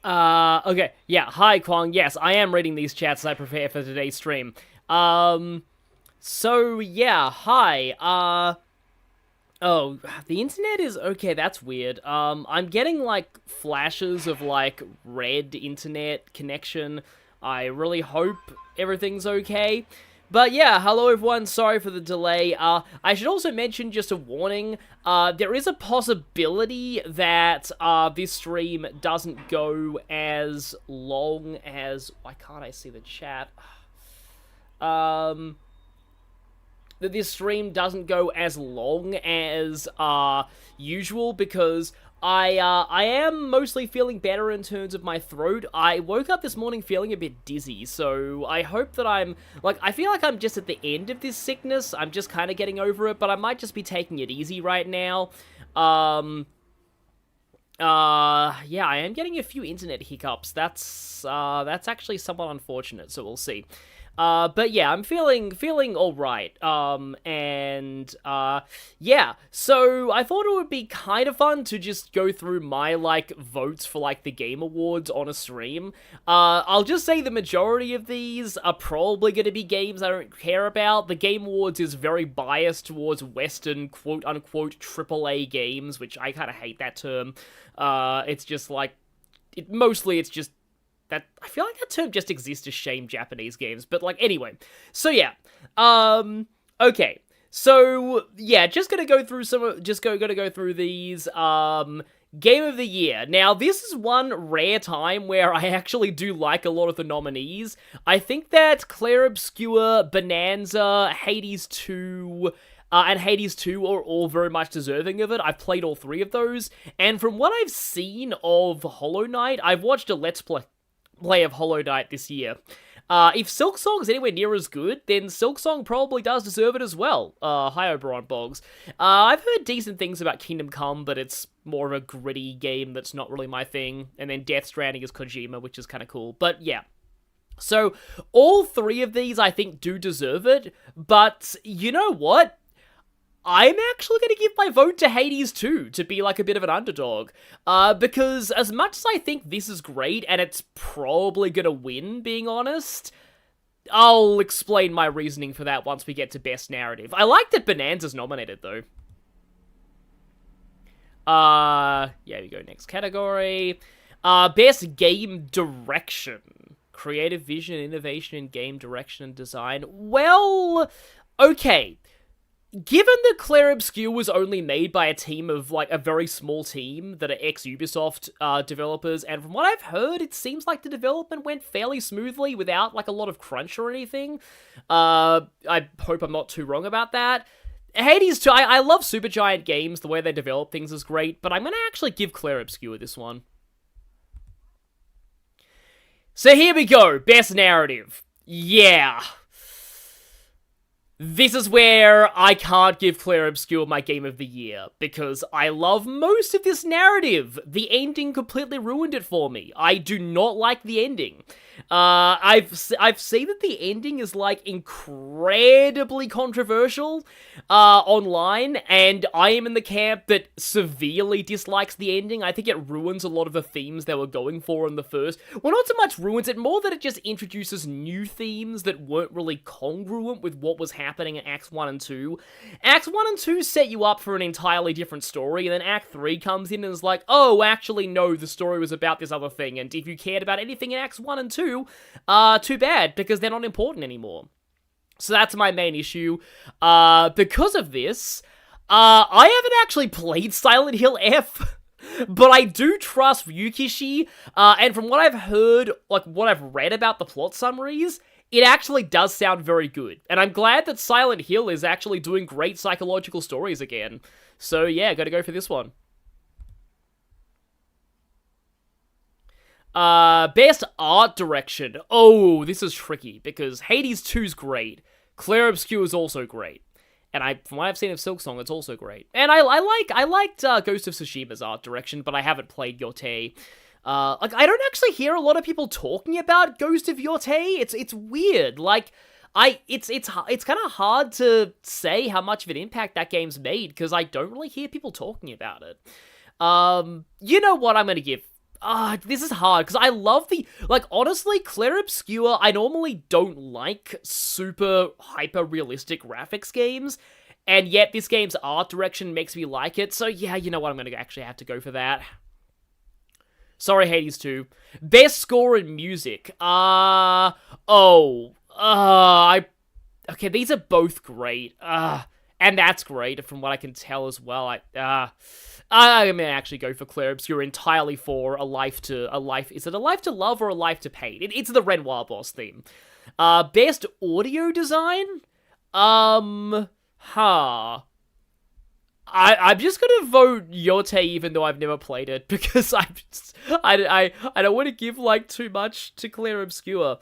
Okay, yeah, hi Kwang, yes, I am reading these chats as I prepare for today's stream. So yeah, hi, oh, the internet is, okay, that's weird. I'm getting, like, flashes of, like, red internet connection. I really hope everything's okay. But yeah, hello everyone, sorry for the delay. I should also mention, just a warning, there is a possibility that, this stream doesn't go as long as... Why can't I see the chat? That this stream doesn't go as long as usual because I am mostly feeling better in terms of my throat. I woke up this morning feeling a bit dizzy, so I hope that I feel like I'm just at the end of this sickness. I'm just kind of getting over it, but I might just be taking it easy right now. Yeah, I am getting a few internet hiccups. That's actually somewhat unfortunate, so we'll see. But yeah, I'm feeling alright. Yeah, so I thought it would be kind of fun to just go through my, like, votes for, like, the Game Awards on a stream. I'll just say the majority of these are probably going to be games I don't care about. The Game Awards is very biased towards Western, quote-unquote, AAA games, which I kind of hate that term. It's just, like, it's just that I feel like that term just exists to shame Japanese games, but like anyway. So yeah. Okay. So yeah, just gonna go through gonna go through these Game of the Year. Now, this is one rare time where I actually do like a lot of the nominees. I think that Clair Obscur, Bonanza, Hades 2, and Hades 2 are all very much deserving of it. I've played all three of those, and from what I've seen of Hollow Knight, I've watched a Let's Play of Hollow Knight this year. If Silksong is anywhere near as good, then Silksong probably does deserve it as well. Hi, Oberon Boggs. I've heard decent things about Kingdom Come, but it's more of a gritty game that's not really my thing. And then Death Stranding is Kojima, which is kind of cool. But yeah. So, all three of these I think do deserve it, but you know what? I'm actually going to give my vote to Hades 2 to be like a bit of an underdog. Because as much as I think this is great, and it's probably going to win, being honest, I'll explain my reasoning for that once we get to Best Narrative. I like that Bonanza's nominated, though. Yeah, we go next category. Best Game Direction. Creative vision, innovation in game direction and design. Well, okay. Given that Clair Obscur was only made by a team of, like, a very small team that are ex-Ubisoft developers, and from what I've heard, it seems like the development went fairly smoothly without, like, a lot of crunch or anything. I hope I'm not too wrong about that. Hades 2, I love Supergiant games, the way they develop things is great, but I'm gonna actually give Clair Obscur this one. So here we go, Best Narrative. Yeah. This is where I can't give Clair Obscur my Game of the Year, because I love most of this narrative. The ending completely ruined it for me. I do not like the ending. I've seen that the ending is, like, incredibly controversial online, and I am in the camp that severely dislikes the ending. I think it ruins a lot of the themes they were going for in the first. Well, not so much ruins it, more that it just introduces new themes that weren't really congruent with what was happening in Acts 1 and 2. Acts 1 and 2 set you up for an entirely different story, and then Act 3 comes in and is like, oh, actually, no, the story was about this other thing, and if you cared about anything in Acts 1 and 2, too bad, because they're not important anymore. So that's my main issue. Because of this, I haven't actually played Silent Hill F, but I do trust Ryukishi, and from what I've heard, like, what I've read about the plot summaries, it actually does sound very good. And I'm glad that Silent Hill is actually doing great psychological stories again. So yeah, gotta go for this one. Best Art Direction. Oh, this is tricky, because Hades 2's great. Clair Obscur is also great. And from what I've seen of Silksong, it's also great. And I liked Ghost of Tsushima's art direction, but I haven't played Yotei. Like, I don't actually hear a lot of people talking about Ghost of Yotei. It's weird. Like, it's kind of hard to say how much of an impact that game's made, because I don't really hear people talking about it. You know what I'm gonna give? This is hard, because I love like, honestly, Clair Obscur, I normally don't like super hyper-realistic graphics games, and yet this game's art direction makes me like it, so yeah, you know what, I'm gonna actually have to go for that. Sorry, Hades 2. Best score in music. Okay, these are both great. And that's great from what I can tell as well. I'm gonna actually go for Clair Obscur entirely for is it a life to love or a life to paint? It's the Renoir boss theme. Best audio design? I'm just gonna vote Yote even though I've never played it, because I don't want to give, like, too much to Clair Obscur.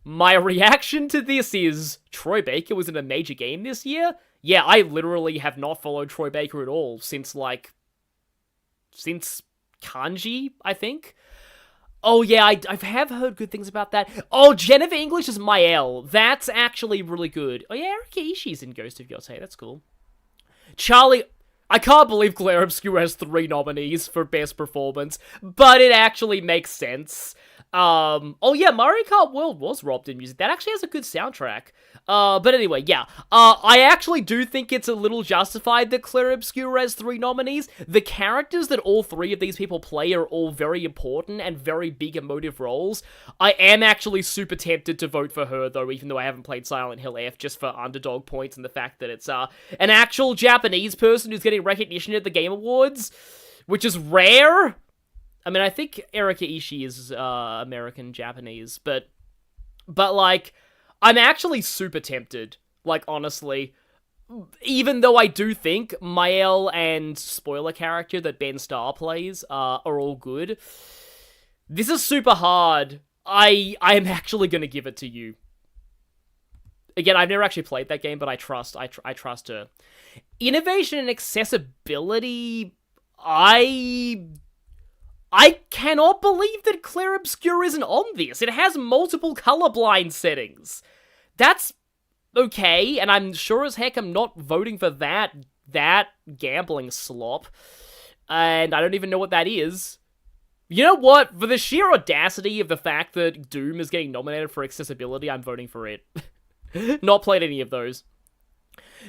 My reaction to this is, Troy Baker was in a major game this year? Yeah, I literally have not followed Troy Baker at all since Kanji, I think. Oh yeah, I have heard good things about that. Oh, Jennifer English is Mael. That's actually really good. Oh yeah, Erika Ishii's in Ghost of Yotei. That's cool. Charlie... I can't believe Clair Obscur has 3 nominees for Best Performance, but it actually makes sense. Oh yeah, Mario Kart World was robbed in music. That actually has a good soundtrack. But anyway, yeah. I actually do think it's a little justified that Clair Obscur has 3 nominees. The characters that all 3 of these people play are all very important and very big emotive roles. I am actually super tempted to vote for her, though, even though I haven't played Silent Hill F, just for underdog points and the fact that it's, an actual Japanese person who's getting recognition at the Game Awards, which is rare. I mean, I think Erika Ishii is American-Japanese, but like, I'm actually super tempted, like, honestly. Even though I do think Mael and spoiler character that Ben Starr plays are all good. This is super hard. I am actually going to give it to you. Again, I've never actually played that game, but I trust her. Innovation and accessibility, I cannot believe that Clair Obscur isn't on this. It has multiple colorblind settings. That's okay, and I'm sure as heck I'm not voting for that gambling slop. And I don't even know what that is. You know what? For the sheer audacity of the fact that Doom is getting nominated for accessibility, I'm voting for it. Not played any of those.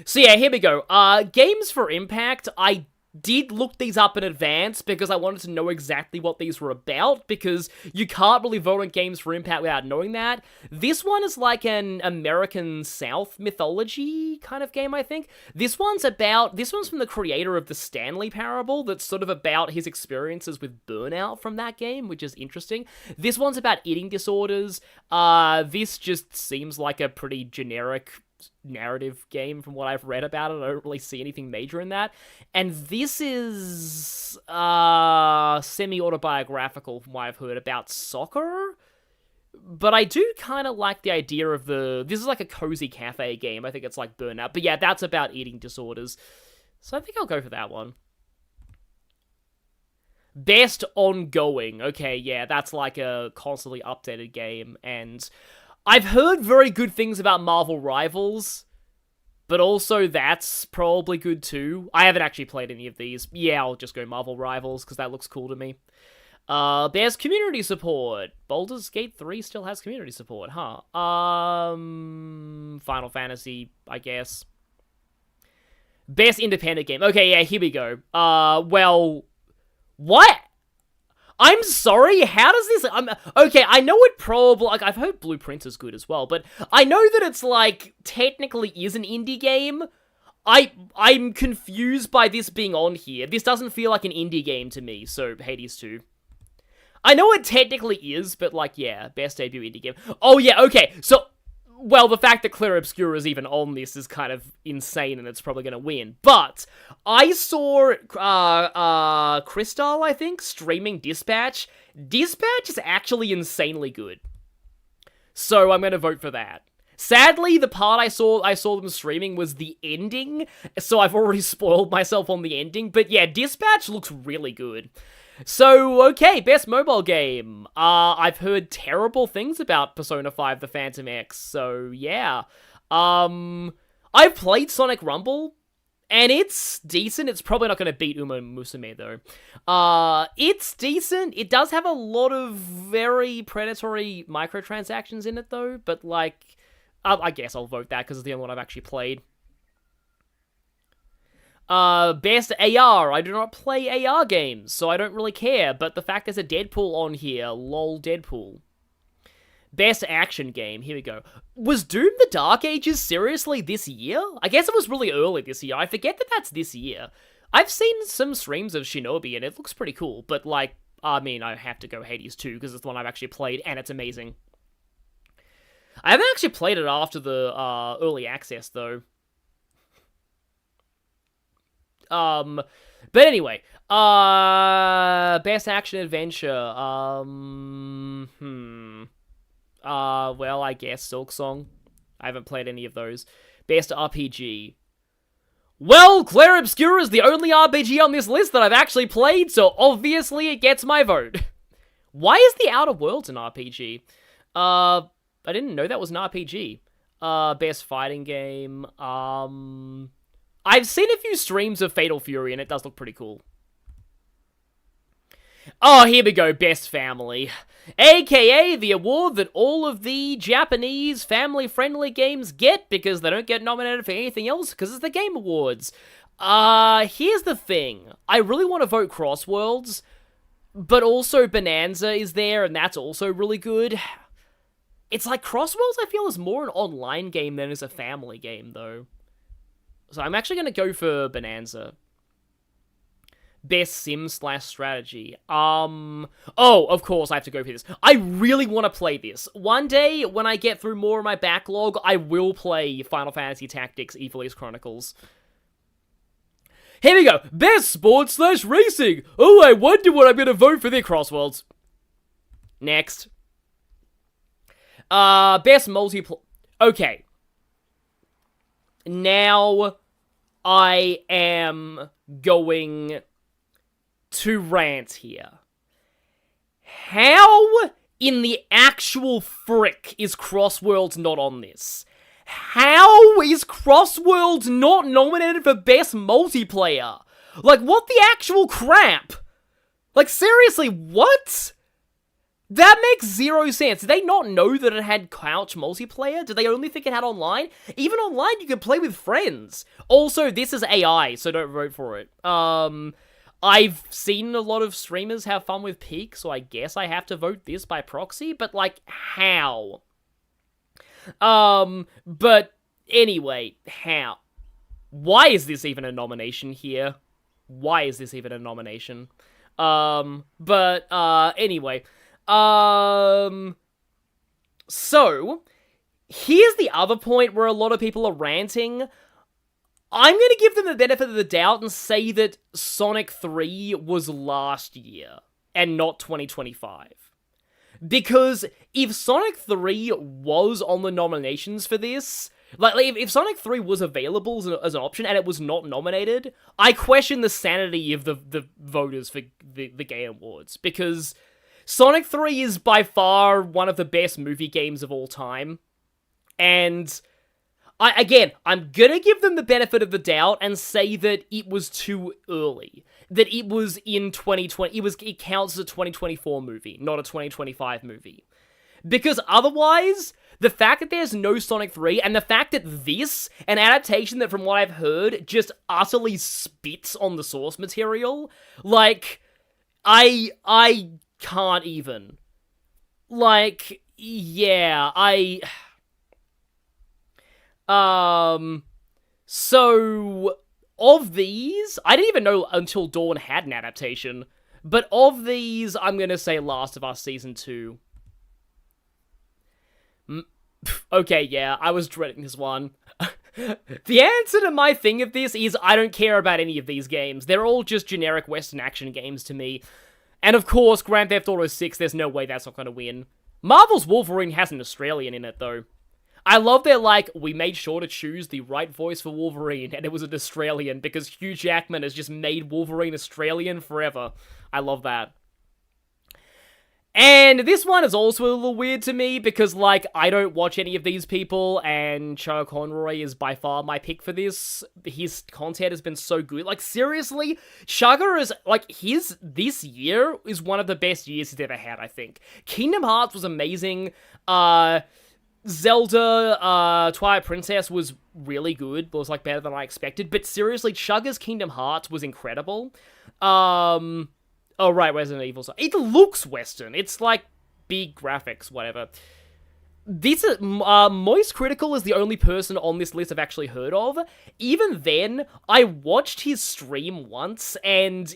So yeah, here we go. Games for Impact, I did look these up in advance because I wanted to know exactly what these were about, because you can't really vote on Games for Impact without knowing that. This one is like an American South mythology kind of game, I think. This one's from the creator of the Stanley Parable, that's sort of about his experiences with burnout from that game, which is interesting. This one's about eating disorders. This just seems like a pretty generic narrative game from what I've read about it. I don't really see anything major in that. And this is semi-autobiographical from what I've heard about soccer. But I do kind of like the idea of this is like a cozy cafe game. I think it's like Burnout. But yeah, that's about eating disorders. So I think I'll go for that one. Best ongoing. Okay, yeah, that's like a constantly updated game. And I've heard very good things about Marvel Rivals, but also that's probably good too. I haven't actually played any of these. Yeah, I'll just go Marvel Rivals, because that looks cool to me. There's community support. Baldur's Gate 3 still has community support, huh? Final Fantasy, I guess. Best independent game. Okay, yeah, here we go. Well, what? I'm sorry, how does this... okay, I know it probably... Like, I've heard Blueprint is good as well, but I know that it's, like, technically is an indie game. I'm confused by this being on here. This doesn't feel like an indie game to me, so Hades 2. I know it technically is, but, like, yeah, best debut indie game. Oh, yeah, okay, so... Well, the fact that Clair Obscur is even on this is kind of insane, and it's probably going to win. But I saw Crystal, I think, streaming Dispatch. Dispatch is actually insanely good. So I'm going to vote for that. Sadly, the part I saw them streaming was the ending, so I've already spoiled myself on the ending. But yeah, Dispatch looks really good. So, okay, best mobile game. I've heard terrible things about Persona 5 The Phantom X, so yeah. I've played Sonic Rumble, And it's decent. It's probably not going to beat Uma Musume, though. It's decent. It does have a lot of very predatory microtransactions in it, though. But, like, I guess I'll vote that because it's the only one I've actually played. Best AR. I do not play AR games, so I don't really care. But the fact there's a Deadpool on here, lol Deadpool. Best action game. Here we go. Was Doom the Dark Ages seriously this year? I guess it was really early this year. I forget that that's this year. I've seen some streams of Shinobi, and it looks pretty cool. But, like, I mean, I have to go Hades 2, because it's the one I've actually played, and it's amazing. I haven't actually played it after the early access, though. But anyway, best action adventure, well, I guess Silksong. I haven't played any of those. Best RPG. Well, Claire Obscura is the only RPG on this list that I've actually played, so obviously it gets my vote. Why is The Outer Worlds an RPG? I didn't know that was an RPG. Best fighting game, I've seen a few streams of Fatal Fury, and it does look pretty cool. Oh, here we go, Best Family. AKA the award that all of the Japanese family-friendly games get because they don't get nominated for anything else because it's the Game Awards. Here's the thing. I really want to vote Crossworlds, but also Bonanza is there, and that's also really good. It's like Crossworlds, I feel, is more an online game than is a family game, though. So I'm actually going to go for Bonanza. Best sim/strategy. Oh, of course, I have to go for this. I really want to play this. One day, when I get through more of my backlog, I will play Final Fantasy Tactics Ivalice Chronicles. Here we go. Best sport/racing. Oh, I wonder what I'm going to vote for the Crossworlds. Next. Best multiplayer. Okay. Now, I am going to rant here. How in the actual frick is Crossworlds not on this? How is Crossworlds not nominated for Best Multiplayer? Like, what the actual crap? Like, seriously, what? That makes zero sense. Did they not know that it had couch multiplayer? Did they only think it had online? Even online, you can play with friends. Also, this is AI, so don't vote for it. I've seen a lot of streamers have fun with Peak, so I guess I have to vote this by proxy, but, like, how? But anyway, how? Why is this even a nomination here? Why is this even a nomination? Anyway. So, here's the other point where a lot of people are ranting. I'm gonna give them the benefit of the doubt and say that Sonic 3 was last year, and not 2025. Because if Sonic 3 was on the nominations for this, like if Sonic 3 was available as an option and it was not nominated, I question the sanity of the voters for the Game Awards, because Sonic 3 is by far one of the best movie games of all time, and I'm gonna give them the benefit of the doubt and say that it was too early. That it was in 2020, it counts as a 2024 movie, not a 2025 movie. Because otherwise, the fact that there's no Sonic 3, and the fact that this, an adaptation that from what I've heard, just utterly spits on the source material, like, I can't even. Like, yeah, so, of these, I didn't even know Until Dawn had an adaptation, but of these, I'm gonna say Last of Us Season 2. Okay, yeah, I was dreading this one. The answer to my thing of this is I don't care about any of these games. They're all just generic Western action games to me. And of course, Grand Theft Auto 6, there's no way that's not gonna win. Marvel's Wolverine has an Australian in it, though. I love their, like, we made sure to choose the right voice for Wolverine, and it was an Australian, because Hugh Jackman has just made Wolverine Australian forever. I love that. And this one is also a little weird to me because, like, I don't watch any of these people, and Chugga Conroy is by far my pick for this. His content has been so good. Like, seriously, Chugga is, like, this year is one of the best years he's ever had, I think. Kingdom Hearts was amazing. Zelda, Twilight Princess was really good. It was, like, better than I expected. But seriously, Chugga's Kingdom Hearts was incredible. Oh, right, Resident Evil. It looks Western. It's, like, big graphics, whatever. This, Moist Critical is the only person on this list I've actually heard of. Even then, I watched his stream once, and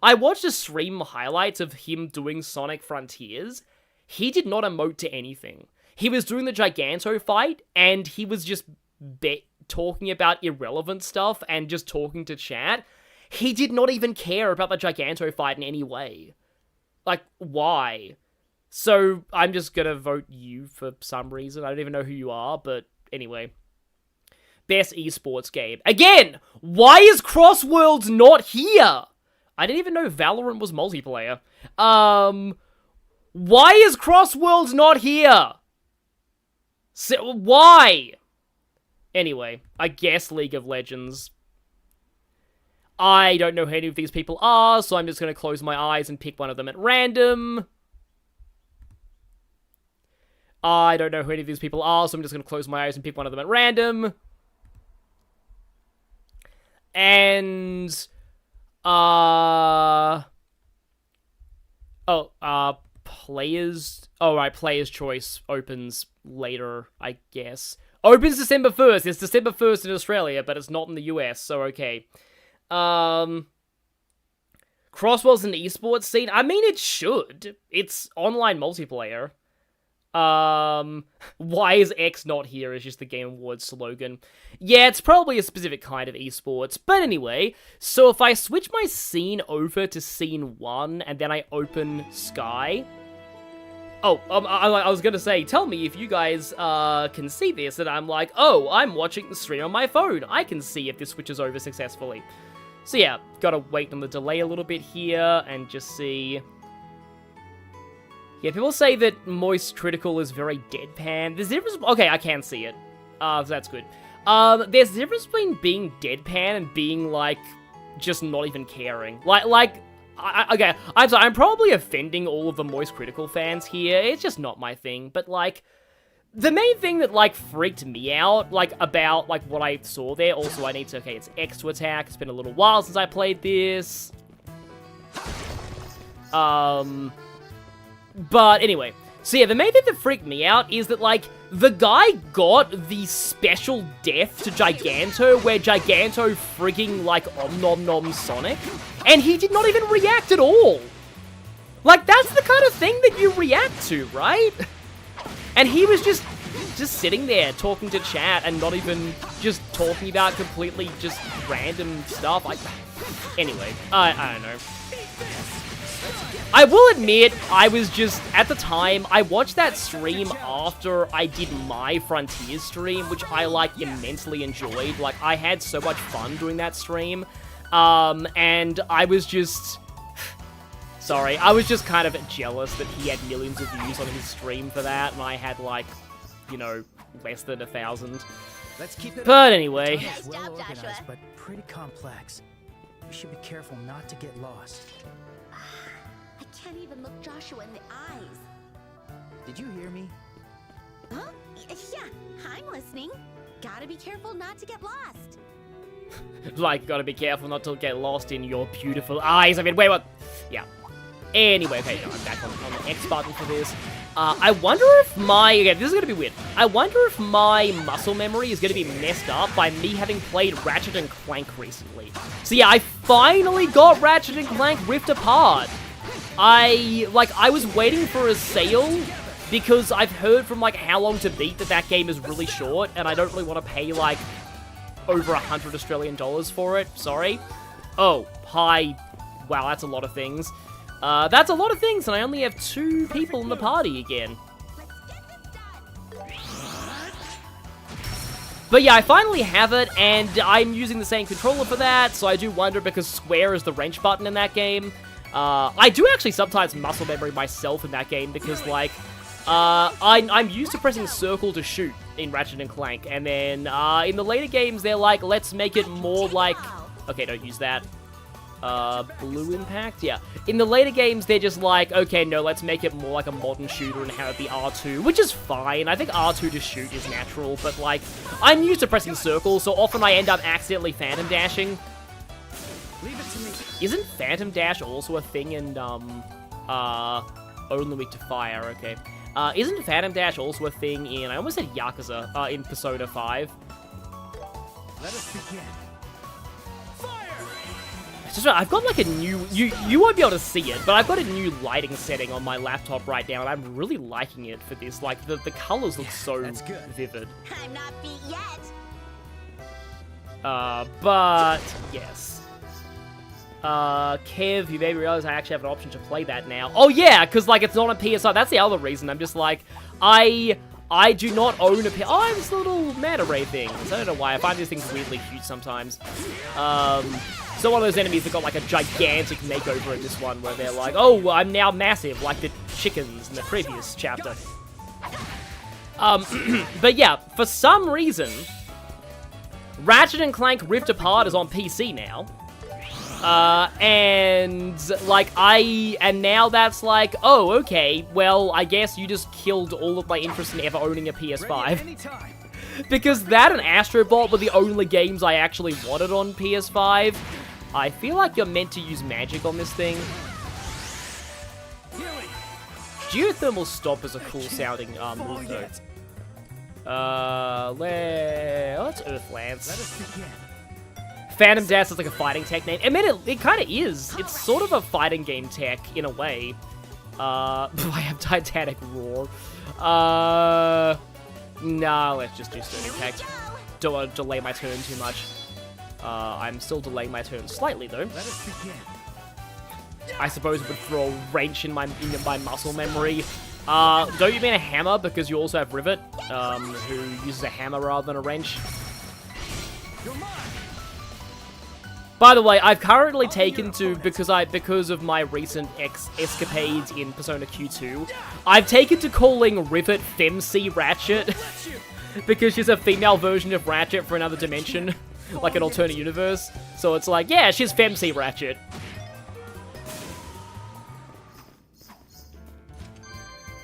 I watched a stream highlights of him doing Sonic Frontiers. He did not emote to anything. He was doing the Giganto fight, and he was just talking about irrelevant stuff and just talking to chat. He did not even care about the Giganto fight in any way. Like, why? So, I'm just gonna vote you for some reason. I don't even know who you are, but anyway. Best esports game. Again! Why is Crossworlds not here? I didn't even know Valorant was multiplayer. Why is Crossworlds not here? So, why? Anyway, I guess League of Legends. I don't know who any of these people are, so I'm just going to close my eyes and pick one of them at random. I don't know who any of these people are, so I'm just going to close my eyes and pick one of them at random. And, players... Oh, right, Player's Choice opens later, I guess. Opens December 1st. It's December 1st in Australia, but it's not in the US, so okay. Crossworld's an esports scene? I mean, it should. It's online multiplayer. Why is X not here is just the Game Awards slogan. Yeah, it's probably a specific kind of esports. But anyway, so if I switch my scene over to scene 1, and then I open Sky... Oh, I was gonna say, tell me if you guys, can see this, and I'm like, oh, I'm watching the stream on my phone. I can see if this switches over successfully. So yeah, gotta wait on the delay a little bit here, and just see... Yeah, people say that Moist Critical is very deadpan. There's a difference... Okay, I can see it. So that's good. There's a difference between being deadpan and being, like, just not even caring. Okay, I'm sorry, I'm probably offending all of the Moist Critical fans here. It's just not my thing, but, like... The main thing that, like, freaked me out, like, about, like, what I saw there, also I need to, okay, it's X to attack, it's been a little while since I played this. But anyway, so yeah, the main thing that freaked me out is that, like, the guy got the special death to Giganto, where Giganto frigging, like, Om-Nom-Nom Sonic, and he did not even react at all. Like, that's the kind of thing that you react to, right? And he was just sitting there talking to chat and not even just talking about completely just random stuff. Anyway, I don't know. I will admit, I was just, at the time, I watched that stream after I did my Frontiers stream, which I, like, immensely enjoyed. Like, I had so much fun doing that stream. And I was just... Sorry, I was just kind of jealous that he had millions of views on his stream for that, and I had, like, you know, less than 1,000. But anyway. It's well organized, but pretty complex. We should be careful not to get lost. I can't even look Joshua in the eyes. Did you hear me? Huh? Yeah, I'm listening. Gotta be careful not to get lost. Like, gotta be careful not to get lost in your beautiful eyes. I mean, wait, what? Yeah. Anyway, okay, no, I'm back on the X button for this. I wonder if okay, this is gonna be weird. I wonder if my muscle memory is gonna be messed up by me having played Ratchet and Clank recently. So yeah, I finally got Ratchet and Clank Rift Apart. I was waiting for a sale because I've heard from, like, How Long to Beat that game is really short, and I don't really want to pay, like, over 100 Australian dollars for it. Sorry. Oh, hi. Wow, that's a lot of things. That's a lot of things, and I only have 2 people in the party again. But yeah, I finally have it, and I'm using the same controller for that, so I do wonder, because square is the wrench button in that game. I do actually sometimes muscle memory myself in that game because, like, I'm used to pressing circle to shoot in Ratchet and Clank, and then in the later games, they're like, let's make it more like... Okay, don't use that. Blue impact? Yeah. In the later games, they're just like, okay, no, let's make it more like a modern shooter and have it be R2, which is fine. I think R2 to shoot is natural, but, like, I'm used to pressing circle, so often I end up accidentally phantom dashing. Leave it to me. Isn't phantom dash also a thing in, only weak to fire? Okay. Isn't phantom dash also a thing in, I almost said Yakuza, in Persona 5? Let us begin. Just, I've got like a new, you won't be able to see it, but I've got a new lighting setting on my laptop right now, and I'm really liking it for this. Like, the colors look so vivid. I'm not beat yet. But, yes. Kev, you made me realize I actually have an option to play that now. Oh yeah, because, like, it's not on PS5. That's the other reason. I'm just like, I do not own a PS... Oh, I have this little manta ray thing. So I don't know why. I find these things weirdly cute sometimes. So one of those enemies that got, like, a gigantic makeover in this one, where they're like, oh, I'm now massive, like the chickens in the previous chapter. But yeah, for some reason, Ratchet & Clank Rift Apart is on PC now. And, like, and now that's like, oh, okay, well, I guess you just killed all of my interest in ever owning a PS5. Because that and Astro Bot were the only games I actually wanted on PS5. I feel like you're meant to use magic on this thing. Geothermal Stop is a cool sounding move, though. Let's Earth Lance. Phantom Dash is like a fighting tech name. I mean, it kind of is. It's sort of a fighting game tech, in a way. I have Titanic Roar. Nah, let's just do Stone Impact. Don't want to delay my turn too much. I'm still delaying my turn slightly, though. Let us begin. I suppose it would throw a wrench in my muscle memory. Don't you mean a hammer, because you also have Rivet, who uses a hammer rather than a wrench? By the way, I've currently taken to, because of my recent escapades in Persona Q2, I've taken to calling Rivet Femc Ratchet, because she's a female version of Ratchet for another dimension, like an alternate universe. So it's like, yeah, she's Femc Ratchet.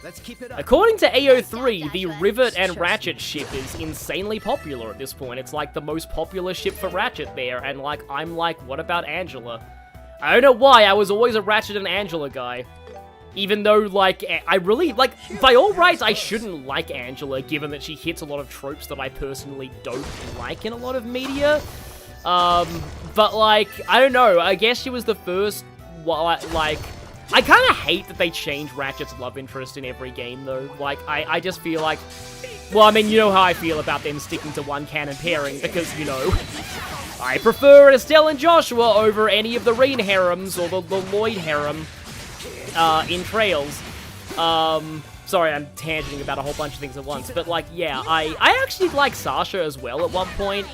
Let's keep it up. According to AO3, the Rivet and Ratchet ship is insanely popular at this point. It's like the most popular ship for Ratchet there, and like, I'm like, what about Angela? I don't know why, I was always a Ratchet and Angela guy. Even though, like, I really, like, by all rights, I shouldn't like Angela, given that she hits a lot of tropes that I personally don't like in a lot of media. But like, I don't know, I guess she was the first, like, I kind of hate that they change Ratchet's love interest in every game, though. Like, I just feel like... Well, I mean, you know how I feel about them sticking to one canon pairing, because, you know... I prefer Estelle and Joshua over any of the Reen harems, or the Lloyd harem, in Trails. Sorry, I'm tangenting about a whole bunch of things at once, but, like, yeah, I actually like Sasha as well at one point.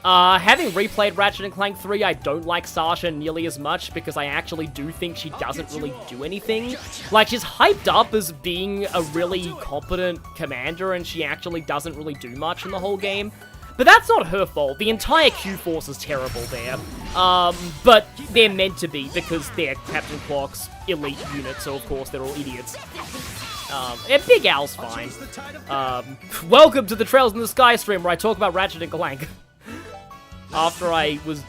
Having replayed Ratchet & Clank 3, I don't like Sasha nearly as much, because I actually do think she doesn't really do anything. Like, she's hyped up as being a really competent commander, and she actually doesn't really do much in the whole game. But that's not her fault. The entire Q-Force is terrible there. But they're meant to be, because they're Captain Clock's elite unit, so of course they're all idiots. And Big Al's fine. Welcome to the Trails in the Sky stream, where I talk about Ratchet & Clank. After I was,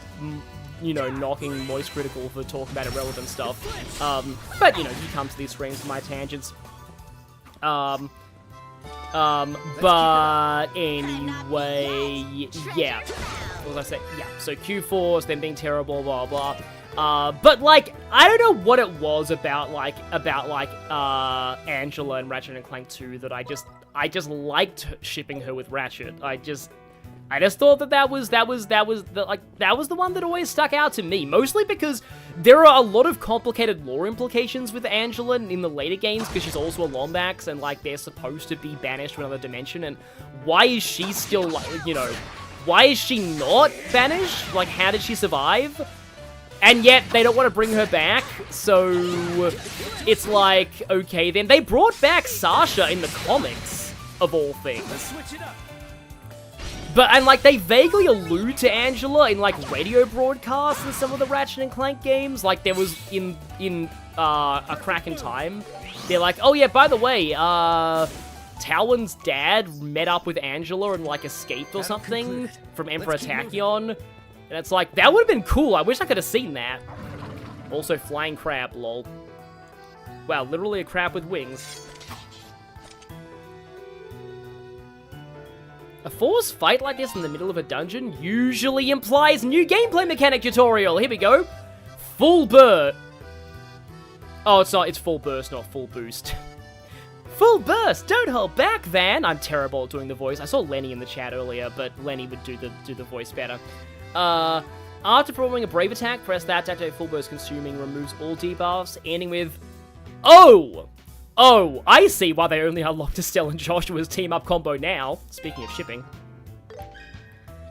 you know, knocking Moist Critical for talking about irrelevant stuff. But, you know, you come to these streams for my tangents. But anyway, yeah. What was I saying? Yeah, so Q-Force, them being terrible, blah, blah. But, like, I don't know what it was about Angela and Ratchet & Clank 2 that I just liked shipping her with Ratchet. I just thought that was the one that always stuck out to me, mostly because there are a lot of complicated lore implications with Angela in the later games, because she's also a Lombax, and, like, they're supposed to be banished to another dimension, and why is she still, like, you know, why is she not banished? Like, how did she survive? And yet, they don't want to bring her back, so it's like, okay then. They brought back Sasha in the comics, of all things. But, and like, they vaguely allude to Angela in, like, radio broadcasts in some of the Ratchet & Clank games. Like, there was in A Crack in Time. They're like, oh yeah, by the way, Talon's dad met up with Angela and, like, escaped or something from Emperor Tachyon. And it's like, that would have been cool. I wish I could have seen that. Also, flying crab, lol. Wow, literally a crab with wings. A forced fight like this in the middle of a dungeon usually implies new gameplay mechanic tutorial. Here we go. Full burst. Oh, it's not. It's full burst, not full boost. Full burst! Don't hold back, Van! I'm terrible at doing the voice. I saw Lenny in the chat earlier, but Lenny would do the voice better. After performing a brave attack, press that to activate full burst consuming, removes all debuffs, ending with... Oh! Oh, I see why they only unlocked Estelle and Joshua's team-up combo now. Speaking of shipping. You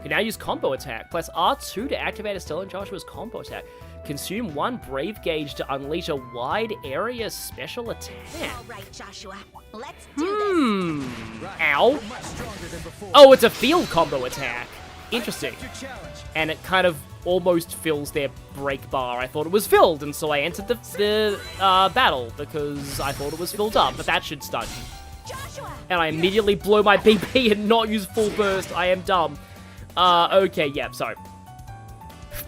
can now use combo attack. Press R2 to activate Estelle and Joshua's combo attack. Consume 1 Brave Gauge to unleash a wide area special attack. All right, Joshua. Let's do this. Ow. Oh, it's a field combo attack. Interesting. And it kind of almost fills their break bar. I thought it was filled, and so I entered the battle because I thought it was filled up, but that should stun. Joshua. And I immediately blow my BP and not use full burst. I am dumb. Okay, yeah, sorry.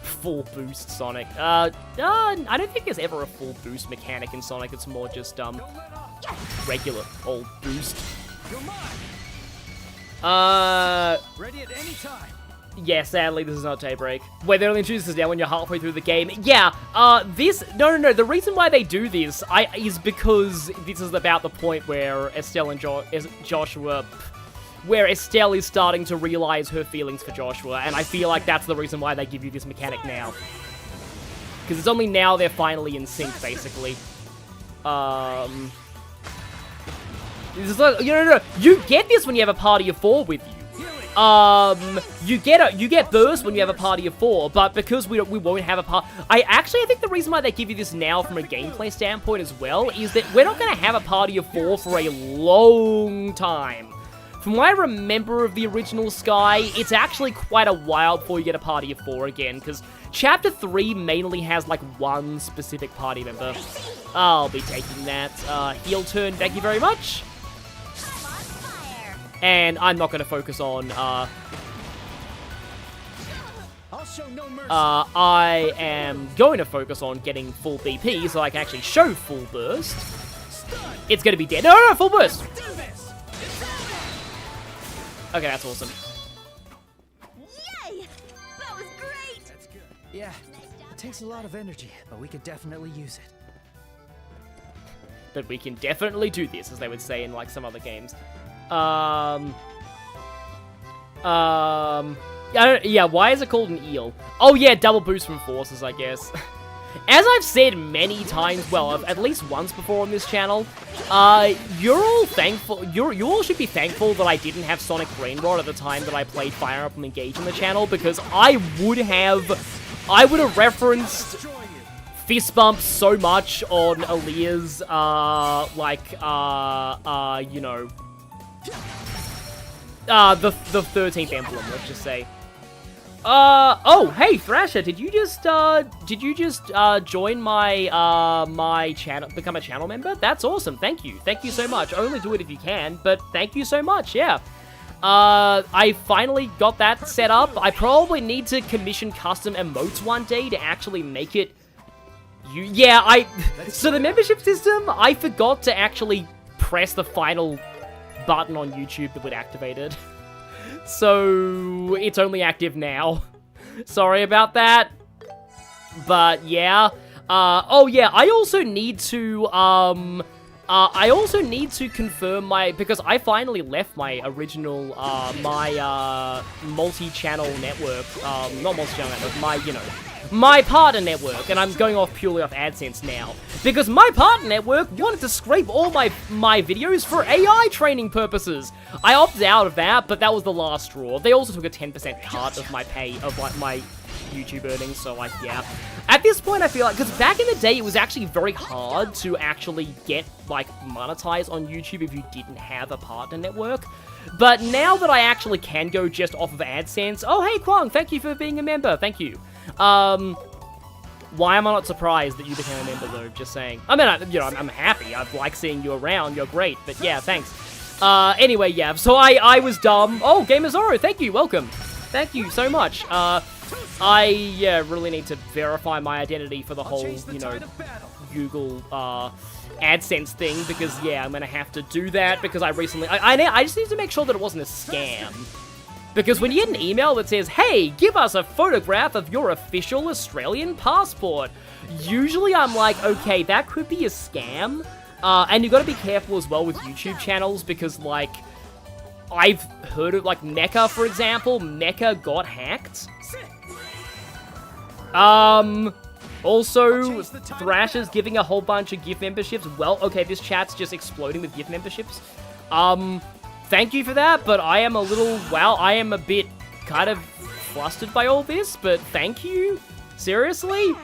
Full boost Sonic. I don't think there's ever a full boost mechanic in Sonic. It's more just, regular old boost. Ready at any time. Yeah, sadly, this is not Daybreak. Where they only introduce this now when you're halfway through the game. Yeah, no, the reason why they do this, is because this is about the point where Estelle and Joshua, where Estelle is starting to realize her feelings for Joshua, and I feel like that's the reason why they give you this mechanic now. Because it's only now they're finally in sync, basically. It's like, no, you get this when you have a party of 4 with you. You get burst when you have a party of 4, but because we won't have a party... I think the reason why they give you this now from a gameplay standpoint as well is that we're not going to have a party of 4 for a long time. From what I remember of the original Sky, it's actually quite a while before you get a party of 4 again, because Chapter 3 mainly has, like, one specific party member. I'll be taking that. Heel turn, thank you very much. And I'm not going to focus on, I am going to focus on getting full BP so I can actually show full burst. It's going to be dead. No, full burst! Okay, that's awesome. Yay! That was great! That's good. Yeah, it takes a lot of energy, but we could definitely use it. But we can definitely do this, as they would say in, like, some other games. Yeah, why is it called an eel? Oh yeah, double boost from forces, I guess. As I've said many times, well, at least once before on this channel, you're all thankful, you all should be thankful that I didn't have Sonic Brain Rot at the time that I played Fire Emblem Engage on the channel, because I would have referenced fist bumps so much on Aaliyah's, you know, the 13th emblem, let's just say. Oh, hey, Thrasher, did you just join my, my channel, become a channel member? That's awesome, thank you so much. Only do it if you can, but thank you so much, yeah. I finally got that set up. I probably need to commission custom emotes one day to actually make it, so the membership system, I forgot to actually press the final button on YouTube that would activate it. So it's only active now. Sorry about that. But yeah. Oh yeah, I also need to confirm my, because I finally left my original multi-channel network, not multi-channel network, my partner network, and I'm going off purely off AdSense now, because my partner network wanted to scrape all my videos for AI training purposes. I opted out of that, but that was the last straw. They also took a 10% cut of my pay, of like my YouTube earnings, so like, yeah. At this point, I feel like, because back in the day, it was actually very hard to actually get, like, monetized on YouTube if you didn't have a partner network. But now that I actually can go just off of AdSense, oh, hey, Kwong, thank you for being a member, thank you. Why am I not surprised that you became a member, though? Just saying. I mean, I'm happy. I like seeing you around. You're great. But yeah, thanks. Anyway, yeah. So I was dumb. Oh, Gamer Zoro, thank you. Welcome. Thank you so much. I really need to verify my identity for the whole, you know, Google AdSense thing because yeah, I'm gonna have to do that because I recently I just need to make sure that it wasn't a scam. Because when you get an email that says, hey, give us a photograph of your official Australian passport, usually I'm like, okay, that could be a scam. And you gotta be careful as well with YouTube channels because, like, I've heard of, like, Mecha, for example. Mecha got hacked. Also, Thrasher's giving a whole bunch of gift memberships. Well, okay, this chat's just exploding with gift memberships. Thank you for that, but I am a little, wow, I am a bit kind of flustered by all this, but thank you? Seriously?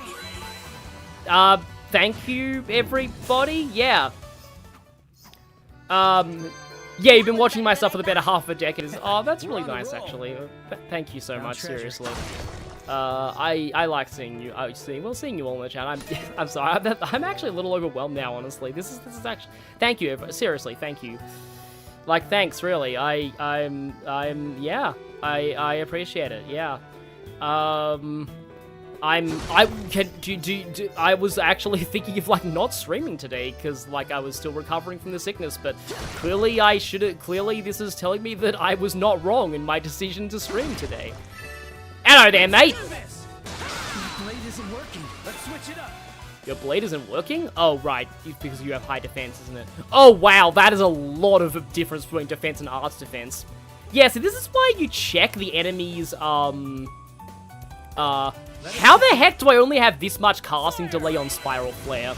Thank you, everybody? Yeah. Yeah, you've been watching my stuff for the better half of a decade. Oh, that's really nice, actually. Thank you so much, seriously. I like seeing you. Seeing you all in the chat. I'm sorry. I'm actually a little overwhelmed now, honestly. This is actually, thank you, seriously, thank you. Like, thanks, really. Yeah. I appreciate it, yeah. I was actually thinking of, like, not streaming today, because, like, I was still recovering from the sickness, but clearly clearly this is telling me that I was not wrong in my decision to stream today. Hello there, mate! Your blade isn't working. Let's switch it up. Your blade isn't working? Oh, right. Because you have high defense, isn't it? Oh, wow. That is a lot of difference between defense and arts defense. Yeah, so this is why you check the enemy's, how the heck do I only have this much casting delay on Spiral Flare?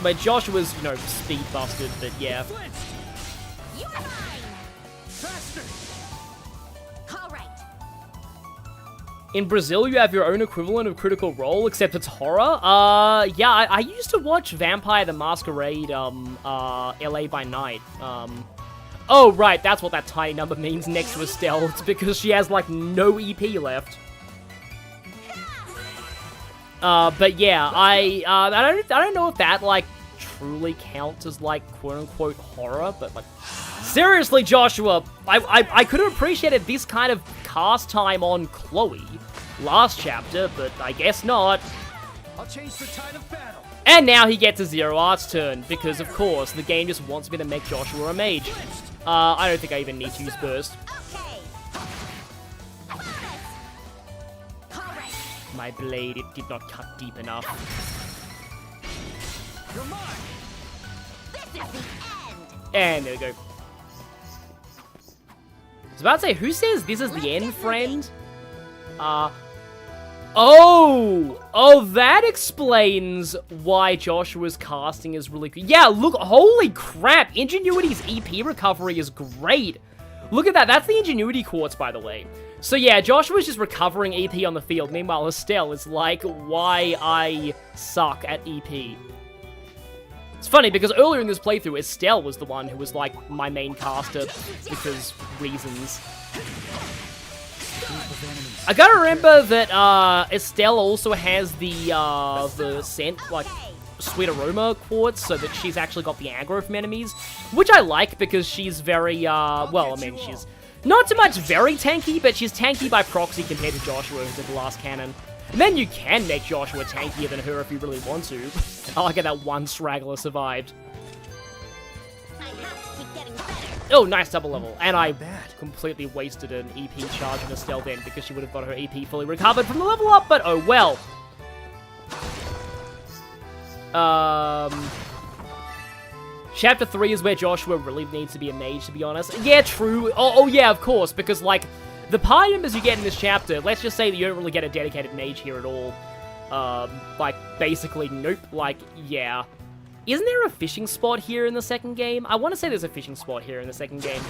My Joshua's, you know, speed busted, but yeah. You're mine. Faster. All right. In Brazil, you have your own equivalent of Critical Role, except it's horror. Yeah, I used to watch Vampire the Masquerade, LA by Night. Oh, right, that's what that tiny number means next to Estelle. It's because she has, like, no EP left. But yeah, I don't know if that, like, truly counts as, like, quote-unquote horror, but, like, seriously, Joshua, I could have appreciated this kind of cast time on Chloe last chapter, but I guess not. I'll change the tide of battle. And now he gets a Zero Arts turn, because of course, the game just wants me to make Joshua a mage. I don't think I even need to use Burst. Okay. All right. My blade, it did not cut deep enough. You're mine. This is the end. And there we go. I was about to say, who says this is the end, friend? Oh, that explains why Joshua's casting is really good. Yeah, look, holy crap, Ingenuity's EP recovery is great. Look at that, that's the Ingenuity Quartz, by the way. So yeah, Joshua's just recovering EP on the field, meanwhile Estelle is like, why I suck at EP. It's funny, because earlier in this playthrough, Estelle was the one who was, like, my main caster, because reasons. I gotta remember that, Estelle also has the scent, like, Sweet Aroma Quartz, so that she's actually got the aggro from enemies, which I like, because she's very, well, I mean, she's not so much very tanky, but she's tanky by proxy compared to Joshua, who's the last cannon. And then you can make Joshua tankier than her if you really want to. I like how that one straggler survived. I have to keep getting better. Oh, nice double level. And I completely wasted an EP charge on Estelle then because she would have got her EP fully recovered from the level up, but oh well. Chapter 3 is where Joshua really needs to be a mage, to be honest. Yeah, true. Oh yeah, of course, because, like, the party members you get in this chapter, let's just say that you don't really get a dedicated mage here at all. Like, basically, nope. Like, yeah. Isn't there a fishing spot here in the second game? I want to say there's a fishing spot here in the second game.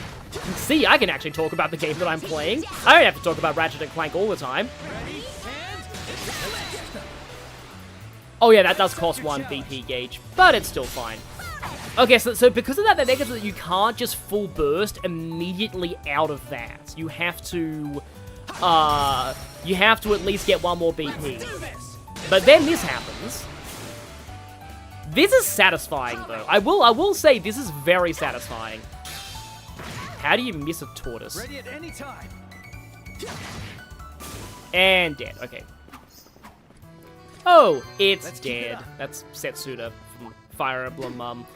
See, I can actually talk about the game that I'm playing. I don't have to talk about Ratchet & Clank all the time. Ready, Oh yeah, that does cost 1 BP gauge, but it's still fine. Okay, so because of that, that makes it that you can't just full burst immediately out of that. You have to at least get 1 more BP. But then this happens. This is satisfying, though. I will say this is very satisfying. How do you miss a tortoise? Ready at any time. And dead. Okay. Oh, it's Let's keep it dead. up. That's Setsuda from Fire Emblem.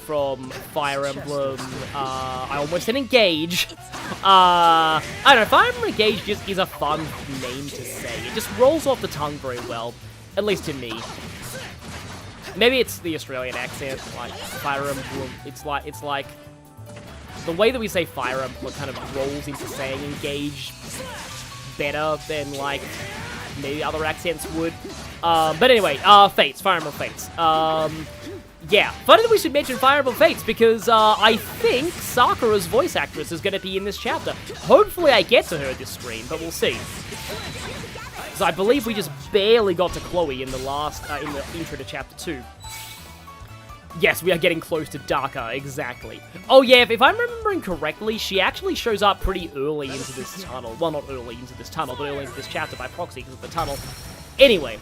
From Fire Emblem. I almost said Engage. I don't know. Fire Emblem Engage just is a fun name to say. It just rolls off the tongue very well, at least to me. Maybe it's the Australian accent, like Fire Emblem. It's like the way that we say Fire Emblem kind of rolls into saying Engage better than like maybe other accents would. But anyway, Fates, Fire Emblem Fates. Yeah, funny that we should mention Fire Emblem Fates because I think Sakura's voice actress is going to be in this chapter. Hopefully I get to her this stream, but we'll see. Because I believe we just barely got to Chloe in the last, in the intro to chapter 2. Yes, we are getting close to Darker, exactly. Oh yeah, if I'm remembering correctly, she actually shows up pretty early into this tunnel. Well, not early into this tunnel, but early into this chapter by proxy because of the tunnel. Anyway,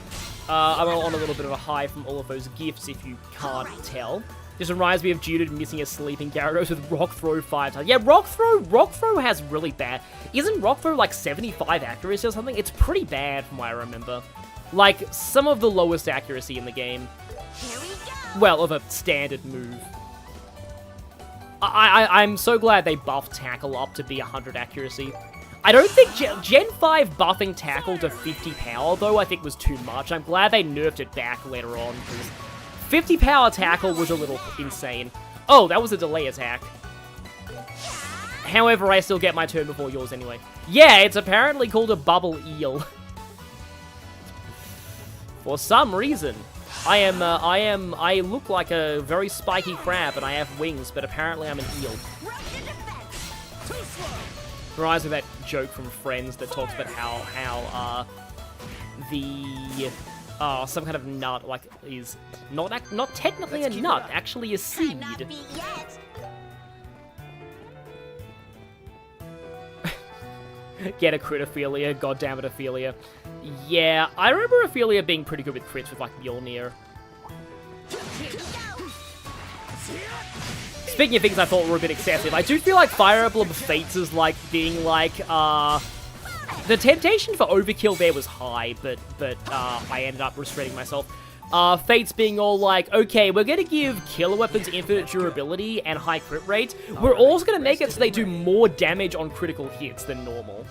I'm on a little bit of a high from all of those gifts, if you can't tell. This reminds me of Judith missing a sleeping Gyarados with Rock Throw 5 times. Yeah, Rock Throw has really bad. Isn't Rock Throw like 75 accuracy or something? It's pretty bad from what I remember. Like, some of the lowest accuracy in the game. Here we go. Well, of a standard move. I'm so glad they buffed Tackle up to be 100 accuracy. I don't think Gen 5 buffing Tackle to 50 power, though, I think was too much. I'm glad they nerfed it back later on, because 50 power Tackle was a little insane. Oh, that was a delay attack. However, I still get my turn before yours anyway. Yeah, it's apparently called a bubble eel. For some reason. I look like a very spiky crab and I have wings, but apparently I'm an eel. Reminds me of that joke from Friends that talks about how some kind of nut like is not technically a nut, actually a seed. I'm not beat yet. Get a crit Ophelia, goddammit Ophelia. Yeah, I remember Ophelia being pretty good with crits with like Mjolnir. Here we go. Speaking of things I thought were a bit excessive, I do feel like Fire Emblem Fates is like being like, the temptation for overkill there was high, but I ended up restraining myself. Fates being all like, okay, we're gonna give killer weapons infinite durability and high crit rate. We're also gonna make it so they do more damage on critical hits than normal.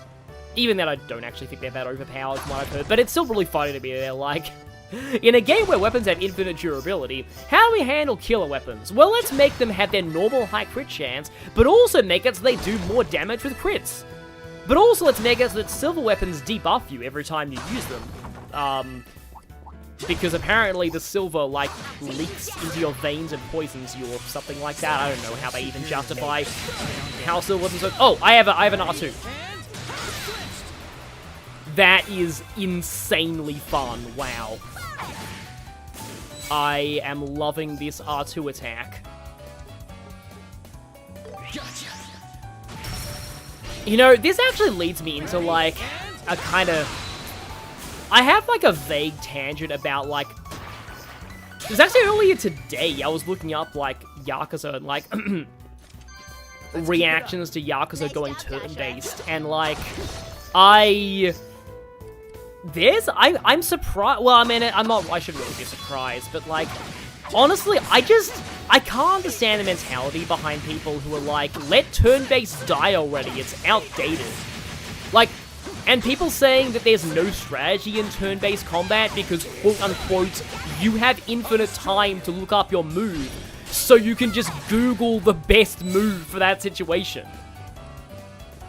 Even then, I don't actually think they're that overpowered from what I've heard, but it's still really funny to me. They're like, in a game where weapons have infinite durability, how do we handle killer weapons? Well, let's make them have their normal high crit chance, but also make it so they do more damage with crits. But also let's make it so that silver weapons debuff you every time you use them. Because apparently the silver, like, leaks into your veins and poisons you or something like that. I don't know how they even justify how silver weapons work. Oh, I have an R2. That is insanely fun. Wow. I am loving this R2 attack. You know, this actually leads me into, like, a kind of... I have, like, a vague tangent about, like... It was actually earlier today, I was looking up, like, Yakuza and, like, reactions to Yakuza going turn-based, and, like, I'm surprised, well, I mean, I shouldn't really be surprised, but, like, honestly, I can't understand the mentality behind people who are like, let turn-based die already, it's outdated. Like, and people saying that there's no strategy in turn-based combat because, quote-unquote, you have infinite time to look up your move, so you can just Google the best move for that situation.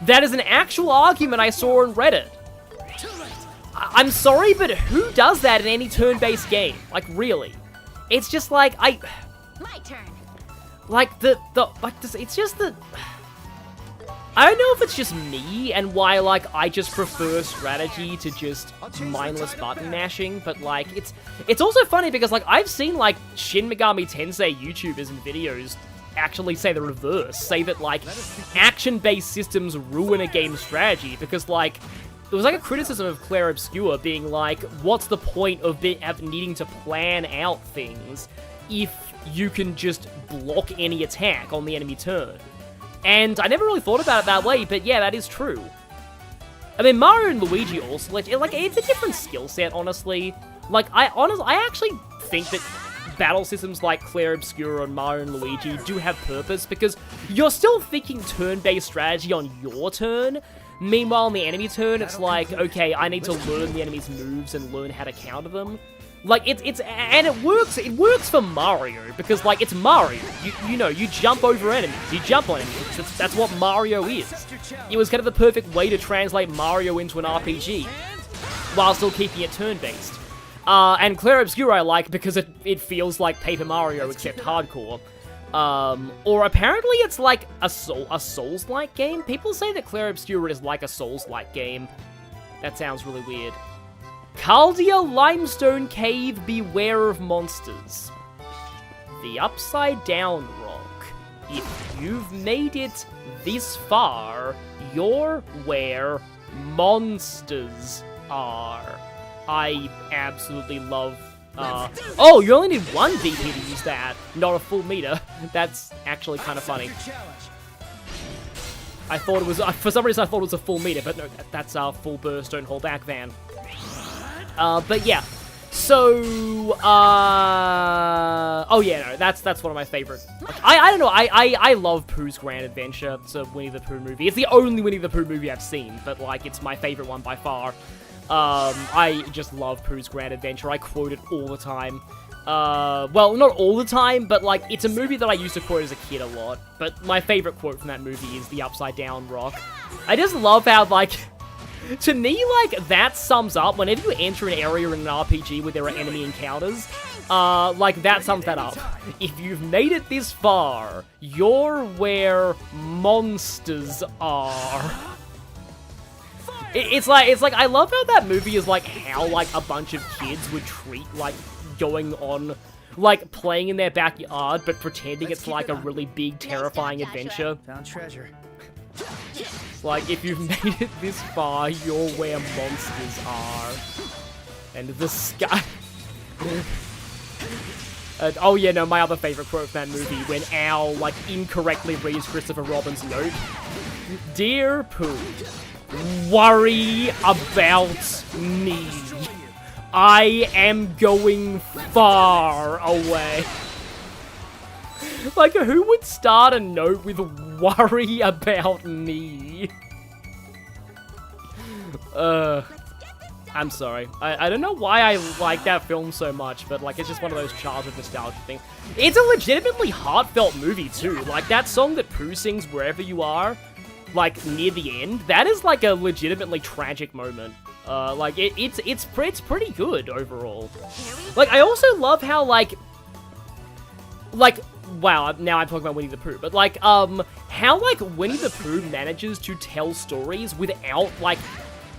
That is an actual argument I saw on Reddit. I'm sorry, but who does that in any turn-based game? Like, really? It's just like, My turn. like, it's just that... I don't know if it's just me and why, like, I just prefer strategy to just mindless button mashing, but, like, it's also funny because, like, I've seen, like, Shin Megami Tensei YouTubers and videos actually say the reverse, say that, like, action-based systems ruin a game's strategy because, like, there was, like, a criticism of Clair Obscur being like, what's the point of needing to plan out things if you can just block any attack on the enemy turn? And I never really thought about it that way, but yeah, that is true. I mean, Mario and Luigi also, like, it's a different skill set, honestly. Like, I actually think that battle systems like Clair Obscur and Mario and Luigi do have purpose, because you're still thinking turn-based strategy on your turn. Meanwhile, on the enemy turn, it's like, okay, I need to learn the enemy's moves and learn how to counter them. Like, and it works for Mario, because, like, it's Mario. You know, you jump over enemies, you jump on enemies, that's what Mario is. It was kind of the perfect way to translate Mario into an RPG, while still keeping it turn-based. And Clair Obscur I like because it feels like Paper Mario, except hardcore. Or apparently it's like a Souls-like game. People say that Clair Obscur is like a Souls-like game. That sounds really weird. Caldia Limestone Cave, beware of monsters. The Upside Down Rock. If you've made it this far, you're where monsters are. I absolutely love... oh, you only need one VP to use that, not a full meter. That's actually kind of funny. I thought it was... for some reason I thought it was a full meter, but no, that's our full burst, don't hold back van. But yeah, so, oh yeah, no, that's one of my favorite, like, I don't know, I love Pooh's Grand Adventure. It's a Winnie the Pooh movie. It's the only Winnie the Pooh movie I've seen, but, like, it's my favorite one by far. I just love Pooh's Grand Adventure. I quote it all the time. Well, not all the time, but, like, it's a movie that I used to quote as a kid a lot. But my favorite quote from that movie is the Upside Down Rock. I just love how, like... To me, like, that sums up, whenever you enter an area in an RPG where there are enemy encounters, like, that sums that up. If you've made it this far, you're where monsters are. It's like, I love how that movie is, like, how, like, a bunch of kids would treat, like, going on, like, playing in their backyard, but pretending it's, like, a really big, terrifying adventure. Found treasure. Like, if you've made it this far, you're where monsters are. And the sky... oh yeah, no, my other favorite quote from that movie, when Al, like, incorrectly reads Christopher Robin's note. Dear Pooh, worry about me. I am going far away. Like, who would start a note with worry about me? I'm sorry. I don't know why I like that film so much, but, like, it's just one of those childhood nostalgia things. It's a legitimately heartfelt movie, too. Like, that song that Pooh sings, Wherever You Are, like, near the end, that is, like, a legitimately tragic moment. Like, it's pretty good, overall. Like, I also love how, like, wow, now I'm talking about Winnie the Pooh, but, like, how, like, Winnie the Pooh manages to tell stories without, like,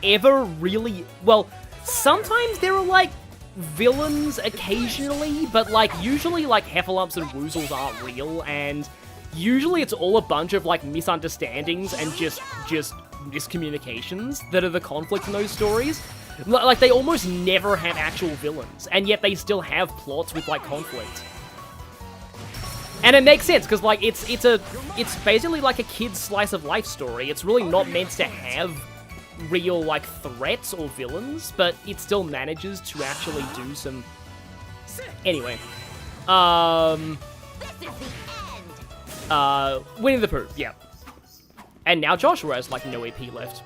ever really... Well, sometimes there are, like, villains occasionally, but, like, usually, like, Heffalumps and Woozles aren't real, and usually it's all a bunch of, like, misunderstandings and just miscommunications that are the conflict in those stories. Like, they almost never have actual villains, and yet they still have plots with, like, conflict. And it makes sense, because, like, it's basically like a kid's slice of life story. It's really not meant to have real, like, threats or villains, but it still manages to actually do some... Anyway. Winnie the Pooh, yeah. And now Joshua has, like, no EP left.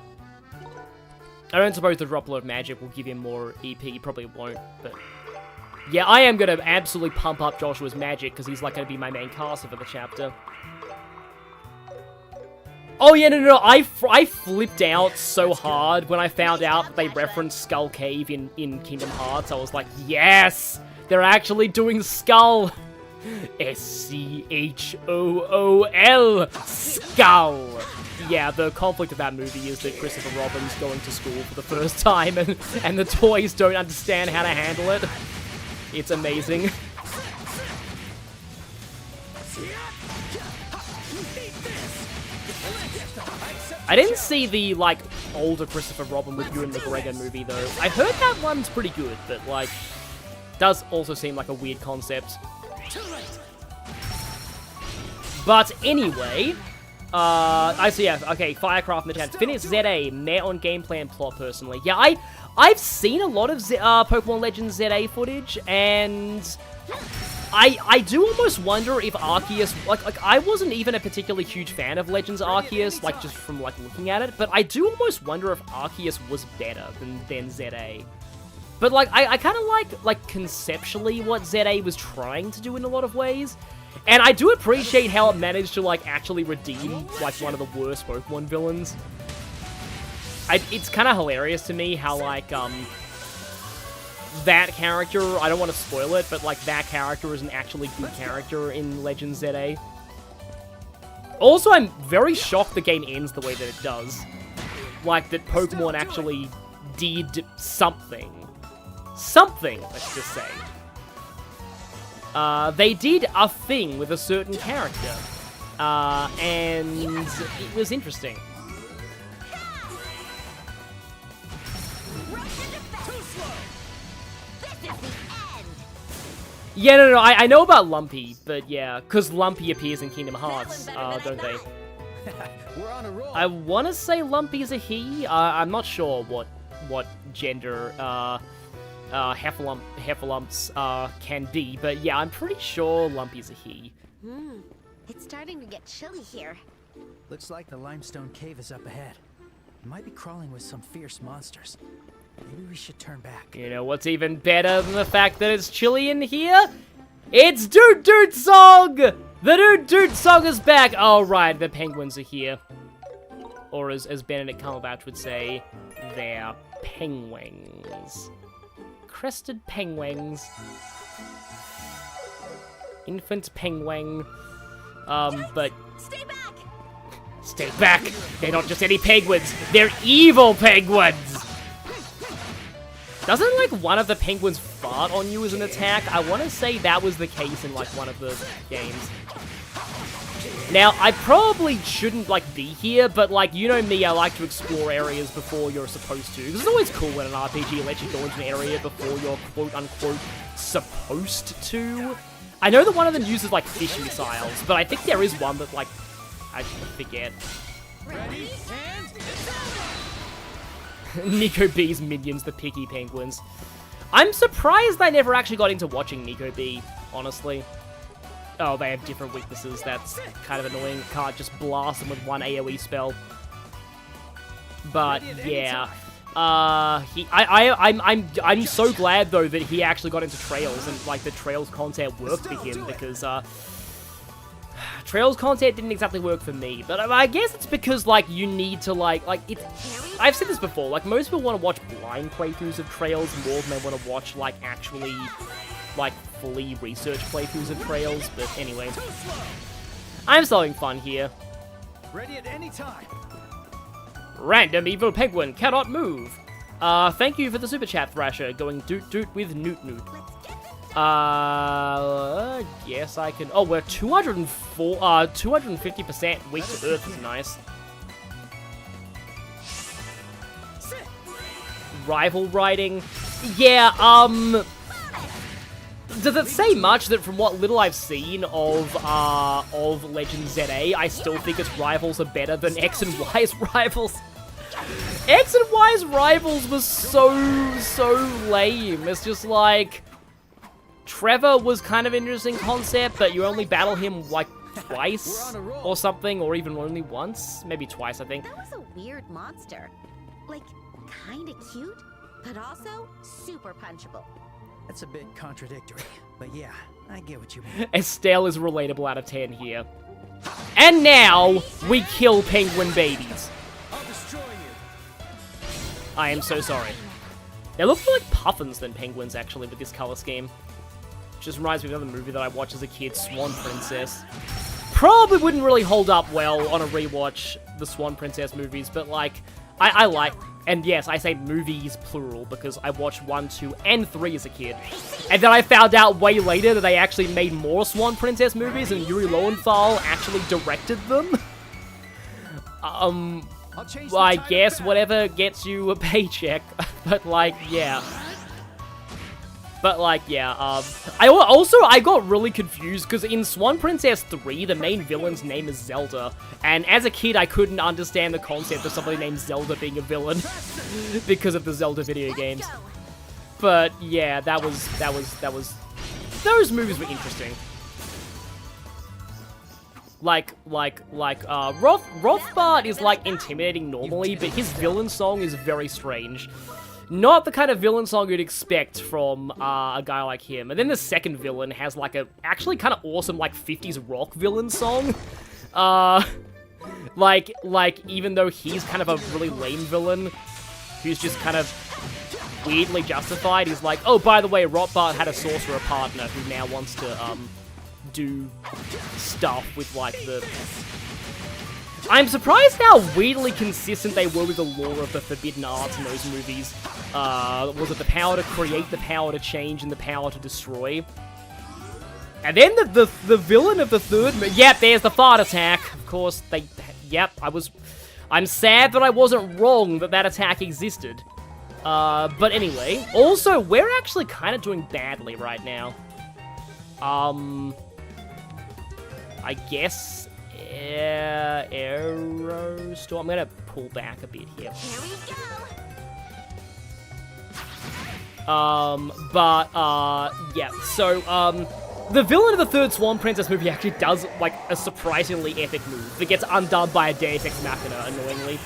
I don't suppose the Droplet of Magic will give him more EP, he probably won't, but... Yeah, I am gonna absolutely pump up Joshua's magic, because he's, like, gonna be my main caster for the chapter. Oh, yeah, no, I flipped out so hard when I found out that they referenced Skull Cave in Kingdom Hearts. I was like, yes! They're actually doing Skull! SCHOOL, Skull. Yeah, the conflict of that movie is that Christopher Robin's going to school for the first time and the toys don't understand how to handle it. It's amazing. I didn't see the, like, older Christopher Robin with Ewan McGregor movie, though. I heard that one's pretty good, but, like, does also seem like a weird concept. But anyway, I see, yeah, okay, Firecraft Mechanics. Finish ZA, meh on gameplay and plot, personally. Yeah, I've seen a lot of Pokemon Legends ZA footage, and I do almost wonder if Arceus, like I wasn't even a particularly huge fan of Legends Arceus, like, just from, like, looking at it, but I do almost wonder if Arceus was better than ZA. But, like, I kind of like, conceptually what ZA was trying to do in a lot of ways. And I do appreciate how it managed to, like, actually redeem, like, one of the worst Pokemon villains. It's kind of hilarious to me how, like, that character, I don't want to spoil it, but, like, that character is an actually good character in Legends ZA. Also, I'm very shocked the game ends the way that it does. Like, that Pokemon actually did something. Something, let's just say. They did a thing with a certain character. And it was interesting. Yeah, no, I know about Lumpy, but yeah, because Lumpy appears in Kingdom Hearts, don't they? We're on a roll. I want to say Lumpy's a he. I'm not sure what gender Heffalumps can be, but yeah, I'm pretty sure Lumpy's a he. It's starting to get chilly here. Looks like the limestone cave is up ahead. It might be crawling with some fierce monsters. Maybe we should turn back. You know what's even better than the fact that it's chilly in here? It's Doot Doot Song! The Doot Doot Song is back! Oh, right, the penguins are here. Or as Benedict Cumberbatch would say, they're penguins. Crested penguins. Infant penguin. But... Stay back! Stay back! They're not just any penguins, they're evil penguins! Doesn't, like, one of the penguins fart on you as an attack? I want to say that was the case in, like, one of the games. Now, I probably shouldn't, like, be here, but, like, you know me, I like to explore areas before you're supposed to. It's always cool when an RPG lets you go into an area before you're, quote-unquote, supposed to. I know that one of them uses, like, fish missiles, but I think there is one that, like, I forget. Ready, and Nico B's minions, the picky penguins. I'm surprised I never actually got into watching Nico B, honestly. Oh, they have different weaknesses. That's kind of annoying. Can't just blast them with one AoE spell. But yeah, I'm so glad though that he actually got into Trails and like the Trails content worked for him because Trails content didn't exactly work for me, but I guess it's because, like, you need to, like, I've said this before, like, most people want to watch blind playthroughs of Trails more than they want to watch, like, actually, like, fully researched playthroughs of Trails, but anyway. I'm still having fun here. Ready at any time. Random evil penguin cannot move. Thank you for the super chat, Thrasher, going doot doot with Newt Newt. Yes, I can. Oh, we're 250% weak to Earth is nice. Rival riding. Yeah, does it say much that from what little I've seen of Legends ZA, I still think its rivals are better than X and Y's rivals? X and Y's rivals was so lame. It's just like... Trevor was kind of an interesting concept, but you only battle him, like, twice or something, or even only once. Maybe twice, I think. That was a weird monster. Like, kinda cute, but also super punchable. That's a bit contradictory, but yeah, I get what you mean. Estelle is relatable out of 10 here. And now, we kill penguin babies. I'll destroy you. I am so sorry. They look more like puffins than penguins, actually, with this color scheme. just reminds me of another movie that I watched as a kid, Swan Princess. Probably wouldn't really hold up well on a rewatch, the Swan Princess movies, but like, I like, and yes, I say movies plural because I watched 1, 2, and 3 as a kid. And then I found out way later that they actually made more Swan Princess movies and Yuri Lowenthal actually directed them. Well, I guess whatever gets you a paycheck, but like, yeah. But like, yeah, I got really confused because in Swan Princess 3, the main villain's name is Zelda. And as a kid, I couldn't understand the concept of somebody named Zelda being a villain because of the Zelda video games. But yeah, those movies were interesting. Rothbard is like intimidating normally, but his villain song is very strange. Not the kind of villain song you'd expect from a guy like him. And then the second villain has like a actually kind of awesome like 50s rock villain song. Even though he's kind of a really lame villain who's just kind of weirdly justified, he's like, oh, by the way, Rothbard had a sorcerer partner who now wants to do stuff with like the... I'm surprised how weirdly consistent they were with the lore of the forbidden arts in those movies. Was it the power to create, the power to change, and the power to destroy? And then the villain of the third... Yep, there's the fart attack. Of course, they... Yep, I'm sad that I wasn't wrong that that attack existed. But anyway, also, we're actually kind of doing badly right now. I guess... Aerostorm. I'm gonna pull back a bit here. Here we go. Yeah, so, the villain of the third Swan Princess movie actually does, like, a surprisingly epic move that gets undone by a Deus Ex Machina, annoyingly.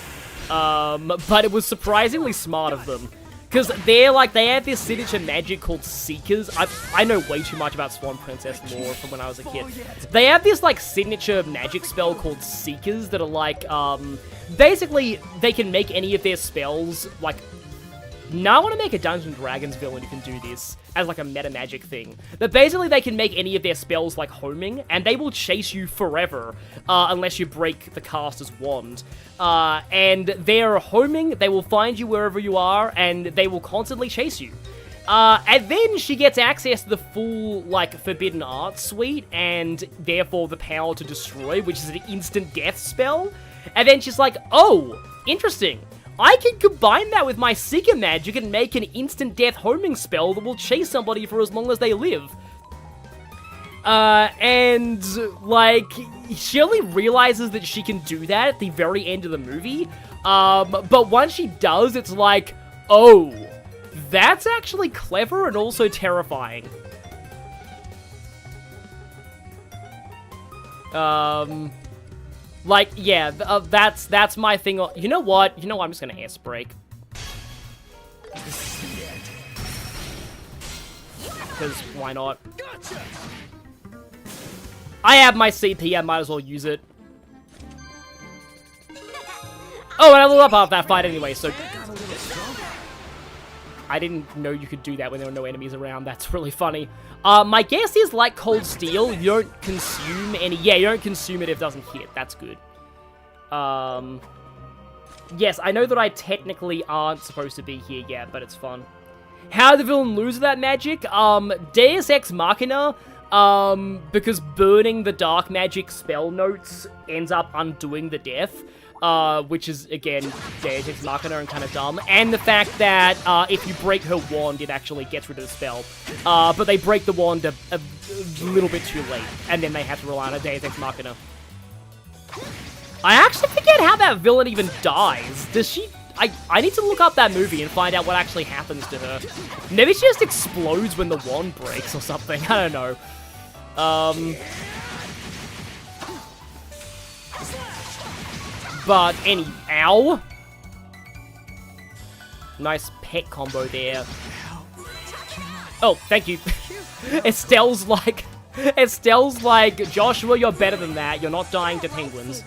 But it was surprisingly smart of them. Because they have this signature magic called Seekers. I know way too much about Swan Princess lore from when I was a kid. They have this, like, signature magic spell called Seekers that are, like, basically, they can make any of their spells, like... Now I want to make a Dungeons & Dragons villain who can do this as, like, a meta magic thing. But basically, they can make any of their spells, like, homing, and they will chase you forever, unless you break the caster's wand. And they're homing, they will find you wherever you are, and they will constantly chase you. And then she gets access to the full, like, Forbidden Arts suite, and therefore the power to destroy, which is an instant death spell. And then she's like, oh, interesting. I can combine that with my Seeker magic and make an instant death homing spell that will chase somebody for as long as they live. And, like, she only realizes that she can do that at the very end of the movie. But once she does, it's like, oh, that's actually clever and also terrifying. Like, yeah, that's my thing. You know what? I'm just gonna air break. Because why not? I have my CP, I might as well use it. Oh, and I leveled up after that fight anyway, so... I didn't know you could do that when there were no enemies around. That's really funny. My guess is, like Cold Steel, you don't consume any... Yeah, you don't consume it if it doesn't hit. That's good. Yes, I know that I technically aren't supposed to be here yet, but it's fun. How did the villain lose that magic? Deus Ex Machina, because burning the dark magic spell notes ends up undoing the death. Which is, again, Deus Ex Machina and kind of dumb. And the fact that, if you break her wand, it actually gets rid of the spell. But they break the wand a little bit too late, and then they have to rely on a Deus Ex Machina. I actually forget how that villain even dies. Does she... I need to look up that movie and find out what actually happens to her. Maybe she just explodes when the wand breaks or something. I don't know. But ow! Nice pet combo there. Oh, thank you. Estelle's like, Joshua, you're better than that. You're not dying to penguins.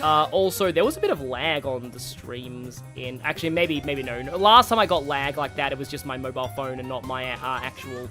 Also, there was a bit of lag on the streams actually, maybe no. Last time I got lag like that, it was just my mobile phone and not my actual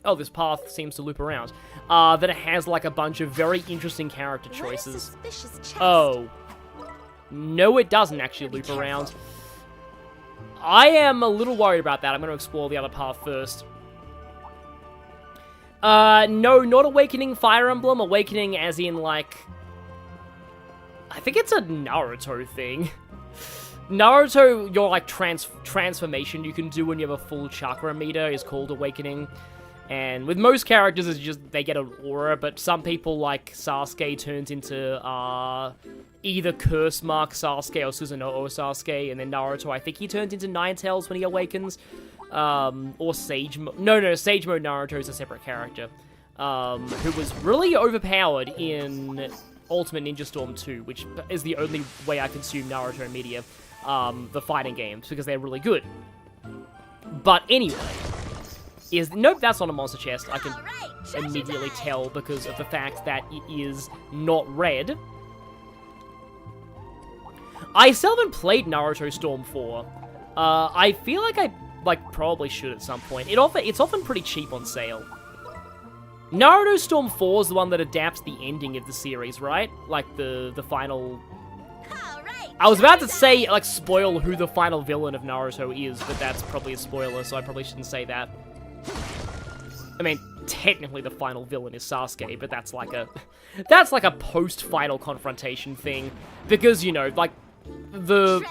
oh, this path seems to loop around. That it has, like, a bunch of very interesting character What a choices. suspicious chest. Oh. No, it doesn't actually loop around. I am a little worried about that. I'm going to explore the other path first. No, not Awakening Fire Emblem. Awakening as in, like... I think it's a Naruto thing. Naruto, your, like, transformation you can do when you have a full chakra meter is called Awakening. And with most characters, it's just, they get an aura, but some people, like Sasuke, turns into, either Curse Mark Sasuke or Susanoo Sasuke, and then Naruto, I think he turns into Ninetales when he awakens. Or Sage Mode. No, Sage Mode Naruto is a separate character. Who was really overpowered in Ultimate Ninja Storm 2, which is the only way I consume Naruto media, the fighting games, because they're really good. But anyway, nope, that's not a monster chest. I can immediately tell because of the fact that it is not red. I still haven't played Naruto Storm 4. I feel like I probably should at some point. It's often pretty cheap on sale. Naruto Storm 4 is the one that adapts the ending of the series, right? Like, the final... I was about to say, like, spoil who the final villain of Naruto is, but that's probably a spoiler, so I probably shouldn't say that. I mean, technically the final villain is Sasuke, but that's like a post-final confrontation thing. Because, you know, like, the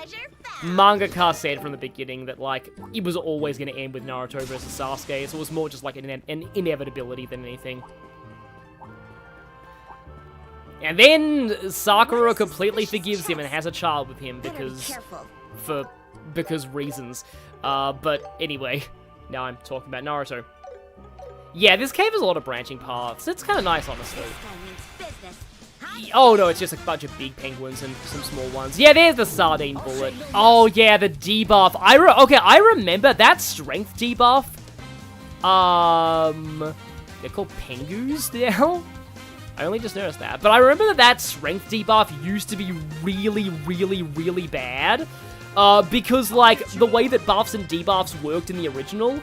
mangaka said from the beginning that, like, it was always going to end with Naruto versus Sasuke, so it was more just like an inevitability than anything. And then Sakura completely forgives him and has a child with him because reasons. But anyway, now I'm talking about Naruto. Yeah, this cave has a lot of branching paths. It's kind of nice, honestly. Oh no, it's just a bunch of big penguins and some small ones. Yeah, there's the sardine bullet. Oh yeah, the debuff. I remember that strength debuff. They're called pengus now. I only just noticed that. But I remember that strength debuff used to be really, really, really bad. Because, like, the way that buffs and debuffs worked in the original,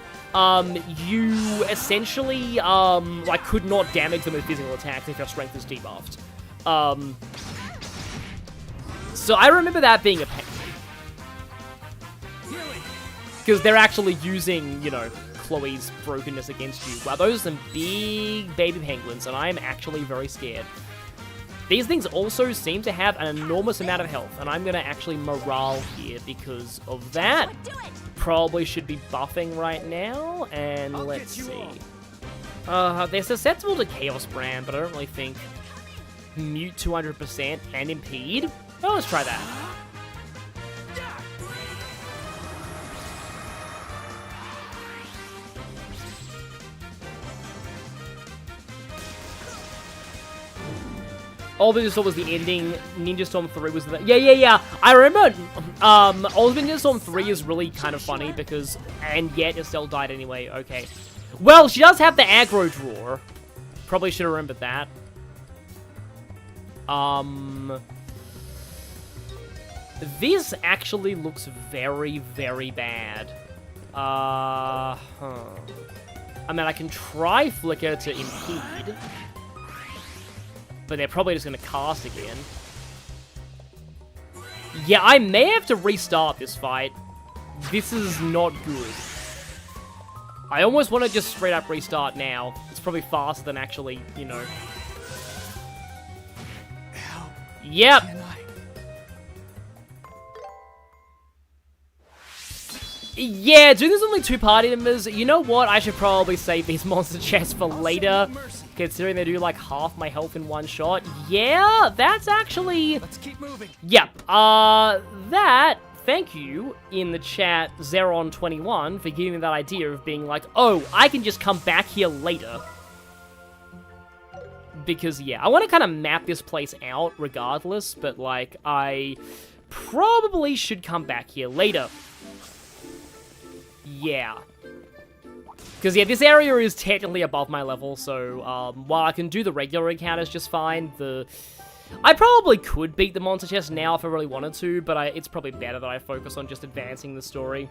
you essentially, like, could not damage them with physical attacks if your strength is debuffed. So I remember that being a pain. Because they're actually using, you know, Chloe's brokenness against you. Wow, those are some big baby penguins, and I am actually very scared. These things also seem to have an enormous amount of health, and I'm going to actually morale here because of that. Probably should be buffing right now, and let's see. They're susceptible to Chaos Brand, but I don't really think Mute 200% and Impede. Oh, let's try that. Ultimate Ninja Storm was the ending. Ninja Storm 3 was the... Yeah. I remember... Ultimate Ninja Storm 3 is really kind of funny because... And yet Estelle died anyway. Okay. Well, she does have the aggro drawer. Probably should have remembered that. This actually looks very, very bad. I mean, I can try Flicker to impede. But they're probably just going to cast again. Yeah, I may have to restart this fight. This is not good. I almost want to just straight up restart now. It's probably faster than actually, you know. Yep. Yeah, dude, there's only 2 party members. You know what? I should probably save these monster chests for later, considering they do like half my health in one shot. Yeah, that's actually... Let's keep moving. Yep. Thank you in the chat, Zeron21, for giving me that idea of being like, oh, I can just come back here later. Because, yeah, I want to kind of map this place out regardless, but, like, I probably should come back here later. Yeah. Because, yeah, this area is technically above my level, so, while I can do the regular encounters just fine, I probably could beat the monster chest now if I really wanted to, but it's probably better that I focus on just advancing the story.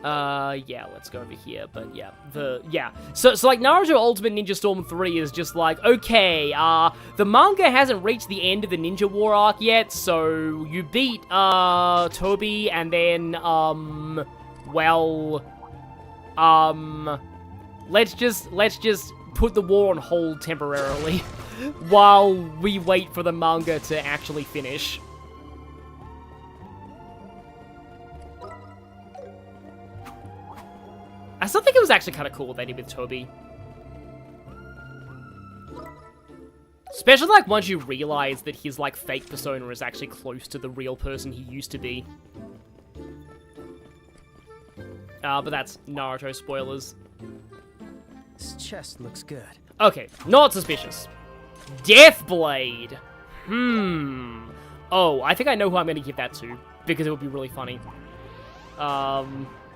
Yeah, let's go over here, but yeah, So like, Naruto Ultimate Ninja Storm 3 is just like, okay, the manga hasn't reached the end of the Ninja War arc yet, so you beat, Toby, and then, let's just put the war on hold temporarily, while we wait for the manga to actually finish. I still think it was actually kind of cool what they did with Toby. Especially, like, once you realize that his, like, fake persona is actually close to the real person he used to be. But that's Naruto spoilers. This chest looks good. Okay, not suspicious. Deathblade! Oh, I think I know who I'm gonna give that to, because it would be really funny.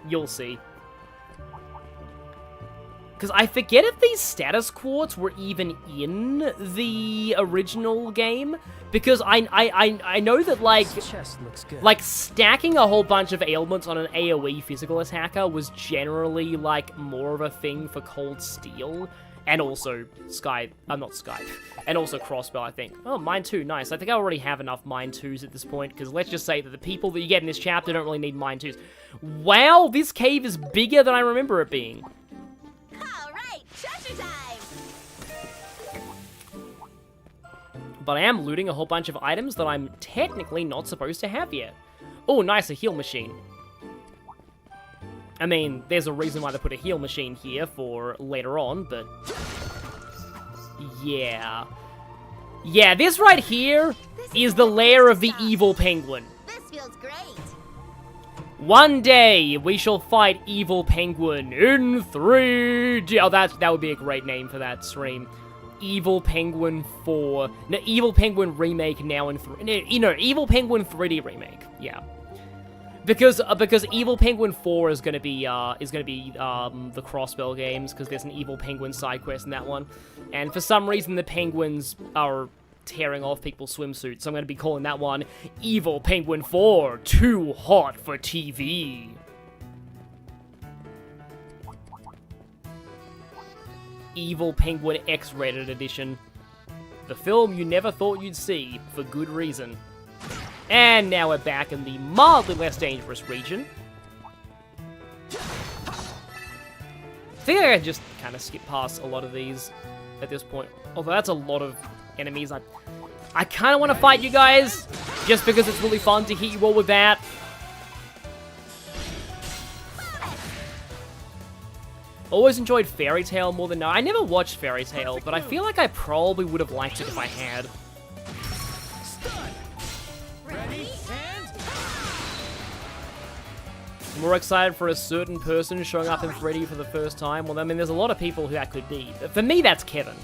You'll see. Because I forget if these status quartz were even in the original game, because I know that, like, This chest looks good. like, stacking a whole bunch of ailments on an AoE physical attacker was generally, like, more of a thing for Cold Steel, and also and also Crossbow, I think. Oh, Mine 2, nice. I think I already have enough Mine 2s at this point, because let's just say that the people that you get in this chapter don't really need Mine 2s. Wow, this cave is bigger than I remember it being. Treasure time! But I am looting a whole bunch of items that I'm technically not supposed to have yet. Oh, nice, a heal machine. I mean, there's a reason why they put a heal machine here for later on, but... yeah. Yeah, this right here is the lair of the evil penguin. This feels great. One day, we shall fight Evil Penguin in 3D. Oh, that would be a great name for that stream. Evil Penguin 4. No, Evil Penguin Remake now in 3. No, Evil Penguin 3D Remake. Yeah. Because Evil Penguin 4 is gonna be the Crossbell games, because there's an Evil Penguin side quest in that one. And for some reason, the penguins are tearing off people's swimsuits, so I'm going to be calling that one Evil Penguin 4, Too Hot for TV. Evil Penguin X-rated edition. The film you never thought you'd see, for good reason. And now we're back in the mildly less dangerous region. I think I can just kind of skip past a lot of these at this point. Although that's a lot of enemies. I kind of want to fight you guys, just because it's really fun to hit you all with that. Always enjoyed Fairy Tail more than now. I never watched Fairy Tail, but I feel like I probably would have liked it if I had. Ready, and... More excited for a certain person showing up in 3D for the first time. Well, I mean, there's a lot of people who that could be. But for me, that's Kevin.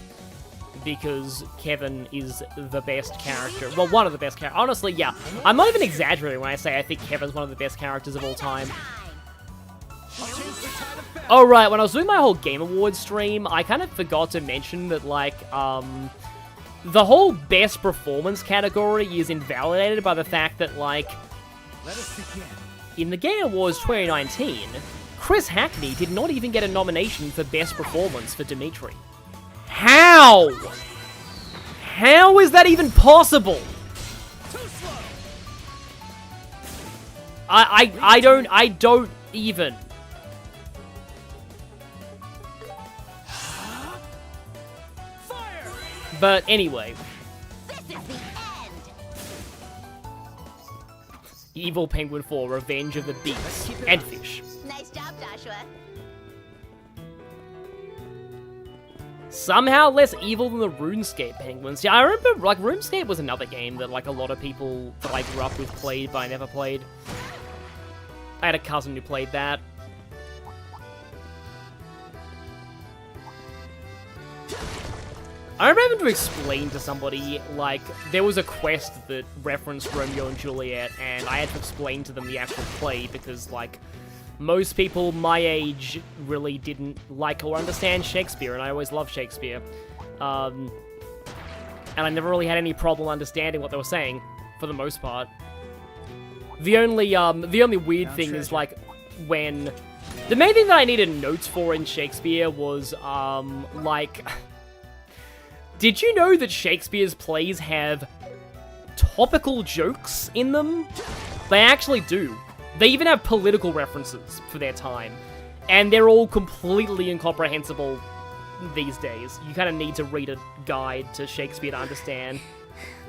Because Kevin is the best character. Well, one of the best characters. Honestly, yeah. I'm not even exaggerating when I say I think Kevin's one of the best characters of all time. Oh, right. When I was doing my whole Game Awards stream, I kind of forgot to mention that, like, the whole best performance category is invalidated by the fact that, like, Let us begin. in the Game Awards 2019, Chris Hackney did not even get a nomination for best performance for Dimitri. How? How is that even possible? I don't even. Fire! But anyway, This is the end. Evil Penguin 4, Revenge of the Beasts and Fish. Nice job, Joshua. Somehow less evil than the RuneScape Penguins. Yeah, I remember, like, RuneScape was another game that, like, a lot of people that I grew up with played, but I never played. I had a cousin who played that. I remember having to explain to somebody, like, there was a quest that referenced Romeo and Juliet, and I had to explain to them the actual play, because, like, most people my age really didn't like or understand Shakespeare, and I always loved Shakespeare. And I never really had any problem understanding what they were saying, for the most part. The only weird thing is, like, when The main thing that I needed notes for in Shakespeare was, like... Did you know that Shakespeare's plays have topical jokes in them? They actually do. They even have political references for their time. And they're all completely incomprehensible these days. You kind of need to read a guide to Shakespeare to understand.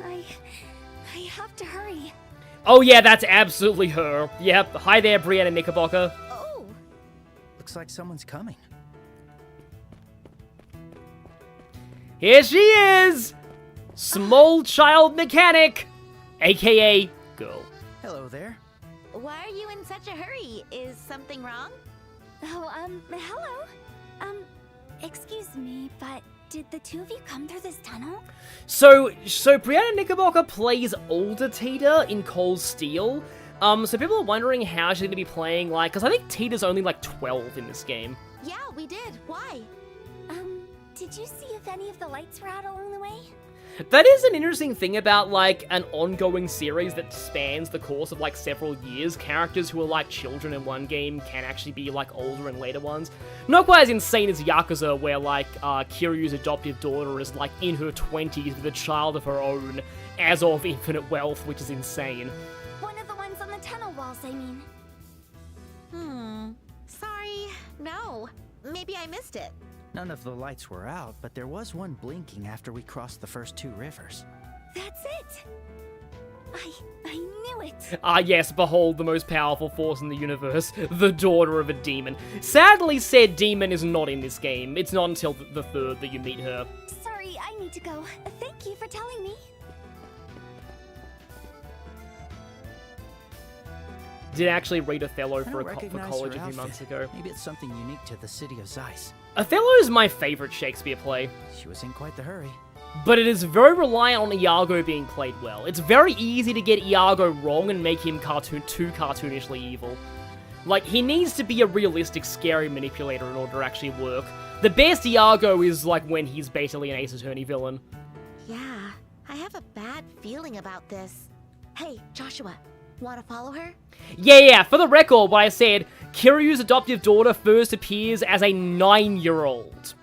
I have to hurry. Oh yeah, that's absolutely her. Yep. Hi there, Brianna Knickerbocker. Oh. Looks like someone's coming. Here she is! Small child mechanic, aka girl. Hello there. Why are you in such a hurry? Is something wrong? Oh, hello. Excuse me, but did the two of you come through this tunnel? So Brianna Knickerbocker plays older Tita in Cold Steel. So people are wondering how she's gonna be playing, like, because I think Tita's only like 12 in this game. Yeah, we did. Why? Did you see if any of the lights were out along the way? That is an interesting thing about, like, an ongoing series that spans the course of, like, several years. Characters who are, like, children in one game can actually be, like, older in later ones. Not quite as insane as Yakuza, where, like, Kiryu's adoptive daughter is, like, in her 20s with a child of her own, as of infinite wealth, which is insane. One of the ones on the tunnel walls, I mean. Sorry. No. Maybe I missed it. None of the lights were out, but there was one blinking after we crossed the first two rivers. That's it! I knew it! Ah yes, behold the most powerful force in the universe, the daughter of a demon. Sadly, said demon is not in this game. It's not until the third that you meet her. Sorry, I need to go. Thank you for telling me. Did actually read Othello I for don't recognize college her a few months outfit. ago. Maybe it's something unique to the city of Zeiss. Othello is my favorite Shakespeare play, She was in quite the hurry. but it is very reliant on Iago being played well. It's very easy to get Iago wrong and make him too cartoonishly evil. Like, he needs to be a realistic, scary manipulator in order to actually work. The best Iago is, like, when he's basically an Ace Attorney villain. Yeah, I have a bad feeling about this. Hey, Joshua, want to follow her? Yeah, for the record, what I said, Kiryu's adoptive daughter first appears as a 9-year-old.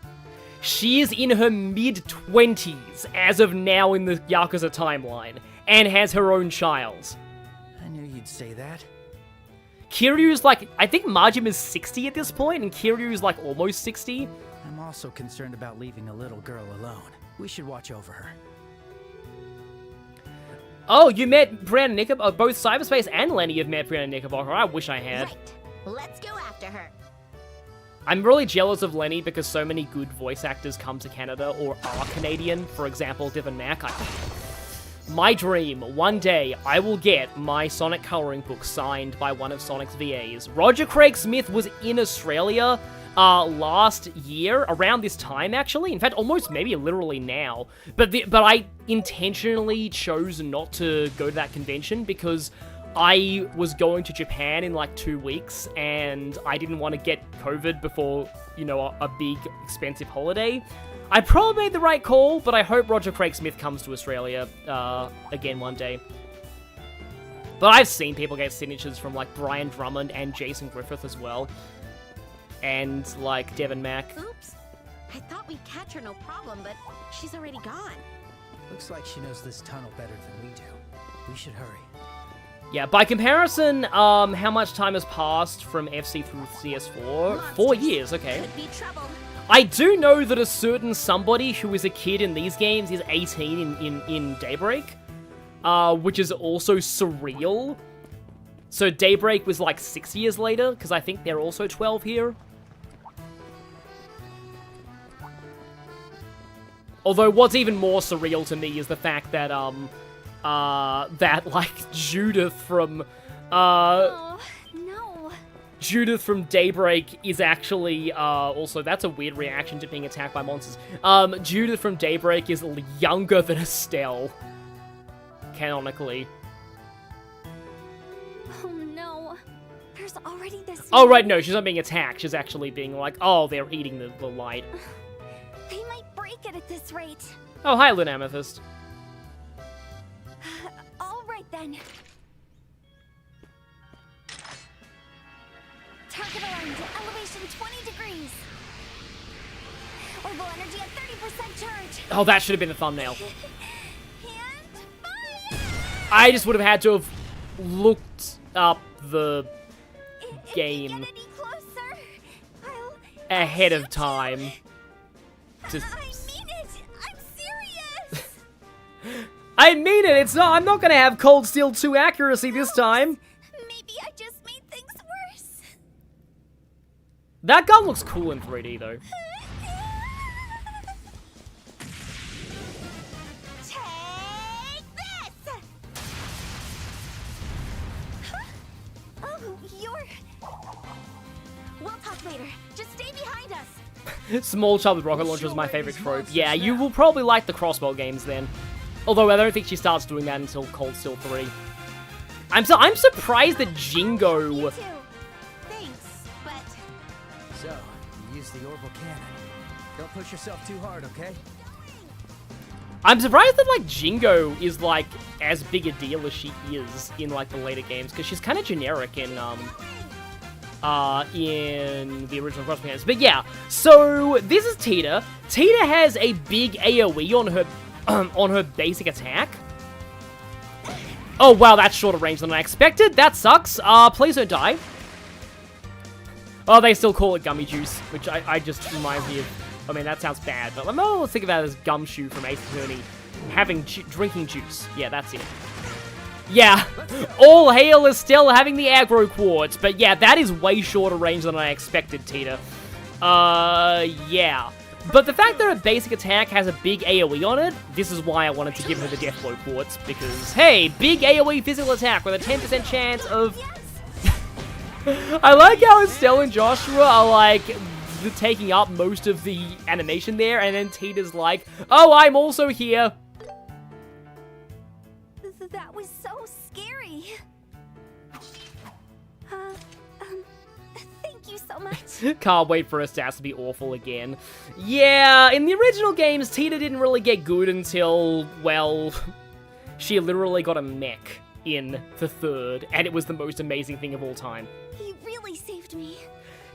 She is in her mid-20s as of now in the Yakuza timeline, and has her own child. I knew you'd say that. Kiryu's like, I think Majima's 60 at this point, and Kiryu's like almost 60. I'm also concerned about leaving a little girl alone. We should watch over her. Oh, you met Brianna Knickerbocker. Both Cyberspace and Lenny have met Brianna Knickerbocker. I wish I had. Right. Let's go after her. I'm really jealous of Lenny because so many good voice actors come to Canada or are Canadian. For example, Devin Mack. My dream, one day, I will get my Sonic coloring book signed by one of Sonic's VAs. Roger Craig Smith was in Australia last year, around this time, actually. In fact, almost maybe literally now. But I intentionally chose not to go to that convention because I was going to Japan in like 2 weeks, and I didn't want to get COVID before, you know, a big, expensive holiday. I probably made the right call, but I hope Roger Craig Smith comes to Australia again one day. But I've seen people get signatures from like Brian Drummond and Jason Griffith as well. And like Devin Mack. Oops. I thought we'd catch her no problem, but she's already gone. Looks like she knows this tunnel better than we do. We should hurry. Yeah, by comparison, how much time has passed from FC through CS4? 4 years, okay. Could be trouble. I do know that a certain somebody who is a kid in these games is 18 in Daybreak, which is also surreal. So Daybreak was like 6 years later, because I think they're also 12 here. Although what's even more surreal to me is the fact that, like, Judith from, Oh, no. Judith from Daybreak is actually, also, that's a weird reaction to being attacked by monsters. Judith from Daybreak is younger than Estelle, canonically. Oh, no. There's already this... Oh, right, no, she's not being attacked. She's actually being like, oh, they're eating the light. They might break it at this rate. Oh, hi, Lynn Amethyst. All right, then. Target aligned. pushing 20 degrees. Orbital energy at 30% charge. Oh, that should have been the thumbnail. And fire! I just would have had to have looked up the game If you get any closer, I'll ahead shoot of time. you. To... I mean it. I'm serious. I mean it. It's not. I'm not gonna have Cold Steel 2 accuracy this time. Maybe I just made things worse. That gun looks cool in 3D though. Take this! Oh, you're... We'll talk later. Just stay behind us. Small child with rocket launcher is my favorite trope. Yeah, you will probably like the crossbow games then. Although I don't think she starts doing that until Cold Steel 3. I'm surprised that Jingo... You too. Thanks, but So, you use the orbital cannon. Don't push yourself too hard, okay? I'm surprised that, like, Jingo is, like, as big a deal as she is in, like, the later games, because she's kind of generic in the original Crossbow games. But yeah, so this is Tita. Tita has a big AoE on her basic attack. Oh wow, that's shorter range than I expected. That sucks. Please don't die. Oh, they still call it gummy juice, which I just reminds me of. I mean, that sounds bad, but I'm not think about it as Gumshoe from Ace Attorney drinking juice. Yeah, that's it. Yeah, all hail Estelle having the aggro quartz, but yeah, that is way shorter range than I expected, Tita. Yeah. But the fact that her basic attack has a big AoE on it, this is why I wanted to give her the Deathblow quartz, because, hey, big AoE physical attack with a 10% chance of... I like how Estelle and Joshua are, like, taking up most of the animation there, and then Tita's like, oh, I'm also here. That was so scary. Thank you so much. Can't wait for her stats to be awful again. Yeah, in the original games, Tita didn't really get good until, well, she literally got a mech in the 3rd, and it was the most amazing thing of all time. He really saved me.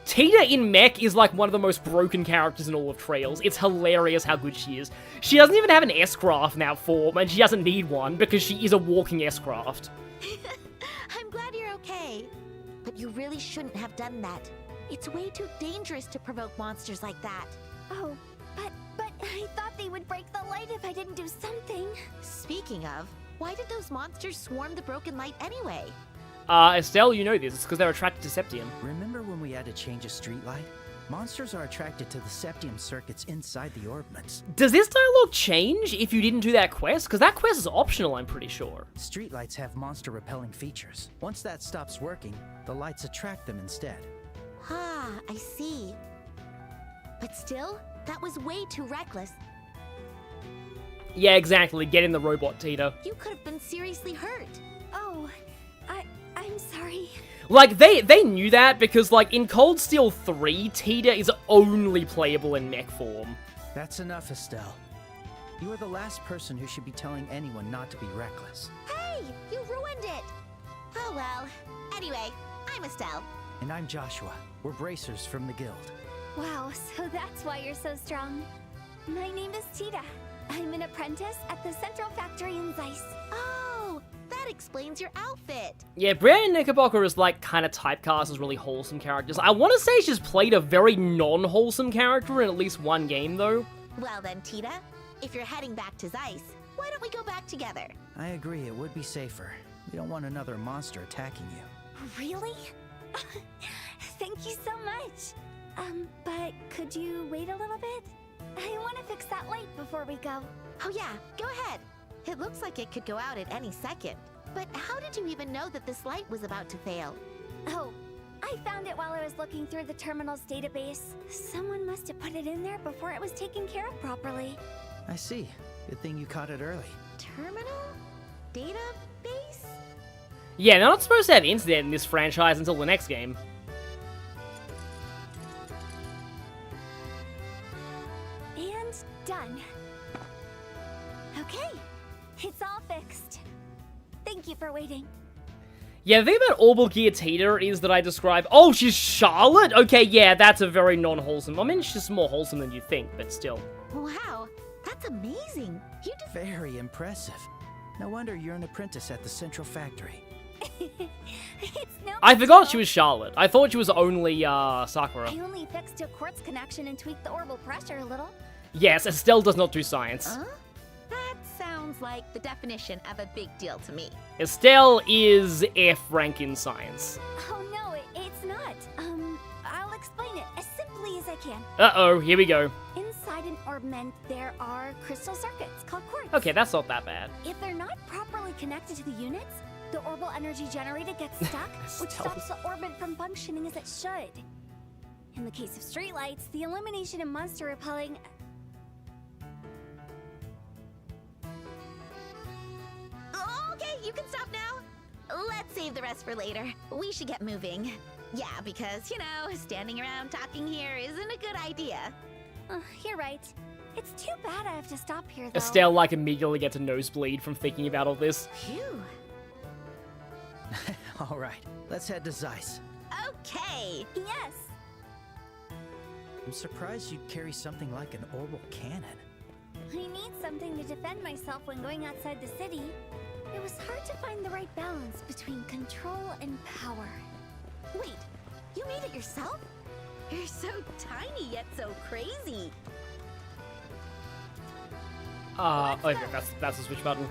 Tita in mech is like one of the most broken characters in all of Trails. It's hilarious how good she is. She doesn't even have an S-craft in that form, and she doesn't need one because she is a walking S-craft. I'm glad you're okay. But you really shouldn't have done that. It's way too dangerous to provoke monsters like that. Oh, but I thought they would break the light if I didn't do something. Speaking of, why did those monsters swarm the broken light anyway? Estelle, you know this. It's because they're attracted to Septium. Remember when we had to change a streetlight? Monsters are attracted to the Septium circuits inside the orbments. Does this dialogue change if you didn't do that quest? Because that quest is optional, I'm pretty sure. Streetlights have monster-repelling features. Once that stops working, the lights attract them instead. Ah, I see. But still, that was way too reckless. Yeah, exactly. Get in the robot, Tita. You could have been seriously hurt. Oh, I'm sorry. Like, they knew that because, like, in Cold Steel 3, Tita is only playable in mech form. That's enough, Estelle. You are the last person who should be telling anyone not to be reckless. Hey, you ruined it. Oh well. Anyway, I'm Estelle. And I'm Joshua. We're bracers from the guild. Wow, so that's why you're so strong. My name is Tita. I'm an apprentice at the Central Factory in Zeiss. Oh, that explains your outfit. Yeah, Brienne Knickerbocker is, like, kind of typecast as really wholesome characters. I want to say she's played a very non-wholesome character in at least one game, though. Well then, Tita, if you're heading back to Zeiss, why don't we go back together? I agree, it would be safer. We don't want another monster attacking you. Really? Thank you so much. But could you wait a little bit? I want to fix that light before we go. Oh yeah, go ahead. It looks like it could go out at any second. But how did you even know that this light was about to fail? Oh, I found it while I was looking through the terminal's database. Someone must have put it in there before it was taken care of properly. I see. Good thing you caught it early. Terminal? Database? Yeah, they're not supposed to have internet in this franchise until the next game. And done. Okay, it's all fixed. Thank you for waiting. Yeah, the thing about Orbital Gear Tita is that I describe... Oh, she's Charlotte? Okay, yeah, that's a very non-wholesome. I mean, she's more wholesome than you think, but still. Wow, that's amazing. You did. Very impressive. No wonder you're an apprentice at the Central Factory. It's no I big forgot deal. she was Charlotte. I thought she was only, Sakura. I only fixed a quartz connection and tweaked the orbital pressure a little. Yes, Estelle does not do science. Huh? That sounds like the definition of a big deal to me. Estelle is F rank in science. Oh no, it's not. I'll explain it as simply as I can. Uh-oh, here we go. Inside an orbment, there are crystal circuits called quartz. Okay, that's not that bad. If they're not properly connected to the units, the orbital energy generated gets stuck, which stops the orbit from functioning as it should. In the case of streetlights, the illumination and monster repelling... Okay, you can stop now. Let's save the rest for later. We should get moving. Yeah, because, you know, standing around talking here isn't a good idea. You're right. It's too bad I have to stop here, though. Estelle, like, immediately gets a nosebleed from thinking about all this. Phew. All right, let's head to Zeiss. Okay. Yes. I'm surprised you'd carry something like an orbital cannon. I need something to defend myself when going outside the city. It was hard to find the right balance between control and power. Wait, you made it yourself? You're so tiny yet so crazy. Okay, that's the switch button.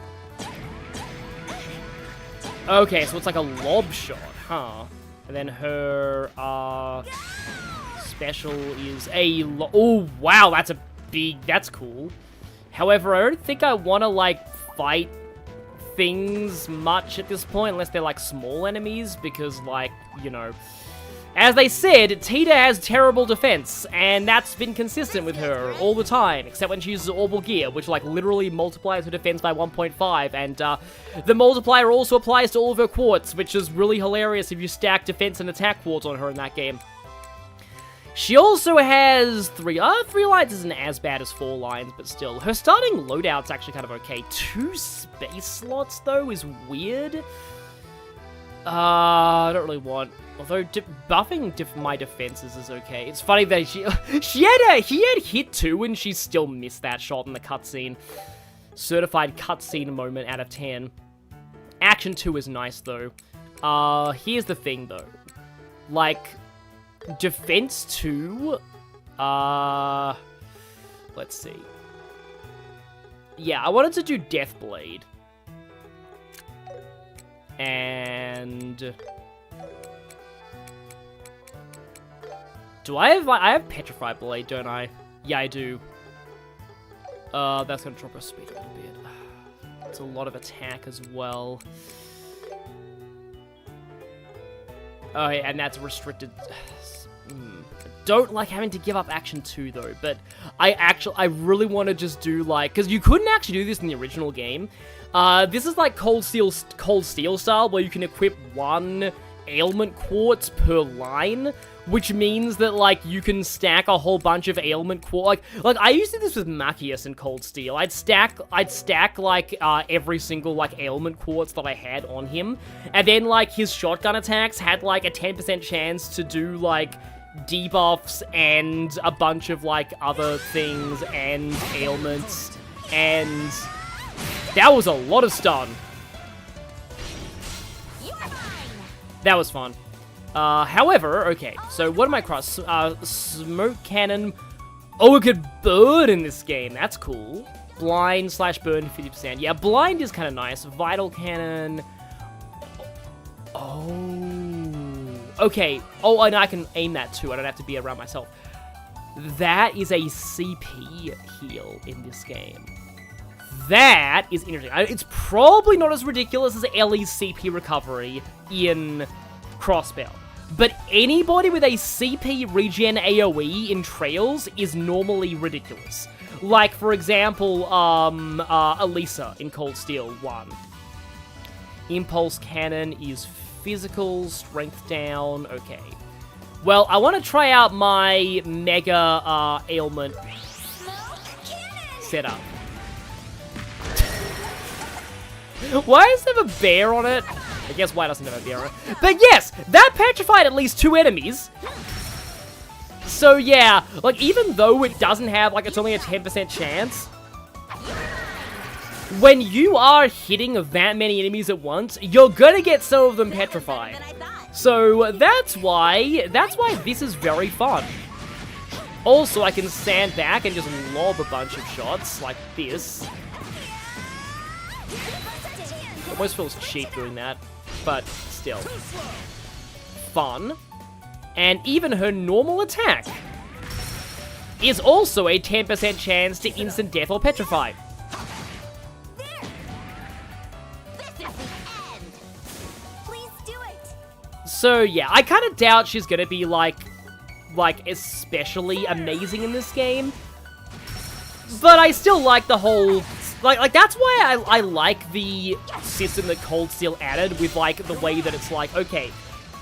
Okay, so it's like a lob shot, huh? And then her, special is a oh, wow, that's cool. However, I don't think I want to, like, fight things much at this point, unless they're, like, small enemies, because, like, you know... As they said, Tita has terrible defense, and that's been consistent with her all the time, except when she uses Orbital Gear, which, like, literally multiplies her defense by 1.5, and, the multiplier also applies to all of her quartz, which is really hilarious if you stack defense and attack quartz on her in that game. She also has 3 lines isn't as bad as 4 lines, but still. Her starting loadout's actually kind of okay. 2 space slots, though, is weird. I don't really want... Although buffing my defenses is okay. It's funny that he had hit 2 and she still missed that shot in the cutscene. Certified cutscene moment out of 10. Action 2 is nice though. Here's the thing though. Like, defense 2, let's see. Yeah, I wanted to do Deathblade. And... Do I have Petrified Blade, don't I? Yeah, I do. That's gonna drop her speed a little bit. It's a lot of attack as well. Oh, yeah, and that's restricted. Don't like having to give up action 2 though, but I really want to just do like, because you couldn't actually do this in the original game. This is like Cold Steel style, where you can equip 1 ailment quartz per line, which means that, like, you can stack a whole bunch of ailment quartz. Like, I used to do this with Machias in Cold Steel. I'd stack, like, every single, like, ailment quartz that I had on him. And then, like, his shotgun attacks had, like, a 10% chance to do, like, debuffs and a bunch of, like, other things and ailments. And that was a lot of stun. That was fun. However, okay, so what am I cross? Smoke cannon. Oh, it could burn in this game. That's cool. Blind / burn 50%. Yeah, blind is kind of nice. Vital cannon. Oh. Okay. Oh, and I can aim that too. I don't have to be around myself. That is a CP heal in this game. That is interesting. It's probably not as ridiculous as Ellie's CP recovery in Crossbow. But anybody with a CP regen AoE in Trails is normally ridiculous. Like, for example, Elisa in Cold Steel 1. Impulse Cannon is physical, strength down, okay. Well, I want to try out my Mega Ailment setup. Why does it have a bear on it? I guess Y doesn't have a mirror. But yes, that petrified at least 2 enemies. So yeah, like even though it doesn't have, like it's only a 10% chance, when you are hitting that many enemies at once, you're gonna get some of them petrified. So that's why this is very fun. Also, I can stand back and just lob a bunch of shots like this. Almost feels cheap doing that, but still. Fun. And even her normal attack is also a 10% chance to instant death or petrify. So yeah, I kind of doubt she's gonna be like especially amazing in this game. But I still like the whole, like that's why I like the system that Cold Steel added with like the way that it's like, okay,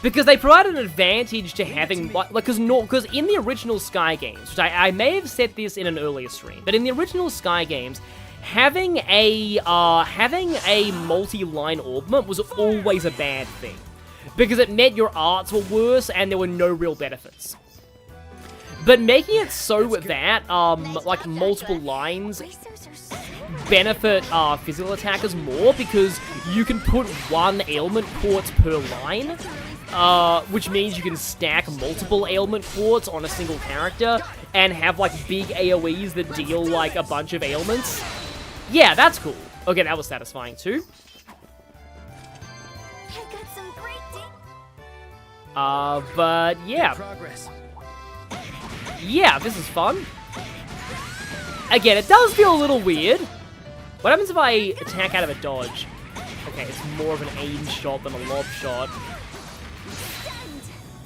because they provide an advantage to having, like, because in the original Sky games, which I may have said this in an earlier stream, but in the original Sky games, having a multi-line orbment was always a bad thing. Because it meant your arts were worse and there were no real benefits. But making it so that, like, multiple lines benefit physical attackers more because you can put 1 ailment quartz per line, which means you can stack multiple ailment quartz on a single character and have, like, big AoEs that deal, like, a bunch of ailments. Yeah, that's cool. Okay, that was satisfying too. But yeah. Yeah, this is fun. Again, it does feel a little weird. What happens if I attack out of a dodge? Okay, it's more of an aim shot than a lob shot.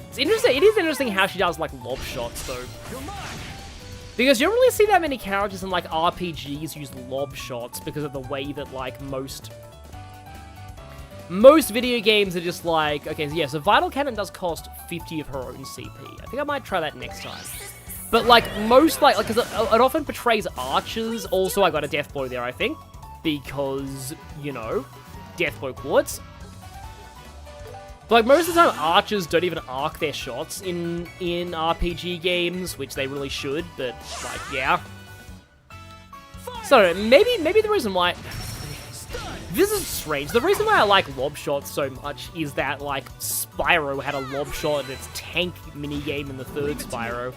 It's interesting. It is interesting how she does, like, lob shots, though. Because you don't really see that many characters in, like, RPGs use lob shots because of the way that, like, most video games are just like, okay, so yeah, so Vital Cannon does cost 50 of her own CP. I think I might try that next time. But, like, most, like, because it often portrays archers. Also, I got a death blow there, I think. Because, you know, death blow quartz. But, like, most of the time, archers don't even arc their shots in RPG games, which they really should, but, like, yeah. So, maybe the reason why... This is strange. The reason why I like lob shots so much is that, like, Spyro had a lob shot in its tank minigame in the 3rd Spyro.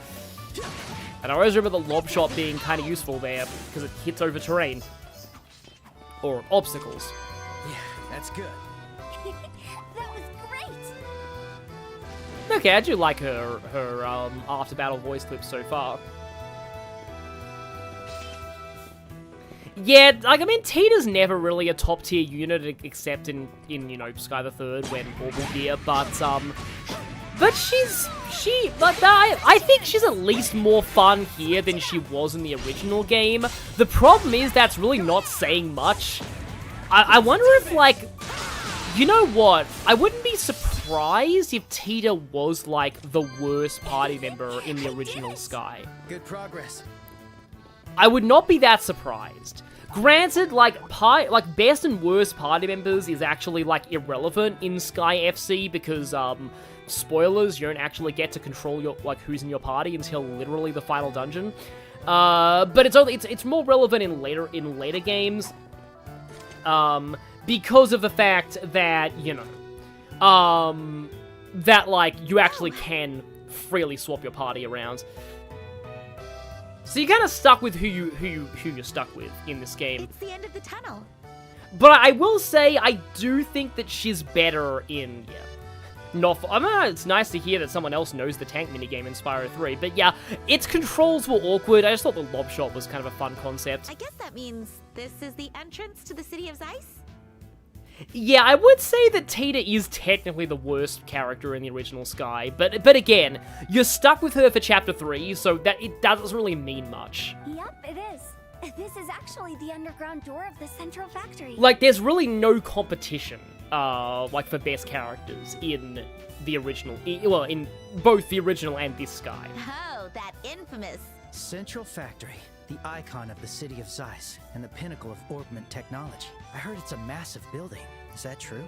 And I always remember the lob shot being kind of useful there, because it hits over terrain. Or obstacles. Yeah, that's good. That was great! Okay, I do like her after-battle voice clips so far. Yeah, like, I mean, Tita's never really a top-tier unit, except in, you know, Sky the Third when Orbital Gear, but I think she's at least more fun here than she was in the original game. The problem is that's really not saying much. I wonder if, like, you know what? I wouldn't be surprised if Tita was, like, the worst party member in the original Sky. Good progress. I would not be that surprised. Granted, like, best and worst party members is actually, like, irrelevant in Sky FC because, spoilers, you don't actually get to control your, like, who's in your party until literally the final dungeon. But it's more relevant in later games, because of the fact that, you know, that, like, you actually can freely swap your party around. So you're kind of stuck with who you're stuck with in this game. It's the end of the tunnel. But I will say, I do think that she's better in, yeah. I mean, it's nice to hear that someone else knows the tank minigame in Spyro 3, but yeah, its controls were awkward. I just thought the lob shot was kind of a fun concept. I guess that means this is the entrance to the City of Zeiss? Yeah, I would say that Tita is technically the worst character in the original Sky, but again, you're stuck with her for Chapter 3, so that it doesn't really mean much. Yep, it is. This is actually the underground door of the central factory. Like, there's really no competition, like, for best characters in the original, well, in both the original and this Sky. Oh, that infamous... Central Factory, the icon of the city of Zeiss, and the pinnacle of orbment technology. I heard it's a massive building. Is that true?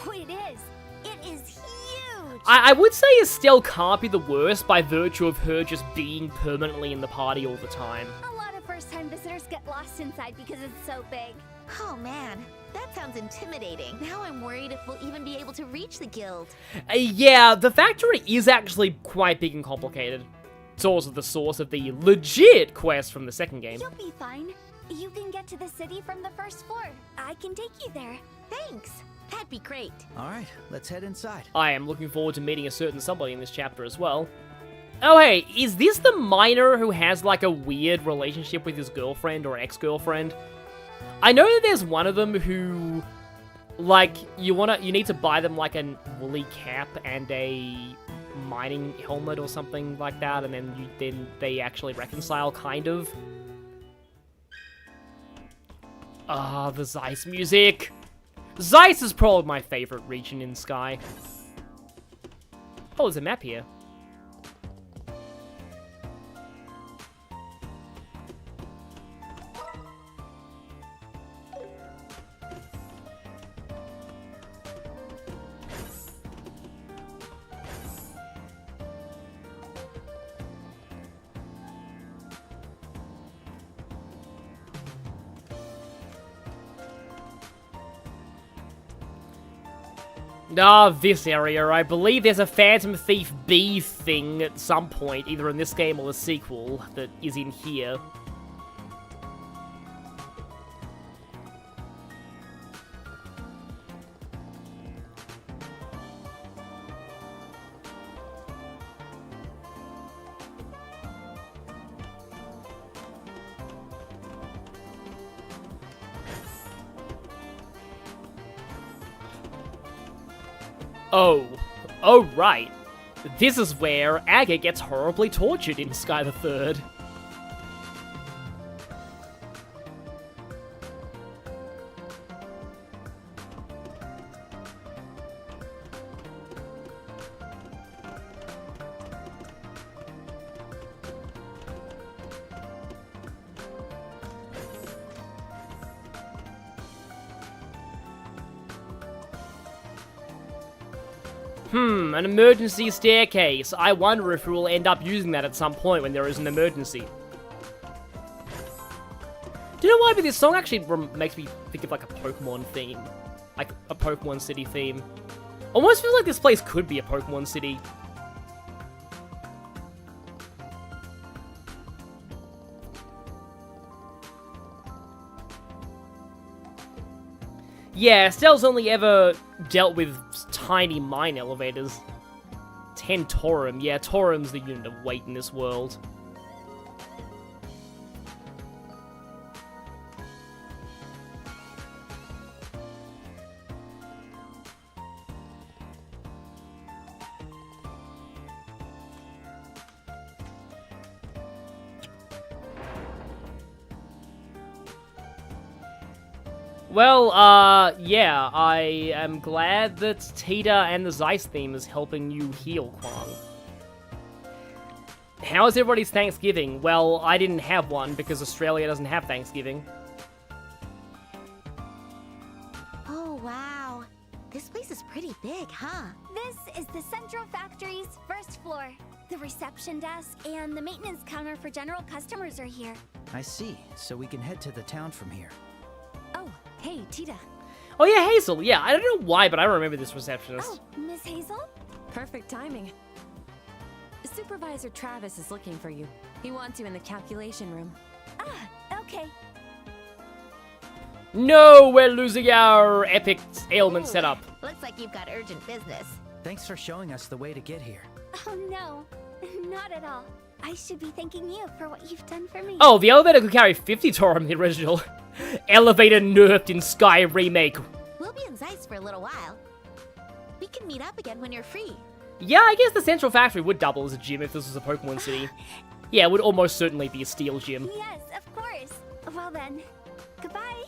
Oh, it is. It is huge. I would say Estelle can't be the worst by virtue of her just being permanently in the party all the time. A lot of first-time visitors get lost inside because it's so big. Oh man, that sounds intimidating. Now I'm worried if we'll even be able to reach the guild. Yeah, the factory is actually quite big and complicated. It's also the source of the legit quest from the second game. You'll be fine. You can get to the city from the first floor. I can take you there. Thanks. That'd be great. All right, let's head inside. I am looking forward to meeting a certain somebody in this chapter as well. Oh hey, is this the miner who has like a weird relationship with his girlfriend or ex-girlfriend? I know that there's one of them who, like, you need to buy them like a woolly cap and a mining helmet or something like that, and then they actually reconcile, kind of. Ah, the Zeiss music! Zeiss is probably my favorite region in Sky. Oh, there's a map here. Ah, this area. I believe there's a Phantom Thief B thing at some point, either in this game or the sequel, that is in here. Oh, right. This is where Aga gets horribly tortured in Sky the Third. An emergency staircase. I wonder if we will end up using that at some point when there is an emergency. Do you know why? But this song actually makes me think of like a Pokemon theme. Like a Pokemon City theme. Almost feels like this place could be a Pokemon City. Yeah, Estelle's only ever dealt with tiny mine elevators. 10 Taurum. Yeah, Taurum's the unit of weight in this world. Well, yeah, I am glad that Tita and the Zeiss theme is helping you heal, Kwang. How is everybody's Thanksgiving? Well, I didn't have one because Australia doesn't have Thanksgiving. Oh, wow. This place is pretty big, huh? This is the Central Factory's first floor. The reception desk and the maintenance counter for general customers are here. I see, so we can head to the town from here. Oh, hey, Tita. Oh yeah, Hazel. Yeah, I don't know why, but I remember this receptionist. Oh, Miss Hazel? Perfect timing. Supervisor Travis is looking for you. He wants you in the calculation room. Ah, okay. No, we're losing our epic ailment Ooh, setup. Looks like you've got urgent business. Thanks for showing us the way to get here. Oh, no. Not at all. I should be thanking you for what you've done for me. Oh, the elevator could carry 50 Taurum in the original. Elevator nerfed in Sky Remake. We'll be in Zeiss for a little while. We can meet up again when you're free. Yeah, I guess the Central Factory would double as a gym if this was a Pokemon City. Yeah, it would almost certainly be a steel gym. Yes, of course. Well then, goodbye.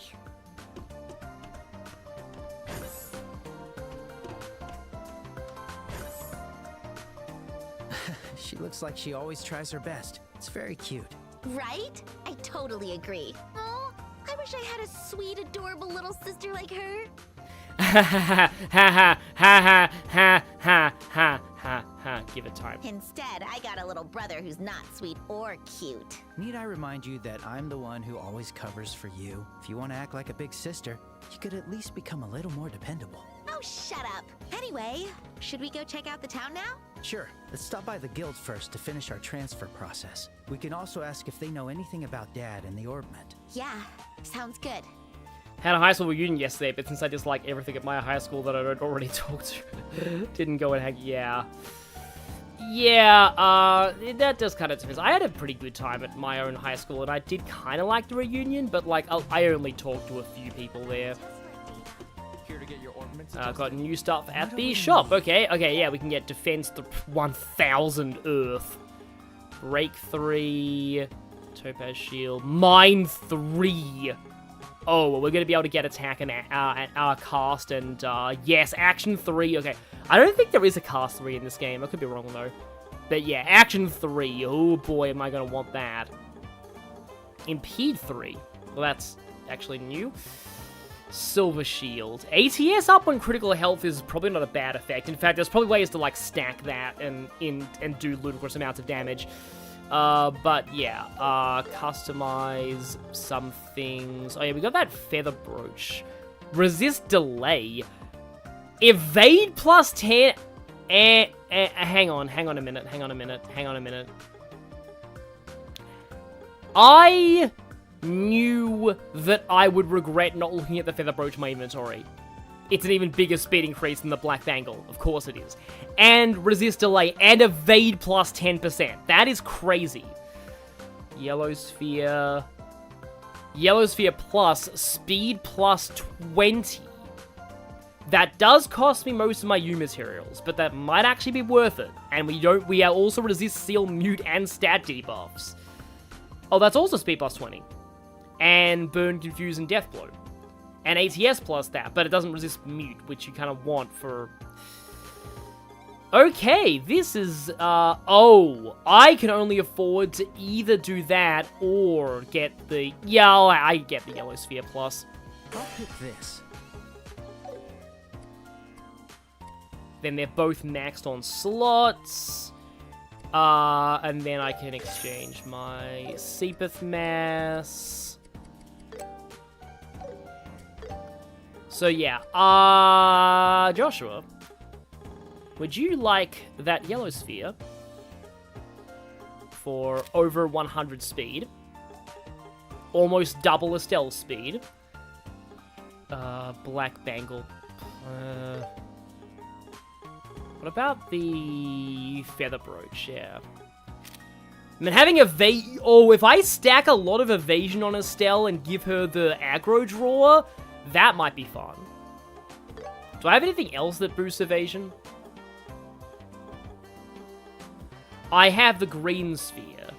She looks like she always tries her best. It's very cute. Right? I totally agree. Oh, I wish I had a sweet, adorable little sister like her. Ha ha ha ha ha ha ha ha ha ha. Give it time. Instead, I got a little brother who's not sweet or cute. Need I remind you that I'm the one who always covers for you? If you want to act like a big sister, you could at least become a little more dependable. Oh, shut up. Anyway, should we go check out the town now? Sure, let's stop by the guild first to finish our transfer process. We can also ask if they know anything about Dad and the Orbment. Yeah, sounds good. Had a high school reunion yesterday, but since I dislike everything at my high school that I don't already talk to, didn't go and hang. Yeah. Yeah, that does kind of depend. I had a pretty good time at my own high school, and I did kind of like the reunion, but, like, I only talked to a few people there. Here to get your ornaments. Got new stuff at the shop. Okay, yeah, we can get defense 1000 earth. Break 3. Topaz shield. Mine 3. Oh, well, we're going to be able to get attack and cast and, yes, action 3. Okay, I don't think there is a cast 3 in this game. I could be wrong, though. But, yeah, action 3. Oh, boy, am I going to want that. Impede 3. Well, that's actually new. Silver shield. ATS up on critical health is probably not a bad effect. In fact, there's probably ways to, like, stack that and do ludicrous amounts of damage. But yeah, customize some things. Oh yeah, we got that feather brooch. Resist delay. Evade plus 10. Hang on a minute. I knew that I would regret not looking at the feather brooch in my inventory. It's an even bigger speed increase than the black bangle. Of course it is. And resist delay and evade plus 10%. That is crazy. Yellow sphere. Yellow sphere plus speed plus 20. That does cost me most of my U materials, but that might actually be worth it. And we are also resist seal, mute, and stat debuffs. Oh, that's also speed plus 20. And burn, confuse, and death blow. And ATS plus that, but it doesn't resist mute, which you kind of want for... Okay, this is, oh, I can only afford to either do that or get the... Yeah, I get the yellow sphere plus. I'll pick this. Then they're both maxed on slots. And then I can exchange my Seepeth Mass. So yeah, Joshua, would you like that yellow sphere for over 100 speed? Almost double Estelle's speed. Black bangle. What about the feather brooch? Yeah. I mean, having oh, if I stack a lot of evasion on Estelle and give her the aggro draw, that might be fun. Do I have anything else that boosts evasion? I have the green sphere.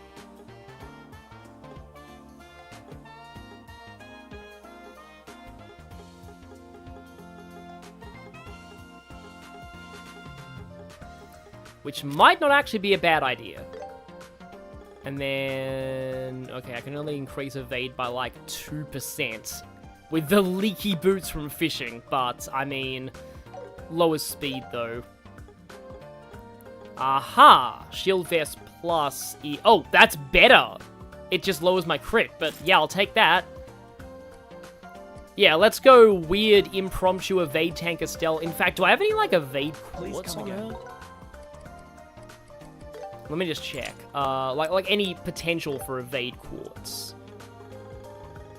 Which might not actually be a bad idea. And then... Okay, I can only increase evade by like 2%. With the leaky boots from fishing, but, I mean, lower speed, though. Aha! Shield vest plus E... Oh, that's better! It just lowers my crit, but yeah, I'll take that. Yeah, let's go weird, impromptu evade tank Estelle. In fact, do I have any, like, evade quartz on her? Let me just check. Like any potential for evade quartz.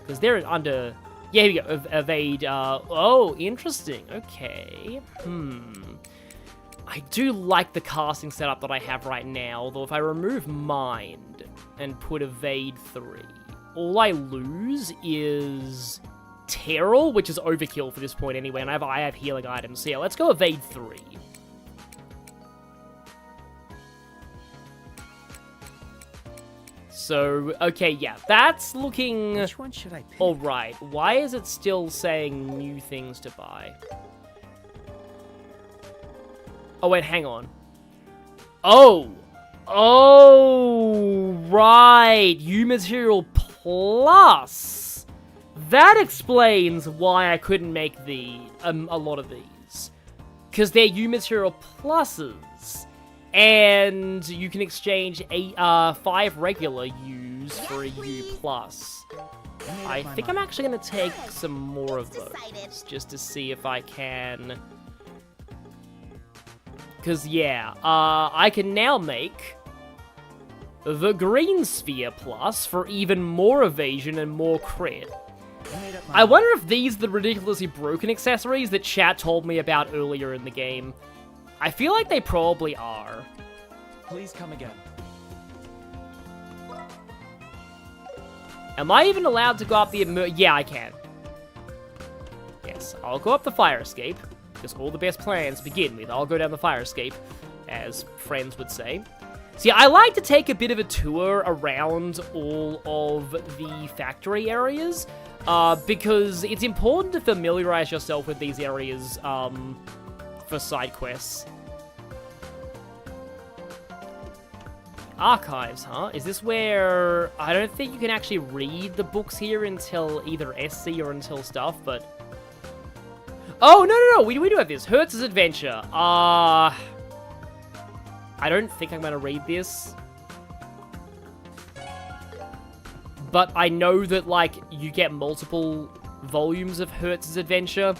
Because they're under... Yeah, here we go. Evade, oh, interesting. Okay. I do like the casting setup that I have right now, although if I remove Mind and put Evade 3, all I lose is Terrell, which is overkill for this point anyway, and I have healing items. So yeah, let's go Evade 3. So, okay, yeah, that's looking... Which one should I pick? Alright, why is it still saying new things to buy? Oh, wait, hang on. Oh! Oh, right! U material plus! that explains why I couldn't make a lot of these. Because they're U material pluses. And you can exchange 5 regular U's for a U plus. I think I'm actually going to take some more of those, just to see if I can... Because, yeah, I can now make the Green Sphere Plus for even more evasion and more crit. I wonder if these are the ridiculously broken accessories that chat told me about earlier in the game. I feel like they probably are. Please come again. Am I even allowed to go up the yeah, I can. Yes, I'll go up the fire escape, because all the best plans begin with I'll go down the fire escape, as friends would say. See, I like to take a bit of a tour around all of the factory areas, because it's important to familiarize yourself with these areas, for side quests. Archives, huh? Is this where... I don't think you can actually read the books here until either SC or until stuff, but... Oh, no, we do have this. Hertz's Adventure. I don't think I'm gonna read this. But I know that, like, you get multiple volumes of Hertz's Adventure.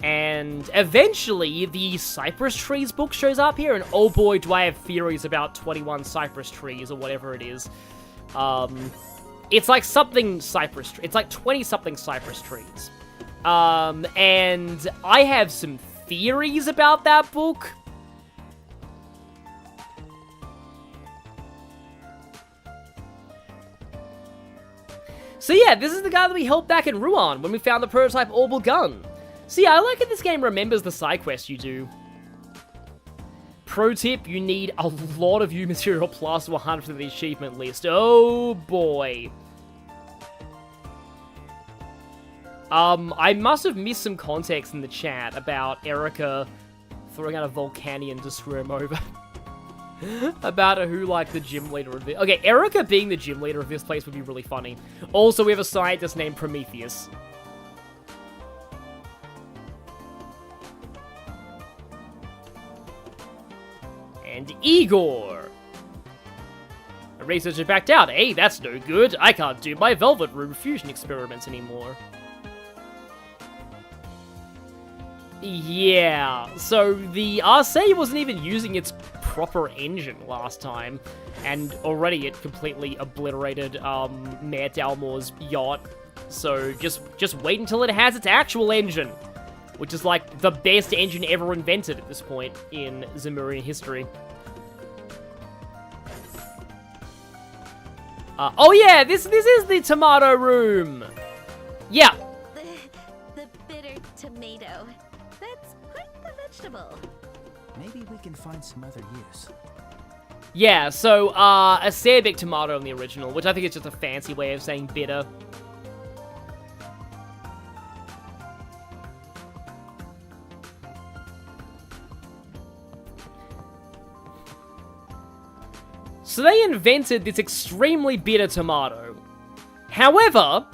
And eventually, the Cypress Trees book shows up here, and oh boy, do I have theories about 21 Cypress Trees, or whatever it is. It's like something Cypress... It's like 20-something Cypress Trees. And I have some theories about that book. So yeah, this is the guy that we helped back in Ruan when we found the prototype orbital gun. So yeah, I like it this game remembers the side quests you do. Pro tip, you need a lot of U material plus to 100% of the achievement list. Oh boy. I must have missed some context in the chat about Erica throwing out a Volcanion to screw him over. About who, like, the gym leader of this... Okay, Erica being the gym leader of this place would be really funny. Also, we have a scientist named Prometheus. And Igor. A researcher backed out. Hey, that's no good. I can't do my Velvet Room fusion experiments anymore. Yeah, so the RC wasn't even using its proper engine last time, and already it completely obliterated Mayor Dalmore's yacht. So just wait until it has its actual engine, which is like the best engine ever invented at this point in Zemurian history. Oh yeah, this is the tomato room. Yeah. The bitter tomato. That's quite the vegetable. Maybe we can find some other use. Yeah, so, acerbic tomato in the original, which I think is just a fancy way of saying bitter. So they invented this extremely bitter tomato. However,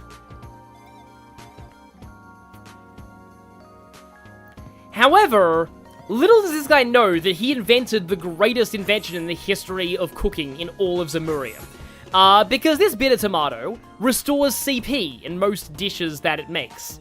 little does this guy know that he invented the greatest invention in the history of cooking in all of Zemuria. Because this bitter tomato restores CP in most dishes that it makes.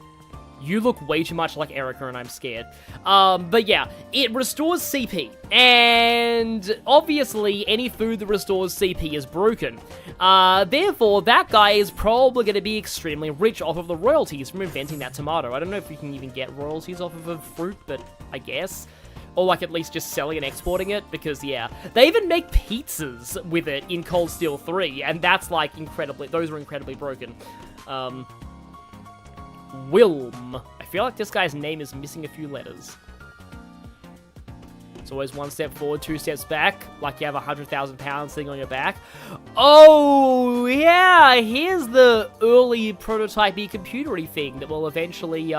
You look way too much like Erica and I'm scared. But yeah, it restores CP. And obviously, any food that restores CP is broken. Therefore, that guy is probably going to be extremely rich off of the royalties from inventing that tomato. I don't know if you can even get royalties off of a fruit, but I guess. Or like at least just selling and exporting it, because yeah. They even make pizzas with it in Cold Steel 3, and that's like those are incredibly broken. Wilm. I feel like this guy's name is missing a few letters. It's always 1 step forward, 2 steps back, like you have 100,000 pounds sitting on your back. Oh, yeah, here's the early prototype-y computer-y thing that we'll eventually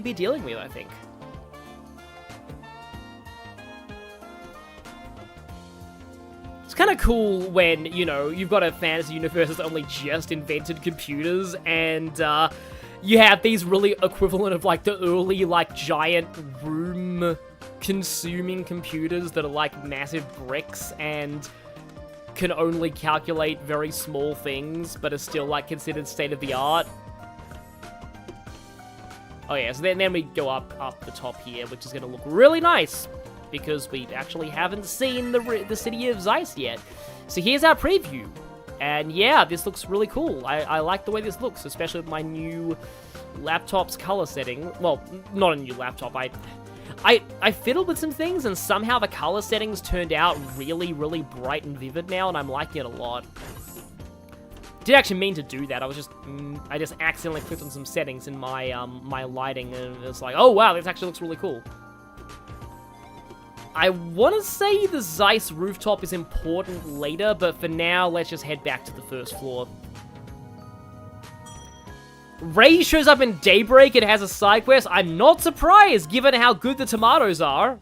be dealing with, I think. kind of cool when, you know, you've got a fantasy universe that's only just invented computers, and you have these really equivalent of, like, the early, like, giant room-consuming computers that are, like, massive bricks and can only calculate very small things, but are still, like, considered state-of-the-art. Oh yeah, so then we go up the top here, which is going to look really nice, because we actually haven't seen the city of Zeiss yet. So here's our preview, and yeah, this looks really cool. I like the way this looks, especially with my new laptop's color setting. Well, not a new laptop, I fiddled with some things, and somehow the color settings turned out really, really bright and vivid now, and I'm liking it a lot. Didn't actually mean to do that. I just accidentally clicked on some settings in my my lighting, and it's like, oh wow, this actually looks really cool. I want to say the Zeiss rooftop is important later, but for now, let's just head back to the first floor. Ray shows up in Daybreak and has a side quest. I'm not surprised, given how good the tomatoes are.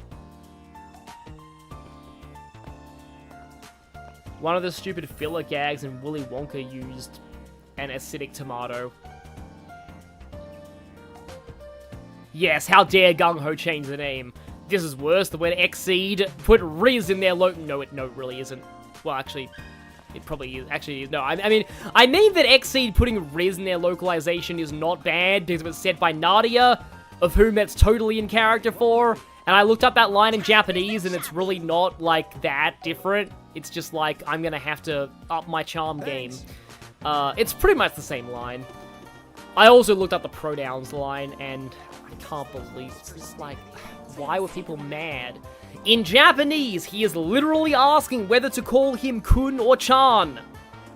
One of the stupid filler gags in Willy Wonka used an acidic tomato. Yes, how dare Gung Ho change the name? This is worse than when Xseed put Riz in their no, it really isn't. Well, actually, it probably is. Actually, no. I mean that Xseed putting Riz in their localization is not bad because it was said by Nadia, of whom that's totally in character for. And I looked up that line in Japanese, and it's really not, like, that different. It's just like, I'm gonna have to up my charm game. It's pretty much the same line. I also looked up the pronouns line, and I can't believe it's just like, why were people mad? In Japanese, he is literally asking whether to call him Kun or Chan.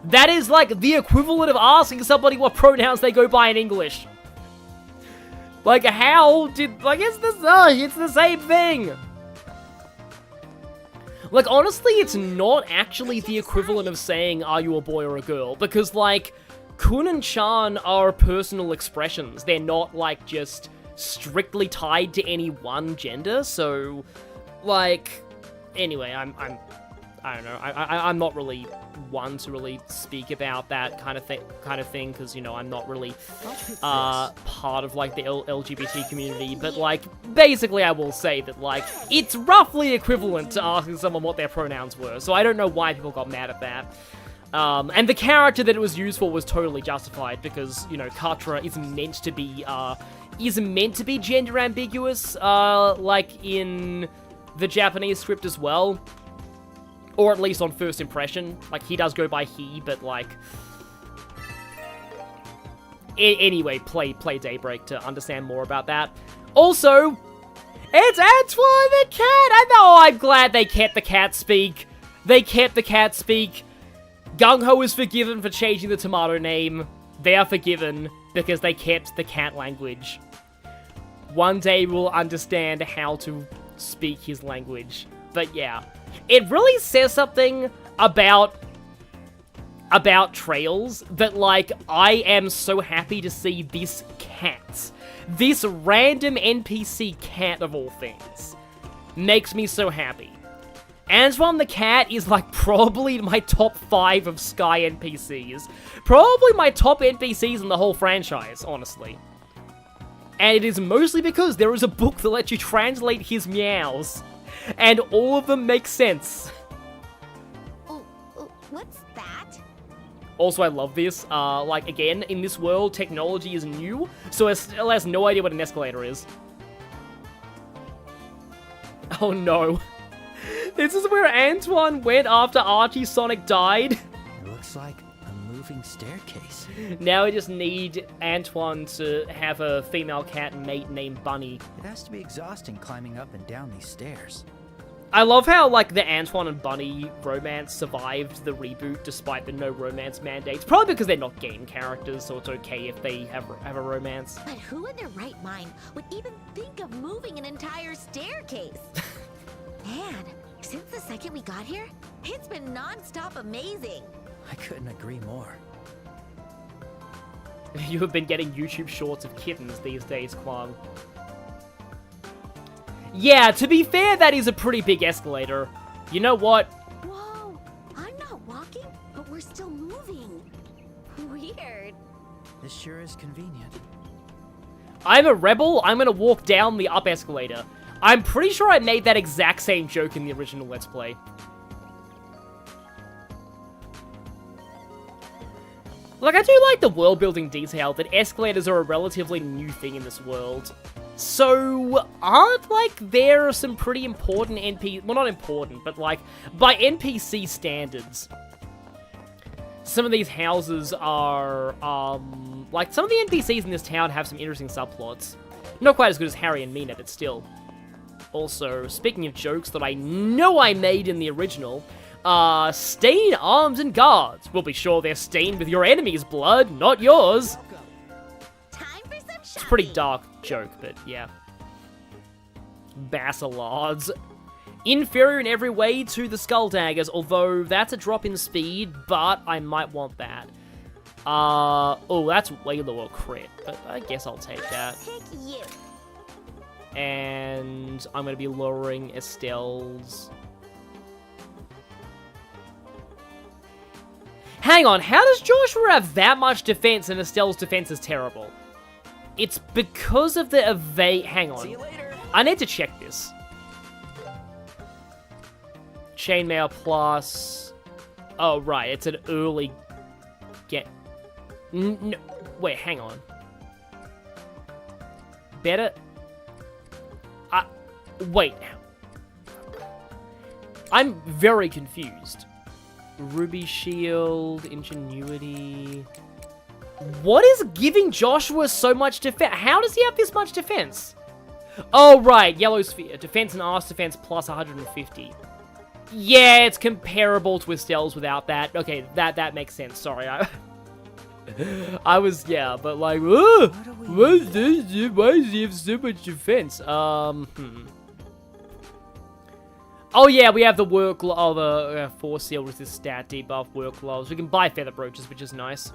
That is, like, the equivalent of asking somebody what pronouns they go by in English. Like, how did... Like, it's the same thing! Like, honestly, it's not actually the equivalent of saying, are you a boy or a girl? Because, like, Kun and Chan are personal expressions. They're not, like, just strictly tied to any one gender, so... Like... Anyway, I don't know. I'm not really one to really speak about that kind of thing, because, you know, I'm not really part of, like, the LGBT community, but, like, basically I will say that, like, it's roughly equivalent to asking someone what their pronouns were, so I don't know why people got mad at that. And the character that it was used for was totally justified, because, you know, Katra is meant to be gender ambiguous, like, in the Japanese script as well. Or at least on first impression. Like, he does go by he, but, like... Anyway, play Daybreak to understand more about that. Also, it's Antoine the cat! I'm glad they kept the cat speak. They kept the cat speak. Gung Ho is forgiven for changing the tomato name. They are forgiven because they kept the cat language. One day we'll understand how to speak his language. But yeah. It really says something about Trails that, like, I am so happy to see this cat. This random NPC cat of all things. Makes me so happy. Antoine the cat is, like, probably my top 5 of Sky NPCs. Probably my top NPCs in the whole franchise, honestly. And it is mostly because there is a book that lets you translate his meows. And all of them make sense. Oh, what's that? Also, I love this. Like, again, in this world, technology is new, so it still has no idea what an escalator is. Oh no. This is where Antoine went after Archie Sonic died. It looks like a moving staircase. Now we just need Antoine to have a female cat mate named Bunny. It has to be exhausting climbing up and down these stairs. I love how, like, the Antoine and Bunny romance survived the reboot despite the no romance mandates. Probably because they're not game characters, so it's okay if they have a romance. But who in their right mind would even think of moving an entire staircase? Man, since the second we got here, it's been non-stop amazing. I couldn't agree more. You have been getting YouTube shorts of kittens these days, Kwang. Yeah, to be fair, that is a pretty big escalator. You know what? Whoa, This sure is convenient. I'm a rebel, I'm gonna walk down the up escalator. I'm pretty sure I made that exact same joke in the original Let's Play. Like, I do like the world-building detail that escalators are a relatively new thing in this world. So, aren't, like, there are some pretty important well, not important, but, like, by NPC standards, some of these houses are, like, some of the NPCs in this town have some interesting subplots. Not quite as good as Harry and Mina, but still. Also, speaking of jokes that I know I made in the original, stain arms and guards. We'll be sure they're stained with your enemy's blood, not yours. Time for some shopping. It's a pretty dark joke, but yeah. Basilards. Inferior in every way to the Skull Daggers, although that's a drop in speed, but I might want that. Oh, that's way lower crit, but I guess I'll take that. Pick you. And I'm going to be lowering Estelle's. Hang on, how does Joshua have that much defense and Estelle's defense is terrible? It's because of the evade. Hang on. See you later. I need to check this. Chainmail plus. Oh, right. It's an early get. No, wait, hang on. Better. Wait. I'm very confused. Ruby Shield, Ingenuity. What is giving Joshua so much defense? How does he have this much defense? Oh, right. Yellow Sphere. Defense and arse defense plus 150. Yeah, it's comparable to Estelle's without that. Okay, that makes sense. Sorry. I was, yeah, but like, oh, what's this? Why does he have so much defense? Oh yeah, we have the Force Seal with this stat debuff, work gloves. We can buy feather brooches, which is nice.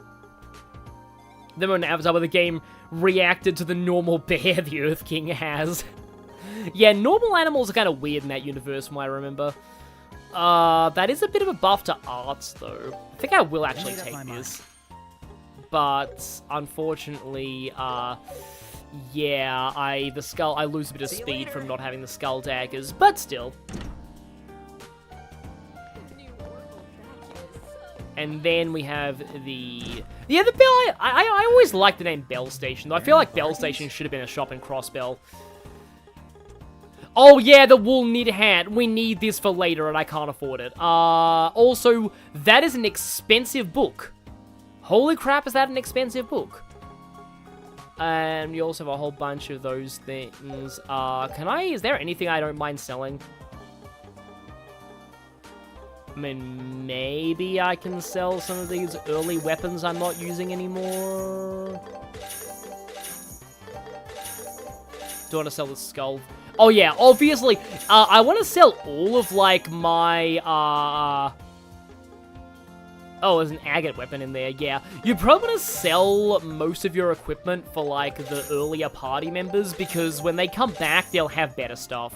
Then on Avatar, where the game reacted to the normal bear the Earth King has. Yeah, normal animals are kind of weird in that universe, from what I remember. That is a bit of a buff to arts, though. I think I will actually take this. But, unfortunately, yeah, I lose a bit of speed from not having the skull daggers, but still. And then we have the bell. I always like the name Bell Station, though. I feel like Bell Station should have been a shop in Crossbell. Oh yeah, the wool knit hat. We need this for later, and I can't afford it. Also, that is an expensive book. Holy crap, is that an expensive book? And we also have a whole bunch of those things. Is there anything I don't mind selling? I mean, maybe I can sell some of these early weapons I'm not using anymore. Do I want to sell the skull? Oh yeah, obviously, I want to sell all of, like, my, oh, there's an agate weapon in there, yeah. You're probably going to sell most of your equipment for, like, the earlier party members, because when they come back, they'll have better stuff.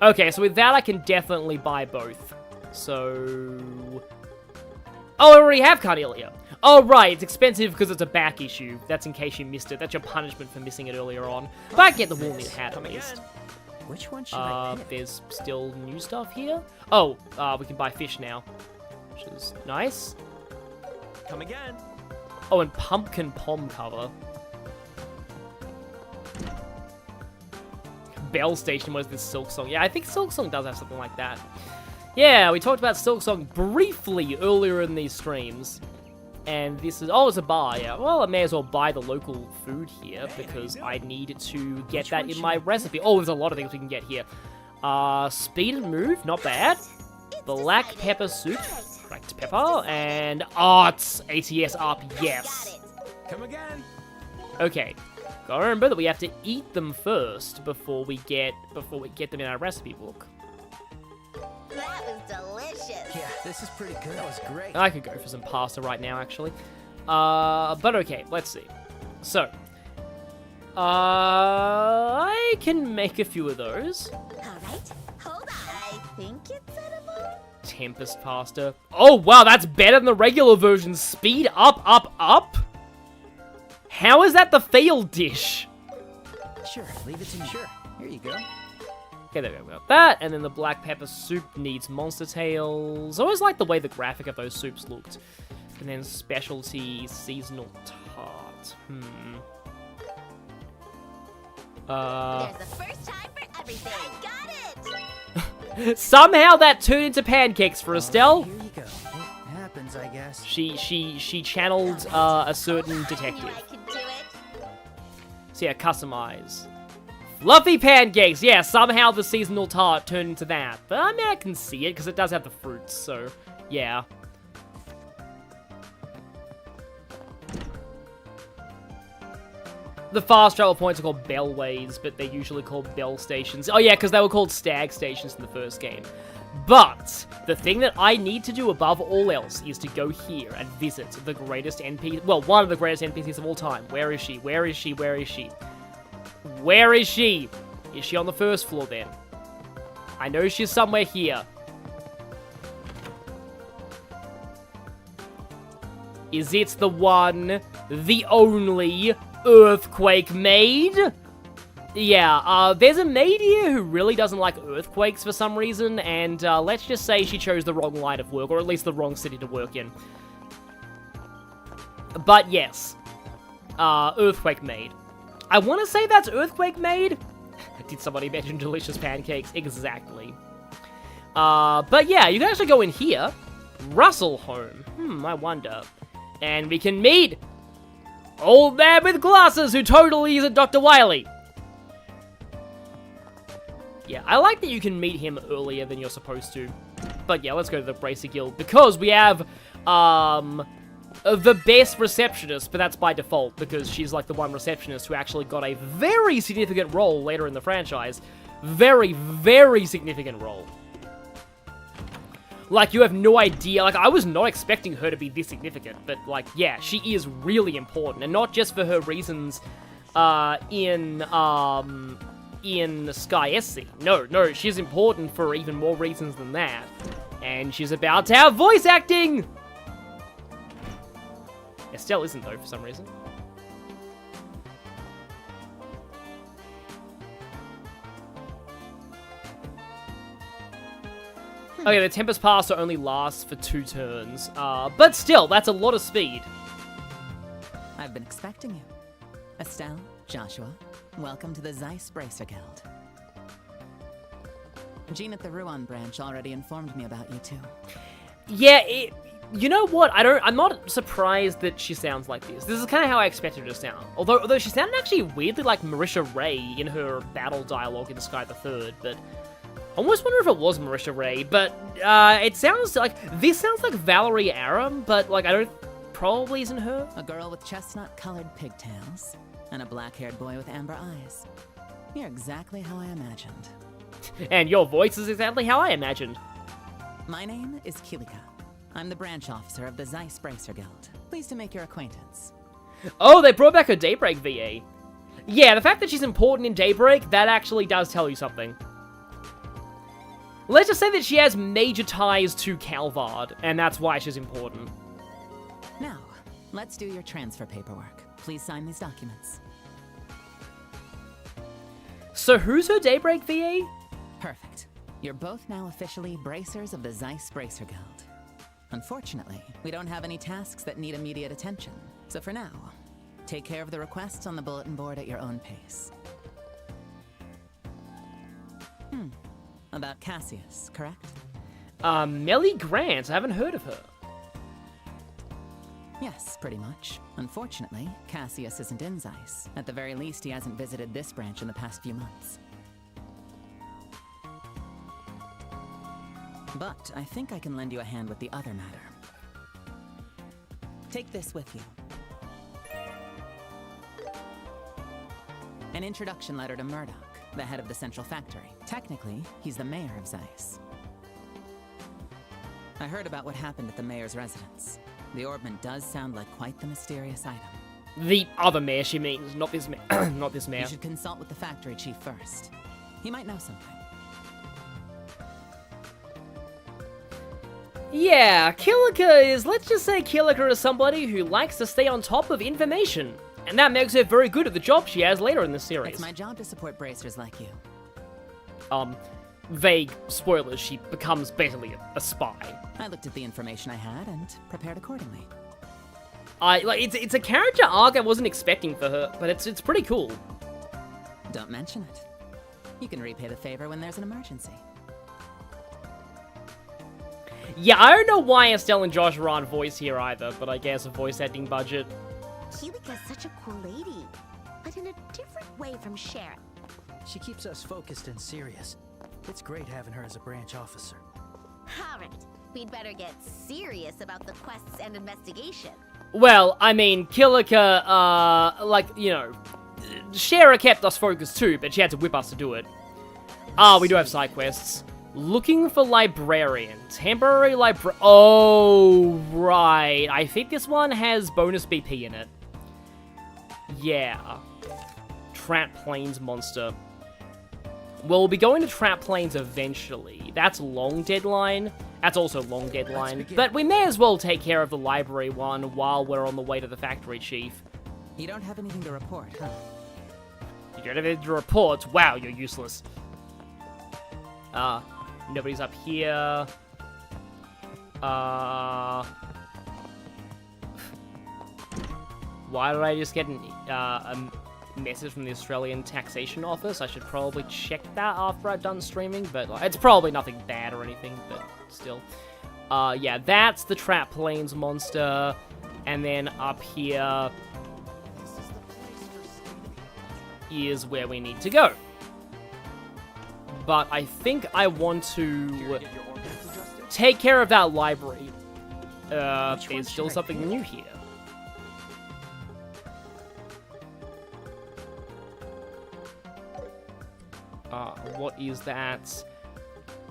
Okay, so with that, I can definitely buy both. So... Oh, I already have Carnelia. Oh, right, it's expensive because it's a back issue. That's in case you missed it. That's your punishment for missing it earlier on. But I get the wool knit hat at least. Which one should I pick? There's still new stuff here. Oh, we can buy fish now, which is nice. Come again. Oh, and pumpkin pom cover. Bell Station was this Silk Song. Yeah, I think Silk Song does have something like that. Yeah, we talked about Silk Song briefly earlier in these streams. And this is... Oh, it's a bar, yeah. Well, I may as well buy the local food here because I need to get that in my recipe. Oh, there's a lot of things we can get here. Speed and move, not bad. Black pepper soup, cracked pepper, and arts ATS up, yes. Come again. Okay. Gotta remember that we have to eat them first before we get them in our recipe book. That was delicious. Yeah, this is pretty good. That was great. I could go for some pasta right now, actually. But okay, let's see. So, I can make a few of those. All right, hold on. I think it's edible. Tempest Faster. Oh, wow, that's better than the regular version. Speed up, up, up? How is that the field dish? Sure, leave it to me. Sure, here you go. Okay, there we go. We got that, and then the black pepper soup needs monster tails. I always liked the way the graphic of those soups looked. And then specialty seasonal tart. There's a first time for everything. I got it! Somehow that turned into pancakes for Estelle. Here you go. It happens, I guess. She channeled a certain I knew detective. I could do it. So yeah, customize. Fluffy pancakes! Yeah, somehow the seasonal tart turned into that. But I mean, I can see it, because it does have the fruits, so yeah. The fast travel points are called bellways, but they're usually called bell stations. Oh yeah, because they were called stag stations in the first game. But the thing that I need to do above all else is to go here and visit the greatest NPC, well, one of the greatest NPCs of all time. Where is she? Where is she? Where is she? Where is she? Is she on the first floor then? I know she's somewhere here. Is it the one, the only Earthquake Maid? Yeah, there's a maid here who really doesn't like earthquakes for some reason, and let's just say she chose the wrong line of work, or at least the wrong city to work in. But yes, Earthquake Maid. I want to say that's Earthquake Maid. Did somebody mention delicious pancakes? Exactly. But yeah, you can actually go in here. Russell home. I wonder. And we can meet old man with glasses who totally isn't Dr. Wily. Yeah, I like that you can meet him earlier than you're supposed to. But yeah, let's go to the Bracer Guild, because we have, the best receptionist, but that's by default, because she's like the one receptionist who actually got a very significant role later in the franchise. Very, very significant role. Like, you have no idea. Like, I was not expecting her to be this significant, but, like, yeah, she is really important, and not just for her reasons, in Sky SC. No, she's important for even more reasons than that. And she's about to have voice acting! Estelle isn't, though, for some reason. Okay, the Tempest Passer only lasts for 2 turns, but still, that's a lot of speed. I've been expecting you. Estelle, Joshua, welcome to the Zeiss Bracer Guild. Jean at the Ruan branch already informed me about you too. Yeah, you know what? I'm not surprised that she sounds like this. This is kind of how I expected her to sound. Although she sounded actually weirdly like Marisha Ray in her battle dialogue in Sky the Third, but I almost wonder if it was Marisha Ray, but it sounds like, this sounds like Valerie Aram, but like, probably isn't her. A girl with chestnut-colored pigtails, and a black-haired boy with amber eyes. You're exactly how I imagined. And your voice is exactly how I imagined. My name is Kilika. I'm the branch officer of the Zeiss Bracer Guild. Pleased to make your acquaintance. Oh, they brought back her Daybreak VA. Yeah, the fact that she's important in Daybreak, that actually does tell you something. Let's just say that she has major ties to Calvard, and that's why she's important. Now, let's do your transfer paperwork. Please sign these documents. So who's her Daybreak VA? Perfect. You're both now officially bracers of the Zeiss Bracer Guild. Unfortunately, we don't have any tasks that need immediate attention. So for now, take care of the requests on the bulletin board at your own pace. About Cassius, correct? Melly Grant. I haven't heard of her. Yes, pretty much. Unfortunately, Cassius isn't in Zeiss. At the very least, he hasn't visited this branch in the past few months. But I think I can lend you a hand with the other matter. Take this with you. An introduction letter to Murdoch, the head of the Central Factory. Technically, he's the mayor of Zeiss. I heard about what happened at the mayor's residence. The orbment does sound like quite the mysterious item. The other mayor, she means, not this mayor. Not this mayor. You should consult with the factory chief first. He might know something. Yeah, Kilika is, let's just say Kilika is somebody who likes to stay on top of information. And that makes her very good at the job she has later in the series. It's my job to support bracers like you. Vague spoilers, she becomes basically a spy. I looked at the information I had and prepared accordingly. It's a character arc I wasn't expecting for her, but it's pretty cool. Don't mention it. You can repay the favor when there's an emergency. Yeah, I don't know why Estelle and Josh are on voice here either, but I guess a voice acting budget. Kilika's such a cool lady, but in a different way from Sharon. She keeps us focused and serious. It's great having her as a branch officer. Alright, we'd better get serious about the quests and investigation. Well, I mean, Kilika, Shara kept us focused too, but she had to whip us to do it. We do have side quests. Looking for librarian. Temporary Oh, right. I think this one has bonus BP in it. Yeah. Trap Plains monster. Well, we'll be going to Trap Plains eventually. That's long deadline. That's also long deadline. But we may as well take care of the library one while we're on the way to the factory chief. You don't have anything to report, huh? You don't have anything to report? Wow, you're useless. Nobody's up here. Why did I just get a message from the Australian Taxation Office? I should probably check that after I've done streaming, but it's probably nothing bad or anything, but still. Yeah, that's the Trap Plains monster. And then up here is where we need to go. But I think I want to take care of that library. There's still something new here. What is that?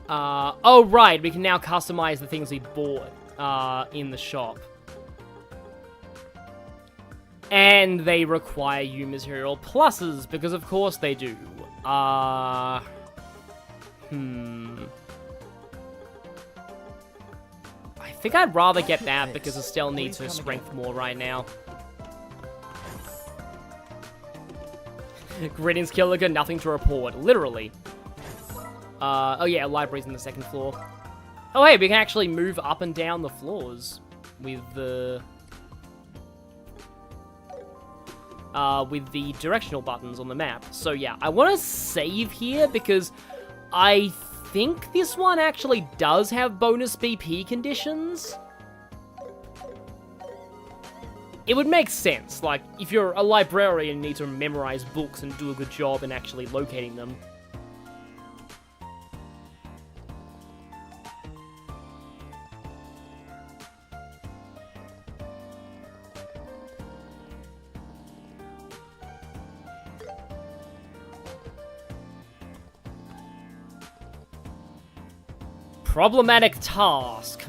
Oh, right, we can now customize the things we bought in the shop. And they require U material pluses, because of course they do. I think I'd rather get that because Estelle needs her strength more right now. Greetings, Killigan, nothing to report. Literally. Oh yeah, library's on the second floor. Oh hey, we can actually move up and down the floors with the directional buttons on the map. So yeah, I want to save here because I think this one actually does have bonus BP conditions. It would make sense, like, if you're a librarian and need to memorize books and do a good job in actually locating them. Problematic task,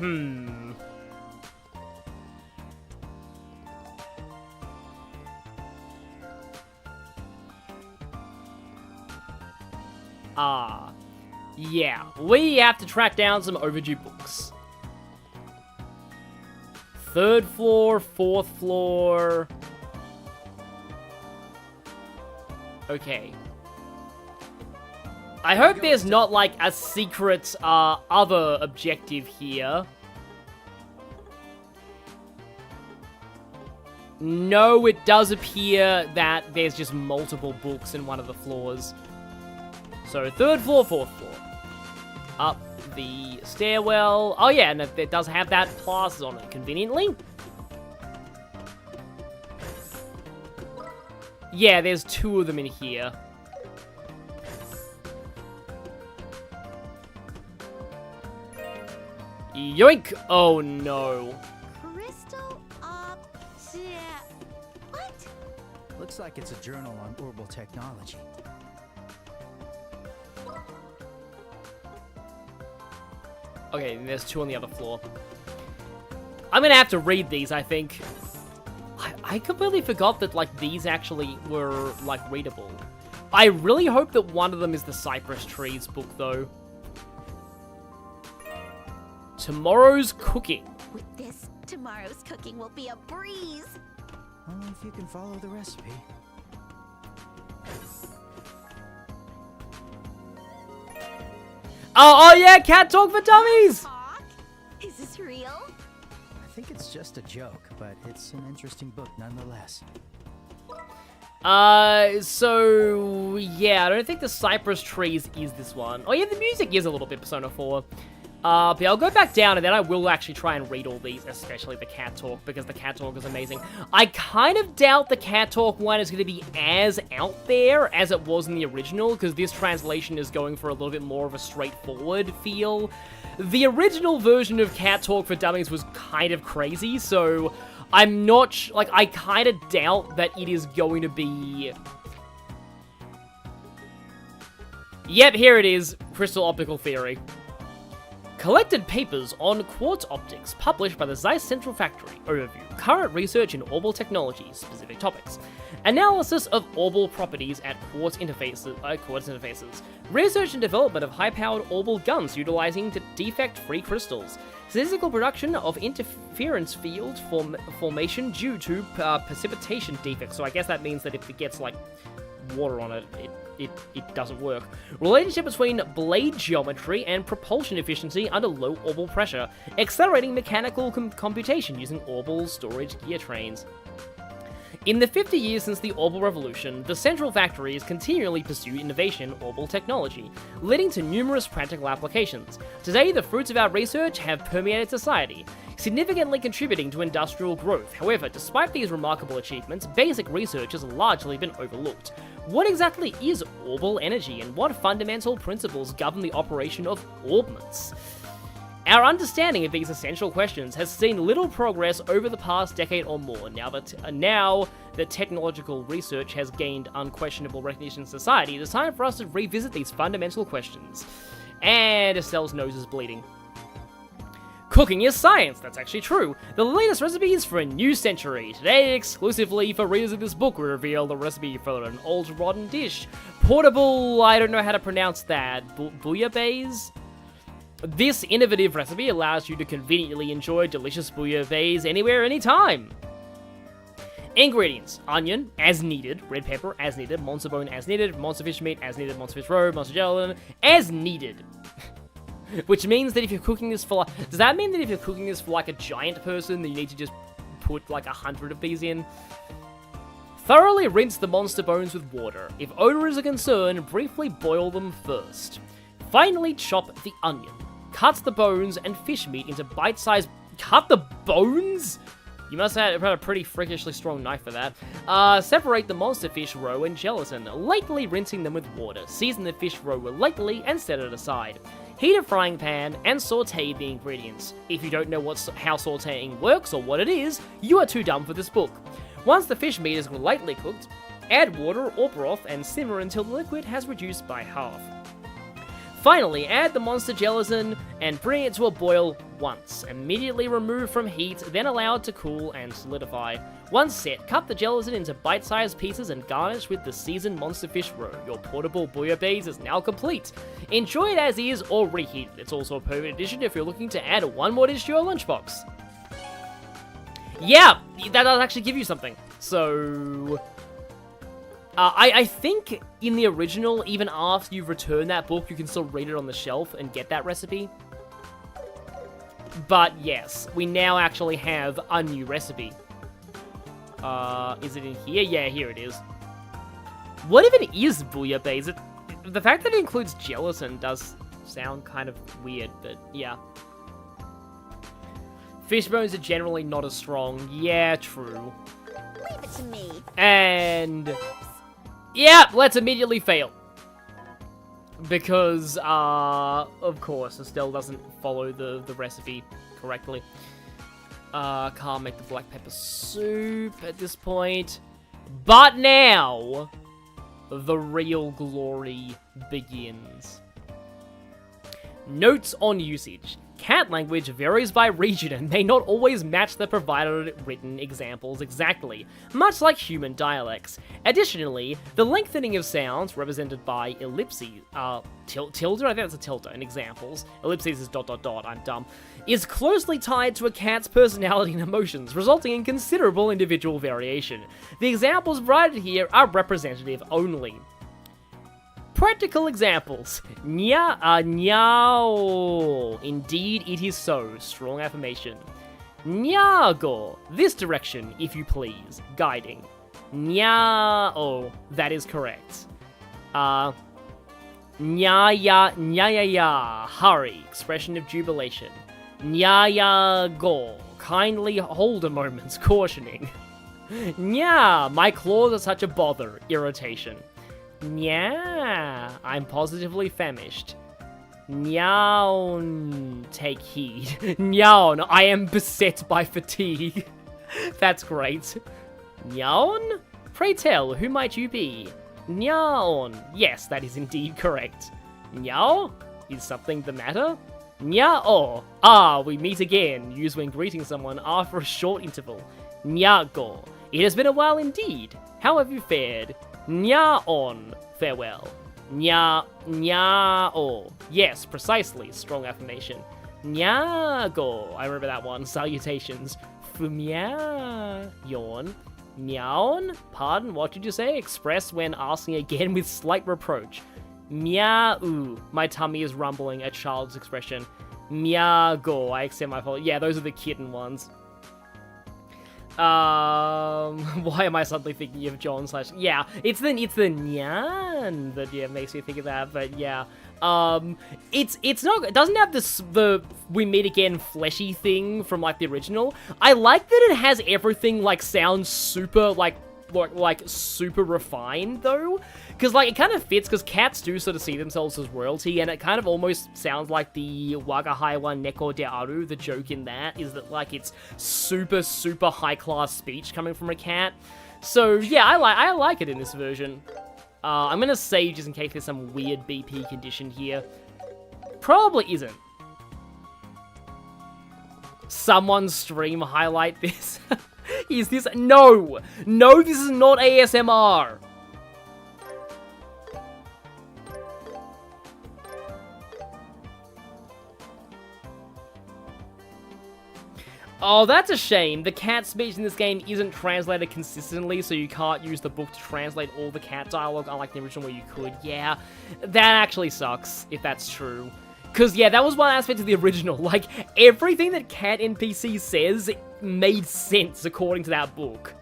Yeah, we have to track down some overdue books. 3rd floor, 4th floor. Okay. I hope there's not, like, a secret, other objective here. No, it does appear that there's just multiple books in one of the floors. So, 3rd floor, 4th floor. Up the stairwell. Oh yeah, and it does have that plus on it, conveniently. Yeah, there's 2 of them in here. Yoink! Oh no. Crystal what? Looks like it's a journal on orbital technology. Okay, and there's 2 on the other floor. I'm gonna have to read these, I think. I completely forgot that, like, these actually were, like, readable. I really hope that one of them is the Cypress Trees book, though. Tomorrow's cooking. With this, tomorrow's cooking will be a breeze. Only if you can follow the recipe. Oh yeah, cat talk for dummies! Talk? Is this real? I think it's just a joke, but it's an interesting book nonetheless. So, yeah, I don't think the cypress trees is this one. Oh yeah, the music is a little bit Persona 4. But yeah, I'll go back down and then I will actually try and read all these, especially the cat talk, because the cat talk is amazing. I kind of doubt the cat talk one is going to be as out there as it was in the original, because this translation is going for a little bit more of a straightforward feel. The original version of Cat Talk for Dummies was kind of crazy, so I'm not, I kind of doubt that it is going to be... Yep, here it is, Crystal Optical Theory. Collected papers on quartz optics published by the Zeiss Central Factory. Overview. Current research in orbal technology, specific topics. Analysis of orbal properties at quartz interfaces. Research and development of high-powered orbal guns utilizing defect-free crystals. Statistical production of interference field formation due to precipitation defects. So I guess that means that if it gets, water on it, it doesn't work. Relationship between blade geometry and propulsion efficiency under low orbal pressure. Accelerating mechanical computation using orbal storage gear trains. In the 50 years since the Orbal Revolution, the Central Factory has continually pursued innovation in orbal technology, leading to numerous practical applications. Today, the fruits of our research have permeated society, significantly contributing to industrial growth. However, despite these remarkable achievements, basic research has largely been overlooked. What exactly is orbal energy, and what fundamental principles govern the operation of orbments? Our understanding of these essential questions has seen little progress over the past decade or more. Now that technological research has gained unquestionable recognition in society, it is time for us to revisit these fundamental questions. And Estelle's nose is bleeding. Cooking is science, that's actually true. The latest recipes for a new century. Today, exclusively for readers of this book, we reveal the recipe for an old rotten dish. Portable, I don't know how to pronounce that, bouillabaisse? This innovative recipe allows you to conveniently enjoy delicious bouillabaisse anywhere, anytime. Ingredients: onion, as needed, red pepper, as needed, monster bone, as needed, monster fish meat, as needed, monster fish roe, monster gelatin, as needed. Which means that if you're cooking this for does that mean that if you're cooking this for a giant person, that you need to just put 100 of these in? Thoroughly rinse the monster bones with water. If odor is a concern, briefly boil them first. Finally, chop the onion. Cut the bones and fish meat into bite-sized... Cut the bones?! You must have had a pretty freakishly strong knife for that. Separate the monster fish roe and gelatin, lightly rinsing them with water. Season the fish roe lightly and set it aside. Heat a frying pan and sauté the ingredients. If you don't know how sautéing works or what it is, you are too dumb for this book. Once the fish meat is lightly cooked, add water or broth and simmer until the liquid has reduced by half. Finally, add the monster gelatin and bring it to a boil once. Immediately remove from heat, then allow it to cool and solidify. Once set, cut the gelatin into bite-sized pieces and garnish with the seasoned monster fish roe. Your portable bouillabaisse is now complete. Enjoy it as is or reheated. It's also a perfect addition if you're looking to add one more dish to your lunchbox. Yeah, that does actually give you something. So... I think in the original, even after you've returned that book, you can still read it on the shelf and get that recipe. But yes, we now actually have a new recipe. Is it in here? Yeah, here it is. What if it is bouillabaisse? The fact that it includes gelatin does sound kind of weird, but yeah. Fish bones are generally not as strong. Yeah, true. Leave it to me. And... yeah, let's immediately fail. Because, of course, Estelle doesn't follow the recipe correctly. Can't make the black pepper soup at this point. But now, the real glory begins. Notes on usage. Cat language varies by region and may not always match the provided written examples exactly, much like human dialects. Additionally, the lengthening of sounds, represented by ellipses, tilde, I think that's a tilde in examples, ellipses is ... I'm dumb, is closely tied to a cat's personality and emotions, resulting in considerable individual variation. The examples provided here are representative only. Practical examples. Nyao. Indeed, it is so. Strong affirmation. Nyago. This direction, if you please. Guiding. Nyao. That is correct. Nyaya. Hurry. Expression of jubilation. Nyayago. Kindly hold a moment. Cautioning. Nya. My claws are such a bother. Irritation. Nya, I'm positively famished. Nyaon, take heed. Nyaon, I am beset by fatigue. That's great. Nyaon? Pray tell, who might you be? Nyaon, yes, that is indeed correct. Nyao? Is something the matter? Nyao, we meet again, used when greeting someone after a short interval. Nyago, it has been a while indeed. How have you fared? Nya-on, farewell. Nya-o. Yes, precisely, strong affirmation. Nya-go, I remember that one, salutations. Fumya-yon. Myaon? Pardon, what did you say? Expressed when asking again with slight reproach. Meow, my tummy is rumbling, a child's expression. Meow-go, I accept my apology. Yeah, those are the kitten ones. Why am I suddenly thinking of John / yeah, it's the nyan that makes me think of that, but yeah. It's not, it doesn't have the we meet again fleshy thing from like the original. I like that it has everything like sounds super like super refined though, because like it kind of fits, because cats do sort of see themselves as royalty, and it kind of almost sounds like the Wagahaiwa Neko de Aru. The joke in that is that like it's super high class speech coming from a cat. So yeah, I like it in this version. I'm gonna save just in case there's some weird BP condition here. Probably isn't. Someone stream highlight this. Is this? No, this is not ASMR. Oh, that's a shame. The cat speech in this game isn't translated consistently, so you can't use the book to translate all the cat dialogue, unlike the original where you could. Yeah, that actually sucks, if that's true. Because, yeah, that was one aspect of the original. Like, everything that cat NPC says made sense according to that book.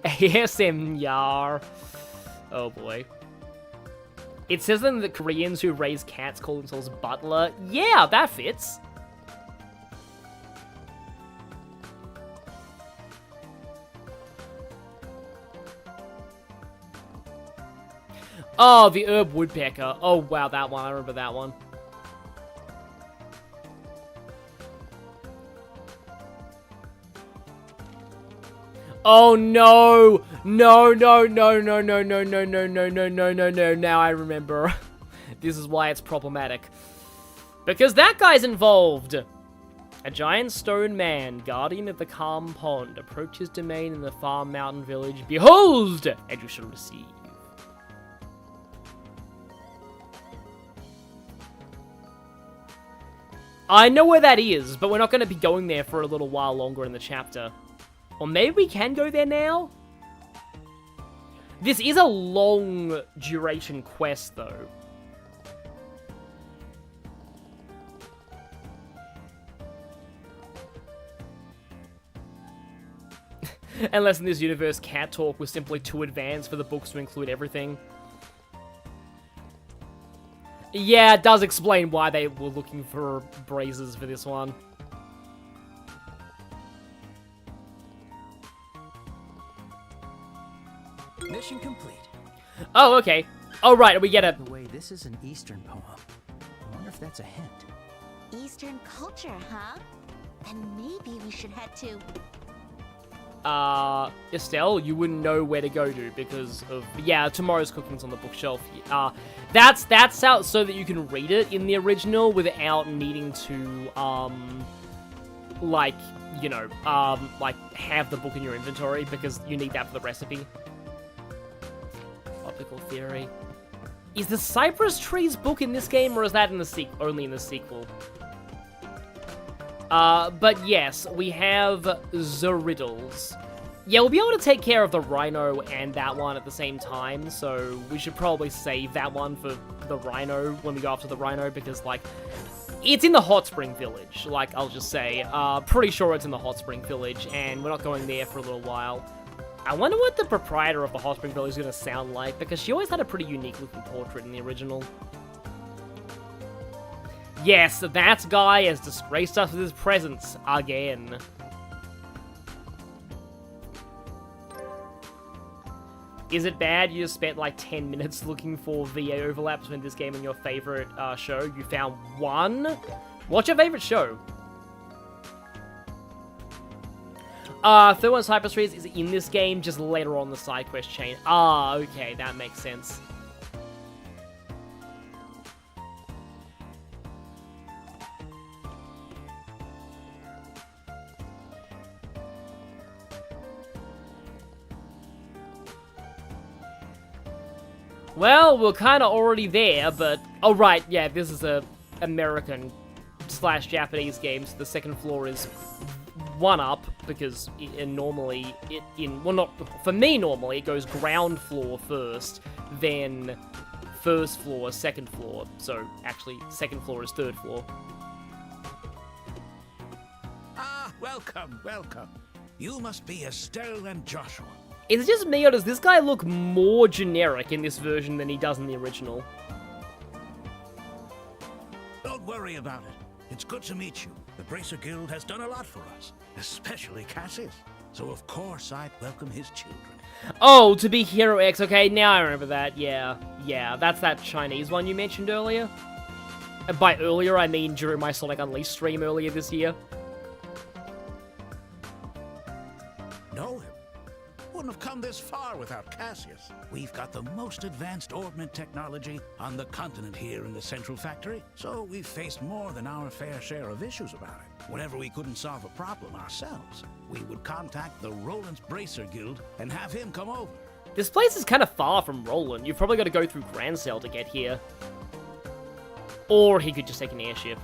ASM Yar. Oh, boy. It says that the Koreans who raise cats call themselves butler. Yeah, that fits. Oh, the herb woodpecker. Oh, wow, that one. I remember that one. Oh, no. No. Now I remember. This is why it's problematic. Because that guy's involved. A giant stone man, guardian of the calm pond, approach his domain in the far mountain village. Behold! And you shall receive. I know where that is, but we're not going to be going there for a little while longer in the chapter. Or maybe we can go there now? This is a long duration quest, though. Unless in this universe, cat talk was simply too advanced for the books to include everything. Yeah, it does explain why they were looking for braziers for this one. Mission complete. Oh, okay. Oh, right, we get a... The way this is an Eastern poem. I wonder if that's a hint. Eastern culture, huh? Then maybe we should head to... Estelle, you wouldn't know where to go to because of, yeah, Tomorrow's Cooking's on the bookshelf. That's out so that you can read it in the original without needing to, like, you know, like, have the book in your inventory because you need that for the recipe. Optical theory. Is the Cypress Trees book in this game, or is that in the only in the sequel? But yes, we have the riddles. Yeah, we'll be able to take care of the rhino and that one at the same time, so we should probably save that one for the rhino when we go after the rhino, because, like, it's in the Hot Spring Village, like, I'll just say. Pretty sure it's in the Hot Spring Village, and we're not going there for a little while. I wonder what the proprietor of the Hot Spring Village is going to sound like, because she always had a pretty unique-looking portrait in the original. Yes, that guy has disgraced us with his presence again. Is it bad you just spent like 10 minutes looking for VA overlaps between this game and your favorite show? You found one? What's your favorite show? 31 Cypress Trees is in this game, just later on the side quest chain. Ah, okay, that makes sense. Well, we're kind of already there, but... Oh, right, yeah, this is a American/Japanese game, so the second floor is one up, because normally, well, not... For me, normally, it goes ground floor first, then first floor, second floor. So, actually, second floor is third floor. Ah, welcome, welcome. You must be Estelle and Joshua. Is it just me, or does this guy look more generic in this version than he does in the original? Don't worry about it. It's good to meet you. The Bracer Guild has done a lot for us, especially Cassius. So of course I'd welcome his children. Oh, to be Hero X. Okay, now I remember that. Yeah, that's that Chinese one you mentioned earlier. And by earlier, I mean during my Sonic Unleashed stream earlier this year. Know him? Wouldn't have come this far without Cassius. We've got the most advanced orbment technology on the continent here in the Central Factory, so we've faced more than our fair share of issues about it. Whenever we couldn't solve a problem ourselves, we would contact the Roland's Bracer Guild and have him come over. This place is kind of far from Roland. You've probably got to go through Grand Cell to get here. Or he could just take an airship.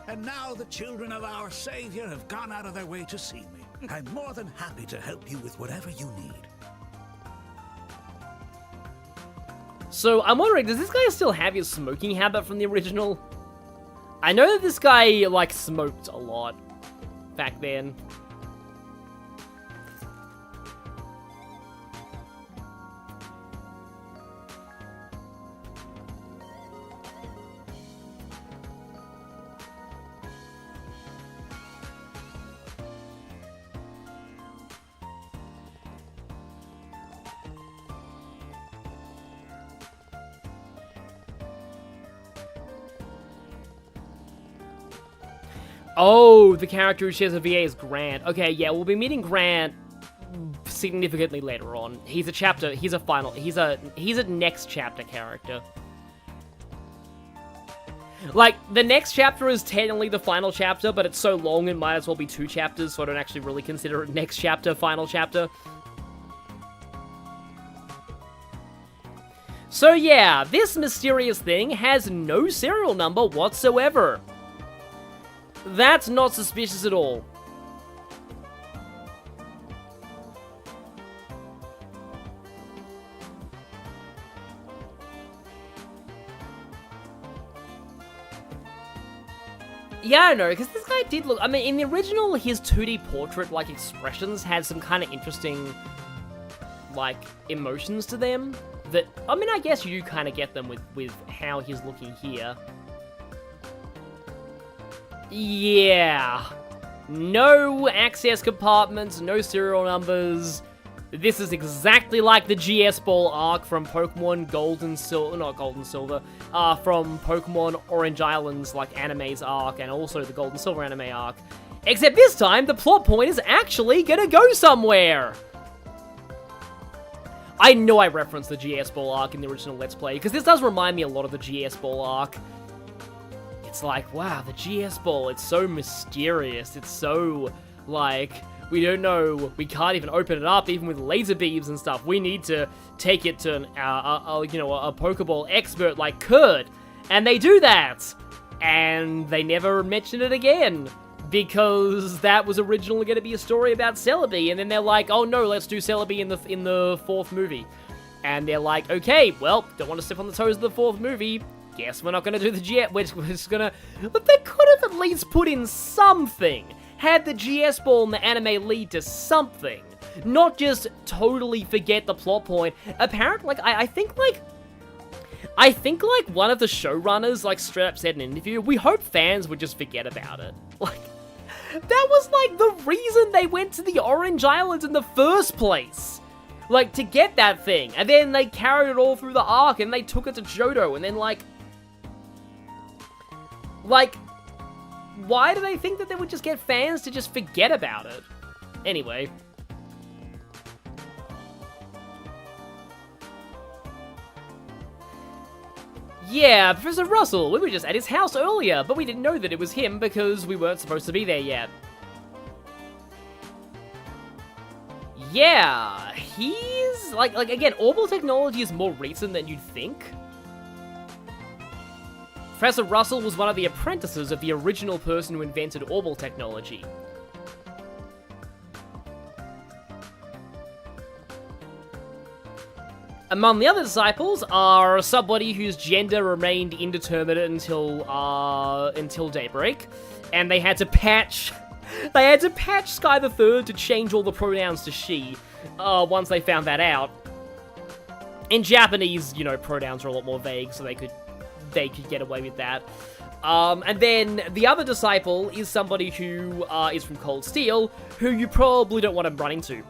And now the children of our savior have gone out of their way to see me. I'm more than happy to help you with whatever you need. So, I'm wondering, does this guy still have his smoking habit from the original? I know that this guy, like, smoked a lot back then. Oh, the character who shares a VA is Grant. Okay, yeah, we'll be meeting Grant significantly later on. He's a chapter, he's a next chapter character. Like, the next chapter is technically the final chapter, but it's so long it might as well be 2 chapters, so I don't actually really consider it next chapter, final chapter. So yeah, this mysterious thing has no serial number whatsoever. That's not suspicious at all. Yeah, I don't know, because this guy did look... I mean, in the original, his 2D portrait, like, expressions had some kind of interesting, like, emotions to them. That, I mean, I guess you kind of get them with how he's looking here. Yeah. No access compartments, no serial numbers. This is exactly like the GS Ball arc from Pokemon Gold and Silver, not Gold and Silver, from Pokemon Orange Island's, like, anime's arc, and also the Gold and Silver anime arc. Except this time, the plot point is actually gonna go somewhere! I know I referenced the GS Ball arc in the original Let's Play, because this does remind me a lot of the GS Ball arc. It's like, wow, the GS Ball, it's so mysterious, it's so, like, we don't know, we can't even open it up, even with laser beams and stuff. We need to take it to a Pokeball expert like Kurt, and they do that! And they never mention it again. Because that was originally going to be a story about Celebi, and then they're like, oh no, let's do Celebi in the fourth movie. And they're like, okay, well, don't want to step on the toes of the fourth movie. Guess we're not going to do the GS. We're just going to... But they could have at least put in something. Had the GS Ball in the anime lead to something. Not just totally forget the plot point. Apparently, like, I think one of the showrunners, like, straight up said in an interview, we hope fans would just forget about it. Like, that was, like, the reason they went to the Orange Islands in the first place. Like, to get that thing. And then they carried it all through the arc, and they took it to Johto, and then, like, why do they think that they would just get fans to just forget about it? Anyway. Yeah, Professor Russell, we were just at his house earlier, but we didn't know that it was him because we weren't supposed to be there yet. Yeah, he's, like again, orbital technology is more recent than you'd think. Professor Russell was one of the apprentices of the original person who invented orbital technology. Among the other disciples are somebody whose gender remained indeterminate until daybreak, and they had to patch Sky the Third to change all the pronouns to she. Once they found that out. In Japanese, you know, pronouns are a lot more vague, so they could get away with that. And then the other disciple is somebody who is from Cold Steel, who you probably don't want to run into.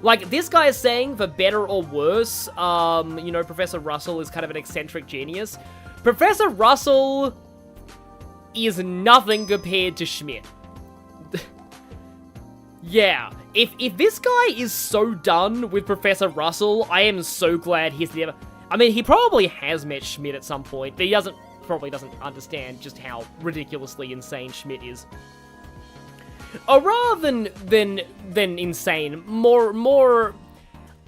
Like, this guy is saying, for better or worse, you know, Professor Russell is kind of an eccentric genius. Professor Russell is nothing compared to Schmidt. Yeah, if this guy is so done with Professor Russell, I am so glad he's never... I mean, he probably has met Schmidt at some point, but he probably doesn't understand just how ridiculously insane Schmidt is. Or rather than insane, more...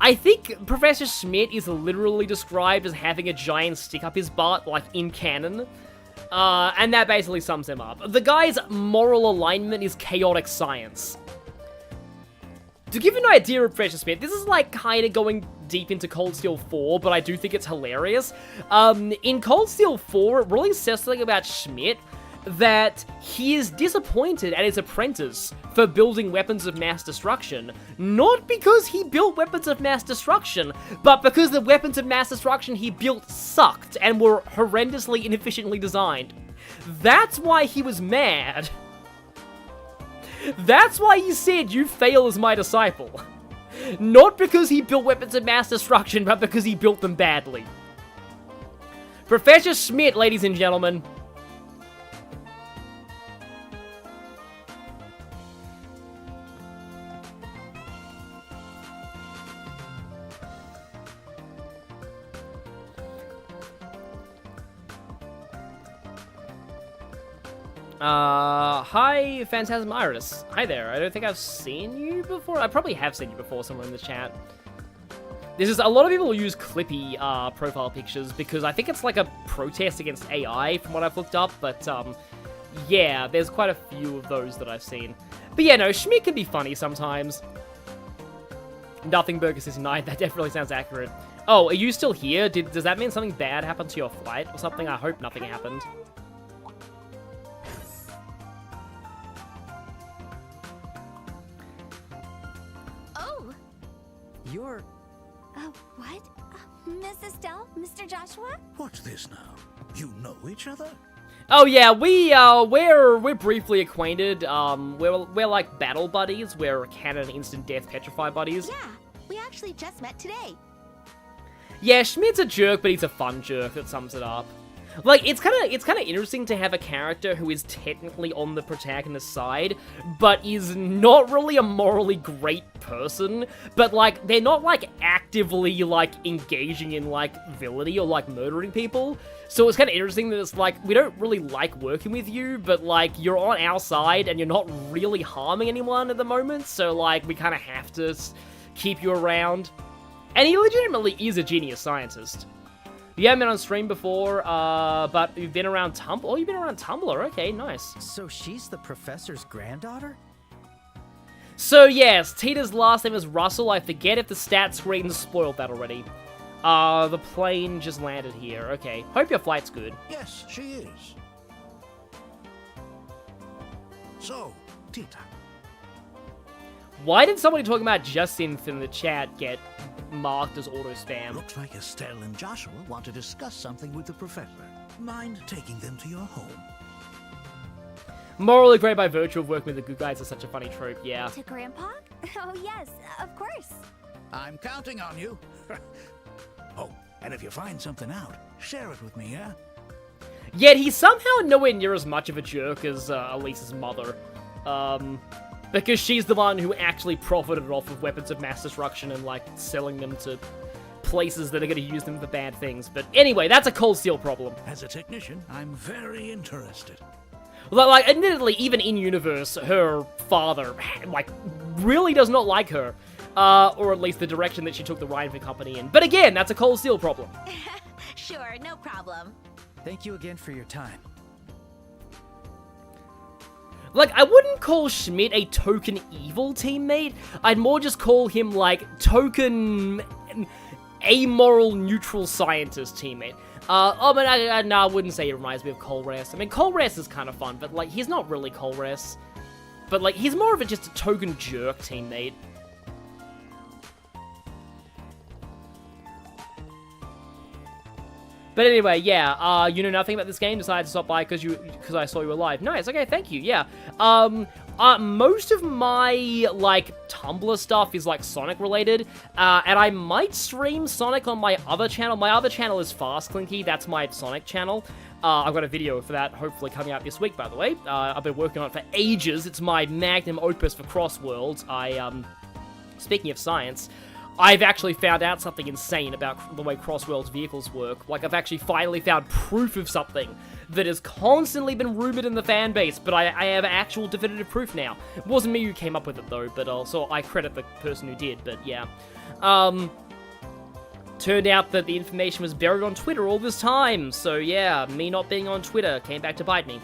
I think Professor Schmidt is literally described as having a giant stick up his butt, like, in canon. And that basically sums him up. The guy's moral alignment is chaotic science. To give you an idea of Professor Schmidt, this is, like, kind of going deep into Cold Steel 4, but I do think it's hilarious. In Cold Steel 4, it really says something about Schmidt, that he is disappointed at his apprentice for building weapons of mass destruction. Not because he built weapons of mass destruction, but because the weapons of mass destruction he built sucked and were horrendously inefficiently designed. That's why he was mad. That's why he said, you fail as my disciple. Not because he built weapons of mass destruction, but because he built them badly. Professor Schmidt, ladies and gentlemen. Hi, Phantasm Iris. Hi there. I don't think I've seen you before. I probably have seen you before somewhere in the chat. This is a lot of people use Clippy profile pictures because I think it's like a protest against AI from what I've looked up, but yeah, there's quite a few of those that I've seen. But yeah, no, Schmidt can be funny sometimes. Nothing Burger 69, that definitely sounds accurate. Oh, are you still here? Does that mean something bad happened to your flight or something? I hope nothing happened. You're... What? Miss Estelle? Mr. Joshua? What's this now? You know each other? Oh yeah, we're briefly acquainted. We're like battle buddies. We're canon instant death petrify buddies. Yeah, we actually just met today. Yeah, Schmidt's a jerk, but he's a fun jerk. That sums it up. Like, it's kind of interesting to have a character who is technically on the protagonist's side, but is not really a morally great person, but, like, they're not, like, actively, like, engaging in, like, villainy or, like, murdering people. So it's kind of interesting that it's like, we don't really like working with you, but, like, you're on our side and you're not really harming anyone at the moment, so, like, we kind of have to keep you around. And he legitimately is a genius scientist. You haven't been on stream before, but you've been around Tumblr. Oh, you've been around Tumblr. Okay, nice. So she's the professor's granddaughter? So, yes, Tita's last name is Russell. I forget if the stat screen spoiled that already. The plane just landed here. Okay. Hope your flight's good. Yes, she is. So, Tita, Why did somebody talking about Jacinth in the chat get marked as auto-spam? looks like Estelle and Joshua want to discuss something with the professor. Mind taking them to your home? Morally great by virtue of working with the good guys is such a funny trope, yeah. To Grandpa? Oh, yes, of course. I'm counting on you. Oh, and if you find something out, share it with me, yeah? Yet he's somehow nowhere near as much of a jerk as Elise's mother. Because she's the one who actually profited off of weapons of mass destruction and, like, selling them to places that are going to use them for bad things. But anyway, that's a Cold Steel problem. As a technician, I'm very interested. Like, admittedly, even in-universe, her father, like, really does not like her. Or at least the direction that she took the Rhineford Company in. But again, that's a Cold Steel problem. Sure, no problem. Thank you again for your time. Like, I wouldn't call Schmidt a token evil teammate. I'd more just call him, like, token amoral neutral scientist teammate. But I wouldn't say it reminds me of Colress. I mean, Colress is kind of fun, but, like, he's not really Colress. But, like, he's more of just a token jerk teammate. But anyway, yeah, you know nothing about this game, decided to stop by because I saw you were live. Nice, okay, thank you, yeah. Most of my, like, Tumblr stuff is, like, Sonic related, and I might stream Sonic on my other channel. My other channel is Fast Clinky, that's my Sonic channel. I've got a video for that, hopefully coming out this week, by the way. I've been working on it for ages. It's my magnum opus for Crossworlds. Speaking of science, I've actually found out something insane about the way Crossworld's vehicles work. Like, I've actually finally found proof of something that has constantly been rumored in the fan base, but I have actual definitive proof now. It wasn't me who came up with it, though, but also I credit the person who did, but yeah. Turned out that the information was buried on Twitter all this time, so yeah, me not being on Twitter came back to bite me.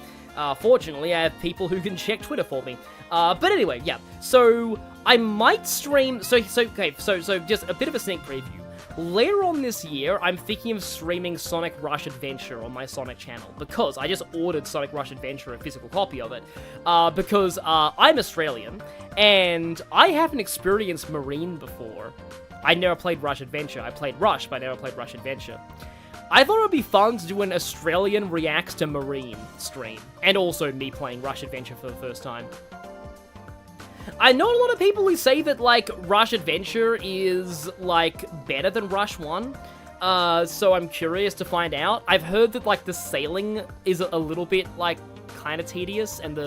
Fortunately, I have people who can check Twitter for me. But anyway, yeah, so I might stream, so just a bit of a sneak preview. Later on this year, I'm thinking of streaming Sonic Rush Adventure on my Sonic channel, because I just ordered Sonic Rush Adventure, a physical copy of it, because I'm Australian, and I haven't experienced Marine before. I never played Rush Adventure. I played Rush, but I never played Rush Adventure. I thought it would be fun to do an Australian reacts to Marine stream, and also me playing Rush Adventure for the first time. I know a lot of people who say that, like, Rush Adventure is, like, better than Rush 1, so I'm curious to find out. I've heard that, like, the sailing is a little bit, like, kind of tedious, and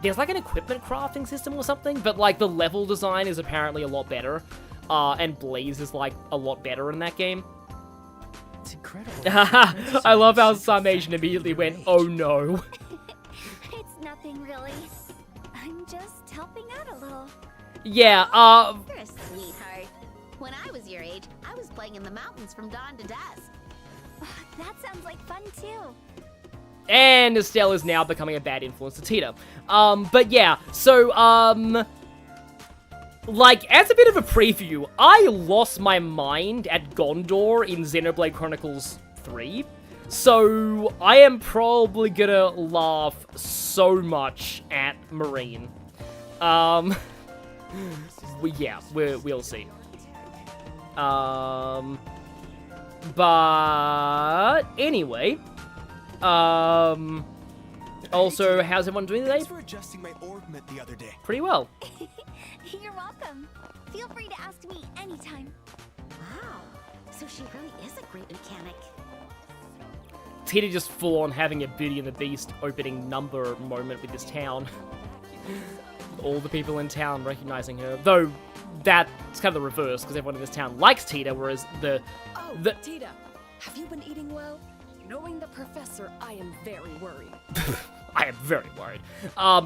there's, like, an equipment crafting system or something, but, like, the level design is apparently a lot better, and Blaze is, like, a lot better in that game. It's incredible. I love how Summation immediately went, oh no. It's nothing really. I'm just helping out a little. Yeah, You're a sweetheart. When I was your age, I was playing in the mountains from dawn to dusk. That sounds like fun too. and Estelle is now becoming a bad influence to Tita. But yeah, so, like, as a bit of a preview, I lost my mind at Gondor in Xenoblade Chronicles 3. So, I am probably gonna laugh so much at Marine. Yeah, we'll see. But anyway, also, how's everyone doing today? Thanks for adjusting my orbment the other day. Pretty well. You're welcome. Feel free to ask me anytime. Wow, so she really is a great mechanic. Tita just full on having a Beauty and the Beast opening number moment with this town. All the people in town recognizing her. Though, that's kind of the reverse, because everyone in this town likes Tita, whereas the... Tita, have you been eating well? Knowing the professor, I am very worried. I am very worried.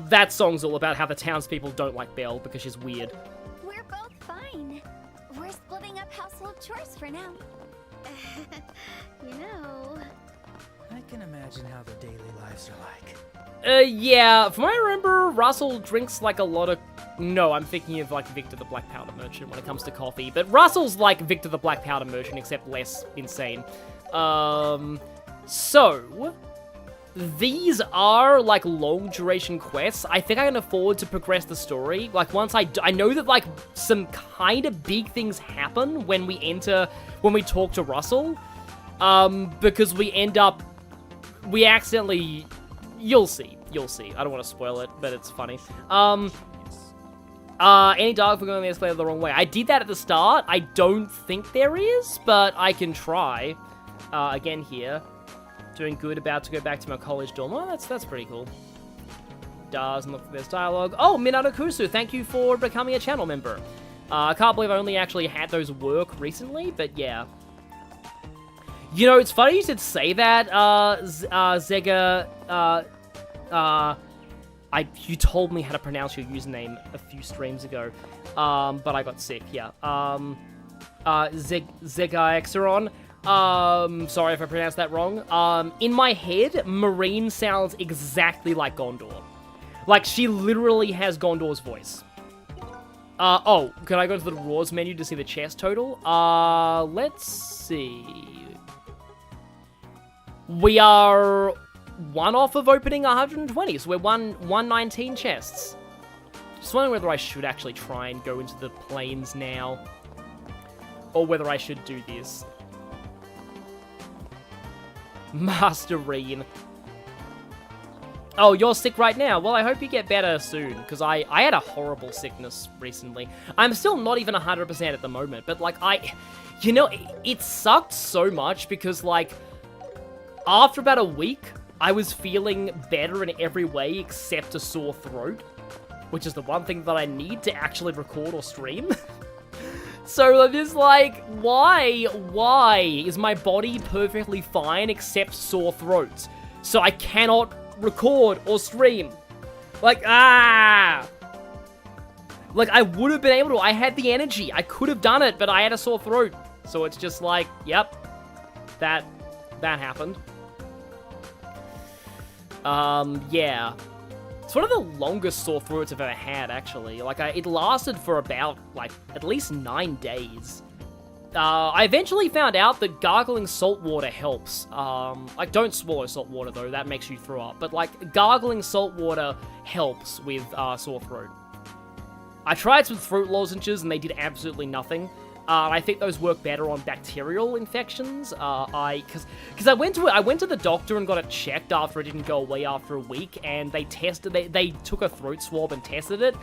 That song's all about how the townspeople don't like Belle because she's weird. We're both fine. We're splitting up household chores for now. You know... I can imagine how their daily lives are like. Yeah, from what I remember, Russell drinks like a lot of... No, I'm thinking of like Victor the Black Powder Merchant when it comes to coffee, but Russell's like Victor the Black Powder Merchant, except less insane. So... These are, like, long-duration quests. I think I can afford to progress the story. Like, once I know that, like, some kind of big things happen when we talk to Russell. Because we accidentally... You'll see. I don't want to spoil it, but it's funny. Any dog for going the escalator the wrong way. I did that at the start. I don't think there is, but I can try. Again here. Doing good, about to go back to my college dorm. Oh, that's pretty cool. Doesn't look like there's dialogue. Oh, Minato Kusu, thank you for becoming a channel member. I can't believe I only actually had those work recently, but yeah. You know, it's funny you should say that, Zega, you told me how to pronounce your username a few streams ago, but I got sick, yeah. Zegaexeron. Sorry if I pronounced that wrong. In my head, Marine sounds exactly like Gondor. Like, she literally has Gondor's voice. Oh, can I go to the rewards menu to see the chest total? Let's see. We are one off of opening 120, so we're 119 chests. Just wondering whether I should actually try and go into the plains now, or whether I should do this. Masterine. Oh, you're sick right now? Well, I hope you get better soon, because I had a horrible sickness recently. I'm still not even 100% at the moment, but, like, you know, it sucked so much because, like, after about a week, I was feeling better in every way except a sore throat, which is the one thing that I need to actually record or stream. So I'm just like, why is my body perfectly fine except sore throats? So I cannot record or stream. Like, Like, I would have been able to. I had the energy. I could have done it, but I had a sore throat. So it's just like, yep, that happened. Yeah. It's one of the longest sore throats I've ever had, actually. Like, it lasted for about, like, at least 9 days. I eventually found out that gargling salt water helps. Like, don't swallow salt water, though. That makes you throw up. But, like, gargling salt water helps with sore throat. I tried some throat lozenges, and they did absolutely nothing. I think those work better on bacterial infections. Because I went to the doctor and got it checked after it didn't go away after a week, and they took a throat swab and tested it,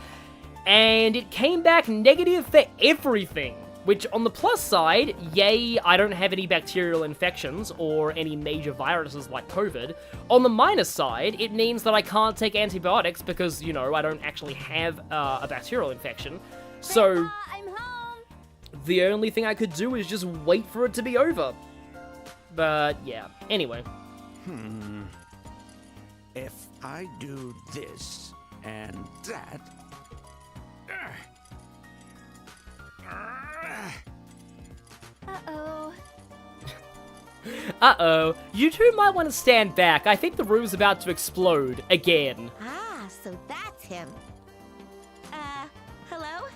and it came back negative for everything. Which, on the plus side, yay, I don't have any bacterial infections or any major viruses like COVID. On the minus side, it means that I can't take antibiotics because, you know, I don't actually have a bacterial infection. So Grandpa, I'm home. The only thing I could do is just wait for it to be over. But, yeah. Anyway. If I do this and that... Uh-oh. Uh-oh. You two might want to stand back. I think the room's about to explode again. Ah, so that's him. Hello?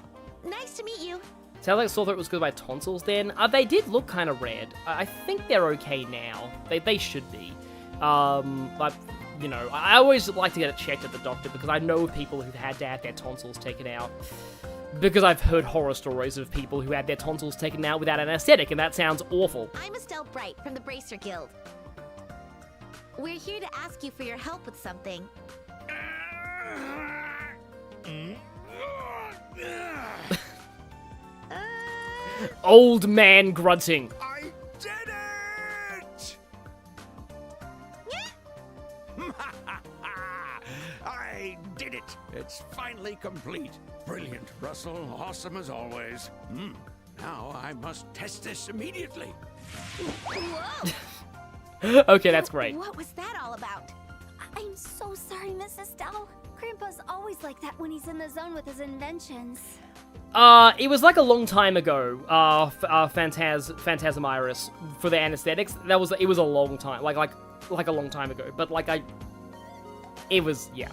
Nice to meet you. Sounds like sore throat was because of my tonsils then. They did look kind of red. I think they're okay now. They should be. But, you know, I always like to get it checked at the doctor because I know of people who've had to have their tonsils taken out. Because I've heard horror stories of people who had their tonsils taken out without anesthetic, and that sounds awful. I'm Estelle Bright from the Bracer Guild. We're here to ask you for your help with something. Old man grunting. I did it! It's finally complete. Brilliant, Russell. Awesome as always. Now I must test this immediately. Whoa! Okay, that's great. What was that all about? I'm so sorry, Miss Estelle. Grandpa's always like that when he's in the zone with his inventions. It was like a long time ago, Phantasmiris, for the anesthetics. It was a long time, like a long time ago, but yeah.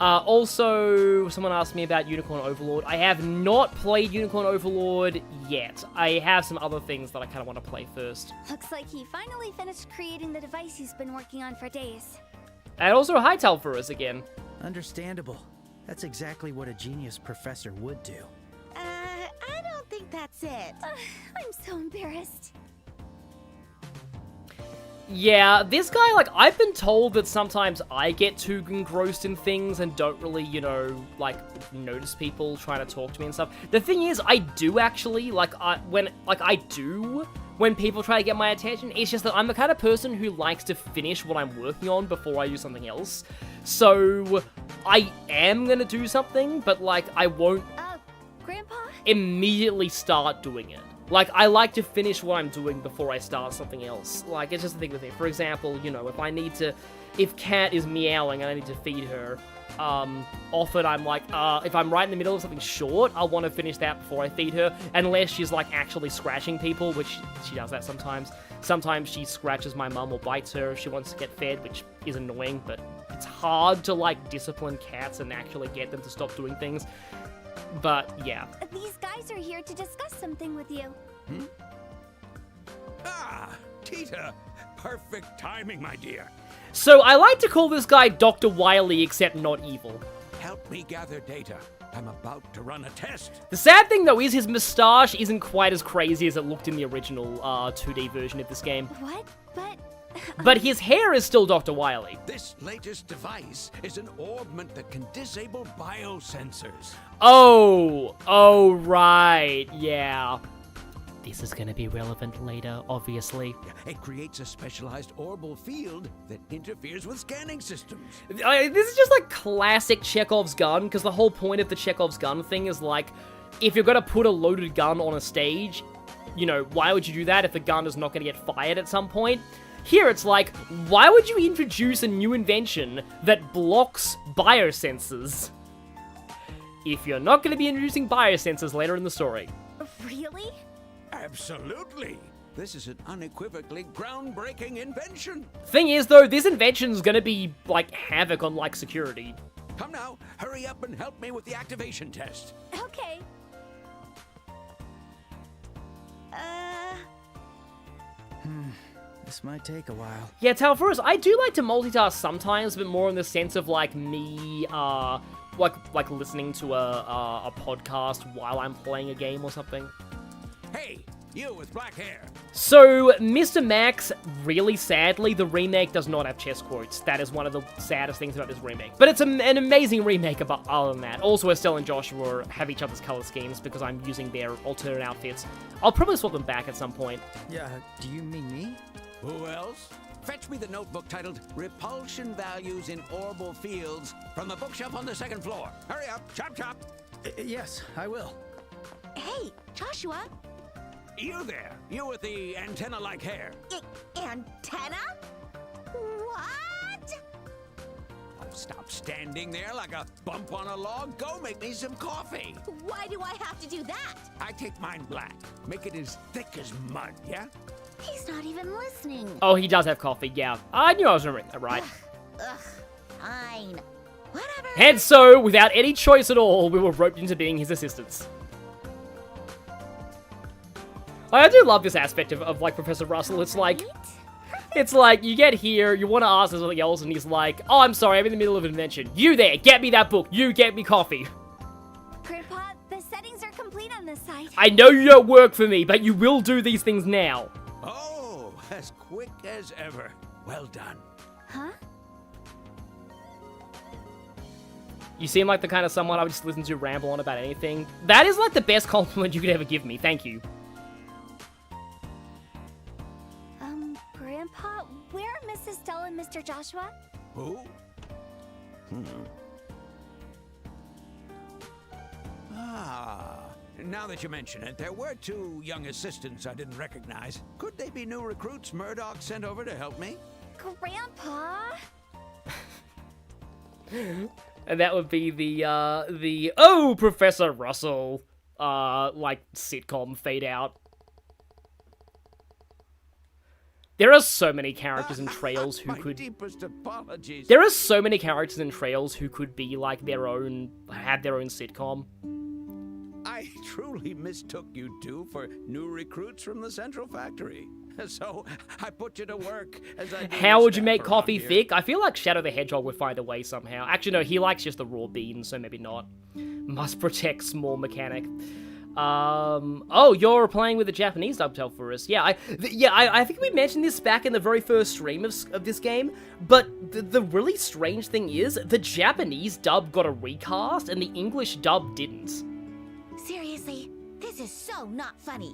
Also, someone asked me about Unicorn Overlord. I have not played Unicorn Overlord yet. I have some other things that I kind of want to play first. Looks like he finally finished creating the device he's been working on for days. And also Hightail for us again. Understandable. That's exactly what a genius professor would do. I don't think that's it. I'm so embarrassed. Yeah, this guy, like, I've been told that sometimes I get too engrossed in things and don't really, notice people trying to talk to me and stuff. The thing is, I do actually, when people try to get my attention. It's just that I'm the kind of person who likes to finish what I'm working on before I do something else. So, I am gonna do something, but, I won't Grandpa? immediately start doing it. I like to finish what I'm doing before I start something else. It's just a thing with me. For example, if Cat is meowing and I need to feed her, often I'm if I'm right in the middle of something short, I'll want to finish that before I feed her, unless she's, actually scratching people, which she does that sometimes. Sometimes she scratches my mum or bites her if she wants to get fed, which is annoying, but it's hard to, discipline cats and actually get them to stop doing things. But, yeah. These guys are here to discuss something with you. Ah, Tita. Perfect timing, my dear. So, I like to call this guy Dr. Wily, except not evil. Help me gather data. I'm about to run a test. The sad thing, though, is his moustache isn't quite as crazy as it looked in the original 2D version of this game. What? But his hair is still Dr. Wily. This latest device is an orbment that can disable biosensors. Oh, right, yeah. This is gonna be relevant later, obviously. It creates a specialized orbital field that interferes with scanning systems. This is just classic Chekhov's gun, because the whole point of the Chekhov's gun thing is if you're gonna put a loaded gun on a stage, why would you do that if the gun is not gonna get fired at some point? Here it's why would you introduce a new invention that blocks biosensors if you're not going to be introducing biosensors later in the story? Really? Absolutely. This is an unequivocally groundbreaking invention. Thing is, though, this invention's going to be, havoc on, security. Come now, hurry up and help me with the activation test. Okay. This might take a while. Yeah, Talforus, I do like to multitask sometimes, but more in the sense of, me, listening to a podcast while I'm playing a game or something. Hey, you with black hair. So, Mr. Max, really sadly, the remake does not have chess quotes. That is one of the saddest things about this remake. But it's an amazing remake other than that. Also, Estelle and Joshua have each other's color schemes because I'm using their alternate outfits. I'll probably swap them back at some point. Yeah, do you mean me? Who else? Fetch me the notebook titled Repulsion Values in Orbital Fields from the bookshelf on the second floor. Hurry up, chop chop. Yes, I will. Hey, Joshua. You there, you with the antenna-like hair. Antenna? What? Oh, stop standing there like a bump on a log. Go make me some coffee. Why do I have to do that? I take mine black. Make it as thick as mud, yeah? He's not even listening. Oh, he does have coffee, yeah. I knew I was remembering that, right? Ugh, fine. Whatever. And so, without any choice at all, we were roped into being his assistants. I do love this aspect of Professor Russell. It's you get here, you want to ask him something else, and he's like, oh, I'm sorry, I'm in the middle of an invention. You there, get me that book. You get me coffee. Grandpa, the settings are complete on this site. I know you don't work for me, but you will do these things now. Oh, as quick as ever. Well done. Huh? You seem like the kind of someone I would just listen to ramble on about anything. That is the best compliment you could ever give me. Thank you. Grandpa, where are Mrs. Stella and Mr. Joshua? Who? Ah, now that you mention it, there were 2 young assistants I didn't recognize. Could they be new recruits Murdoch sent over to help me? Grandpa? And that would be the oh, Professor Russell, like, sitcom fade out. There are so many characters in Trails who My could... deepest apologies. There are so many characters in Trails who could be, like, had their own sitcom. I truly mistook you 2 for new recruits from the Central Factory. So, I put you to work as I do How with would you staff make around coffee here. thick? I feel like Shadow the Hedgehog would find a way somehow. Actually, no, he likes just the raw beans, so maybe not. Must protect small mechanic. Oh, you're playing with the Japanese dubstyle for us. Yeah, I think we mentioned this back in the very first stream of this game, but the really strange thing is, the Japanese dub got a recast, and the English dub didn't. Seriously, this is so not funny.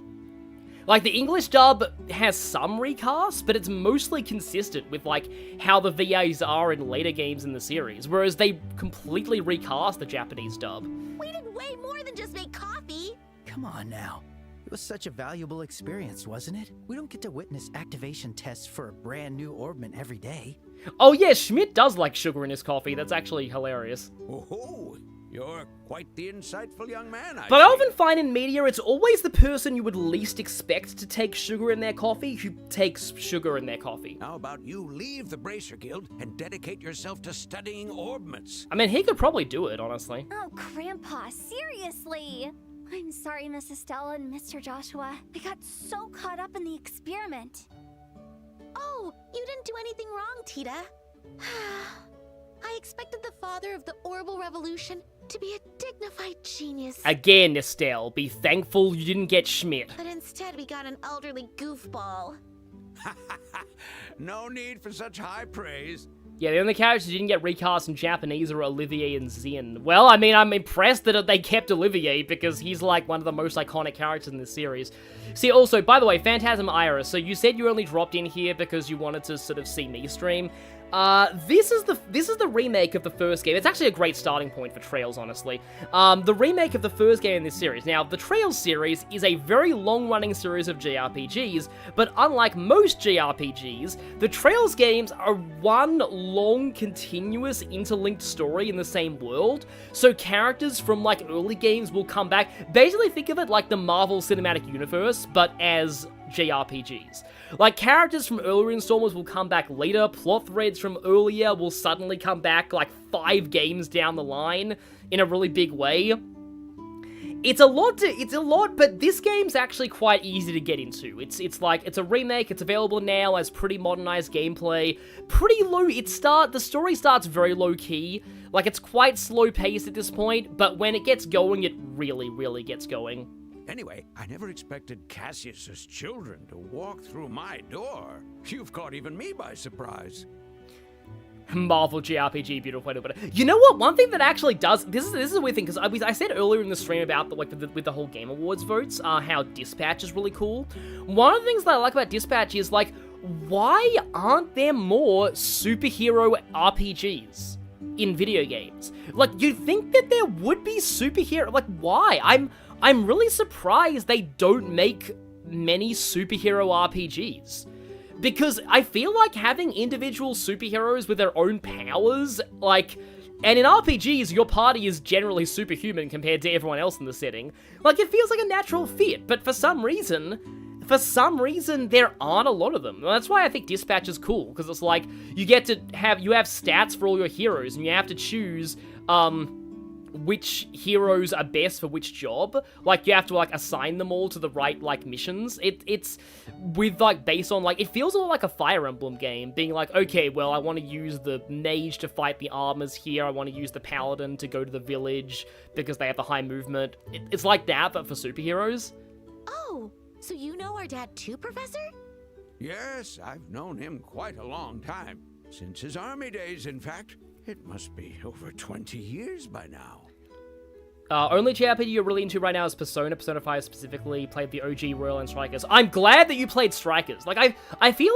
Like, the English dub has some recasts, but it's mostly consistent with, like, how the VAs are in later games in the series, whereas they completely recast the Japanese dub. We did way more than just make coffee. Come on now. It was such a valuable experience, wasn't it? We don't get to witness activation tests for a brand new orbment every day. Oh yeah, Schmidt does like sugar in his coffee. That's actually hilarious. Oh, you're quite the insightful young man, But I see. often find in media, it's always the person you would least expect to take sugar in their coffee who takes sugar in their coffee. How about you leave the Bracer Guild and dedicate yourself to studying orbments? I mean, he could probably do it, honestly. Oh, Grandpa, seriously. I'm sorry, Mrs. Stella and Mr. Joshua. I got so caught up in the experiment. Oh, you didn't do anything wrong, Tita. I expected the father of the Orbital Revolution to be a dignified genius. Again, Estelle, be thankful you didn't get Schmidt. But instead we got an elderly goofball. No need for such high praise. Yeah, the only characters who didn't get recast in Japanese are Olivier and Zin. Well, I mean, I'm impressed that they kept Olivier because he's like one of the most iconic characters in this series. See, also, by the way, Phantasm Iris, so you said you only dropped in here because you wanted to sort of see me stream. This is the remake of the first game. It's actually a great starting point for Trails, honestly. The remake of the first game in this series. Now, the Trails series is a very long-running series of JRPGs, but unlike most JRPGs, the Trails games are one long, continuous, interlinked story in the same world, so characters from, like, early games will come back. Basically, think of it like the Marvel Cinematic Universe, but as JRPGs. Like, characters from earlier installments will come back later, plot threads from earlier will suddenly come back, like, 5 games down the line in a really big way. It's a lot, but this game's actually quite easy to get into. It's a remake, it's available now as pretty modernized gameplay, pretty low, the story starts very low-key, like, it's quite slow-paced at this point, but when it gets going, it really, really gets going. Anyway, I never expected Cassius's children to walk through my door. You've caught even me by surprise. Marvel JRPG, beautiful way to put it. You know what? One thing that actually does... This is a weird thing, because I said earlier in the stream about with the whole Game Awards votes, how Dispatch is really cool. One of the things that I like about Dispatch is, like, why aren't there more superhero RPGs in video games? Like, you'd think that there would be superhero... Like, why? I'm really surprised they don't make many superhero RPGs. Because I feel like having individual superheroes with their own powers, like... And in RPGs, your party is generally superhuman compared to everyone else in the setting. Like, it feels like a natural fit, but for some reason, there aren't a lot of them. That's why I think Dispatch is cool, because it's like, you have stats for all your heroes, and you have to choose, which heroes are best for which job. Like, you have to, like, assign them all to the right, like, missions. It's with, like, based on, like, it feels a lot like a Fire Emblem game, being like, okay, well, I want to use the mage to fight the armors here, I want to use the paladin to go to the village, because they have the high movement. It's like that, but for superheroes. Oh, so you know our dad too, Professor? Yes, I've known him quite a long time. Since his army days, in fact. It must be over 20 years by now. Only JRPG you're really into right now is Persona. Persona 5 specifically. Played the OG Royal and Strikers. I'm glad that you played Strikers. Like, I feel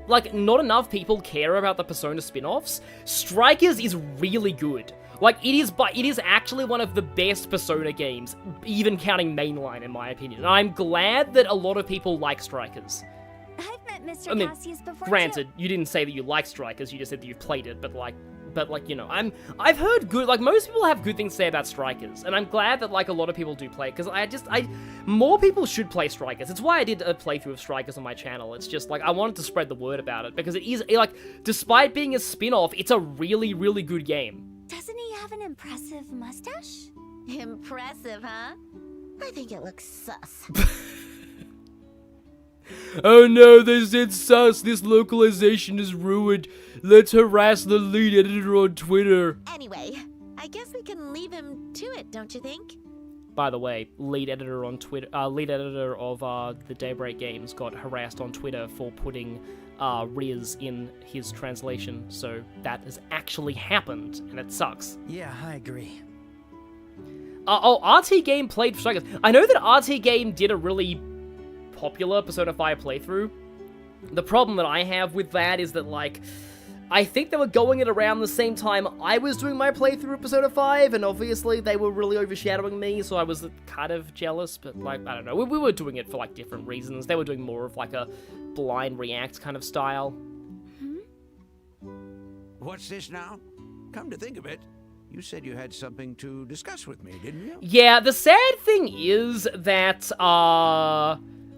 like not enough people care about the Persona spin-offs. Strikers is really good. Like, it is actually one of the best Persona games, even counting mainline, in my opinion. And I'm glad that a lot of people like Strikers. I've met Mr. I mean, Cassius before granted, you didn't say that you like Strikers, you just said that you've played it, but you know, I've heard good, like, most people have good things to say about Strikers, and I'm glad that, like, a lot of people do play it, because more people should play Strikers. It's why I did a playthrough of Strikers on my channel. It's just, like, I wanted to spread the word about it, because it is, like, despite being a spin-off, it's a really, really good game. Doesn't he have an impressive mustache? Impressive, huh? I think it looks sus. Oh no, they said sus, this localization is ruined. Let's harass the lead editor on Twitter. Anyway, I guess we can leave him to it, don't you think? By the way, lead editor on Twitter, lead editor of the Daybreak games got harassed on Twitter for putting Riz in his translation, so that has actually happened, and it sucks. Yeah, I agree. RT Game played Strikers. I know that RT Game did a really popular Persona 5 playthrough. The problem that I have with that is that, like, I think they were going it around the same time I was doing my playthrough of Persona 5, and obviously they were really overshadowing me, so I was kind of jealous, but, like, I don't know. We were doing it for, like, different reasons. They were doing more of, like, a blind react kind of style. What's this now? Come to think of it, you said you had something to discuss with me, didn't you? Yeah, the sad thing is that,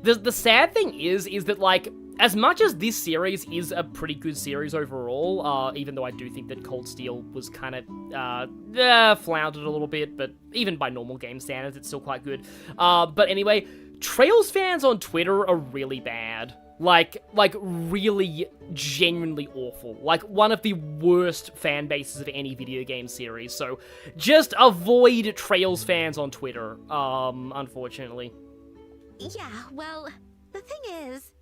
the sad thing is that, like, as much as this series is a pretty good series overall, even though I do think that Cold Steel was kind of, floundered a little bit, but even by normal game standards, it's still quite good. But anyway, Trails fans on Twitter are really bad. Like, really genuinely awful. Like, one of the worst fan bases of any video game series, so just avoid Trails fans on Twitter, unfortunately. Yeah, well, the thing is...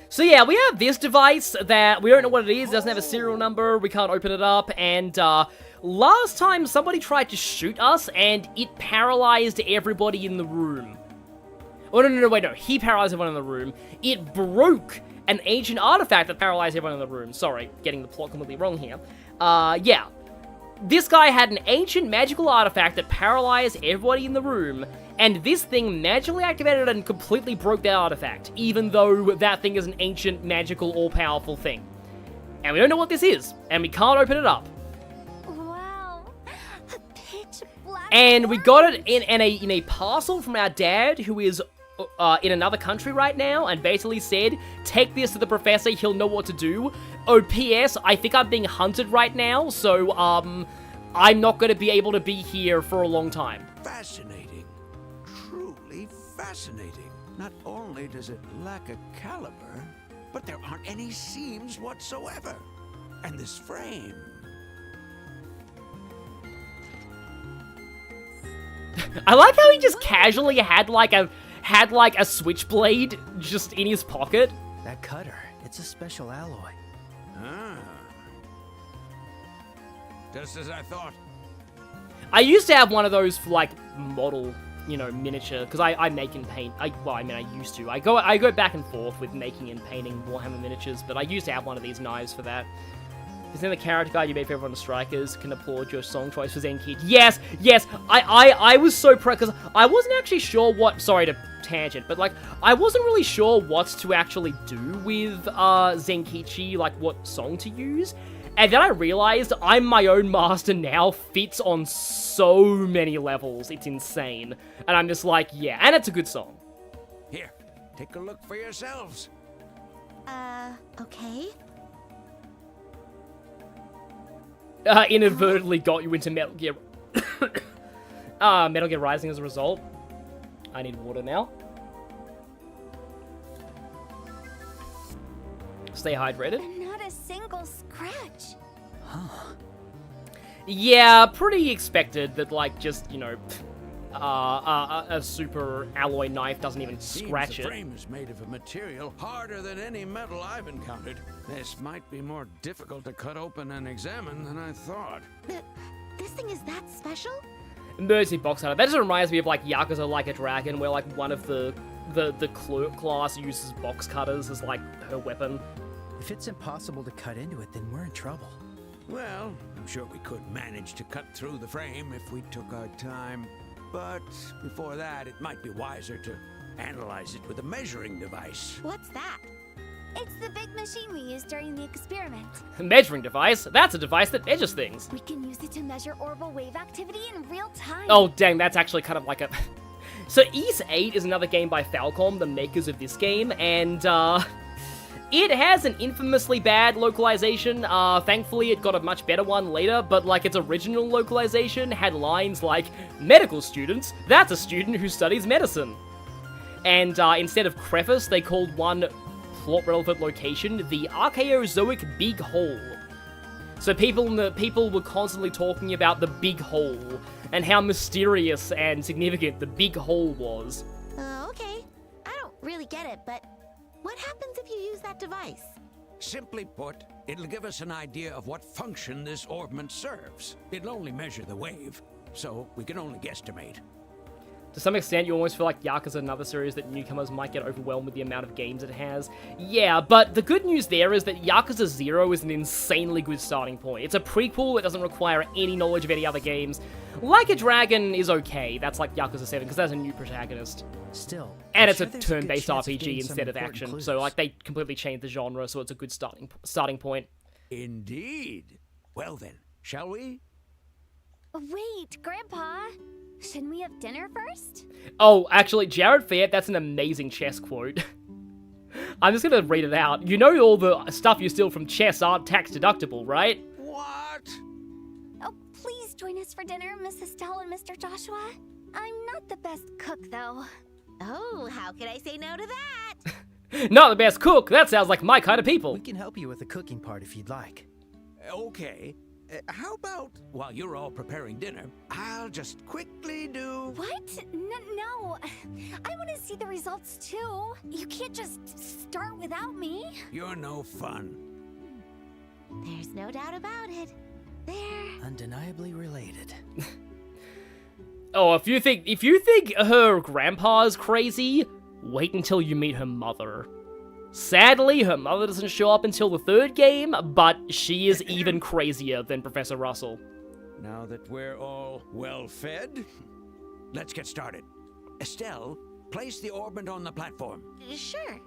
So yeah, we have this device that we don't know what it is, doesn't have a serial number, we can't open it up, and last time somebody tried to shoot us, and it paralyzed everybody in the room. Oh, no, he paralyzed everyone in the room. It broke an ancient artifact that paralyzed everyone in the room. Sorry, getting the plot completely wrong here. Yeah. This guy had an ancient magical artifact that paralyzed everybody in the room, and this thing magically activated and completely broke that artifact, even though that thing is an ancient, magical, all-powerful thing. And we don't know what this is, and we can't open it up. Wow. A pitch black And we got it in a parcel from our dad, who is in another country right now, and basically said, take this to the professor, he'll know what to do. Oh, P.S., I think I'm being hunted right now, so, I'm not going to be able to be here for a long time. Fascinating. Truly fascinating. Not only does it lack a caliber, but there aren't any seams whatsoever. And this frame... I like how he just casually had like a switchblade just in his pocket. That cutter, it's a special alloy. Ah. Just as I thought. I used to have one of those for like model, you know, miniature, because I make and paint. I used to. I go back and forth with making and painting Warhammer miniatures, but I used to have one of these knives for that. Isn't the character guide you made for everyone to Strikers? Can applaud your song choice for Zenkichi. Yes, I was so proud, because I wasn't actually sure what, sorry to tangent, but like, I wasn't really sure what to actually do with Zenkichi, like what song to use. And then I realized I'm my own master now fits on so many levels. It's insane. And I'm just like, yeah, and it's a good song. Here, take a look for yourselves. Okay. Inadvertently got you into Metal Gear... Metal Gear Rising as a result. I need water now. Stay hydrated. And not a single scratch. Huh. Yeah, pretty expected that, like, just, you know... a super alloy knife doesn't even scratch The it. frame is made of a material harder than any metal I've encountered. This might be more difficult to cut open and examine than I thought. This thing is that special? Emergency box cutter. That just reminds me of like Yakuza Like a Dragon, where like one of the clerk class uses box cutters as like her weapon. If it's impossible to cut into it, then we're in trouble. Well, I'm sure we could manage to cut through the frame if we took our time. But before that, it might be wiser to analyze it with a measuring device. What's that? It's the big machine we used during the experiment. Measuring device? That's a device that measures things. We can use it to measure orbital wave activity in real time. Oh, dang, that's actually kind of like a... So, Ys 8 is another game by Falcom, the makers of this game, and, it has an infamously bad localization. Thankfully, it got a much better one later, but, like, its original localization had lines like, medical students, that's a student who studies medicine. And, instead of crevice, they called one plot-relevant location the Archaeozoic Big Hole. So people were constantly talking about the Big Hole, and how mysterious and significant the Big Hole was. Okay. I don't really get it, but what happens if you use that device? Simply put, it'll give us an idea of what function this orbment serves. It'll only measure the wave, so we can only guesstimate. To some extent, you almost feel like Yakuza is another series that newcomers might get overwhelmed with the amount of games it has. Yeah, but the good news there is that Yakuza 0 is an insanely good starting point. It's a prequel that doesn't require any knowledge of any other games. Like a Dragon is okay, that's like Yakuza 7, because that's a new protagonist. Still, And I'm it's sure a there's good turn-based chance of RPG getting some instead of important action, clues. so like they completely changed the genre, so it's a good starting point. Indeed. Well then, shall we? Wait, Grandpa. Shouldn't we have dinner first? Oh, actually, Jared Fayette, that's an amazing chess quote. I'm just gonna read it out. You know all the stuff you steal from chess aren't tax deductible, right? What? Oh, please join us for dinner, Miss Estelle and Mr. Joshua. I'm not the best cook, though. Oh, how could I say no to that? Not the best cook, that sounds like my kind of people. We can help you with the cooking part if you'd like. Okay. How about, while you're all preparing dinner, I'll just quickly do... What? No. I want to see the results, too. You can't just start without me. You're no fun. There's no doubt about it. They're Undeniably related. Oh, if you think her grandpa's crazy, wait until you meet her mother. Sadly, her mother doesn't show up until the third game, but she is even crazier than Professor Russell. Now that we're all well fed, let's get started. Estelle, place the orbit on the platform. sure.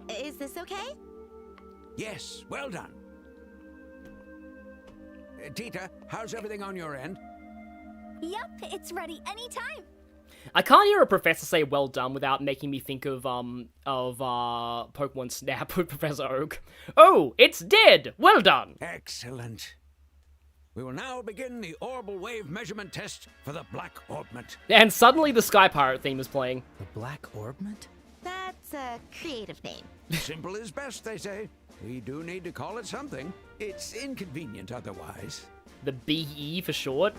Is this okay? Yes, well done. Tita, how's everything on your end? Yup, it's ready anytime. I can't hear a professor say well done without making me think of Pokemon Snap with Professor Oak. Oh, it's dead! Well done! Excellent. We will now begin the orbital wave measurement test for the Black Orbment. And suddenly the Sky Pirate theme is playing. The Black Orbment? That's a creative name. Simple is best, they say. We do need to call it something. It's inconvenient otherwise. The BE for short.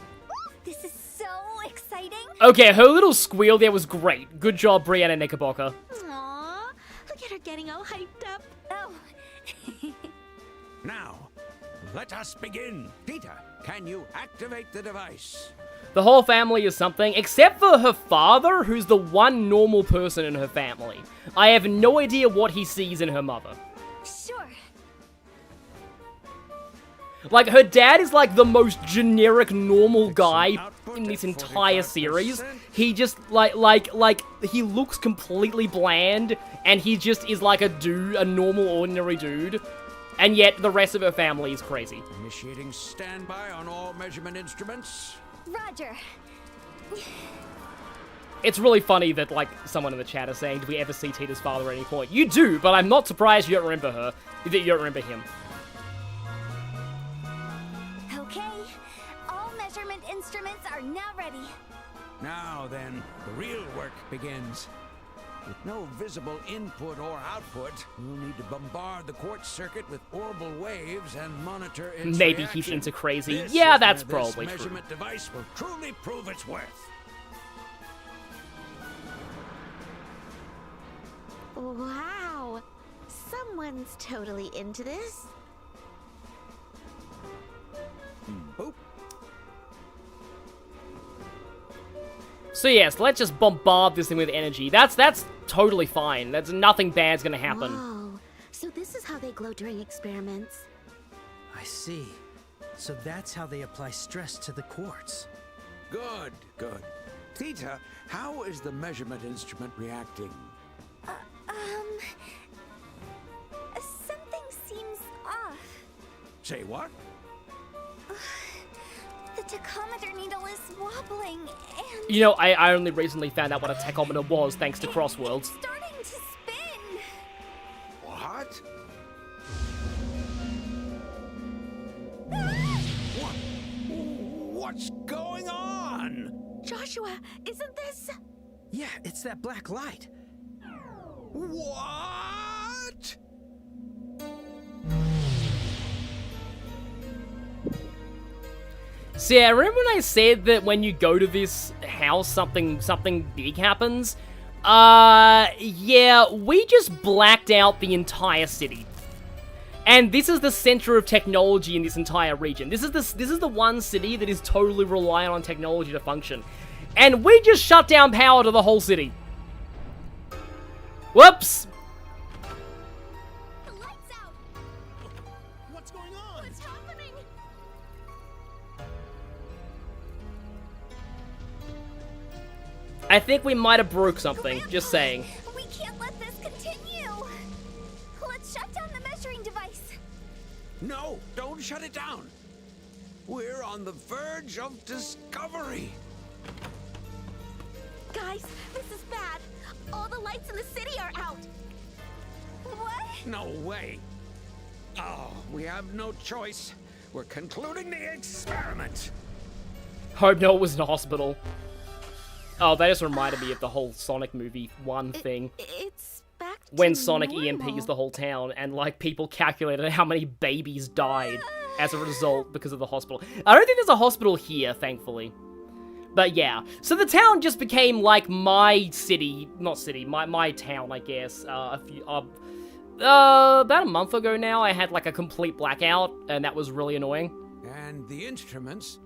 This is so exciting. Okay, her little squeal there was great. Good job, Brianna Knickerbocker. Aww, look at her getting all hyped up. Oh. Now, let us begin. Tita, can you activate the device? The whole family is something, except for her father, who's the one normal person in her family. I have no idea what he sees in her mother. Sure. Like, her dad is like the most generic normal guy in this entire series. He just, like, he looks completely bland, and he just is like a dude, a normal, ordinary dude. And yet, the rest of her family is crazy. Initiating standby on all measurement instruments. Roger. It's really funny that, like, someone in the chat is saying, do we ever see Tita's father at any point? You do, but I'm not surprised you don't remember her, that you don't remember him. Okay. All measurement instruments are now ready. Now then, the real work begins. With no visible input or output, we'll need to bombard the quartz circuit with orbital waves and monitor its Maybe reaction. he thinks it's crazy. This Yeah, is that's where probably this true. measurement device will truly prove its worth. Wow. Someone's totally into this. Boop. So yes, let's just bombard this thing with energy. That's totally fine. That's nothing bad's gonna happen. Whoa. So this is how they glow during experiments. I see. So that's how they apply stress to the quartz. Good, good. Theta, how is the measurement instrument reacting? Something seems off. Say what? The tachometer needle is wobbling, and You know, I only recently found out what a tachometer was thanks to Crossworlds. it's starting to spin. What? What? What's going on? Joshua, isn't this? Yeah, it's that black light. What? So yeah, remember when I said that when you go to this house, something big happens? Yeah, we just blacked out the entire city. And this is the center of technology in this entire region. This is the one city that is totally reliant on technology to function. And we just shut down power to the whole city. Whoops! The lights out. What's going on? What's happening? I think we might have broke something, just saying. We can't let this continue. Let's shut down the measuring device. No, don't shut it down. We're on the verge of discovery. Guys, this is bad. All the lights in the city are out. What? No way. Oh, we have no choice. We're concluding the experiment. Hope no, it was in a hospital. Oh, that just reminded me of the whole Sonic movie 1 thing. It's back to When Sonic normal. EMPs the whole town, and like people calculated how many babies died as a result because of the hospital. I don't think there's a hospital here, thankfully. But yeah, so the town just became like my city, not city, my town, I guess. About a month ago now, I had like a complete blackout, and that was really annoying. And the instruments.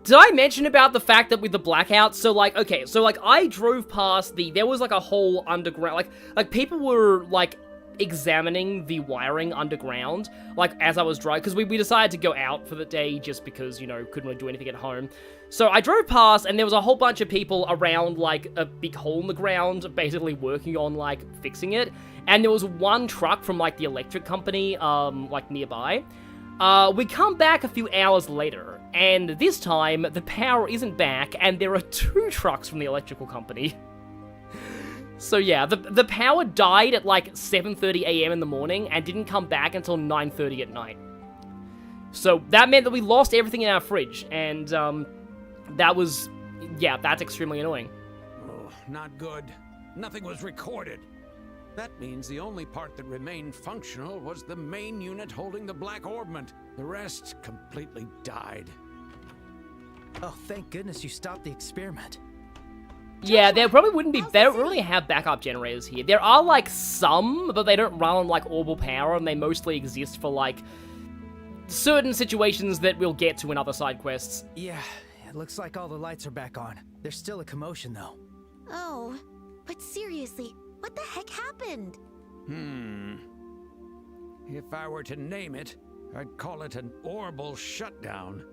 Did I mention about the fact that with the blackout, so like, okay, so like I drove past there was like a whole underground, like people were like examining the wiring underground, like as I was driving, because we decided to go out for the day just because, you know, couldn't really do anything at home. So I drove past and there was a whole bunch of people around like a big hole in the ground, basically working on like fixing it. And there was one truck from like the electric company, like nearby. We come back a few hours later, and this time, the power isn't back, and there are 2 trucks from the electrical company. So yeah, the power died at like 7:30 AM in the morning, and didn't come back until 9:30 at night. So that meant that we lost everything in our fridge, and that's extremely annoying. Oh, not good. Nothing was recorded. That means the only part that remained functional was the main unit holding the black orbment. The rest completely died. Oh, thank goodness you stopped the experiment. Yeah, there probably wouldn't be, they don't really have backup generators here. There are like some, but they don't run on like orbital power, and they mostly exist for like certain situations that we'll get to in other side quests. Yeah, it looks like all the lights are back on. There's still a commotion though. Oh, but seriously, what the heck happened? If I were to name it, I'd call it an orbital shutdown.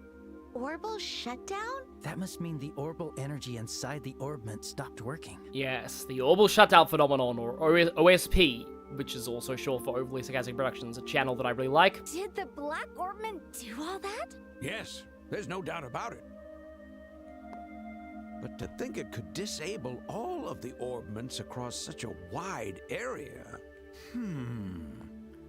Orbital shutdown? That must mean the orbital energy inside the orbment stopped working. Yes, the orbital shutdown phenomenon, or OSP, which is also short for Overly Sarcastic Productions, a channel that I really like. Did the black orbment do all that? Yes, there's no doubt about it. But to think it could disable all of the orbments across such a wide area.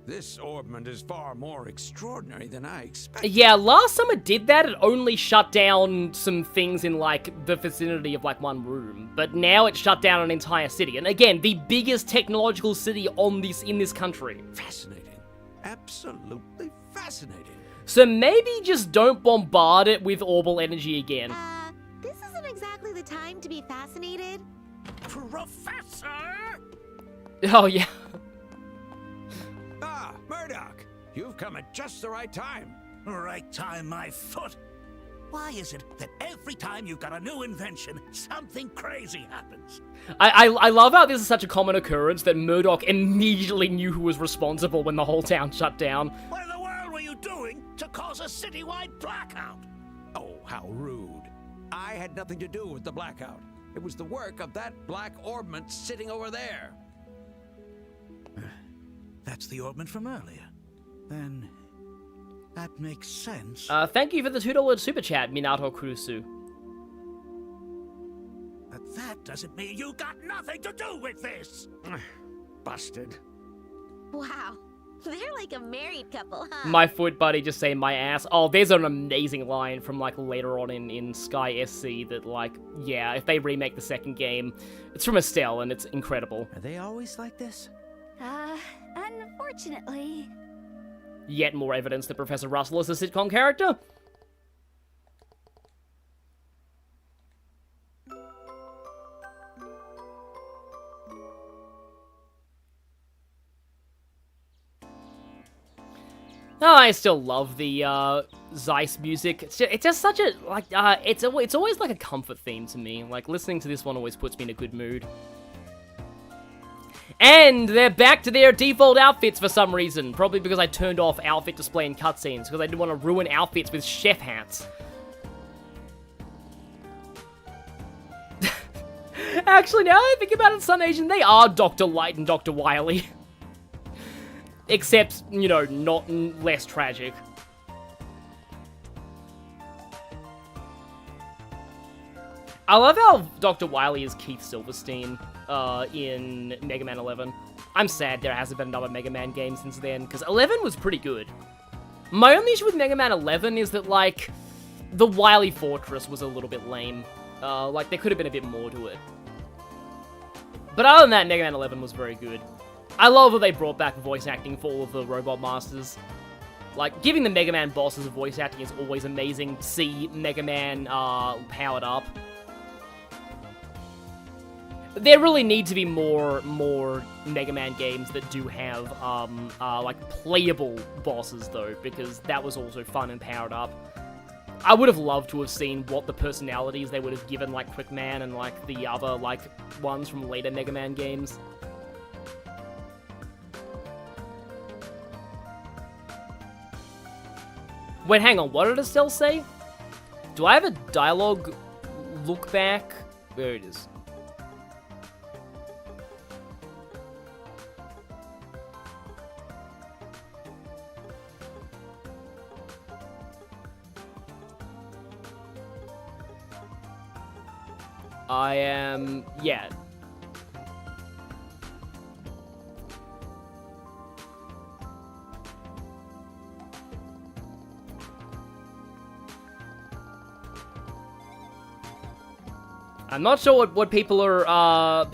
This orbment is far more extraordinary than I expected. Yeah, last time it did that, it only shut down some things in, like, the vicinity of, like, one room. But now it shut down an entire city. And again, the biggest technological city in this country. Fascinating. Absolutely fascinating. So maybe just don't bombard it with orbital energy again. This isn't exactly the time to be fascinated. Professor! Oh, yeah. Ah, Murdoch! You've come at just the right time. Right time, my foot. Why is it that every time you've got a new invention, something crazy happens? I love how this is such a common occurrence that Murdoch immediately knew who was responsible when the whole town shut down. What in the world were you doing to cause a citywide blackout? Oh, how rude. I had nothing to do with the blackout. It was the work of that black orbment sitting over there. That's the orbment from earlier. Then that makes sense. Thank you for the $2 super chat, Minato Kurusu. But that doesn't mean you got nothing to do with this. Busted. Wow, they're like a married couple, huh? My foot buddy just saying my ass. Oh, there's an amazing line from, like, later on in Sky SC that, like, yeah, if they remake the second game, it's from Estelle, and it's incredible. Are they always like this? Unfortunately. Yet more evidence that Professor Russell is a sitcom character. Oh, I still love the Zeiss music. It's just such a like it's always like a comfort theme to me. Like listening to this one always puts me in a good mood. And they're back to their default outfits for some reason. Probably because I turned off outfit display in cutscenes, because I didn't want to ruin outfits with chef hats. Actually, now that I think about it, Sun Asian, they are Dr. Light and Dr. Wily. Except, you know, not less tragic. I love how Dr. Wily is Keith Silverstein in Mega Man 11. I'm sad there hasn't been another Mega Man game since then, because 11 was pretty good. My only issue with Mega Man 11 is that, like, the Wily Fortress was a little bit lame. Like, there could have been a bit more to it. But other than that, Mega Man 11 was very good. I love that they brought back voice acting for all of the Robot Masters. Like, giving the Mega Man bosses voice acting is always amazing to see Mega Man powered up. There really need to be more Mega Man games that do have, like, playable bosses, though, because that was also fun and powered up. I would have loved to have seen what the personalities they would have given, like, Quickman and, like, the other, like, ones from later Mega Man games. Wait, hang on, what did Estelle say? Do I have a dialogue look back? Where it is. I am... yeah. I'm not sure what people are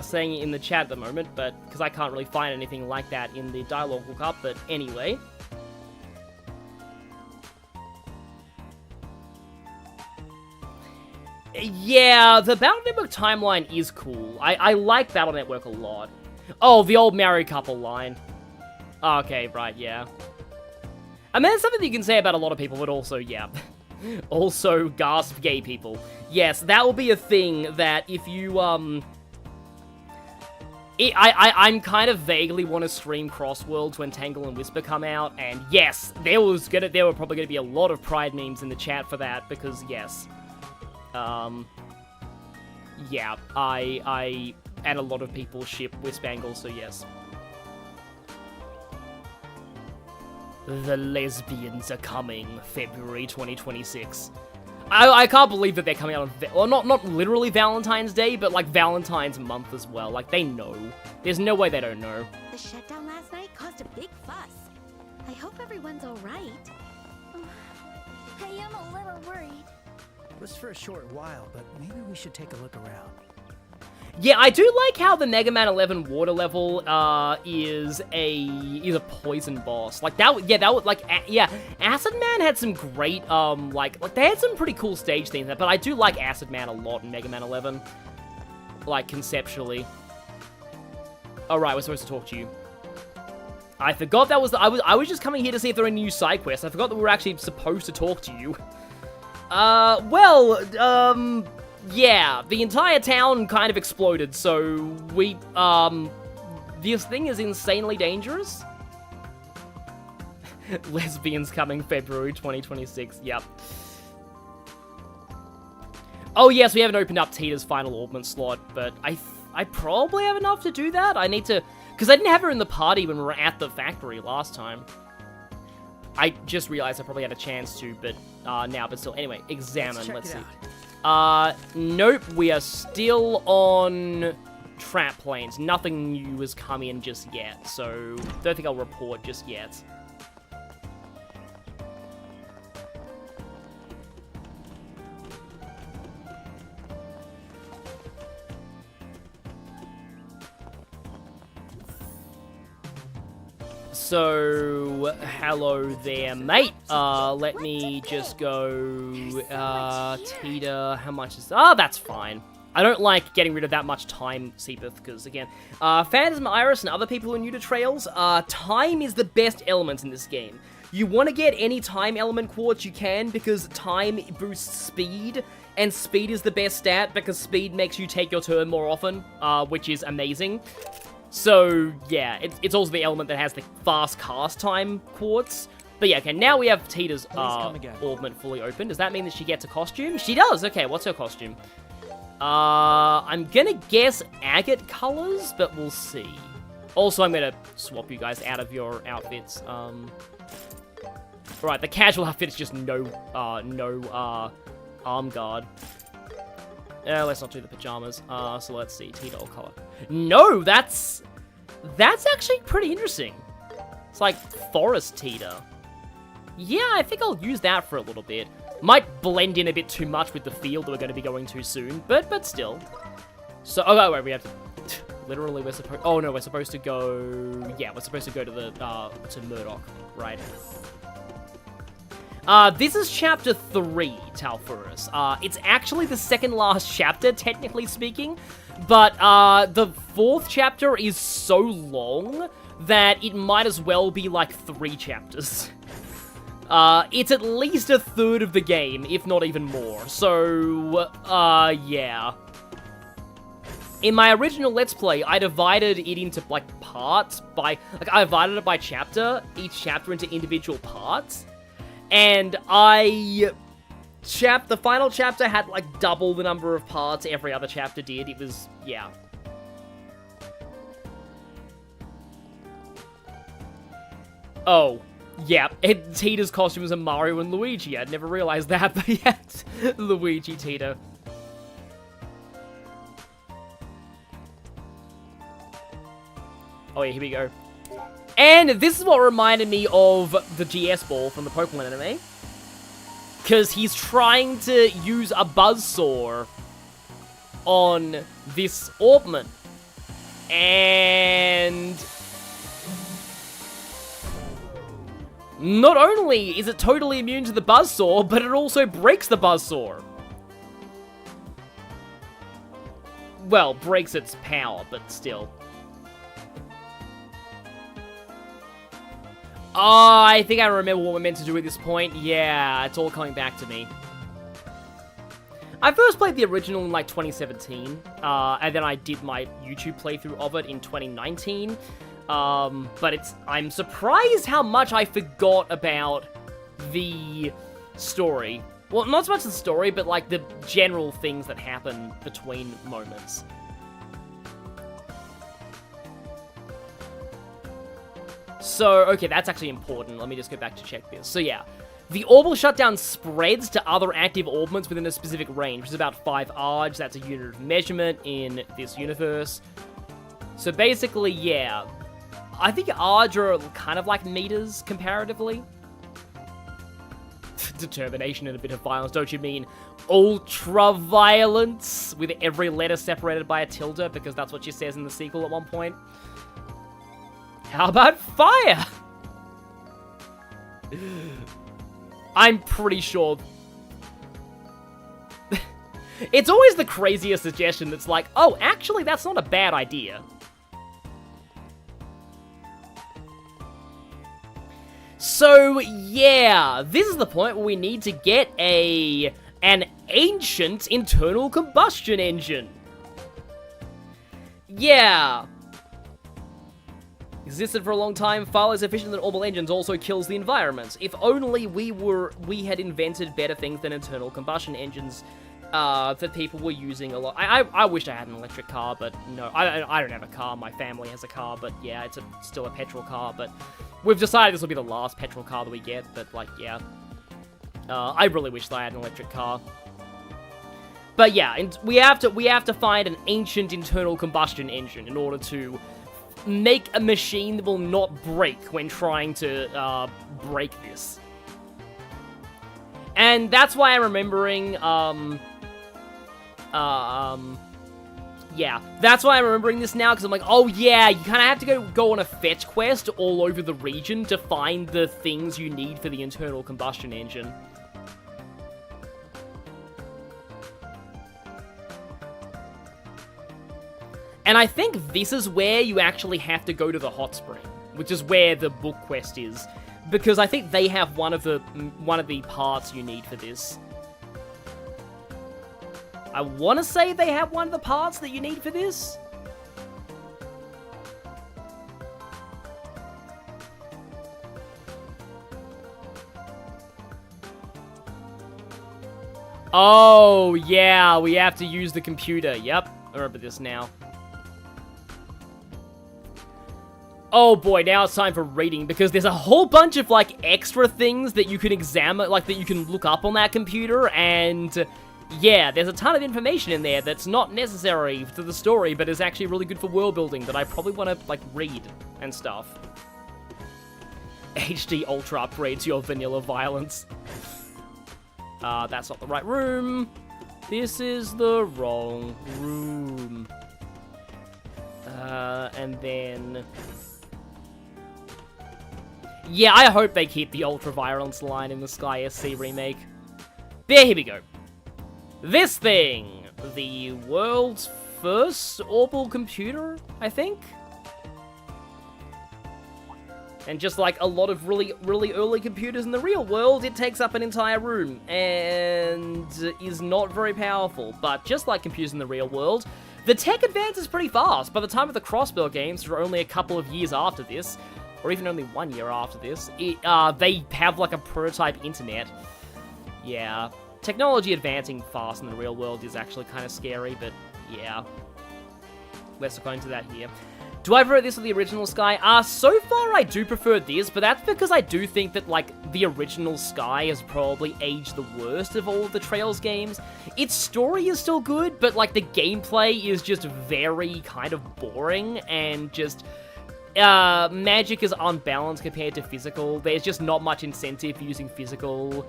saying in the chat at the moment, but because I can't really find anything like that in the dialogue lookup, but anyway. Yeah, the Battle Network timeline is cool. I like Battle Network a lot. Oh, the old married couple line. Okay, right, yeah. I mean, it's something that you can say about a lot of people, but also, yeah. Also, gasp gay people. Yes, that will be a thing that if you, I'm kind of vaguely want to stream Crossworlds when Tangle and Whisper come out, and yes, there were probably gonna be a lot of Pride memes in the chat for that, because yes. Yeah, I and a lot of people ship Wispangle, so yes. The lesbians are coming, February 2026. I can't believe that they're coming out on, well, not literally Valentine's Day, but like Valentine's month as well. Like, they know. There's no way they don't know. The shutdown last night caused a big fuss. I hope everyone's alright. I am a little worried. It was for a short while, but maybe we should take a look around. Yeah, I do like how the Mega Man 11 water level is a poison boss. Like that, yeah, that would yeah. Acid Man had some great like they had some pretty cool stage themes, but I do like Acid Man a lot in Mega Man 11, like conceptually. All right, we're supposed to talk to you. I forgot that was I was just coming here to see if there are any new side quests. I forgot that we were actually supposed to talk to you. Yeah, the entire town kind of exploded, so we, this thing is insanely dangerous. Lesbians coming February 2026, yep. Oh yes, we haven't opened up Tita's final augment slot, but I probably have enough to do that. I need to, because I didn't have her in the party when we were at the factory last time. I just realized I probably had a chance to, but, now, but still. Anyway, examine, let's see. Nope, we are still on trap planes. Nothing new has come in just yet, so don't think I'll report just yet. So, hello there, mate. Let me just go, Tita, how much is, that's fine. I don't like getting rid of that much time, Seepeth, because, again, Phantasm Iris and other people who are new to Trails, time is the best element in this game. You want to get any time element quartz you can, because time boosts speed, and speed is the best stat, because speed makes you take your turn more often, which is amazing. So, yeah, it's also the element that has the fast cast time quartz. But yeah, okay, now we have Tita's augment fully open. Does that mean that she gets a costume? She does! Okay, what's her costume? I'm gonna guess agate colors, but we'll see. Also, I'm gonna swap you guys out of your outfits. Right, the casual outfit is just no arm guard. Let's not do the pajamas. So let's see, Tita or color. No, that's actually pretty interesting. It's like forest Tita. Yeah, I think I'll use that for a little bit. Might blend in a bit too much with the field that we're going to be going to soon, but still. So, oh wait, we have to. Literally, we're supposed. Oh no, we're supposed to go. Yeah, we're supposed to go to the to Murdoch, right? This is chapter 3, Talfurus. It's actually the second last chapter, technically speaking, but, the 4th chapter is so long that it might as well be, like, 3 chapters. It's at least a third of the game, if not even more, so, yeah. In my original Let's Play, I divided it into, like, parts by, like, I divided it by chapter, each chapter into individual parts. And the final chapter had, like, double the number of parts every other chapter did. It was, yeah. Oh, yeah. Tita's costumes are Mario and Luigi. I'd never realized that, but yeah, Luigi Tita. Oh yeah, here we go. And this is what reminded me of the GS Ball from the Pokemon anime. Because he's trying to use a buzzsaw on this Orbman. And not only is it totally immune to the buzzsaw, but it also breaks the buzzsaw. Well, breaks its power, but still. Oh, I think I remember what we're meant to do at this point. Yeah, it's all coming back to me. I first played the original in, like, 2017, and then I did my YouTube playthrough of it in 2019. But I'm surprised how much I forgot about the story. Well, not so much the story, but, like, the general things that happen between moments. So, okay, that's actually important. Let me just go back to check this. So, yeah. The orbital shutdown spreads to other active orbments within a specific range, which is about 5 args. That's a unit of measurement in this universe. So, basically, yeah. I think Arge are kind of like meters comparatively. Determination and a bit of violence, don't you mean ultra-violence? With every letter separated by a tilde, because that's what she says in the sequel at one point. How about fire? I'm pretty sure... It's always the craziest suggestion that's like, oh, actually, that's not a bad idea. So, yeah, this is the point where we need to get an ancient internal combustion engine. Yeah. Existed for a long time, far less efficient than orbital engines, also kills the environment. If only we had invented better things than internal combustion engines that people were using a lot. I wish I had an electric car, but no, I don't have a car. My family has a car, but yeah, it's still a petrol car, but we've decided this will be the last petrol car that we get, but like, yeah. I really wish that I had an electric car. But yeah, and we have to find an ancient internal combustion engine in order to make a machine that will not break when trying to break this. And that's why I'm remembering, yeah, that's why I'm remembering this now, because I'm like, oh yeah, you kind of have to go on a fetch quest all over the region to find the things you need for the internal combustion engine. And I think this is where you actually have to go to the hot spring, which is where the book quest is, because I think they have one of the parts you need for this. I want to say they have one of the parts that you need for this. Oh, yeah, we have to use the computer. Yep, I remember this now. Oh boy, now it's time for reading, because there's a whole bunch of, like, extra things that you can examine, like, that you can look up on that computer, and yeah, there's a ton of information in there that's not necessary to the story, but is actually really good for world building that I probably want to, like, read and stuff. HD Ultra upgrades your vanilla violence. That's not the right room. This is the wrong room. And then... yeah, I hope they keep the ultra-violence line in the Sky SC remake. Here we go. This thing! The world's first orbital computer, I think? And just like a lot of really early computers in the real world, it takes up an entire room, and is not very powerful. But just like computers in the real world, the tech advances pretty fast. By the time of the Crossbell games, which are only a couple of years after this, or even only 1 year after this, they have like a prototype internet. Yeah. Technology advancing fast in the real world is actually kind of scary, but yeah. Let's go into that here. Do I prefer this or the original Sky? So far I do prefer this, but that's because I do think that, like, the original Sky has probably aged the worst of all of the Trails games. Its story is still good, but, like, the gameplay is just very kind of boring, and just... magic is unbalanced compared to physical. There's just not much incentive for using physical.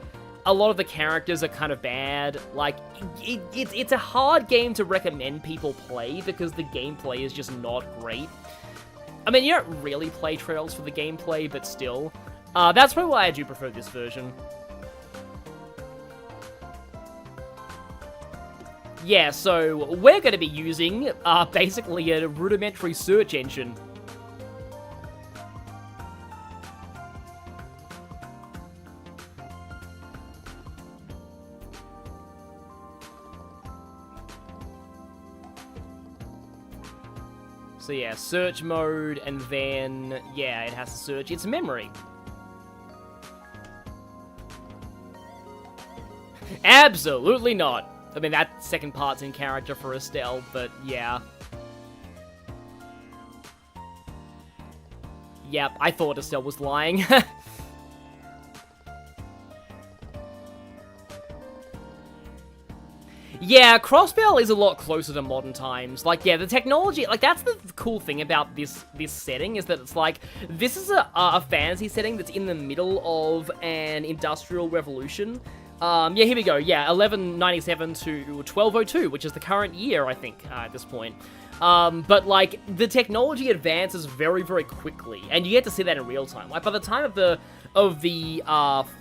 A lot of the characters are kind of bad. Like, it's a hard game to recommend people play because the gameplay is just not great. I mean, you don't really play Trails for the gameplay, but still. That's probably why I do prefer this version. Yeah, so we're going to be using, basically a rudimentary search engine. So yeah, search mode, and then, yeah, it has to search its memory. Absolutely not. I mean, that second part's in character for Estelle, but yeah. Yep, I thought Estelle was lying. Yeah, Crossbell is a lot closer to modern times. Like, yeah, the technology, like, that's the cool thing about this setting, is that it's like, this is a fantasy setting that's in the middle of an industrial revolution. Yeah, here we go. Yeah, 1197 to 1202, which is the current year, I think, at this point. But, like, the technology advances very, very quickly, and you get to see that in real time. Like, by the time of the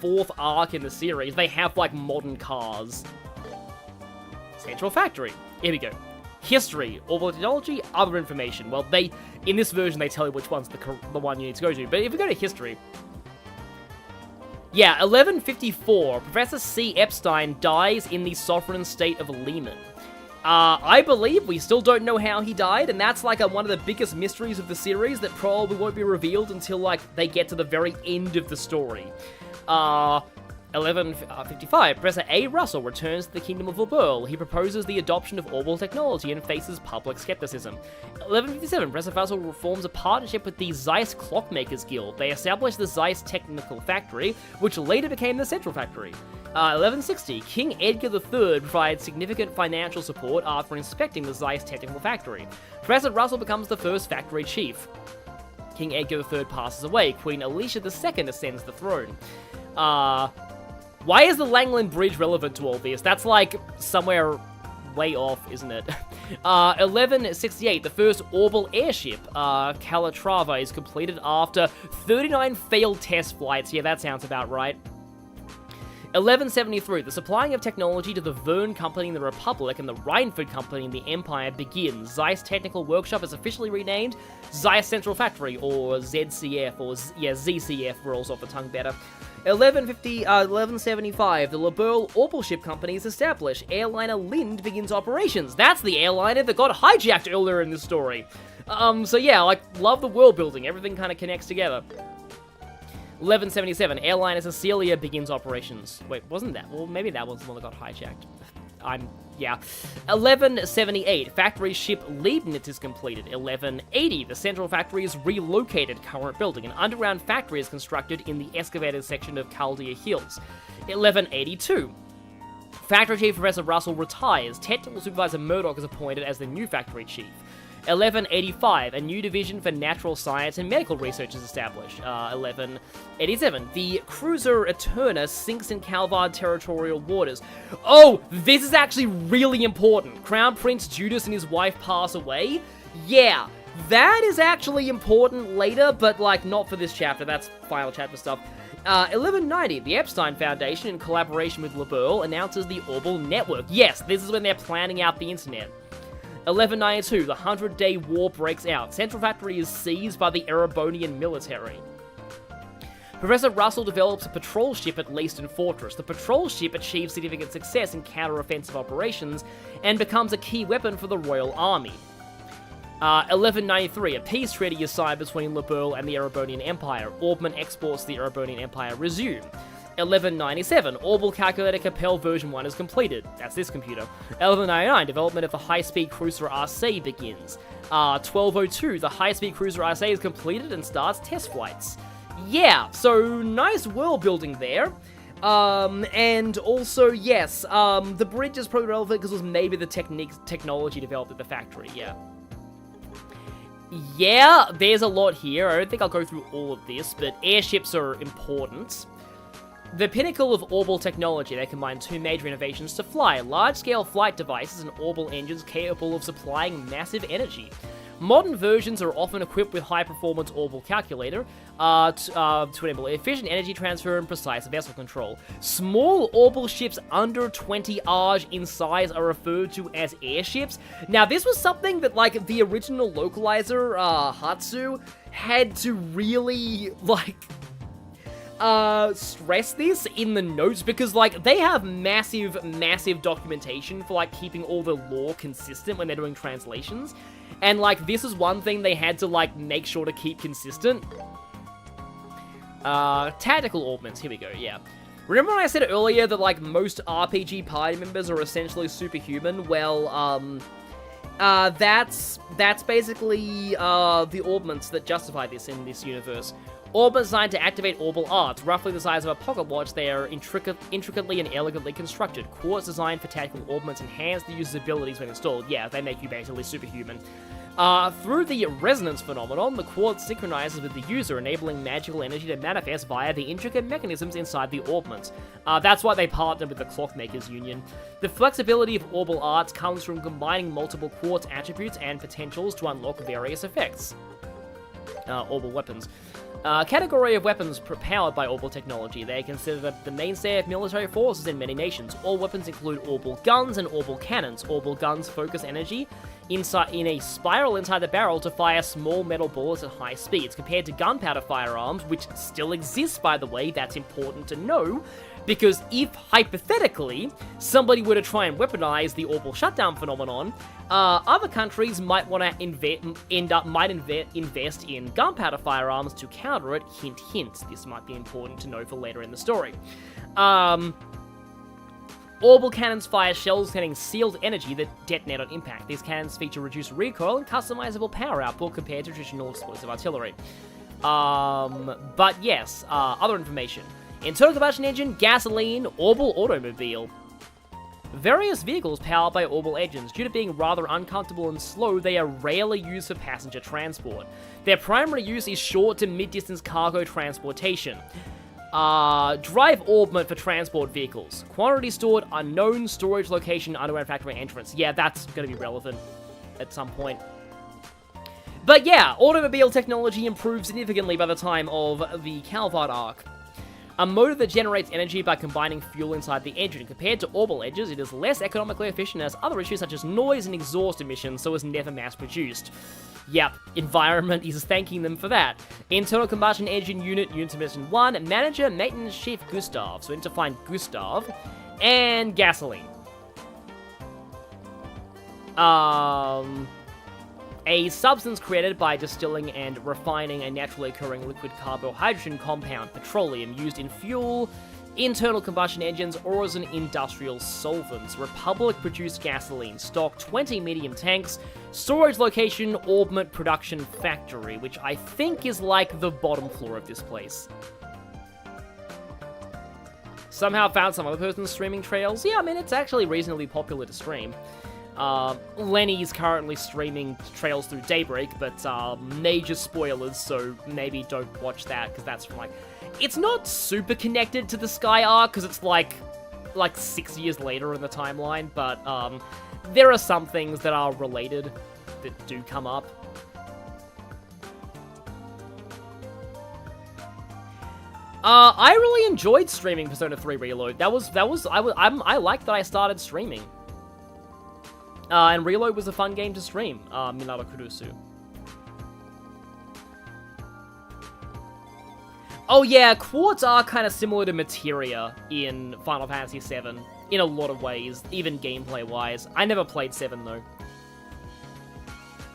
fourth arc in the series, they have, like, modern cars. Central Factory. Here we go. History, orbital technology, other information. Well, in this version, they tell you which one's the one you need to go to. But if we go to history, yeah, 1154, Professor C. Epstein dies in the sovereign state of Lehman. I believe we still don't know how he died, and that's like one of the biggest mysteries of the series that probably won't be revealed until like they get to the very end of the story. 1155, Professor A. Russell returns to the Kingdom of Liberl. He proposes the adoption of orbital technology and faces public skepticism. 1157, Professor Russell forms a partnership with the Zeiss Clockmakers Guild. They establish the Zeiss Technical Factory, which later became the Central Factory. 1160, King Edgar III provides significant financial support after inspecting the Zeiss Technical Factory. Professor Russell becomes the first factory chief. King Edgar III passes away. Queen Alicia II ascends the throne. Why is the Langland Bridge relevant to all this? That's like somewhere way off, isn't it? 1168, the first orbital airship, Calatrava, is completed after 39 failed test flights. Yeah, that sounds about right. 1173, the supplying of technology to the Verne Company in the Republic and the Rhineford Company in the Empire begins. Zeiss Technical Workshop is officially renamed Zeiss Central Factory, or ZCF, or ZCF rolls off the tongue better. 1175, the Liberl Orbital Ship Company is established. Airliner Lind begins operations. That's the airliner that got hijacked earlier in this story. So yeah, like, love the world building. Everything kind of connects together. 1177, Airliner Cecilia begins operations. Wait, wasn't that? Well, maybe that was the one that got hijacked. Yeah. 1178, factory ship Leibniz is completed. 1180, the central factory is relocated, current building. An underground factory is constructed in the excavated section of Chaldea Hills. 1182, factory chief Professor Russell retires. Technical supervisor Murdoch is appointed as the new factory chief. 1185, a new division for natural science and medical research is established. 1187, the cruiser Eterna sinks in Calvard territorial waters. Oh, this is actually really important. Crown Prince Judas and his wife pass away. Yeah, that is actually important later, but like not for this chapter. That's final chapter stuff. 1190, the Epstein Foundation, in collaboration with Liberl, announces the Orbital Network. Yes, this is when they're planning out the internet. 1192, the 100-Day War breaks out. Central Factory is seized by the Erebonian military. Professor Russell develops a patrol ship at Leiston Fortress. The patrol ship achieves significant success in counter-offensive operations and becomes a key weapon for the Royal Army. 1193, a peace treaty is signed between Liberl and the Erebonian Empire. Orbment exports to the Erebonian Empire resume. 1197, Orbital Calculator Capel version 1 is completed. That's this computer. 1199, development of the high-speed cruiser RC begins. 1202, the high-speed cruiser RC is completed and starts test flights. Yeah, so nice world building there. And also, yes, the bridge is probably relevant because it was maybe the technology developed at the factory, yeah. Yeah, there's a lot here. I don't think I'll go through all of this, but airships are important. The pinnacle of orbital technology, they combine two major innovations to fly, large-scale flight devices and orbital engines capable of supplying massive energy. Modern versions are often equipped with high-performance orbital calculator to enable efficient energy transfer and precise vessel control. Small orbital ships under 20 ARJ in size are referred to as airships. Now, this was something that, like, the original localizer, Hatsu, had to really, like, stress this in the notes because, like, they have massive documentation for, like, keeping all the lore consistent when they're doing translations. And, like, this is one thing they had to, like, make sure to keep consistent. Tactical augments, here we go, yeah. Remember when I said earlier that, like, most RPG party members are essentially superhuman? Well, that's basically, the augments that justify this in this universe. Orbit designed to activate orbital arts, roughly the size of a pocket watch. They are intricately and elegantly constructed. Quartz designed for tactical orbits enhance the user's abilities when installed. Yeah, they make you basically superhuman. Through the resonance phenomenon, the quartz synchronizes with the user, enabling magical energy to manifest via the intricate mechanisms inside the orbments. That's why they partnered with the Clockmakers Union. The flexibility of orbital arts comes from combining multiple quartz attributes and potentials to unlock various effects. Orbital weapons. Category of weapons powered by orbital technology. They are considered the mainstay of military forces in many nations. All weapons include orbital guns and orbital cannons. Orbital guns focus energy in a spiral inside the barrel to fire small metal bullets at high speeds, compared to gunpowder firearms, which still exists, by the way. That's important to know, because if, hypothetically, somebody were to try and weaponize the orbital shutdown phenomenon, other countries might want to invest in gunpowder firearms to counter it. Hint, hint. This might be important to know for later in the story. Orbital cannons fire shells containing sealed energy that detonate on impact. These cannons feature reduced recoil and customizable power output compared to traditional explosive artillery. But yes, other information. Internal combustion engine, gasoline, orbital automobile. Various vehicles powered by orbital engines. Due to being rather uncomfortable and slow, they are rarely used for passenger transport. Their primary use is short to mid-distance cargo transportation. Drive orbment for transport vehicles. Quantity stored, unknown. Storage location, underground factory entrance. Yeah, that's going to be relevant at some point. But yeah, automobile technology improved significantly by the time of the Calvard arc. A motor that generates energy by combining fuel inside the engine. Compared to orbital engines, it is less economically efficient, as other issues such as noise and exhaust emissions, so it's never mass-produced. Yep, environment is thanking them for that. Internal combustion engine unit, Unit Mission 1, Manager, Maintenance Chief Gustav. So we need to find Gustav. And gasoline. A substance created by distilling and refining a naturally occurring liquid carbohydrogen compound, petroleum, used in fuel, internal combustion engines, or as an industrial solvent. Republic produced gasoline. Stock 20 medium tanks. Storage location, Orbment Production Factory, which I think is like the bottom floor of this place. Somehow found some other person's streaming trails. Yeah, I mean, it's actually reasonably popular to stream. Lenny's currently streaming trails through Daybreak, but major spoilers, so maybe don't watch that, because that's from, like... It's not super connected to the Sky arc, because it's, like 6 years later in the timeline, but, there are some things that are related that do come up. I really enjoyed streaming Persona 3 Reload. I liked that I started streaming. And Reload was a fun game to stream, Minato Kurusu. Oh yeah, Quartz are kind of similar to Materia in Final Fantasy VII, in a lot of ways, even gameplay-wise. I never played 7, though.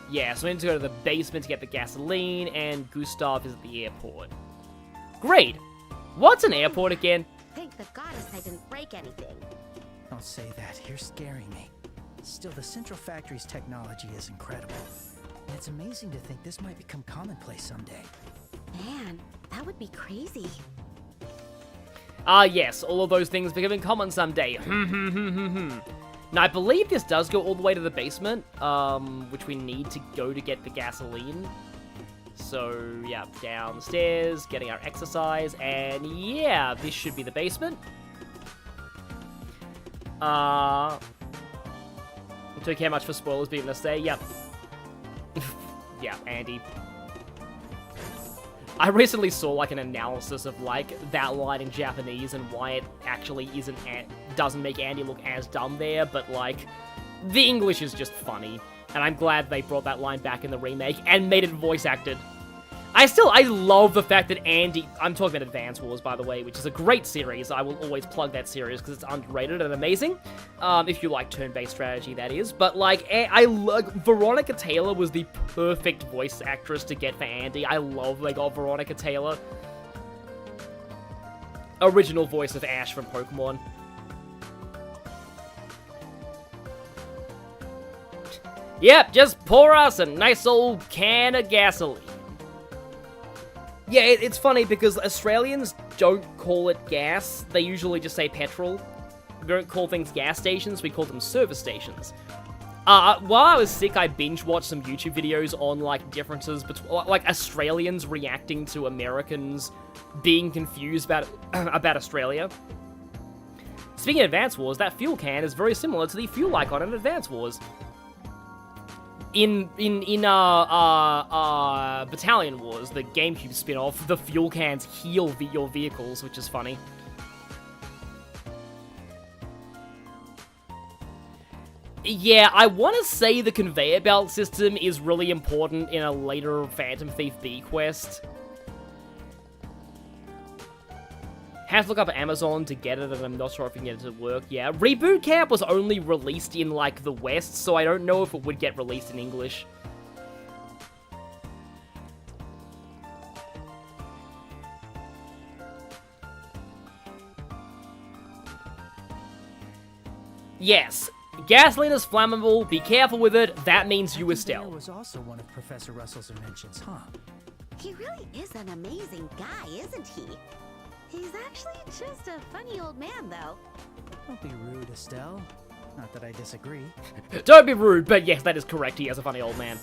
Yeah, so we need to go to the basement to get the gasoline, and Gustav is at the airport. Great! What's an airport again? Thank the goddess I didn't break anything. Don't say that, you're scaring me. Still, the Central Factory's technology is incredible. And it's amazing to think this might become commonplace someday. Man, that would be crazy. Yes, all of those things becoming common someday. Now, I believe this does go all the way to the basement, which we need to go to get the gasoline. So, yeah, downstairs, getting our exercise, and yeah, this should be the basement. Don't care much for spoilers, but even to say, yep. Yeah, Andy. I recently saw, like, an analysis of, like, that line in Japanese and why it actually doesn't make Andy look as dumb there, but, like, the English is just funny. And I'm glad they brought that line back in the remake and made it voice acted. I love the fact that Andy... I'm talking about Advance Wars, by the way, which is a great series. I will always plug that series because it's underrated and amazing. If you like turn-based strategy, that is. But, like, Veronica Taylor was the perfect voice actress to get for Andy. I love they got Veronica Taylor. Original voice of Ash from Pokemon. Yep, just pour us a nice old can of gasoline. Yeah, it's funny because Australians don't call it gas. They usually just say petrol. We don't call things gas stations, we call them service stations. While I was sick, I binge-watched some YouTube videos on, like, differences between, like, Australians reacting to Americans being confused about Australia. Speaking of Advance Wars, that fuel can is very similar to the fuel icon in Advance Wars. In Battalion Wars, the GameCube spin-off, the fuel cans heal your vehicles, which is funny. Yeah, I want to say the conveyor belt system is really important in a later Phantom Thief B quest. Have to look up Amazon to get it, and I'm not sure if you can get it to work. Yeah, Reboot Camp was only released in, like, the West, so I don't know if it would get released in English. Yes, gasoline is flammable, be careful with it, that means you Estelle. was also one of Professor Russell's inventions, huh? He really is an amazing guy, isn't he? He's actually just a funny old man, though. Don't be rude, Estelle. Not that I disagree. Don't be rude, but yes, that is correct, he is a funny old man.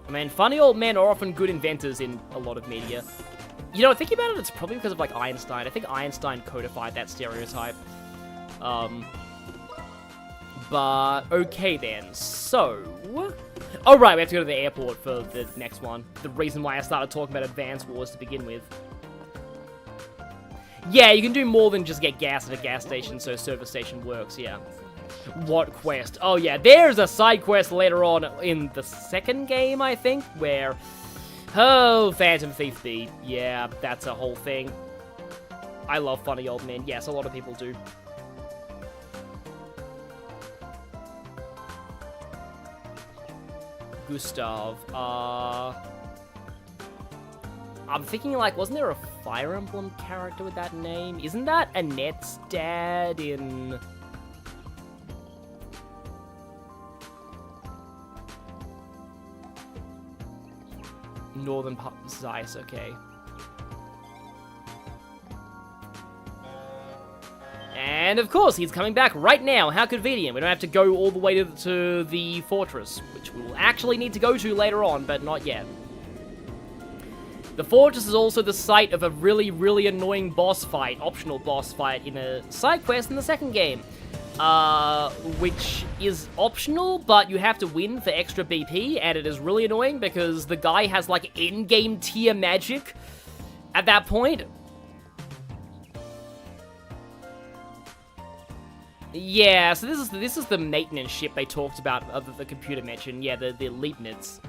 I mean, funny old men are often good inventors in a lot of media. You know, thinking about it, it's probably because of, like, Einstein. I think Einstein codified that stereotype. But, okay then, so... Oh right, we have to go to the airport for the next one. The reason why I started talking about Advance Wars to begin with. Yeah, you can do more than just get gas at a gas station, so service station works, yeah. What quest? Oh yeah, there's a side quest later on in the second game, I think, where... Oh, Phantom Thief B. Yeah, that's a whole thing. I love funny old men. Yes, a lot of people do. Gustav. I'm thinking, like, wasn't there a Fire Emblem character with that name? Isn't that Annette's dad in... Northern Zeiss, okay. And of course, he's coming back right now. How convenient. We don't have to go all the way to the fortress, which we will actually need to go to later on, but not yet. The fortress is also the site of a really, really annoying boss fight, optional boss fight in a side quest in the second game. Which is optional, but you have to win for extra BP, and it is really annoying because the guy has, like, in-game tier magic at that point. Yeah, so this is the maintenance ship they talked about, the computer mentioned. Yeah, the Leibniz.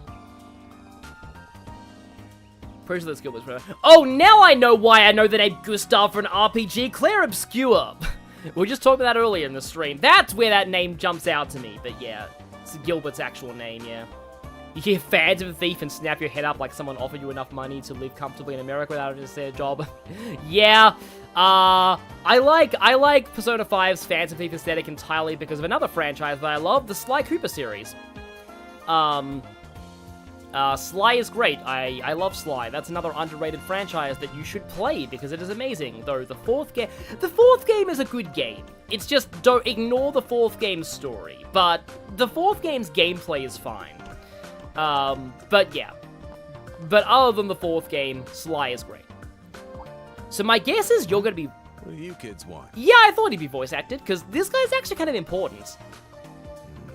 Pretty sure this skill was forever. Oh, now I know why I know the name Gustav for an RPG. Claire Obscure. We just talked about that earlier in the stream. That's where that name jumps out to me. But yeah, it's Gilbert's actual name, yeah. You hear Phantom Thief and snap your head up like someone offered you enough money to live comfortably in America without having to say a job. Yeah, I like Persona 5's Phantom Thief aesthetic entirely because of another franchise that I love, the Sly Cooper series. Sly is great. I love Sly. That's another underrated franchise that you should play because it is amazing. Though the fourth game is a good game. It's just, don't ignore the fourth game's story. But the fourth game's gameplay is fine. But yeah. But other than the fourth game, Sly is great. So my guess is you're gonna be... What do you kids want? Yeah, I thought he'd be voice acted, because this guy's actually kind of important.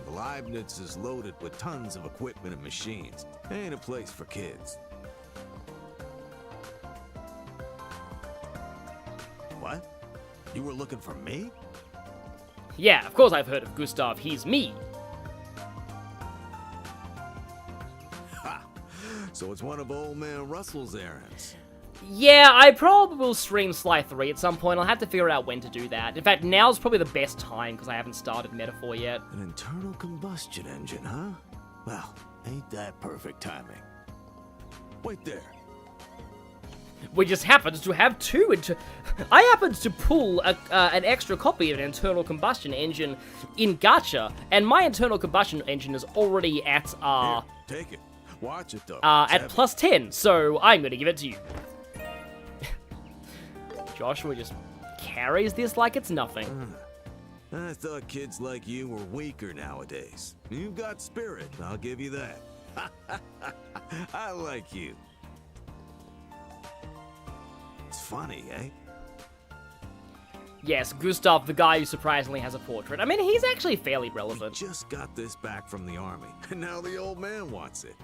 Leibniz is loaded with tons of equipment and machines. Ain't a place for kids. What? You were looking for me? Yeah, of course I've heard of Gustav. He's me. Ha! So it's one of old man Russell's errands. Yeah, I probably will stream Sly 3 at some point. I'll have to figure out when to do that. In fact, now's probably the best time, because I haven't started Metaphor yet. An internal combustion engine, huh? Well, ain't that perfect timing. Wait there. We just happened to have two I happened to pull an extra copy of an internal combustion engine in Gacha, and my internal combustion engine is already at, Here, take it. Watch it, though. at plus 10, so I'm gonna give it to you. Joshua just carries this like it's nothing. I thought kids like you were weaker nowadays. You've got spirit, I'll give you that. I like you. It's funny, eh? Yes, Gustav, the guy who surprisingly has a portrait. I mean, he's actually fairly relevant. We just got this back from the army, and now the old man wants it.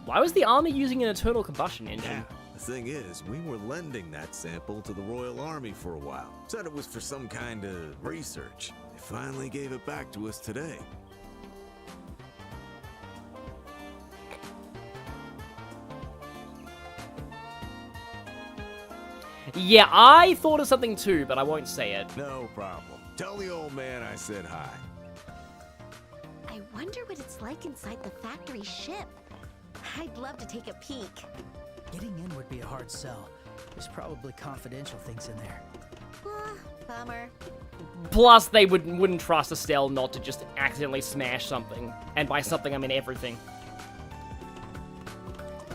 Why was the army using an internal combustion engine? Yeah, the thing is, we were lending that sample to the Royal Army for a while. Said it was for some kind of research. They finally gave it back to us today. Yeah, I thought of something too, but I won't say it. No problem. Tell the old man I said hi. I wonder what it's like inside the factory ship. I'd love to take a peek. Getting in would be a hard sell. There's probably confidential things in there. Bummer. Plus, they wouldn't trust Estelle not to just accidentally smash something. And by something, I mean everything.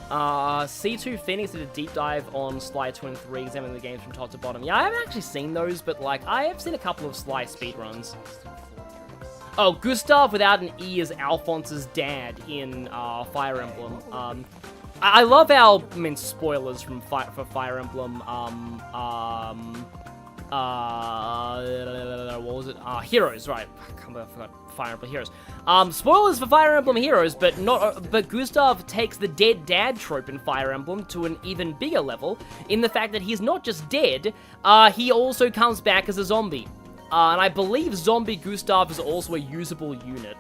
C2 Phoenix did a deep dive on Sly 2 and 3, examining the games from top to bottom. Yeah, I haven't actually seen those, but, like, I have seen a couple of Sly speedruns. Oh, Gustav without an E is Alphonse's dad in Fire Emblem. I love how, I mean, spoilers for Fire Emblem, what was it? Heroes, right. I forgot Fire Emblem Heroes. Spoilers for Fire Emblem Heroes, but Gustav takes the dead dad trope in Fire Emblem to an even bigger level, in the fact that he's not just dead, he also comes back as a zombie. And I believe Zombie Gustav is also a usable unit.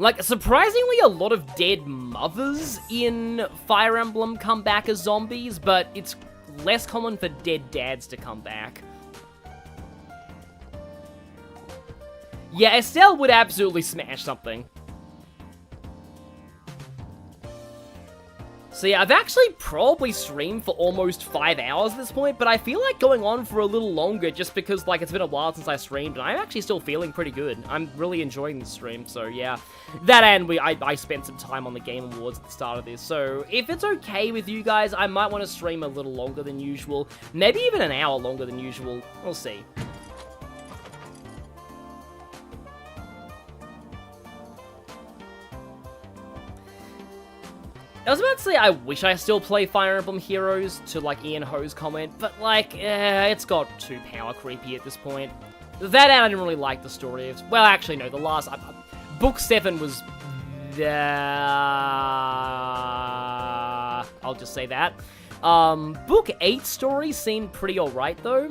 Like, surprisingly, a lot of dead mothers in Fire Emblem come back as zombies, but it's less common for dead dads to come back. Yeah, Estelle would absolutely smash something. So yeah, I've actually probably streamed for almost 5 hours at this point, but I feel like going on for a little longer just because, like, it's been a while since I streamed, and I'm actually still feeling pretty good. I'm really enjoying this stream, so yeah. That and I spent some time on the Game Awards at the start of this, so if it's okay with you guys, I might want to stream a little longer than usual. Maybe even an hour longer than usual. We'll see. I was about to say I wish I still play Fire Emblem Heroes, to, like, Ian Ho's comment, but, like, it's got too power creepy at this point. That and I didn't really like the story. Well, actually, no, the last... Book 7 was... I'll just say that. Book 8 story seemed pretty alright, though.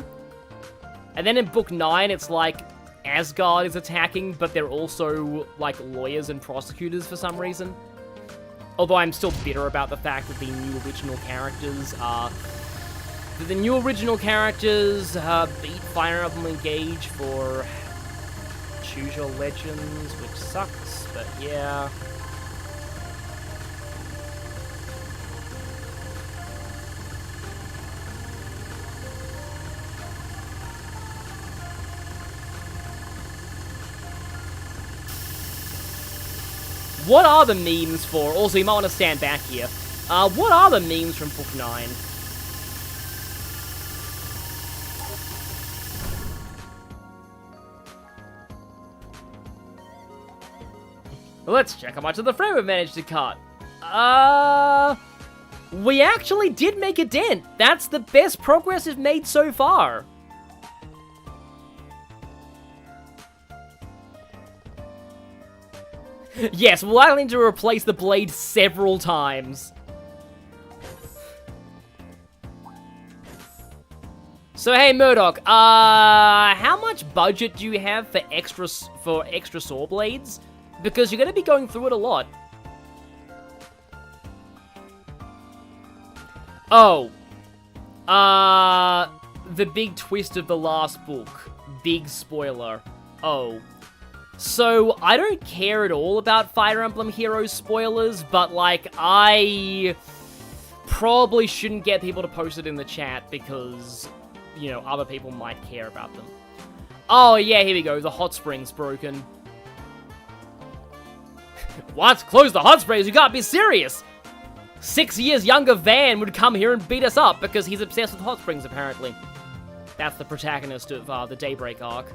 And then in Book 9, it's like Asgard is attacking, but they're also, like, lawyers and prosecutors for some reason. Although I'm still bitter about the fact that the new original characters beat Fire Emblem Engage for Choose Your Legends, which sucks, but yeah. What are the memes for? Also, you might want to stand back here. What are the memes from Book 9? Let's check how much of the frame we've managed to cut. We actually did make a dent. That's the best progress we've made so far. Yes, we'll likely need to replace the blade several times. So hey Murdoch, how much budget do you have for extra saw blades? Because you're gonna be going through it a lot. Oh. The big twist of the last book. Big spoiler. Oh. So, I don't care at all about Fire Emblem Heroes spoilers, but, like, I probably shouldn't get people to post it in the chat because, you know, other people might care about them. Oh, yeah, here we go. The hot spring's broken. What? Close the hot springs? You can't be serious! 6 years younger Van would come here and beat us up because he's obsessed with hot springs, apparently. That's the protagonist of the Daybreak arc.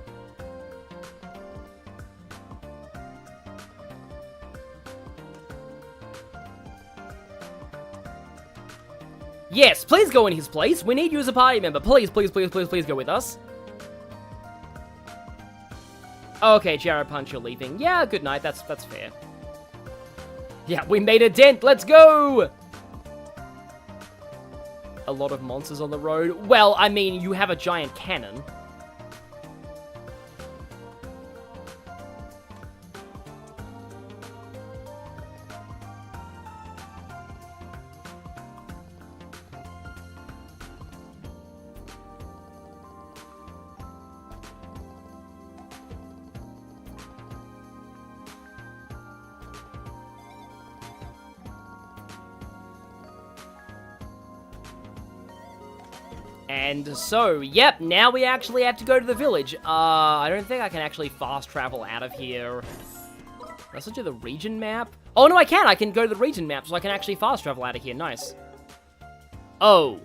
Yes, please go in his place. We need you as a party member. Please, please, please, please, please go with us. Okay, Jared Punch, you're leaving. Yeah, good night. That's fair. Yeah, we made a dent. Let's go! A lot of monsters on the road. Well, I mean, you have a giant cannon. And so, yep, now we actually have to go to the village. I don't think I can actually fast travel out of here. Let's do the region map. Oh, no, I can. I can go to the region map, so I can actually fast travel out of here. Nice. Oh.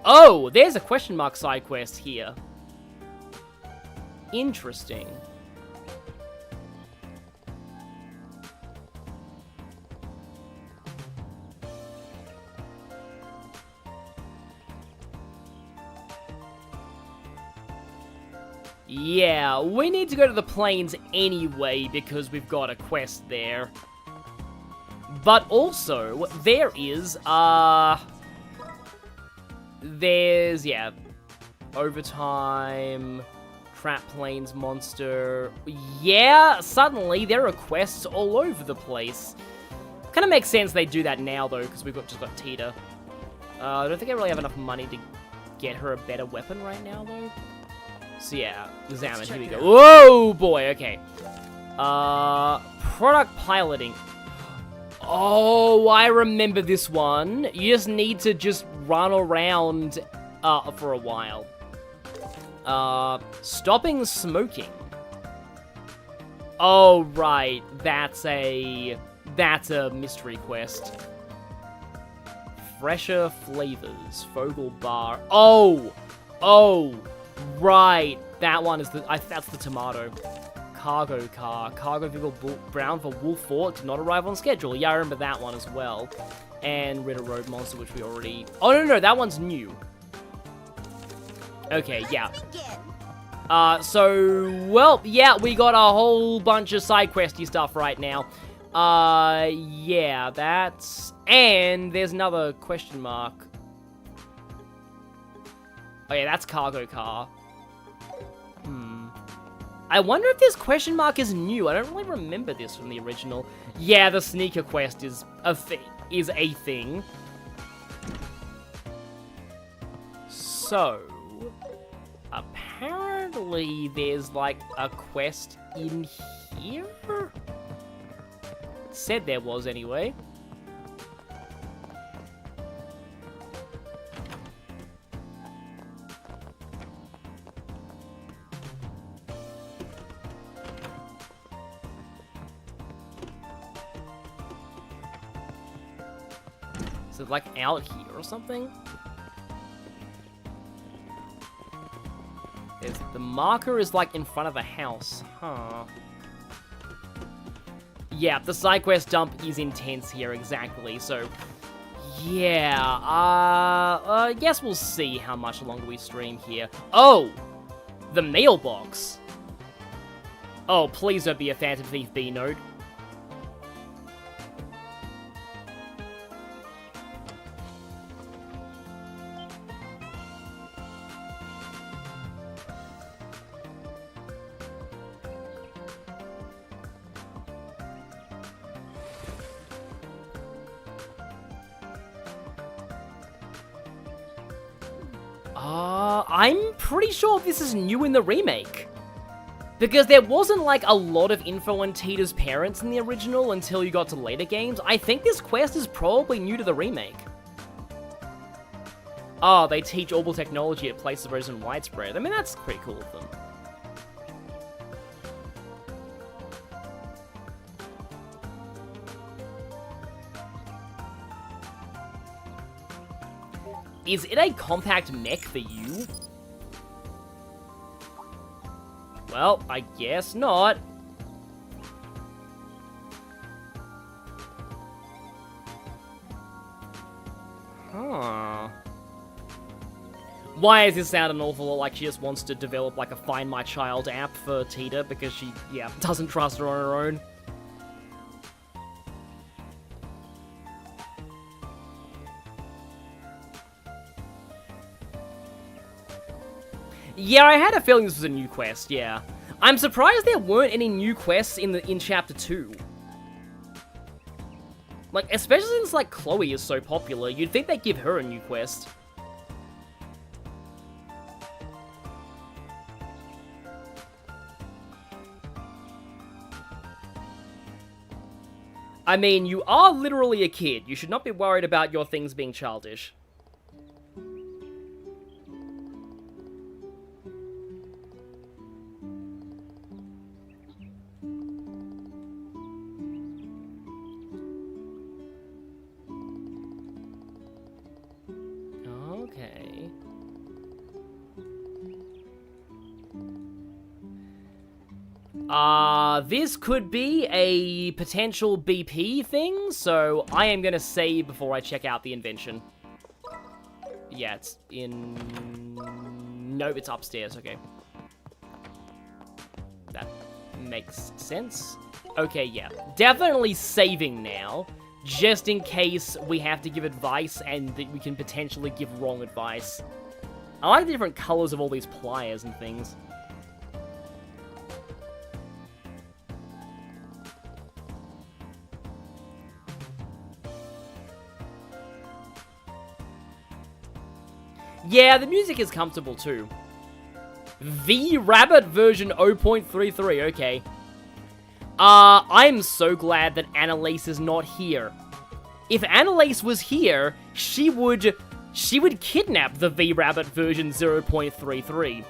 Oh, there's a question mark side quest here. Interesting. Yeah, we need to go to the plains anyway because we've got a quest there. But also, there's, yeah, overtime, trap plains monster. Yeah, suddenly there are quests all over the place. Kind of makes sense they do that now, though, because we've just got Tita. I don't think I really have enough money to get her a better weapon right now, though. So yeah, examine, here we go. Whoa, boy, okay. Product piloting. Oh, I remember this one. You just need to just run around for a while. Stopping smoking. Oh, right, that's a mystery quest. Fresher flavors, Fogel bar. Oh, right, that one is that's the tomato. Cargo car, cargo vehicle brown for Wolf Fort did not arrive on schedule. Yeah, I remember that one as well. And Ritter Road Monster, which we already... Oh, no, that one's new. Okay, yeah. So, well, yeah, we got a whole bunch of side questy stuff right now. Yeah, that's... And there's another question mark. Oh yeah, that's cargo car. I wonder if this question mark is new. I don't really remember this from the original. Yeah, the sneaker quest is a thing. So, apparently there's like a quest in here? Said there was anyway. Is it like out here or something? The marker is like in front of a house, huh? Yeah, the side quest dump is intense here, exactly, so... Yeah, I guess we'll see how much longer we stream here. Oh! The mailbox! Oh, please don't be a Phantom Thief B node. I'm pretty sure this is new in the remake. Because there wasn't like a lot of info on Tita's parents in the original until you got to later games. I think this quest is probably new to the remake. Oh, they teach orbital technology at places where it isn't widespread. I mean, that's pretty cool of them. Is it a compact mech for you? Well, I guess not. Huh. Why does this sound an awful lot like she just wants to develop like a Find My Child app for Tita because she, yeah, doesn't trust her on her own? Yeah, I had a feeling this was a new quest, yeah. I'm surprised there weren't any new quests in Chapter 2. Like, especially since, like, Chloe is so popular, you'd think they'd give her a new quest. I mean, you are literally a kid. You should not be worried about your things being childish. Okay. This could be a potential BP thing, so I am gonna save before I check out the invention. Yeah, it's in... Nope, it's upstairs, okay. That makes sense. Okay, yeah. Definitely saving now, just in case we have to give advice and that we can potentially give wrong advice. I like the different colors of all these pliers and things. Yeah, the music is comfortable too. V-Rabbit version 0.33, okay. I'm so glad that Annalise is not here. If Annalise was here, she would kidnap the V-Rabbit version 0.33.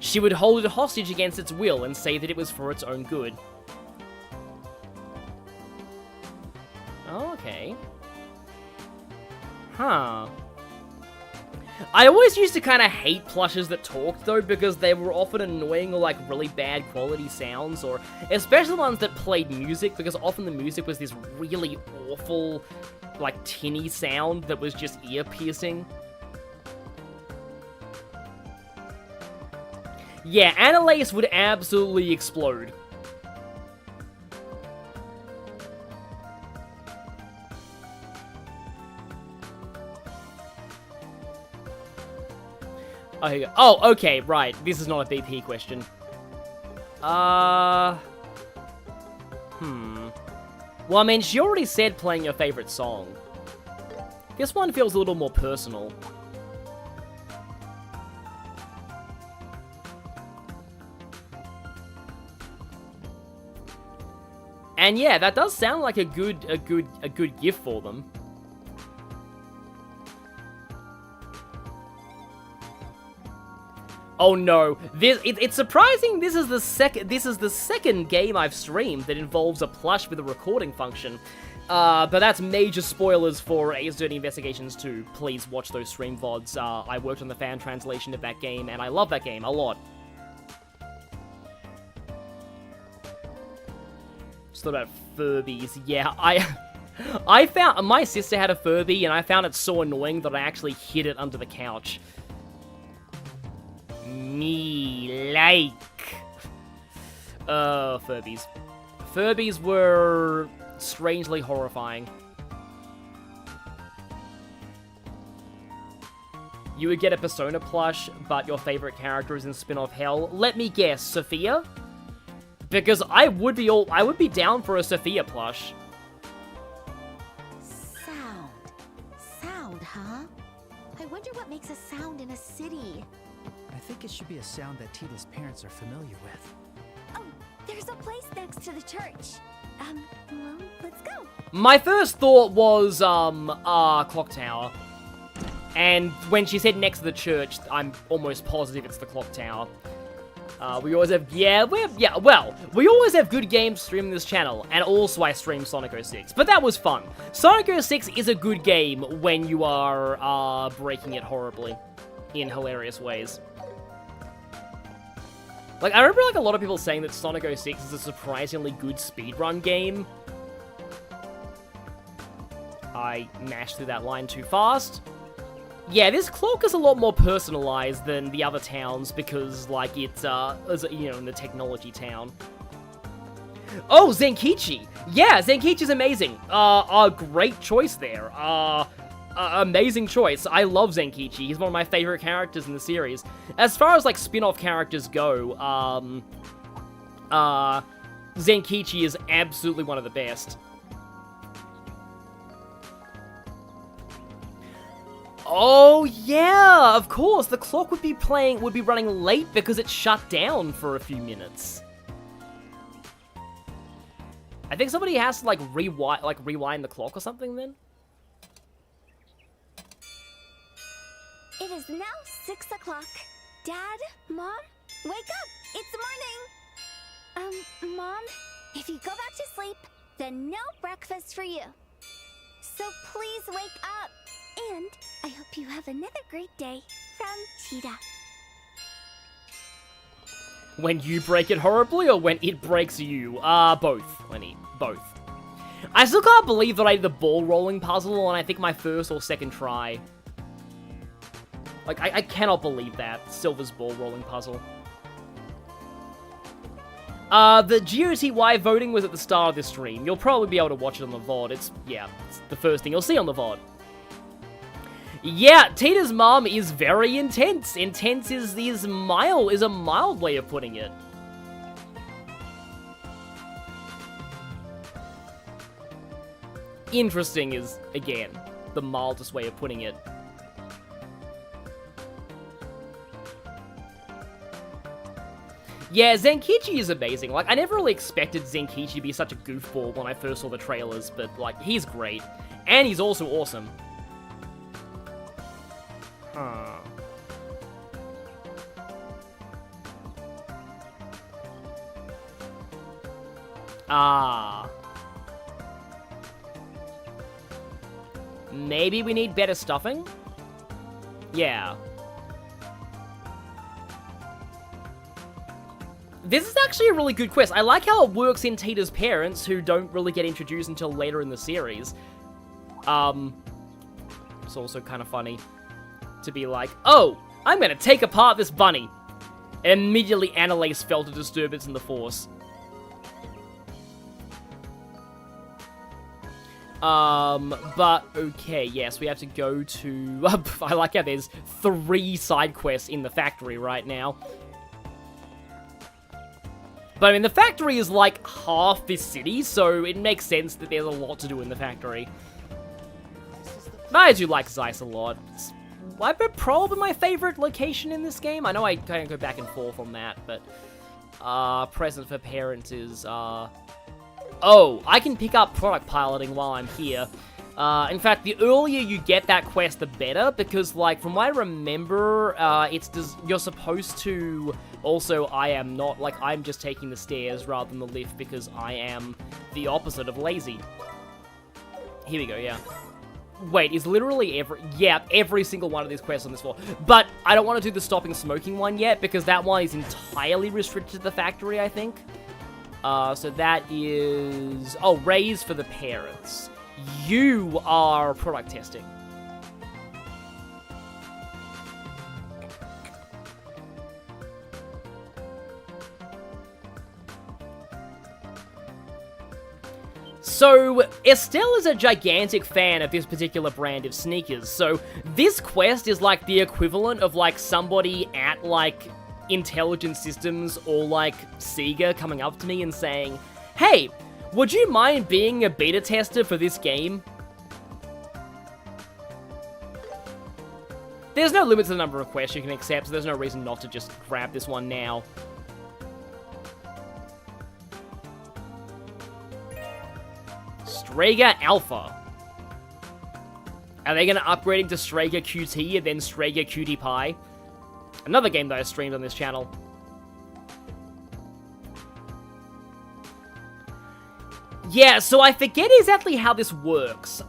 She would hold it hostage against its will and say that it was for its own good. Okay. Huh. I always used to kind of hate plushes that talked, though, because they were often annoying or, like, really bad quality sounds, or especially the ones that played music, because often the music was this really awful, like, tinny sound that was just ear-piercing. Yeah, Annalise would absolutely explode. Oh, okay, right. This is not a BP question. Well, I mean, she already said playing your favorite song. This one feels a little more personal. And yeah, that does sound like a good gift for them. Oh no, it's surprising this is the second game I've streamed that involves a plush with a recording function. But that's major spoilers for Ace Dirty Investigations 2. Please watch those stream VODs. I worked on the fan translation of that game, and I love that game a lot. Just thought about Furbies. Yeah, I found... My sister had a Furby, and I found it so annoying that I actually hid it under the couch. Me like. Furbies. Furbies were strangely horrifying. You would get a Persona plush, but your favorite character is in spin-off hell. Let me guess, Sophia? Because I would be down for a Sophia plush. Sound, huh? I wonder what makes a sound in a city. I think it should be a sound that Tita's parents are familiar with. Oh, there's a place next to the church. Well, let's go. My first thought was, Clock Tower. And when she said next to the church, I'm almost positive it's the Clock Tower. We always have, we always have good games streaming this channel, and also I stream Sonic 06, but that was fun. Sonic 06 is a good game when you are, breaking it horribly, in hilarious ways. Like, I remember, like, a lot of people saying that Sonic 06 is a surprisingly good speedrun game. I mashed through that line too fast. Yeah, this clock is a lot more personalized than the other towns because, like, it's, you know, in the technology town. Oh, Zenkichi! Yeah, Zenkichi's amazing. A great choice there. Amazing choice. I love Zenkichi. He's one of my favorite characters in the series. As far as, like, spin-off characters go, Zenkichi is absolutely one of the best. Oh, yeah, of course. The clock would be running late because it shut down for a few minutes. I think somebody has to, like, rewind the clock or something then. It is now 6 o'clock. Dad, Mom, wake up! It's morning! Mom, if you go back to sleep, then no breakfast for you. So please wake up! And I hope you have another great day from Cheetah. When you break it horribly or when it breaks you? Both, Lenny. Both. I still can't believe that I did the ball rolling puzzle on, I think, my first or second try. Like, I cannot believe that. Silver's ball rolling puzzle. The GOTY voting was at the start of this stream. You'll probably be able to watch it on the VOD. It's the first thing you'll see on the VOD. Yeah, Tita's mom is very intense. Intense is a mild way of putting it. Interesting is, again, the mildest way of putting it. Yeah, Zenkichi is amazing. Like, I never really expected Zenkichi to be such a goofball when I first saw the trailers, but, like, he's great. And he's also awesome. Huh. Maybe we need better stuffing? Yeah. This is actually a really good quest. I like how it works in Tita's parents, who don't really get introduced until later in the series. It's also kind of funny to be like, oh, I'm gonna take apart this bunny. And immediately Annalise felt a disturbance in the Force. But, okay, yes, we have to go to... I like how there's 3 side quests in the factory right now. But, I mean, the factory is like half this city, so it makes sense that there's a lot to do in the factory. I do like Zeiss a lot. It's probably my favorite location in this game. I know I kind of go back and forth on that, but... present for parents is, Oh, I can pick up product piloting while I'm here. In fact, the earlier you get that quest, the better, because, like, from what I remember, you're supposed to... Also, I'm just taking the stairs rather than the lift because I am the opposite of lazy. Here we go, yeah. Wait, is literally every single one of these quests on this floor. But I don't want to do the stopping smoking one yet, because that one is entirely restricted to the factory, I think. So that is... Oh, raise for the parents. You are product testing. So, Estelle is a gigantic fan of this particular brand of sneakers, so this quest is like the equivalent of like somebody at like Intelligent Systems or like Sega coming up to me and saying, hey, would you mind being a beta tester for this game? There's no limit to the number of quests you can accept, so there's no reason not to just grab this one now. Strega Alpha. Are they going to upgrade into Strega QT and then Strega Cutie Pie? Another game that I streamed on this channel. Yeah, so I forget exactly how this works.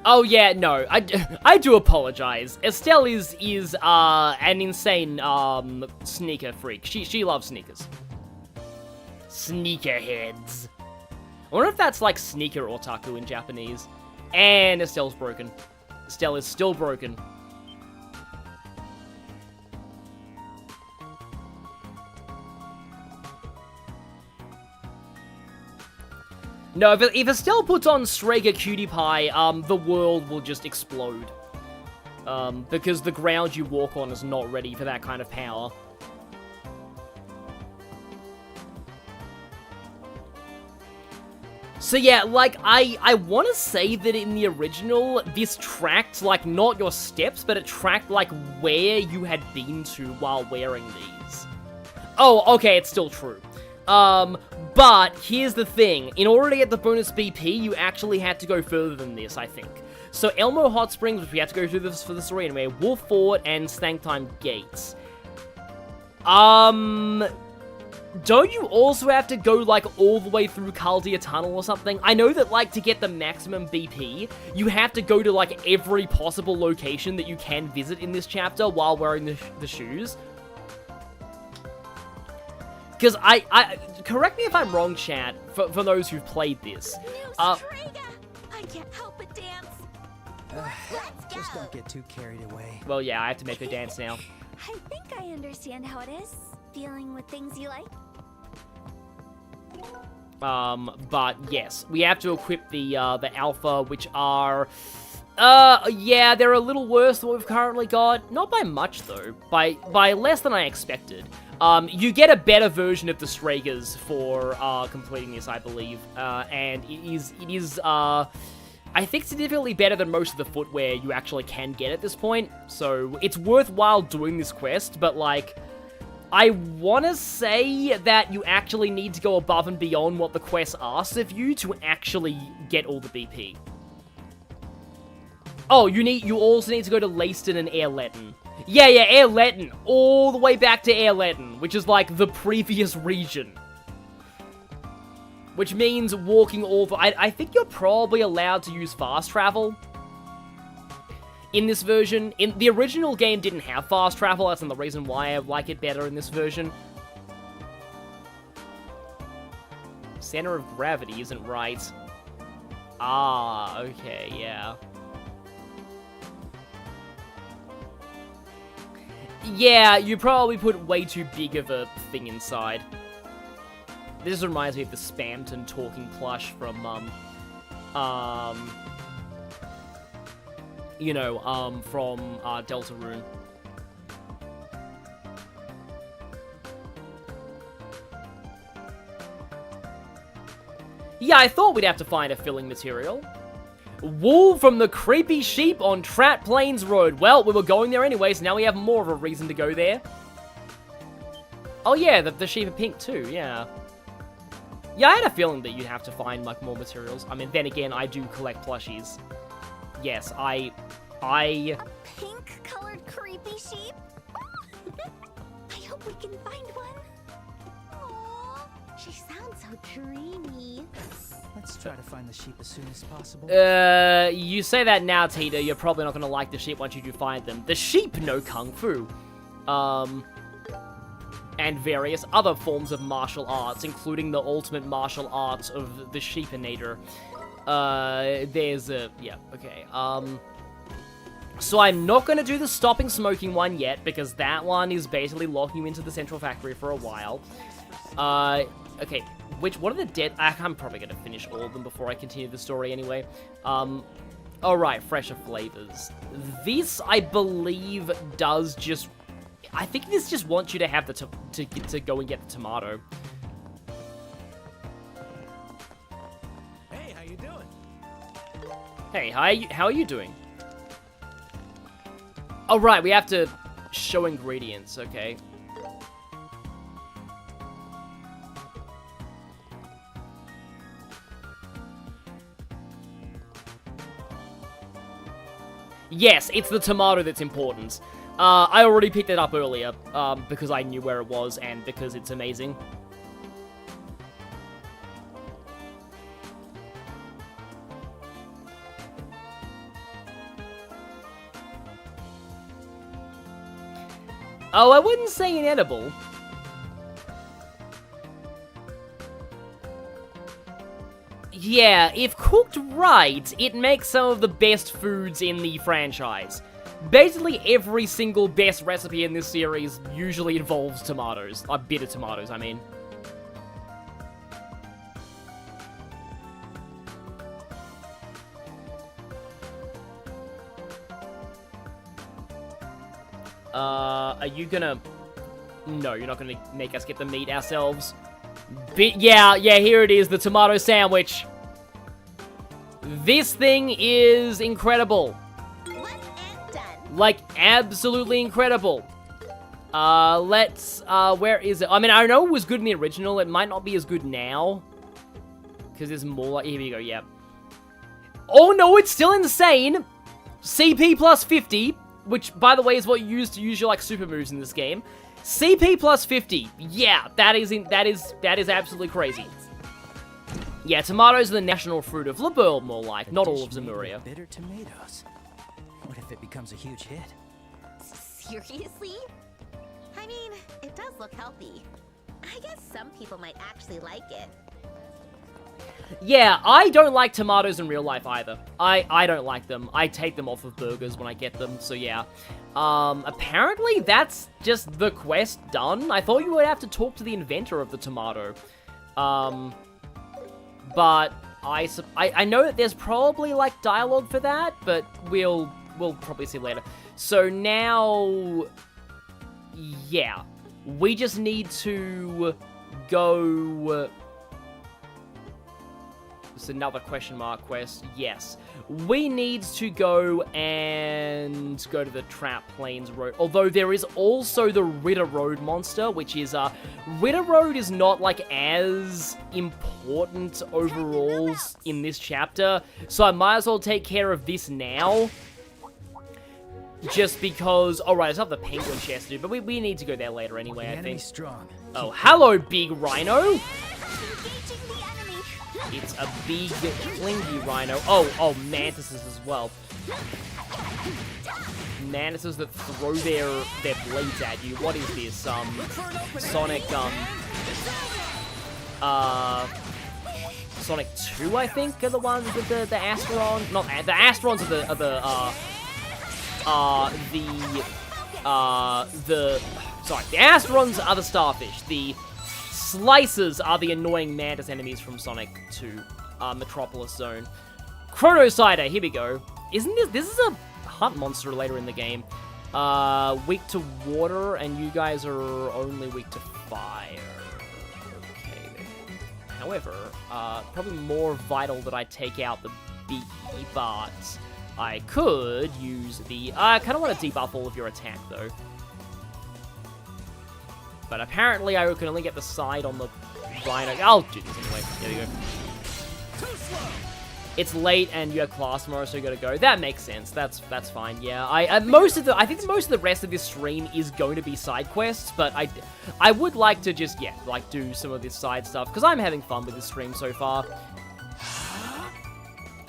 Oh yeah, no, I do apologize. Estelle is an insane sneaker freak. She loves sneakers. Sneakerheads. I wonder if that's like sneaker otaku in Japanese. And Estelle's broken. Estelle is still broken. No, if Estelle puts on Strager Cutie Pie, the world will just explode. Because the ground you walk on is not ready for that kind of power. So yeah, like, I want to say that in the original, this tracked, like, not your steps, but it tracked, like, where you had been to while wearing these. Oh, okay, it's still true. But here's the thing. In order to get the bonus BP, you actually had to go further than this, I think. So Elmo Hot Springs, which we had to go through this for the story anyway, Wolf Fort, and Stangtime Gates. Don't you also have to go, like, all the way through Caldia Tunnel or something? I know that, like, to get the maximum BP, you have to go to, like, every possible location that you can visit in this chapter while wearing the shoes. Because I correct me if I'm wrong, chat, for those who've played this. I can't help but dance. Let's go. Just don't get too carried away. Well, yeah, I have to make her dance now. I think I understand how it is, dealing with things you like. But yes, we have to equip the alpha, which are, yeah, they're a little worse than what we've currently got. Not by much, though. By less than I expected. You get a better version of the Stragers for, completing this, I believe. And it is, I think significantly better than most of the footwear you actually can get at this point. So, it's worthwhile doing this quest, but, like, I want to say that you actually need to go above and beyond what the quest asks of you to actually get all the BP. Oh, you also need to go to Leiston and Airleton. Yeah, Airleton. All the way back to Airleton, which is like the previous region. Which means walking all the... I think you're probably allowed to use fast travel in this version. In the original game didn't have fast travel, that's the reason why I like it better in this version. Center of gravity isn't right. Ah, okay, yeah. Yeah, you probably put way too big of a thing inside. This reminds me of the Spamton talking plush from, you know, from, Deltarune. Yeah, I thought we'd have to find a filling material. Wool from the creepy sheep on Trat Plains Road. Well, we were going there anyway, so now we have more of a reason to go there. Oh yeah, the sheep are pink too, yeah. Yeah, I had a feeling that you'd have to find, like, more materials. I mean, then again, I do collect plushies. Yes, I... A pink-colored creepy sheep? I hope we can find one. Aww, she sounds so dreamy. Let's try to find the sheep as soon as possible. You say that now, Tita. You're probably not gonna like the sheep once you do find them. The sheep know Kung Fu. And various other forms of martial arts, including the ultimate martial arts of the Sheepinator. There's a... yeah, okay. So I'm not gonna do the stopping smoking one yet, because that one is basically locking you into the central factory for a while. Okay, what are the dead... I'm probably gonna finish all of them before I continue the story anyway. Alright, fresher flavors. This, I believe, does just... I think this just wants you to have the to go and get the tomato. Hey, how you doing? Hey, how are you doing? Oh, right, we have to show ingredients, okay. Yes, it's the tomato that's important. I already picked it up earlier, because I knew where it was and because it's amazing. Oh, I wouldn't say inedible. Yeah, if cooked right, it makes some of the best foods in the franchise. Basically, every single best recipe in this series usually involves tomatoes. Bitter tomatoes, I mean. Are you gonna... No, you're not gonna make us get the meat ourselves. Yeah, here it is, the tomato sandwich. This thing is incredible. Like, absolutely incredible. Where is it? I mean, I know it was good in the original. It might not be as good now. Because there's more like... Here we go, yeah. Oh, no, it's still insane. CP plus 50, which, by the way, is what you use to use your, like, super moves in this game. CP plus 50. Yeah, that is absolutely crazy. Yeah, tomatoes are the national fruit of the world, more like. Not all of Zemuria. Bitter tomatoes. What if it becomes a huge hit? Seriously? I mean, it does look healthy. I guess some people might actually like it. Yeah, I don't like tomatoes in real life either. I don't like them. I take them off of burgers when I get them, so yeah. Apparently that's just the quest done. I thought you would have to talk to the inventor of the tomato. But I know that there's probably, like, dialogue for that, but we'll probably see later. So now, yeah, we just need to go... It's another question mark quest. Yes. We need to go and go to the Trap Plains Road. Although there is also the Ritter Road monster, which is, Ritter Road is not, like, as important overall in this chapter. So I might as well take care of this now. Just because... Alright, it's not the penguin chest, dude, but we need to go there later anyway, I think. Strong. Oh, hello, big rhino! It's a big, clingy rhino. Oh, mantises as well. Mantises that throw their blades at you. What is this? Sonic, Sonic 2, I think, are the ones with the Astron. Not the Astrons are the Astrons are the starfish. The Slicers are the annoying Mantis enemies from Sonic 2, Metropolis Zone. Chronocider, here we go. Isn't this is a hunt monster later in the game. Weak to water, and you guys are only weak to fire. Okay. However, probably more vital that I take out the bee, but I could use the... I kind of want to debuff all of your attack, though. But apparently I can only get the side on the rhino. I'll do this anyway. There we go. It's late and you have class tomorrow, so you gotta go. That makes sense. That's fine. Yeah. I think most of the rest of this stream is going to be side quests, but I would like to just like do some of this side stuff because I'm having fun with this stream so far.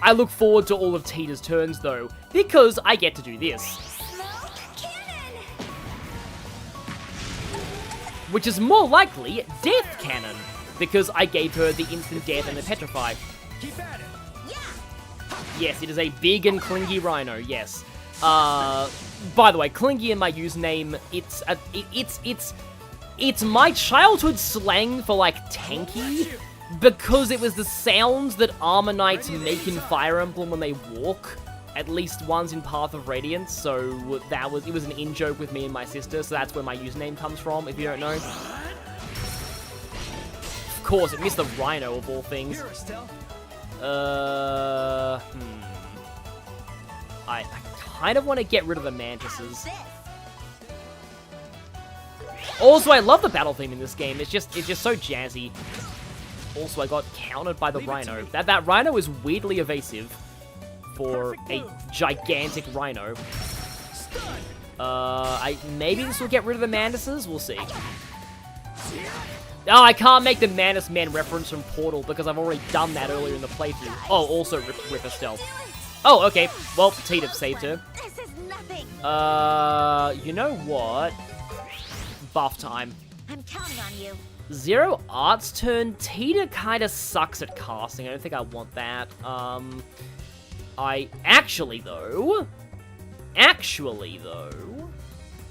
I look forward to all of Tita's turns though, because I get to do this. Which is more likely Death Cannon, because I gave her the instant death and the petrify. Keep at it. Yes, it is a big and clingy rhino, yes. By the way, clingy in my username, it's my childhood slang for, like, tanky, because it was the sounds that Armor Knights make in Fire Emblem when they walk. At least once in Path of Radiance, so it was an in-joke with me and my sister, so that's where my username comes from, if you don't know. Of course, it missed the rhino of all things. I kind of want to get rid of the mantises. Also, I love the battle theme in this game. It's just so jazzy. Also, I got countered by the rhino. That rhino is weirdly evasive. for a gigantic rhino. Maybe this will get rid of the Mantises? We'll see. Oh, I can't make the Mantis Man reference from Portal because I've already done that earlier in the playthrough. Oh, also Ripper Stealth. Oh, okay. Well, Tita saved her. This is nothing. You know what? Buff time. I'm counting on you. Zero Art's turn. Tita kind of sucks at casting. I don't think I want that. Actually though,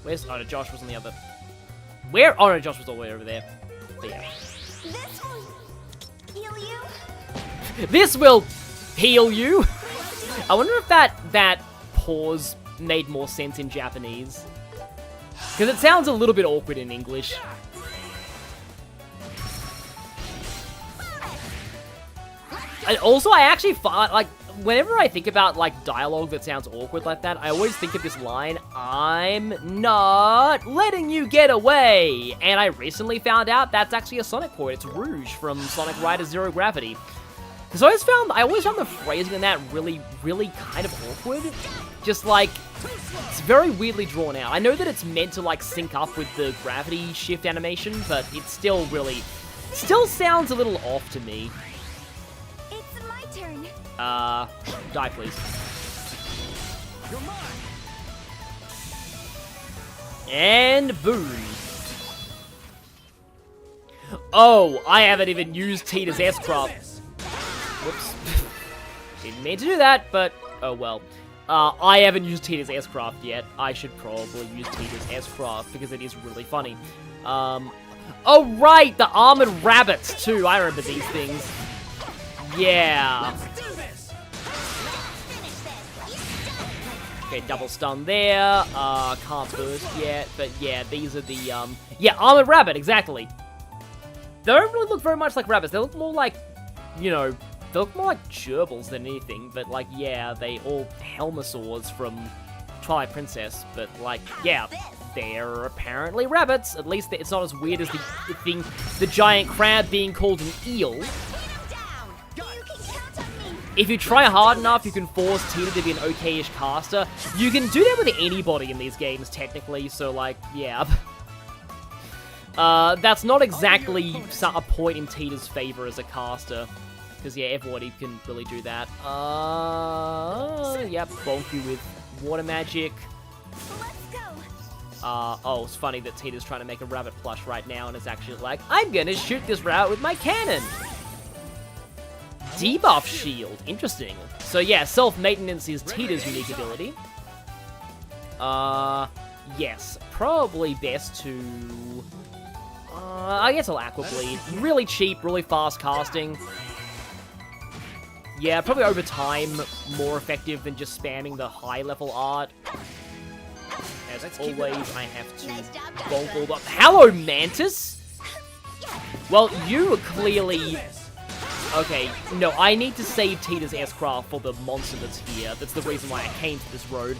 where's, oh no, Josh was on the other, where, oh no, Josh was all the way over there. But yeah. This will heal you. This will heal you. I wonder if that pause made more sense in Japanese, because it sounds a little bit awkward in English. And also, I actually find, like, whenever I think about, like, dialogue that sounds awkward like that, I always think of this line, "I'm not letting you get away!" And I recently found out that's actually a Sonic quote. It's Rouge from Sonic Riders Zero Gravity. Because I always found the phrasing in that really, really kind of awkward. Just, like, it's very weirdly drawn out. I know that it's meant to, like, sync up with the gravity shift animation, but it still sounds a little off to me. Turn. Die, please. And boom. Oh, I haven't even used Tita's S-Craft. Whoops. Didn't mean to do that, but oh well. I haven't used Tita's S-Craft yet. I should probably use Tita's S-Craft because it is really funny. Oh right, the armored rabbits too. I remember these things. Yeah. Okay, double stun there. Can't burst yet, but yeah, these are the, yeah, armored rabbit, exactly. They don't really look very much like rabbits. They look more like, you know, they look more like gerbils than anything, but like, yeah, they all Helmasaurs from Twilight Princess, but like, yeah, they're apparently rabbits. At least it's not as weird as the giant crab being called an eel. If you try hard enough, you can force Tita to be an okay-ish caster. You can do that with anybody in these games, technically, so, like, yeah. That's not exactly a point in Tita's favor as a caster. Because, yeah, everybody can really do that. Yep, bonk you with water magic. Let's go. Oh, it's funny that Tita's trying to make a rabbit plush right now, and is actually like, I'm gonna shoot this rabbit with my cannon! Debuff shield. Interesting. So yeah, self-maintenance is Tita's unique ability. Yes. Probably best to... I guess I'll Aqua Bleed. Really cheap, really fast casting. Yeah, probably over time more effective than just spamming the high-level art. As always, I have to bonk all the... Hello, Mantis! Well, you clearly... Okay, no, I need to save Tita's S-Craft for the monster that's here. That's the reason why I came to this road.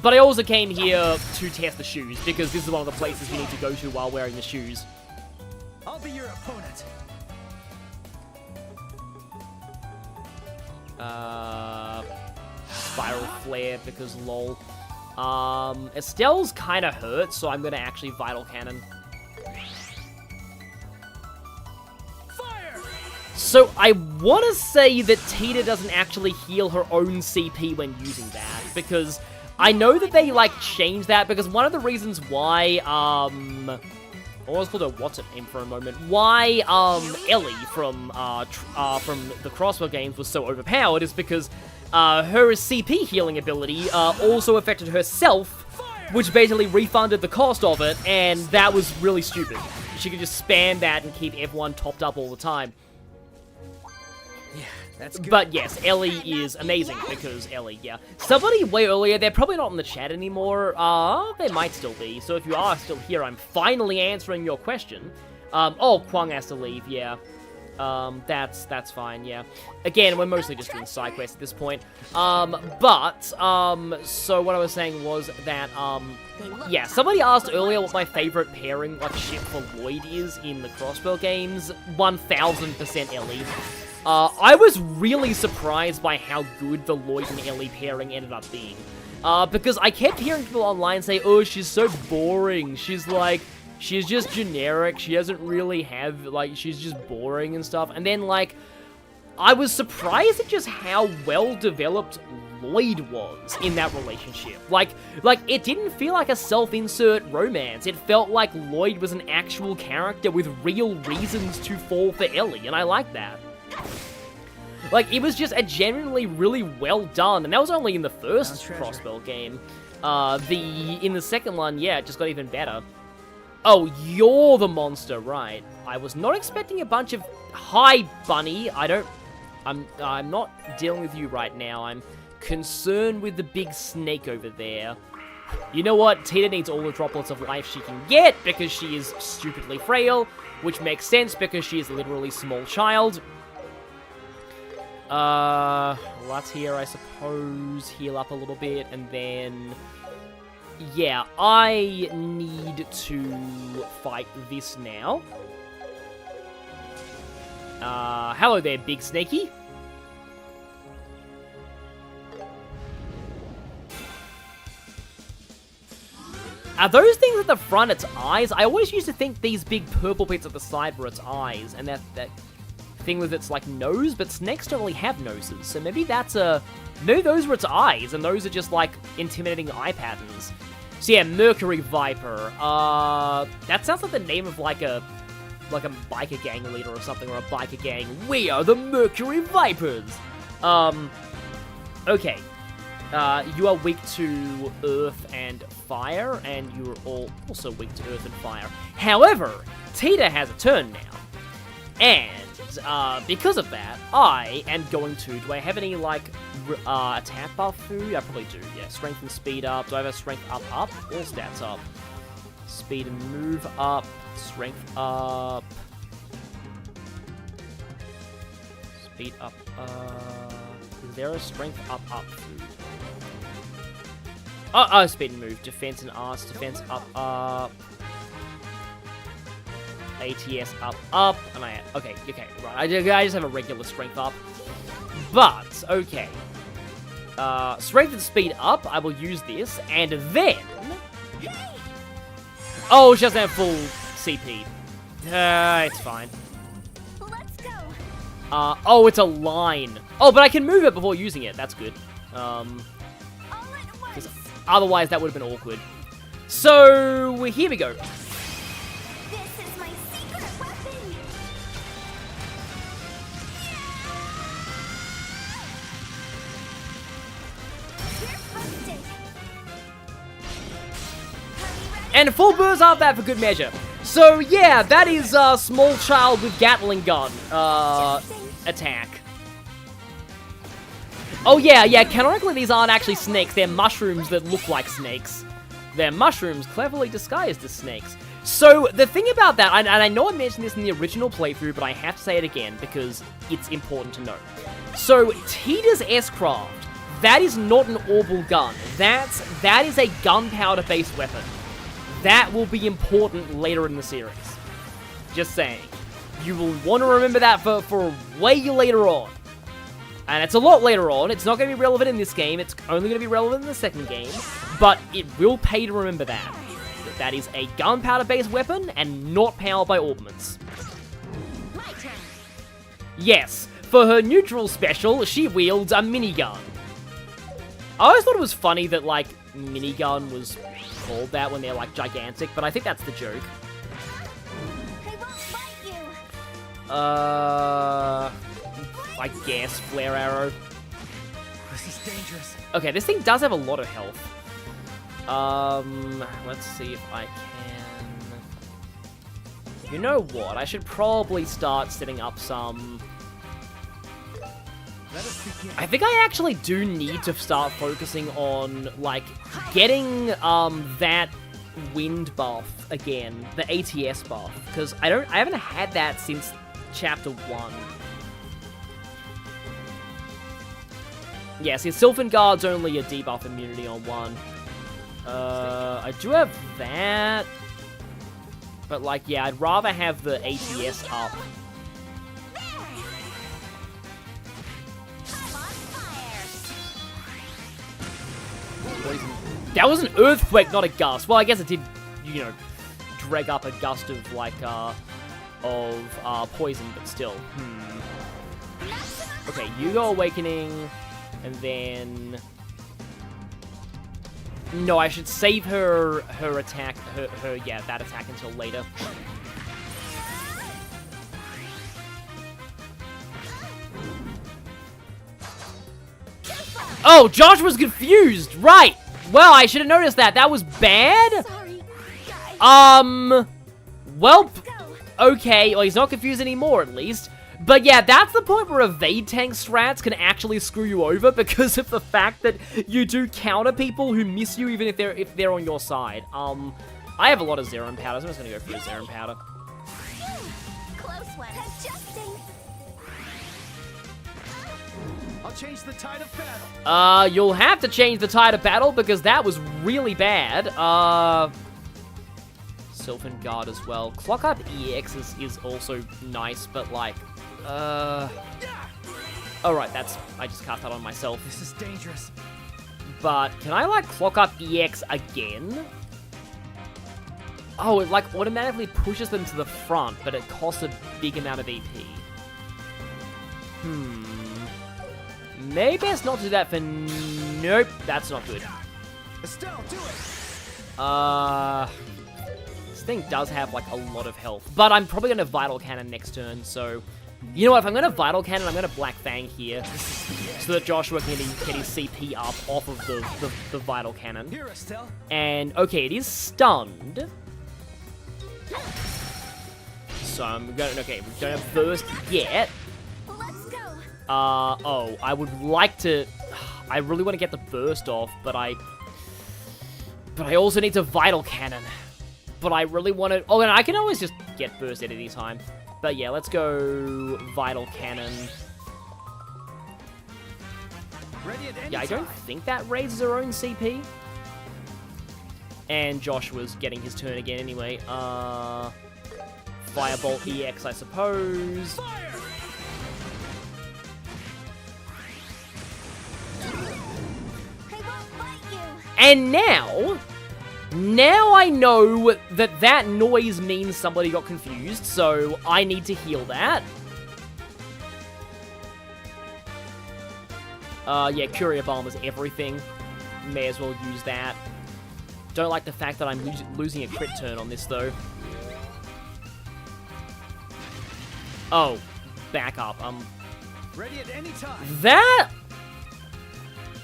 But I also came here to test the shoes, because this is one of the places you need to go to while wearing the shoes. I'll be your opponent. Spiral Flare, because lol. Estelle's kinda hurt, so I'm gonna actually Vital Cannon. So I want to say that Tita doesn't actually heal her own CP when using that, because I know that they, like, changed that, because one of the reasons why, I was called a what's it name for a moment, why, Ellie from the Crossbow games was so overpowered is because, her CP healing ability, also affected herself, which basically refunded the cost of it, and that was really stupid. She could just spam that and keep everyone topped up all the time. Yeah, that's good. But yes, Ellie is amazing because Ellie, yeah. Somebody way earlier, they're probably not in the chat anymore. They might still be. So if you are still here, I'm finally answering your question. Oh, Kwang has to leave, yeah. That's fine, yeah. Again, we're mostly just doing side quests at this point. So what I was saying was that, yeah, somebody asked earlier what my favorite pairing, like, ship for Lloyd is in the Crossbow games. 1000% Ellie. I was really surprised by how good the Lloyd and Ellie pairing ended up being. Because I kept hearing people online say, oh, she's so boring. She's like, she's just generic. She doesn't really have, like, she's just boring and stuff. And then, like, I was surprised at just how well developed Lloyd was in that relationship. Like, it didn't feel like a self-insert romance. It felt like Lloyd was an actual character with real reasons to fall for Ellie, and I like that. Like, it was just a genuinely really well done, and that was only in the first Crossbell game. In the second one, yeah, it just got even better. Oh, you're the monster, right. I was not expecting a bunch of... Hi, Bunny. I'm not dealing with you right now. I'm concerned with the big snake over there. You know what? Tita needs all the droplets of life she can get because she is stupidly frail, which makes sense because she is literally a small child. Let's here, I suppose, heal up a little bit, and then... Yeah, I need to fight this now. Hello there, big snakey. Are those things at the front its eyes? I always used to think these big purple bits at the side were its eyes, and that thing with its, like, nose, but snakes don't really have noses, so maybe that's a... Maybe those were its eyes, and those are just, like, intimidating eye patterns. So yeah, Mercury Viper. That sounds like the name of, like a biker gang leader or something, or a biker gang. We are the Mercury Vipers! Okay. You are weak to earth and fire, and you're also weak to earth and fire. However, Tita has a turn now. And, because of that, I am going to... Do I have any, like, attack buff food? I probably do, yeah. Strength and speed up. Do I have a strength up? All stats up. Speed and move up. Strength up. Speed up. Is there a strength up food? Oh, speed and move. Defense and arts. Defense up. ATS up. And okay, right. I just have a regular strength up. But, okay. Strength and speed up. I will use this. And then... Oh, she doesn't have full CP. It's fine. Let's go. Oh, it's a line. Oh, but I can move it before using it. That's good. Because otherwise that would have been awkward. So, here we go. This is my secret weapon. You're busted. And full burst after that for good measure. So, yeah, that is small child with Gatling gun attack. Oh, yeah, canonically these aren't actually snakes. They're mushrooms that look like snakes. They're mushrooms cleverly disguised as snakes. So, the thing about that, and I know I mentioned this in the original playthrough, but I have to say it again because it's important to know. So, Tita's S-Craft, that is not an orbital gun. That is a gunpowder-based weapon. That will be important later in the series. Just saying. You will want to remember that for way later on. And it's a lot later on. It's not going to be relevant in this game. It's only going to be relevant in the second game. But it will pay to remember that. That is a gunpowder-based weapon and not powered by orbments. My turn. Yes, for her neutral special, she wields a minigun. I always thought it was funny that, like, minigun was called that when they're, like, gigantic, but I think that's the joke. I won't fight you. I guess flare arrow. This is dangerous. Okay, this thing does have a lot of health. Let's see if I can... You know what? I should probably start setting up some... I think I actually do need to start focusing on, like, getting, that wind buff again. The ATS buff. Because I haven't had that since Chapter 1. Yeah, see, Sylphan Guard's only a debuff immunity on 1. I do have that. But, like, yeah, I'd rather have the ATS up. poison. That was an earthquake, not a gust. Well, I guess it did, you know, drag up a gust of, like, poison, but still. Okay, you go Awakening, and then... No, I should save her attack, yeah, that attack until later. Oh, Josh was confused! Right! Well, I should have noticed that. That was bad? Sorry, Well, okay. Well, he's not confused anymore, at least. But yeah, that's the point where evade tank strats can actually screw you over because of the fact that you do counter people who miss you even if they're on your side. I have a lot of Zerum powder, so I'm just gonna go for your Zerum powder. close one. Adjusting. I'll change the tide of battle. You'll have to change the tide of battle because that was really bad. Sylvan Guard as well. Clock Up EX is also nice, but like, alright, I just cast that on myself. This is dangerous. But can I like Clock Up EX again? Oh, it like automatically pushes them to the front, but it costs a big amount of EP. Maybe best not to do that for... Nope, that's not good. Estelle, do it. This thing does have, like, a lot of health. But I'm probably going to Vital Cannon next turn, so... You know what, if I'm going to Vital Cannon, I'm going to Black Fang here. So that Joshua can get his CP up off of the Vital Cannon. Here, Estelle. And, okay, it is stunned. So I'm going to... Okay, we don't have Burst yet. Let's go. Oh, I would like to... I really want to get the Burst off, but I also need to Vital Cannon. But I really want to... Oh, and I can always just get Burst at any time. But yeah, let's go Vital Cannon. Ready at any Yeah, I don't time. think that raises her own CP. And Josh was getting his turn again anyway. Firebolt EX, I suppose. Fire! I won't bite you. And now I know that that noise means somebody got confused, so I need to heal that. Yeah, Courier Bomb is everything. May as well use that. Don't like the fact that I'm losing a crit turn on this, though. Oh, back up. Ready at any time.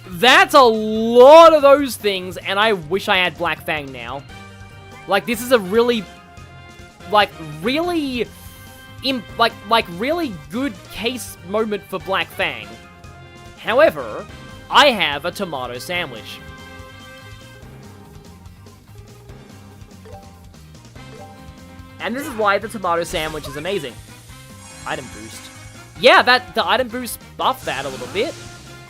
That's a lot of those things, and I wish I had Black Fang now. Like, this is a really really good case moment for Black Fang. However, I have a tomato sandwich. And this is why the tomato sandwich is amazing. Item boost. Yeah, the item boost buffed that a little bit.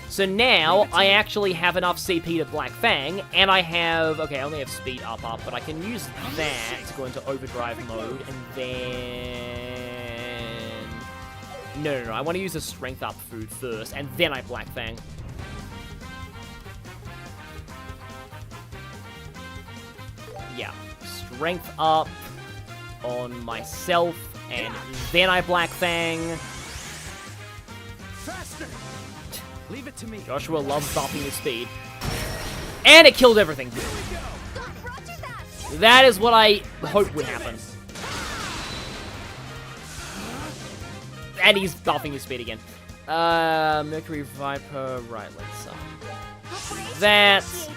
So now, I actually have enough CP to Black Fang, and I have... Okay, I only have speed up, but I can use that to go into overdrive mode, and then... No, I want to use the strength up food first, and then I Black Fang. Yeah, strength up on myself, and then I Black Fang. Faster. Leave it to me. Joshua loves buffing his speed. And it killed everything. Roger that. That is what I hoped would happen. And he's buffing his speed again. Mercury Viper, right, let's That's...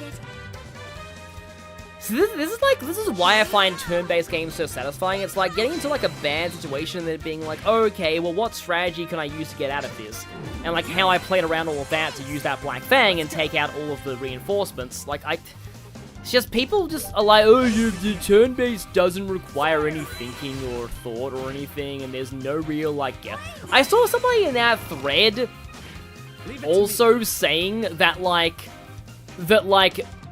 So this is why I find turn-based games so satisfying. It's like getting into like a bad situation and then being like, oh, okay, well what strategy can I use to get out of this? And like how I played around all of that to use that Black Fang and take out all of the reinforcements. Like it's just people just are like, oh, your turn-based doesn't require any thinking or thought or anything, and there's no real like. I saw somebody in that thread also saying that like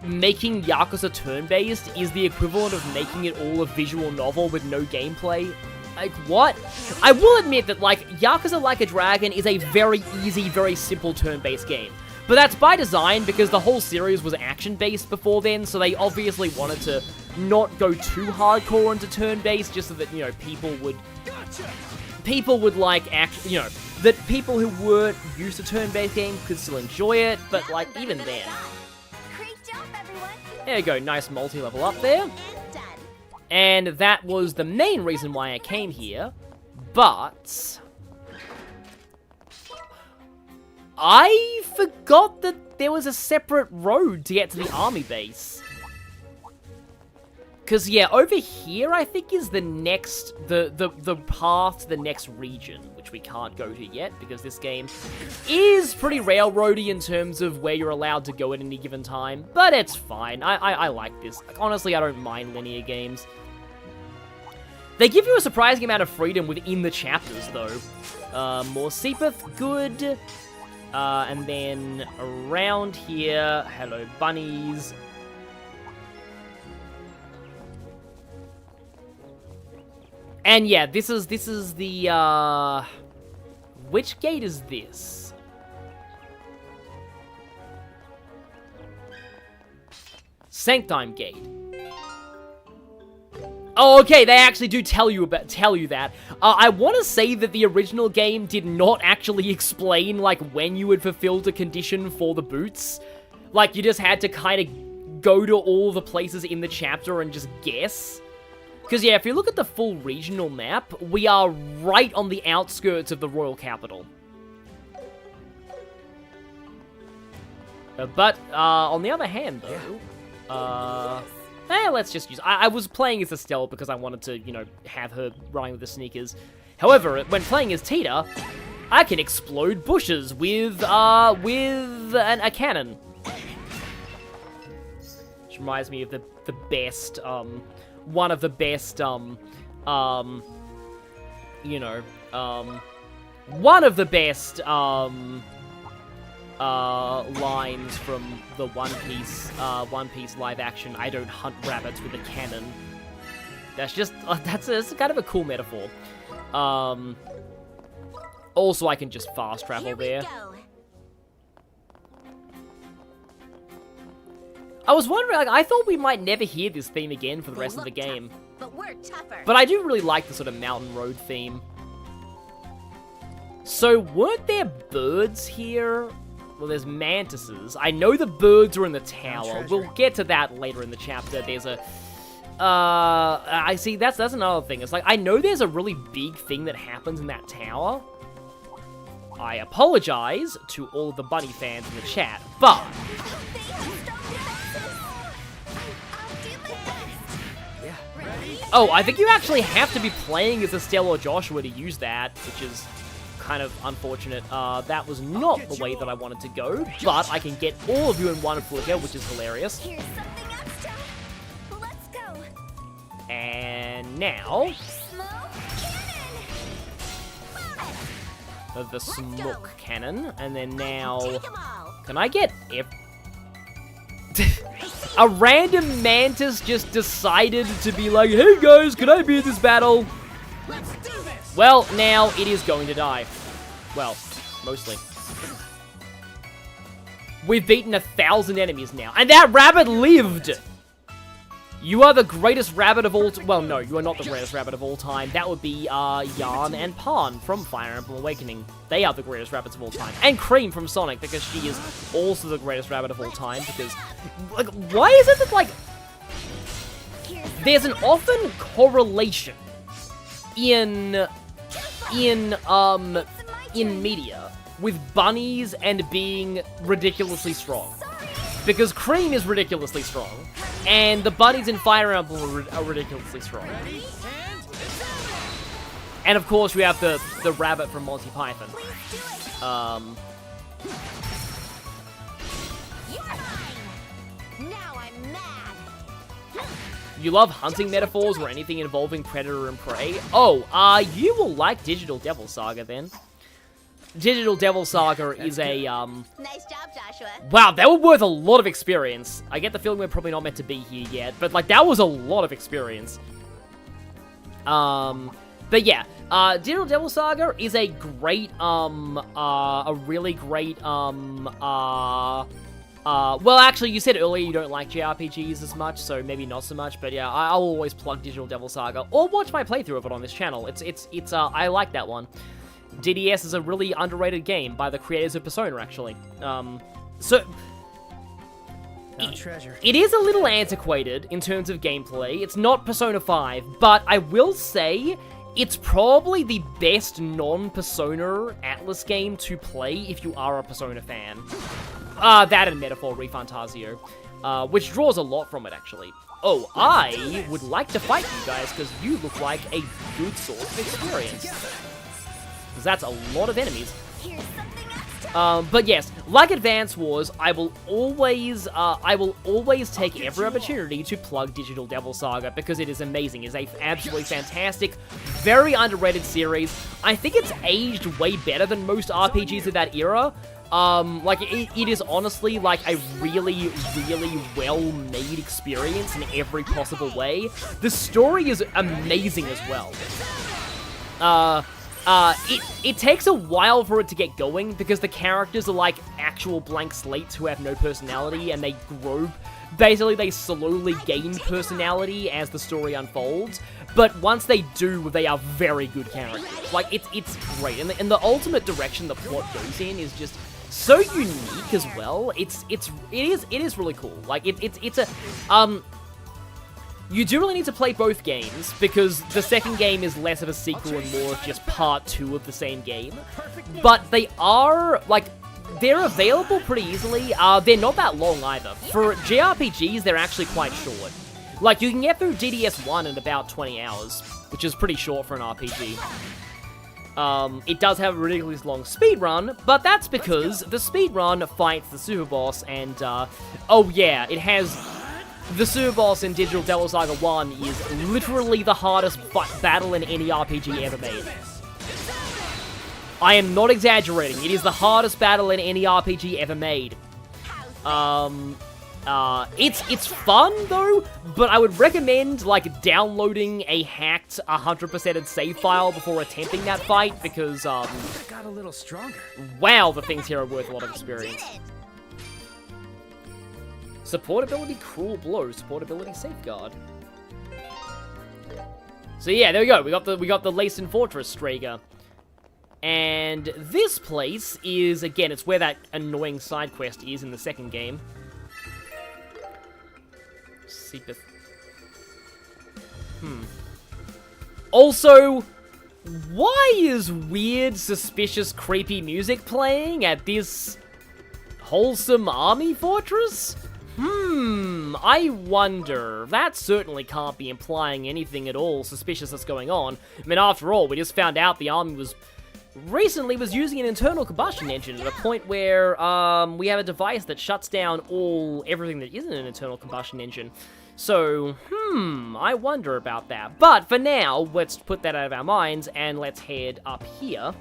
making Yakuza turn-based is the equivalent of making it all a visual novel with no gameplay. Like, what? I will admit that, like, Yakuza Like a Dragon is a very easy, very simple turn-based game. But that's by design, because the whole series was action-based before then, so they obviously wanted to not go too hardcore into turn-based, just so that, you know, people would like, that people who weren't used to turn-based games could still enjoy it, but, like, even then. Great job, everyone. There you go, nice multi-level up there. And that was the main reason why I came here, but I forgot that there was a separate road to get to the army base. Because, yeah, over here, I think, is the next, the path to the next region, which we can't go to yet, because this game is pretty railroady in terms of where you're allowed to go at any given time, but it's fine. I like this. Like, honestly, I don't mind linear games. They give you a surprising amount of freedom within the chapters, though. More Sepith, good. And then around here, hello bunnies. And yeah, this is the, which gate is this? Sanctime Gate. Oh, okay, they actually do tell you that. I want to say that the original game did not actually explain, like, when you had fulfilled a condition for the boots. Like, you just had to kind of go to all the places in the chapter and just guess. Because, yeah, if you look at the full regional map, we are right on the outskirts of the royal capital. But, on the other hand, though, let's just use... I was playing as Estelle because I wanted to, you know, have her running with the sneakers. However, when playing as Tita, I can explode bushes with a cannon. Which reminds me of the best, one of the best, one of the best, lines from the One Piece live action, I don't hunt rabbits with a cannon. That's just, that's kind of a cool metaphor. Also, I can just fast travel there. I was wondering, like, I thought we might never hear this theme again for the rest of the game. But we're tougher. But I do really like the sort of mountain road theme. So, weren't there birds here? Well, there's mantises. I know the birds are in the tower. We'll get to that later in the chapter. There's a... I see, that's another thing. It's like, I know there's a really big thing that happens in that tower. I apologize to all of the bunny fans in the chat, but... Oh, I think you actually have to be playing as Estelle or Joshua to use that, which is kind of unfortunate. That was not the way that I wanted to go, but I can get all of you in one flicker, which is hilarious. Here's something extra. Let's go. And now... Smoke cannon. The smoke cannon, and then now... Take 'em all. Can I get... A random mantis just decided to be like, hey guys, can I be in this battle? Let's do this. Well, now it is going to die. Well, mostly. We've beaten 1,000 enemies now, and that rabbit lived! You are the greatest rabbit of all time. Well, no, you are not the greatest rabbit of all time. That would be Yarn and Pan from Fire Emblem Awakening. They are the greatest rabbits of all time. And Cream from Sonic, because she is also the greatest rabbit of all time. Because, like, why is it that, like, there's an often correlation in media with bunnies and being ridiculously strong. Because Cream is ridiculously strong, and the bunnies in Fire Emblem are ridiculously strong. And of course, we have the rabbit from Monty Python. You love hunting metaphors or anything involving predator and prey? Oh, you will like Digital Devil Saga then. Digital Devil Saga is a, Nice job, Joshua. Wow, that was worth a lot of experience. I get the feeling we're probably not meant to be here yet, but, like, that was a lot of experience. But yeah, Digital Devil Saga is a great, a really great, well, actually, you said earlier you don't like JRPGs as much, so maybe not so much, but yeah, I'll always plug Digital Devil Saga, or watch my playthrough of it on this channel. I like that one. DDS is a really underrated game by the creators of Persona, actually. Treasure. It is a little antiquated in terms of gameplay. It's not Persona 5, but I will say it's probably the best non-Persona Atlas game to play if you are a Persona fan. That and Metaphor Refantasio, which draws a lot from it, actually. Oh, I would like to fight you guys, because you look like a good source of experience. Because that's a lot of enemies. Here's something extra. But yes, like Advance Wars, I will always take every opportunity to plug Digital Devil Saga, because it is amazing. It's an absolutely fantastic, very underrated series. I think it's aged way better than most RPGs of that era. Like, it is honestly, like, a really, really well-made experience in every possible way. The story is amazing as well. It takes a while for it to get going, because the characters are like actual blank slates who have no personality, and they grow. Basically, they slowly gain personality as the story unfolds, but once they do, they are very good characters. Like, it's great, and the ultimate direction the plot goes in is just so unique as well. It is really cool. Like, it's a, you do really need to play both games, because the second game is less of a sequel and more of just part 2 of the same game. But they are, like, they're available pretty easily. They're not that long either. For JRPGs, they're actually quite short. Like, you can get through DDS1 in about 20 hours, which is pretty short for an RPG. It does have a ridiculously long speedrun, but that's because the speedrun fights the super boss, and, oh yeah, it has... The super boss in Digital Devil Saga 1 is literally the hardest battle in any RPG ever made. I am not exaggerating, it is the hardest battle in any RPG ever made. It's fun, though, but I would recommend, like, downloading a hacked 100%ed save file before attempting that fight, because, Got a little stronger. wow, the things here are worth a lot of experience. Supportability Cruel Blow, supportability Safeguard. So yeah, there we go. We got the Lacen Fortress Strager. And this place is, again, it's where that annoying side quest is in the second game. Seepeth. Also, why is weird, suspicious, creepy music playing at this wholesome army fortress? I wonder. That certainly can't be implying anything at all suspicious that's going on. I mean, after all, we just found out the army was using an internal combustion engine at a point where, we have a device that shuts down everything that isn't an internal combustion engine. So, I wonder about that. But for now, let's put that out of our minds, and let's head up here.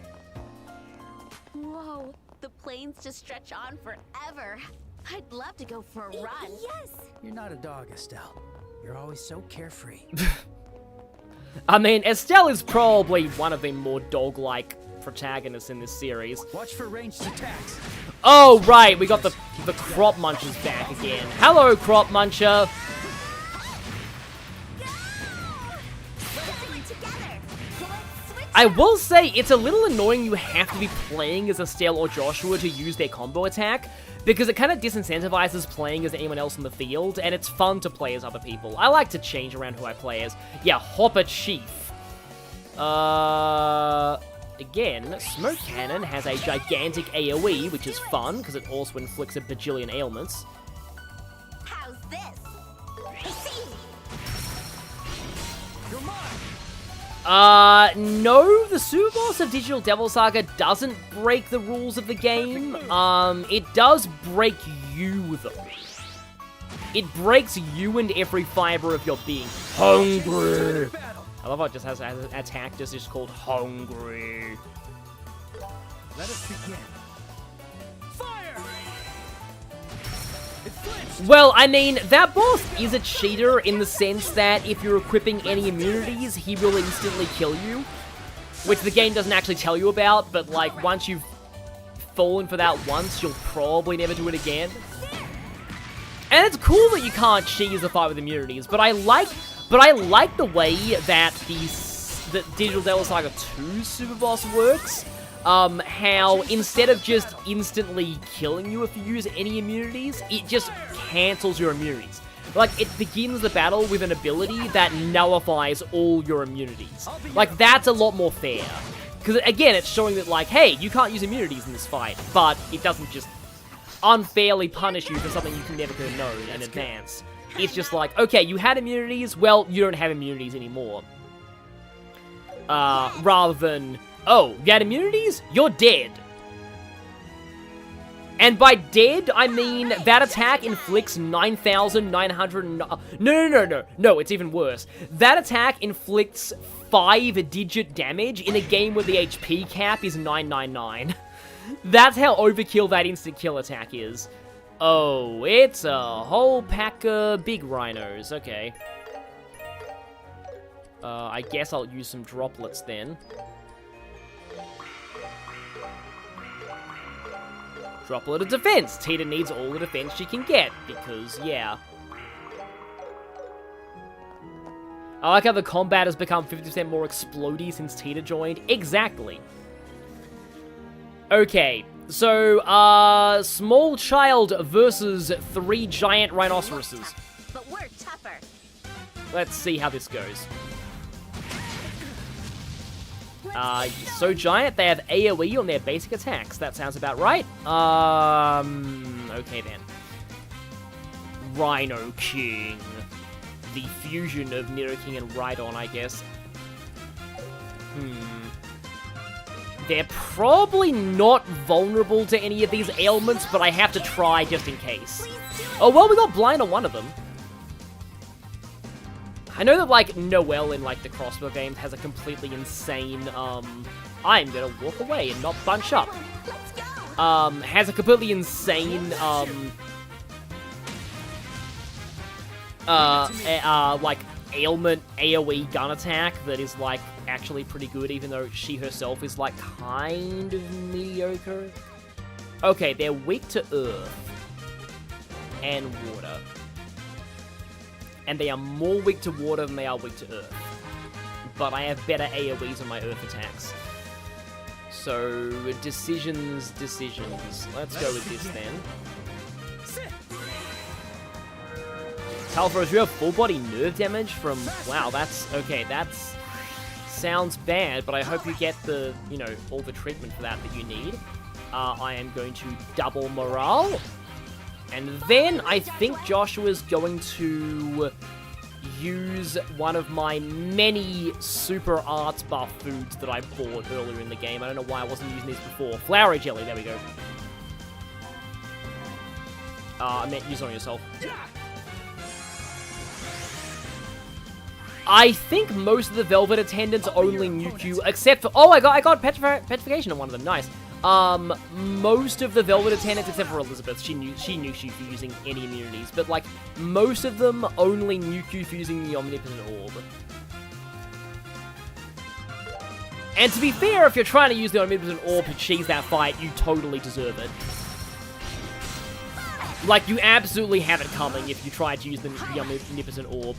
Whoa, the plains just stretch on forever. I'd love to go for a run. Yes. You're not a dog, Estelle. You're always so carefree. I mean, Estelle is probably one of the more dog-like protagonists in this series. Watch for ranged attacks. Oh, right, we got the Crop Munchers back again. Hello, Crop Muncher. I will say, it's a little annoying you have to be playing as Estelle or Joshua to use their combo attack, because it kind of disincentivizes playing as anyone else in the field, and it's fun to play as other people. I like to change around who I play as. Yeah, Hopper Chief. Again, Smoke Cannon has a gigantic AoE, which is fun, because it also inflicts a bajillion ailments. How's this? No, the super boss of Digital Devil Saga doesn't break the rules of the game. It does break you, though. It breaks you and every fiber of your being. Hungry! I love how it just has an attack just called Hungry. Let us begin. Fire! Well, I mean, that boss is a cheater in the sense that if you're equipping any immunities, he will instantly kill you. Which the game doesn't actually tell you about, but like, once you've fallen for that once, you'll probably never do it again. And it's cool that you can't cheese the fight with immunities, but I like the way that that Digital Devil Saga 2 Super Boss works. How instead of just instantly killing you if you use any immunities, it just cancels your immunities. Like, it begins the battle with an ability that nullifies all your immunities. Like, that's a lot more fair. Because, again, it's showing that, like, hey, you can't use immunities in this fight, but it doesn't just unfairly punish you for something you never could have known in advance. It's just like, okay, you had immunities, well, you don't have immunities anymore. Rather than, oh, you had immunities? You're dead. And by dead, I mean that attack inflicts 9,900... No, it's even worse. That attack inflicts 5-digit damage in a game where the HP cap is 999. That's how overkill that instant kill attack is. Oh, it's a whole pack of big rhinos. Okay. I guess I'll use some droplets then. Droplet of defense. Tita needs all the defense she can get, because, yeah. I like how the combat has become 50% more explodey since Tita joined. Exactly. Okay, so, small child versus 3 giant rhinoceroses. But we're tougher. Let's see how this goes. So giant, they have AoE on their basic attacks. That sounds about right. Okay then. Rhino King. The fusion of Nero King and Rhydon, I guess. They're probably not vulnerable to any of these ailments, but I have to try just in case. Oh, well, we got blind on one of them. I know that, like, Noelle in, like, the Crossbow games has a completely insane, I'm gonna walk away and not bunch up. Has a completely insane, like, ailment AoE gun attack that is, like, actually pretty good, even though she herself is, like, kind of mediocre. Okay, they're weak to earth and water. And they are more weak to water than they are weak to earth. But I have better AoEs on my earth attacks. So, decisions. Let's go with this then. Talfros, you have full body nerve damage from... Wow, that's... Okay, that's... Sounds bad, but I hope you get the, you know, all the treatment for that you need. I am going to double morale. And then I think Joshua's going to use one of my many super arts buff foods that I bought earlier in the game. I don't know why I wasn't using these before. Flowery jelly, there we go. I meant use it on yourself. I think most of the Velvet Attendants only nuke you, except for... Oh, I got petrification on one of them, nice. Most of the Velvet Attendants, except for Elizabeth, she nukes you for using any immunities, but, like, most of them only nuke you for using the Omnipotent Orb. And to be fair, if you're trying to use the Omnipotent Orb to cheese that fight, you totally deserve it. Like, you absolutely have it coming if you try to use the Omnipotent Orb.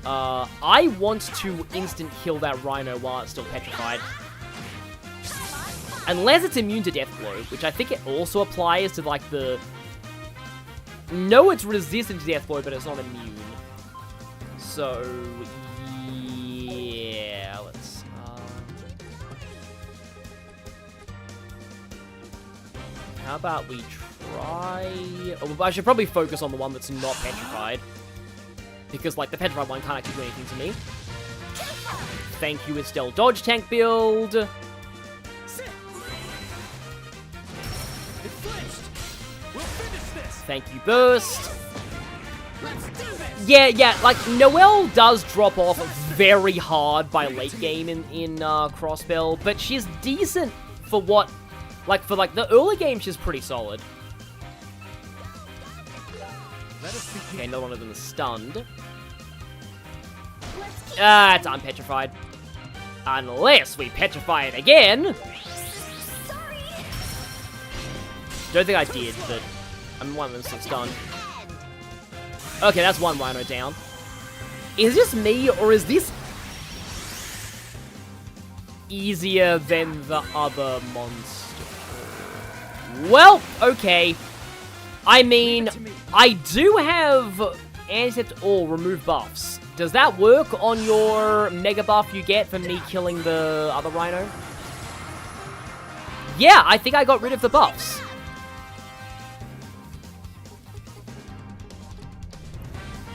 I want to instant kill that Rhino while it's still petrified. Unless it's immune to Death Blow, which I think it also applies to, like, the... No, it's resistant to Death Blow, but it's not immune. So, yeah, let's... How about we try... Oh, I should probably focus on the one that's not petrified. Because, like, the petrified one can't actually do anything to me. Thank you, Estelle Dodge Tank build. Thank you, Burst. Yeah, like, Noelle does drop off very hard by late game in Crossbell, but she's decent for what, like, for, like, the early game, she's pretty solid. Okay, no one of them is stunned. Let's keep It's unpetrified. Unless we petrify it again. sorry. Don't think I did, but one of them's still stunned. Okay, that's one rhino down. Is this me, or is this easier than the other monster? Well, okay. I mean, I do have Anticept or remove buffs. Does that work on your mega buff you get from me killing the other rhino? Yeah, I think I got rid of the buffs.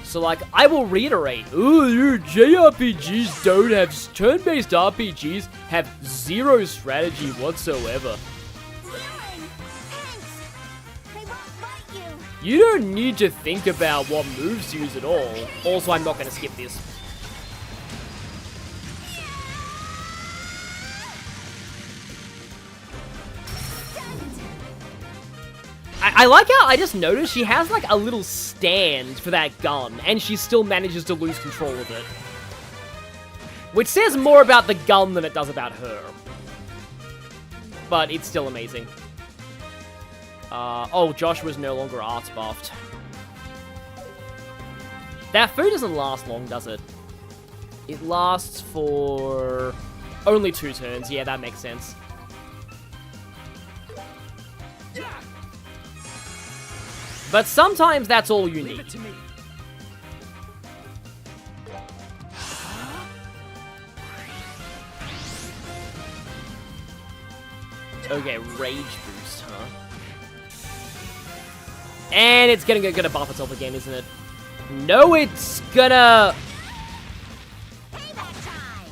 So, like, I will reiterate. Ooh, your JRPGs don't have... Turn-based RPGs have zero strategy whatsoever. Thanks. I won't fight you. You don't need to think about what moves to use at all. Also, I'm not going to skip this. I like how I just noticed she has like a little stand for that gun, and she still manages to lose control of it. Which says more about the gun than it does about her. But it's still amazing. Oh, Joshua's no longer arts buffed. That food doesn't last long, does it? It lasts for only 2 turns. Yeah, that makes sense. But sometimes that's all you need. Okay, rage boost, huh? And it's gonna buff itself again, isn't it? No, it's gonna... Payback time.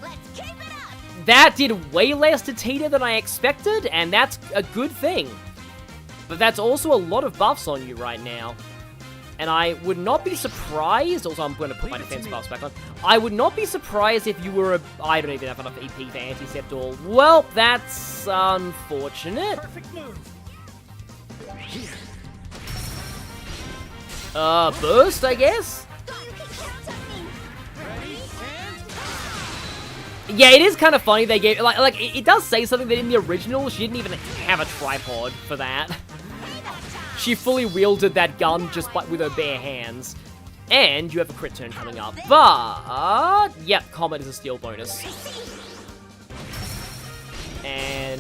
Let's keep it up. That did way less to Tita than I expected, and that's a good thing. But that's also a lot of buffs on you right now. And I would not be surprised... Also, I'm going to put my defense buffs back on. I would not be surprised if you were a... I don't even have enough EP for Anticept all. Well, that's unfortunate. Perfect move. Burst, I guess? Yeah, it is kind of funny they gave... Like it does say something that in the original, she didn't even have a tripod for that. She fully wielded that gun just with her bare hands. And you have a crit turn coming up. But, yeah, Comet is a steal bonus. And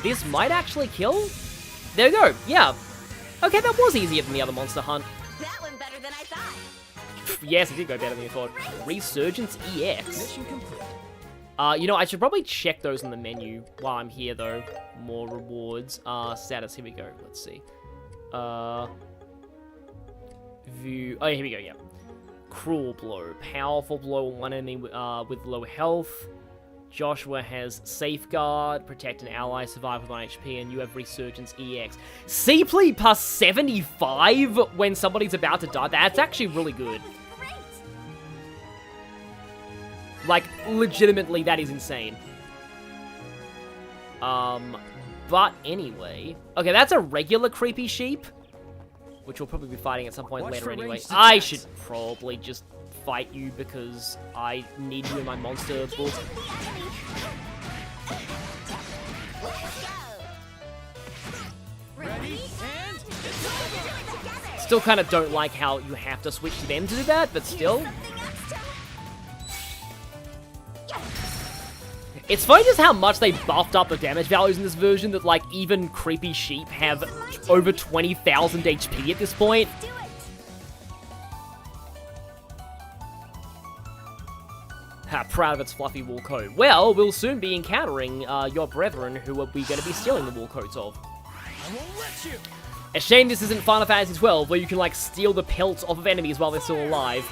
this might actually kill? There we go, yeah. Okay, that was easier than the other monster hunt. That went better than I thought. Yes, it did go better than you thought. Resurgence EX. Mission complete. You know, I should probably check those in the menu while I'm here, though. More rewards. Status, here we go. Let's see. View. Oh, here we go, yeah. Cruel Blow. Powerful blow on one enemy with low health. Joshua has Safeguard. Protect an ally. Survive with 1 HP. And you have Resurgence EX. CP plus 75 when somebody's about to die. That's actually really good. Like, legitimately, that is insane. But anyway... Okay, that's a regular creepy sheep. Which we'll probably be fighting at some point later anyway. I should probably just fight you because I need you in my monster book. Still kind of don't like how you have to switch to them to do that, but still... It's funny just how much they buffed up the damage values in this version that, like, even creepy sheep have over 20,000 HP at this point. Ha, proud of its fluffy wool coat. Well, we'll soon be encountering your brethren who are we going to be stealing the wool coats of. I won't let you. A shame this isn't Final Fantasy XII, where you can, like, steal the pelts off of enemies while they're still alive.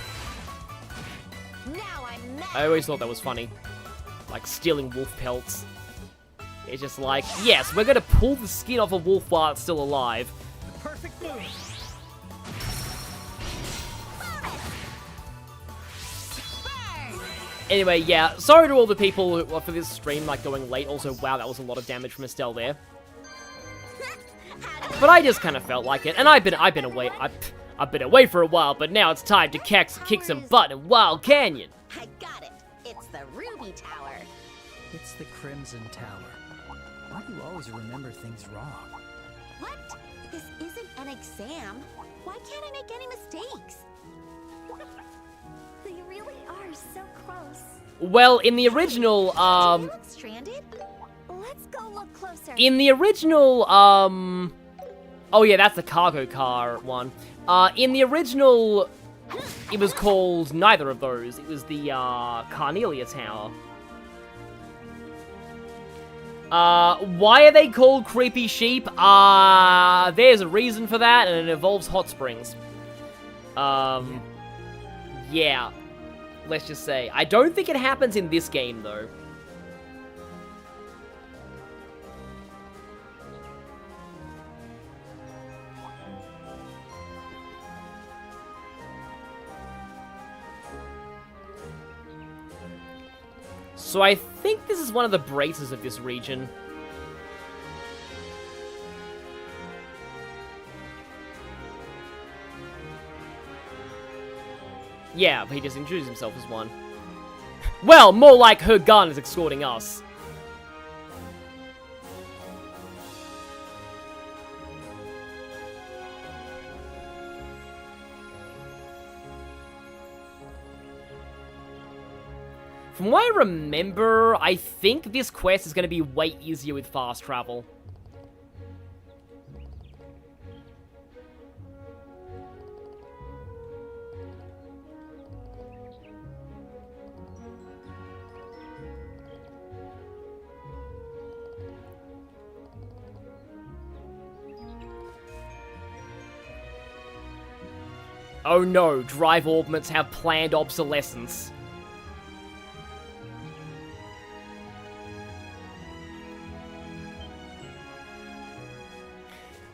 Now I'm mad. I always thought that was funny. Like, stealing wolf pelts. It's just like, yes, we're gonna pull the skin off a wolf while it's still alive. Perfect move. Anyway, yeah, sorry to all the people who, for this stream, like, going late. Also, wow, that was a lot of damage from Estelle there. How But I just kind of felt like it, and I've been away. I've been away for a while, but now it's time to kick some butt in Wild Canyon. I got it. It's the Ruby Tower. It's the Crimson Tower. Why do you always remember things wrong? What? This isn't an exam. Why can't I make any mistakes? They really are so close. Well, in the original, Do they look stranded? Let's go look closer. in the original, oh yeah, that's the cargo car one. In the original, it was called neither of those. It was the, Carnelia Tower. Why are they called creepy sheep? There's a reason for that, and it involves hot springs. Yeah. Let's just say. I don't think it happens in this game, though. So I think this is one of the braces of this region. Yeah, but he just introduced himself as one. Well, more like her gun is escorting us. From what I remember, I think this quest is going to be way easier with fast travel. Oh no, drive augments have planned obsolescence.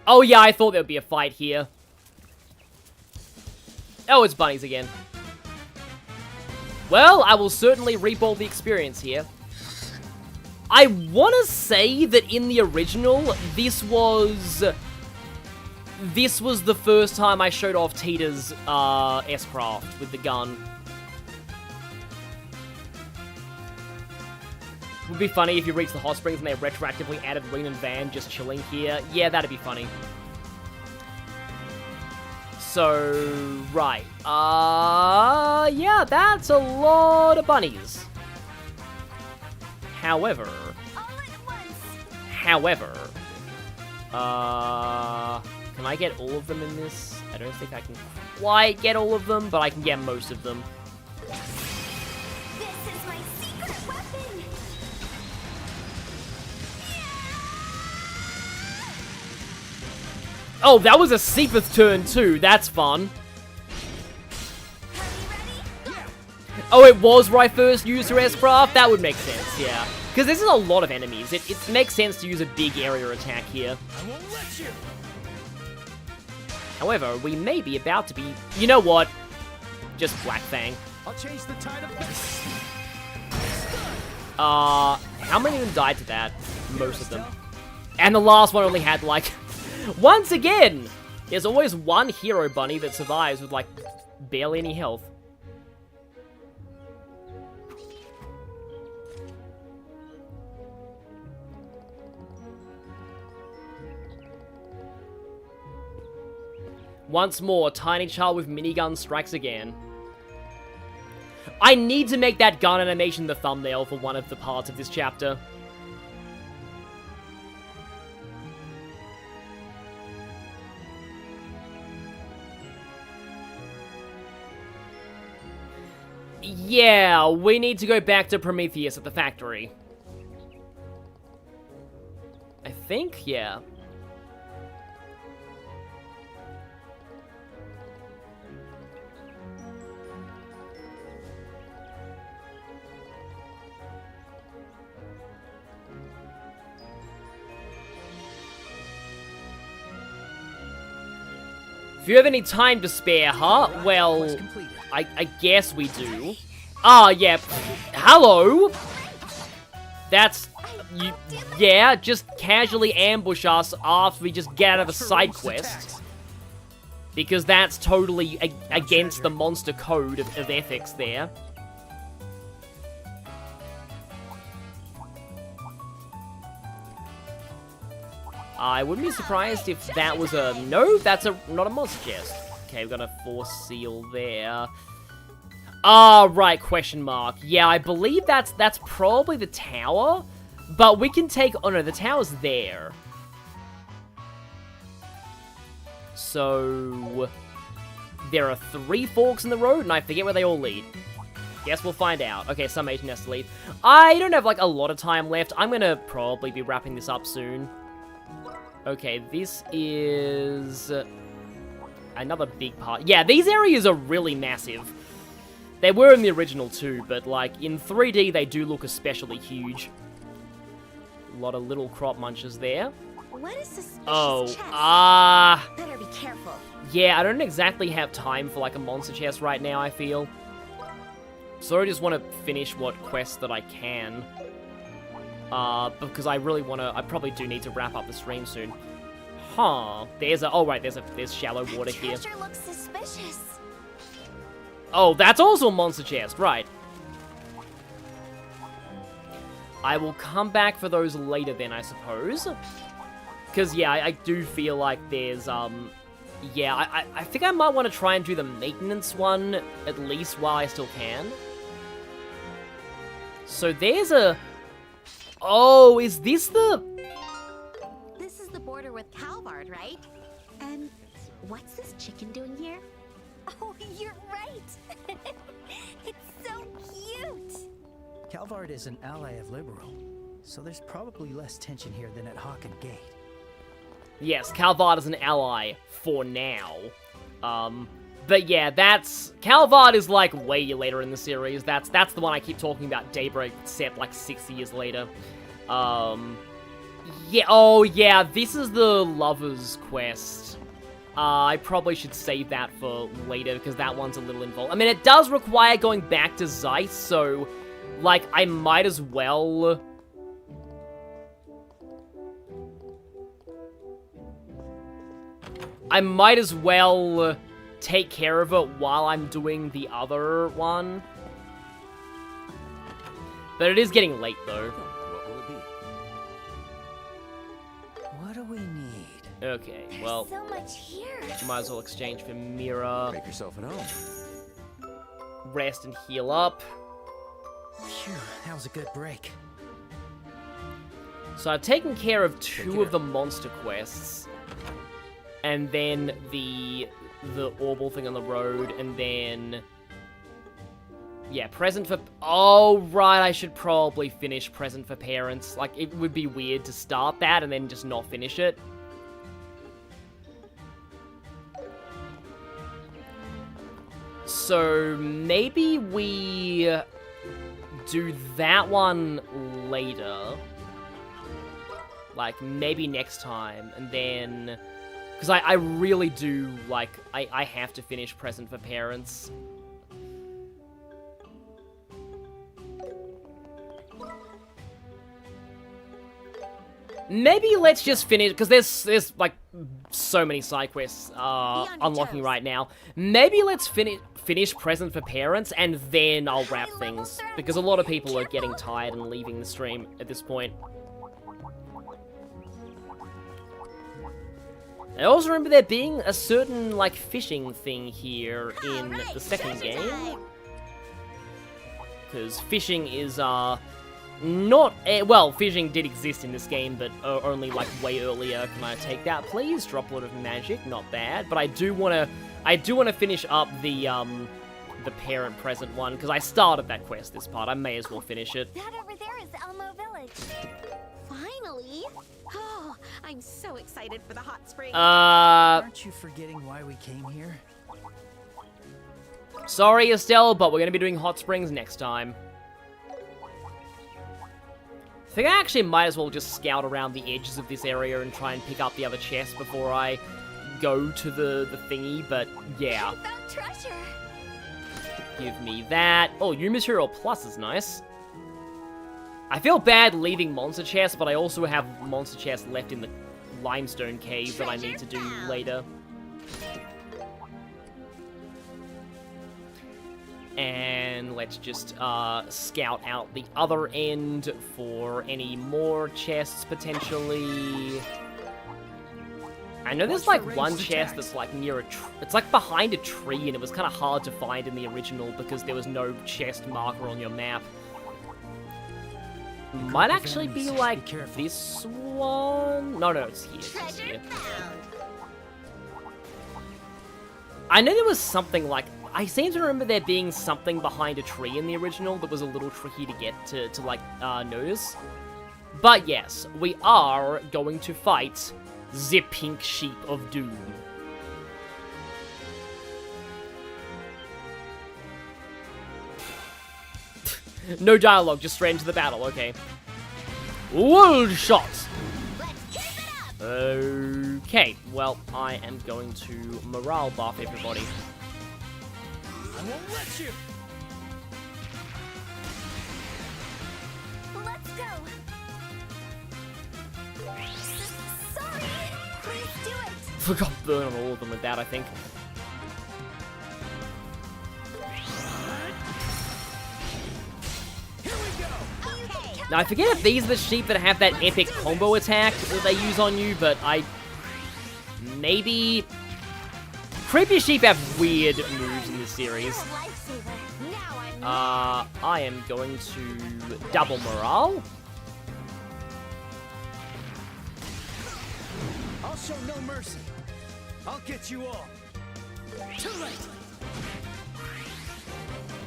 Oh yeah, I thought there would be a fight here. Oh, it's bunnies again. Well, I will certainly reap all the experience here. I want to say that in the original, this was the first time I showed off Tita's S-Craft with the gun. Would be funny if you reach the hot springs and they retroactively added Rin and Van just chilling here. Yeah, that'd be funny. So, right. Yeah, that's a lot of bunnies. However, can I get all of them in this? I don't think I can quite get all of them, but I can get most of them. This is my secret weapon. Oh, that was a Sepith turn too. That's fun. Oh, it was where I first used her S-Craft? That would make sense, yeah. Because this is a lot of enemies. It makes sense to use a big area attack here. I won't let you. However, we may be about to be... You know what? Just Black Fang. I'll change the tide of this. How many of them died to that? Most of them. And the last one only had, like... Once again! There's always one hero bunny that survives with, like, barely any health. Once more, Tiny Child with minigun strikes again. I need to make that gun animation the thumbnail for one of the parts of this chapter. Yeah, we need to go back to Prometheus at the factory. I think, yeah. If you have any time to spare, huh? Well, I guess we do. Ah, yeah. Hello? That's yeah, just casually ambush us after we just get out of a side quest. Because that's totally against the monster code of ethics there. I wouldn't be surprised if that was a... No, that's not a monster chest. Okay, we've got a force seal there. Ah, right, question mark. Yeah, I believe that's probably the tower. But we can take... Oh, no, the tower's there. So... There are 3 forks in the road, and I forget where they all lead. Guess we'll find out. Okay, some agent has to leave. I don't have, like, a lot of time left. I'm gonna probably be wrapping this up soon. Okay, this is... another big part. Yeah, these areas are really massive. They were in the original too, but, like, in 3D, they do look especially huge. A lot of little crop munchers there. What is suspicious chest? Better be careful. Yeah, I don't exactly have time for, like, a monster chest right now, I feel. So I just want to finish what quests that I can. Because I really want to... I probably do need to wrap up the stream soon. Huh. There's a... Oh, right, there's shallow water here. Treasure looks suspicious. Oh, that's also a monster chest, right. I will come back for those later then, I suppose. Because, yeah, I do feel like there's, yeah, I think I might want to try and do the maintenance one, at least while I still can. So there's a... Oh, is this the... This is the border with Calvard, right? And what's this chicken doing here? Oh, you're right. It's so cute. Calvard is an ally of Liberal, so there's probably less tension here than at Hawken Gate. Yes, Calvard is an ally for now. But yeah, that's... Calvard is, like, way later in the series. That's the one I keep talking about, Daybreak, set, like, 6 years later. Yeah, oh, yeah, this is the Lover's Quest. I probably should save that for later, because that one's a little involved. I mean, it does require going back to Zeiss, so, like, I might as well... take care of it while I'm doing the other one. But it is getting late, though. What will it be? What do we need? Okay, well, So much here. might as well exchange for Mira, Make yourself at home. rest and heal up. Phew, that was a good break. So I've taken care of 2 of the monster quests. And then the orbital thing on the road, and then... Yeah, present for... Oh, right, I should probably finish present for parents. Like, it would be weird to start that and then just not finish it. So, maybe we do that one later. Like, maybe next time, and then... Because I really do, like, I have to finish Present for Parents. Maybe let's just finish, because there's like, so many side quests unlocking right now. Maybe let's finish Present for Parents, and then I'll wrap things. Because a lot of people are getting tired and leaving the stream at this point. I also remember there being a certain, like, fishing thing here in the second game. Because fishing is, not... well, fishing did exist in this game, but only, like, way earlier. Can I take that, please? Droplet of magic, not bad. But I do want to finish up the parent-present one, because I started that quest this part. I may as well finish it. That over there is Elmo Village. Finally! Oh, I'm so excited for the hot springs. Aren't you forgetting why we came here? Sorry, Estelle, but we're going to be doing hot springs next time. I think I actually might as well just scout around the edges of this area and try and pick up the other chest before I go to the thingy, but yeah. I found treasure. Give me that. Oh, new material plus is nice. I feel bad leaving monster chests, but I also have monster chests left in the limestone cave that I need to do later. And let's just scout out the other end for any more chests, potentially. I know there's, like, one chest that's, like, near a it's, like, behind a tree, and it was kind of hard to find in the original because there was no chest marker on your map. Might actually be, like, this one? No, it's here. It's here. I know there was something like... I seem to remember there being something behind a tree in the original that was a little tricky to get to like, notice. But yes, we are going to fight the Pink Sheep of Doom. No dialogue, just straight into the battle, okay. World shot! Okay, well, I am going to morale buff everybody. I won't let you! Let's go! Sorry! Please do it! Forgot to burn on all of them with that, I think. Here we go! Okay. Now, I forget if these are the sheep that have that epic combo attack that they use on you, but maybe... Creepy sheep have weird moves in this series. I am going to double morale. I'll show no mercy. I'll get you all. Too late.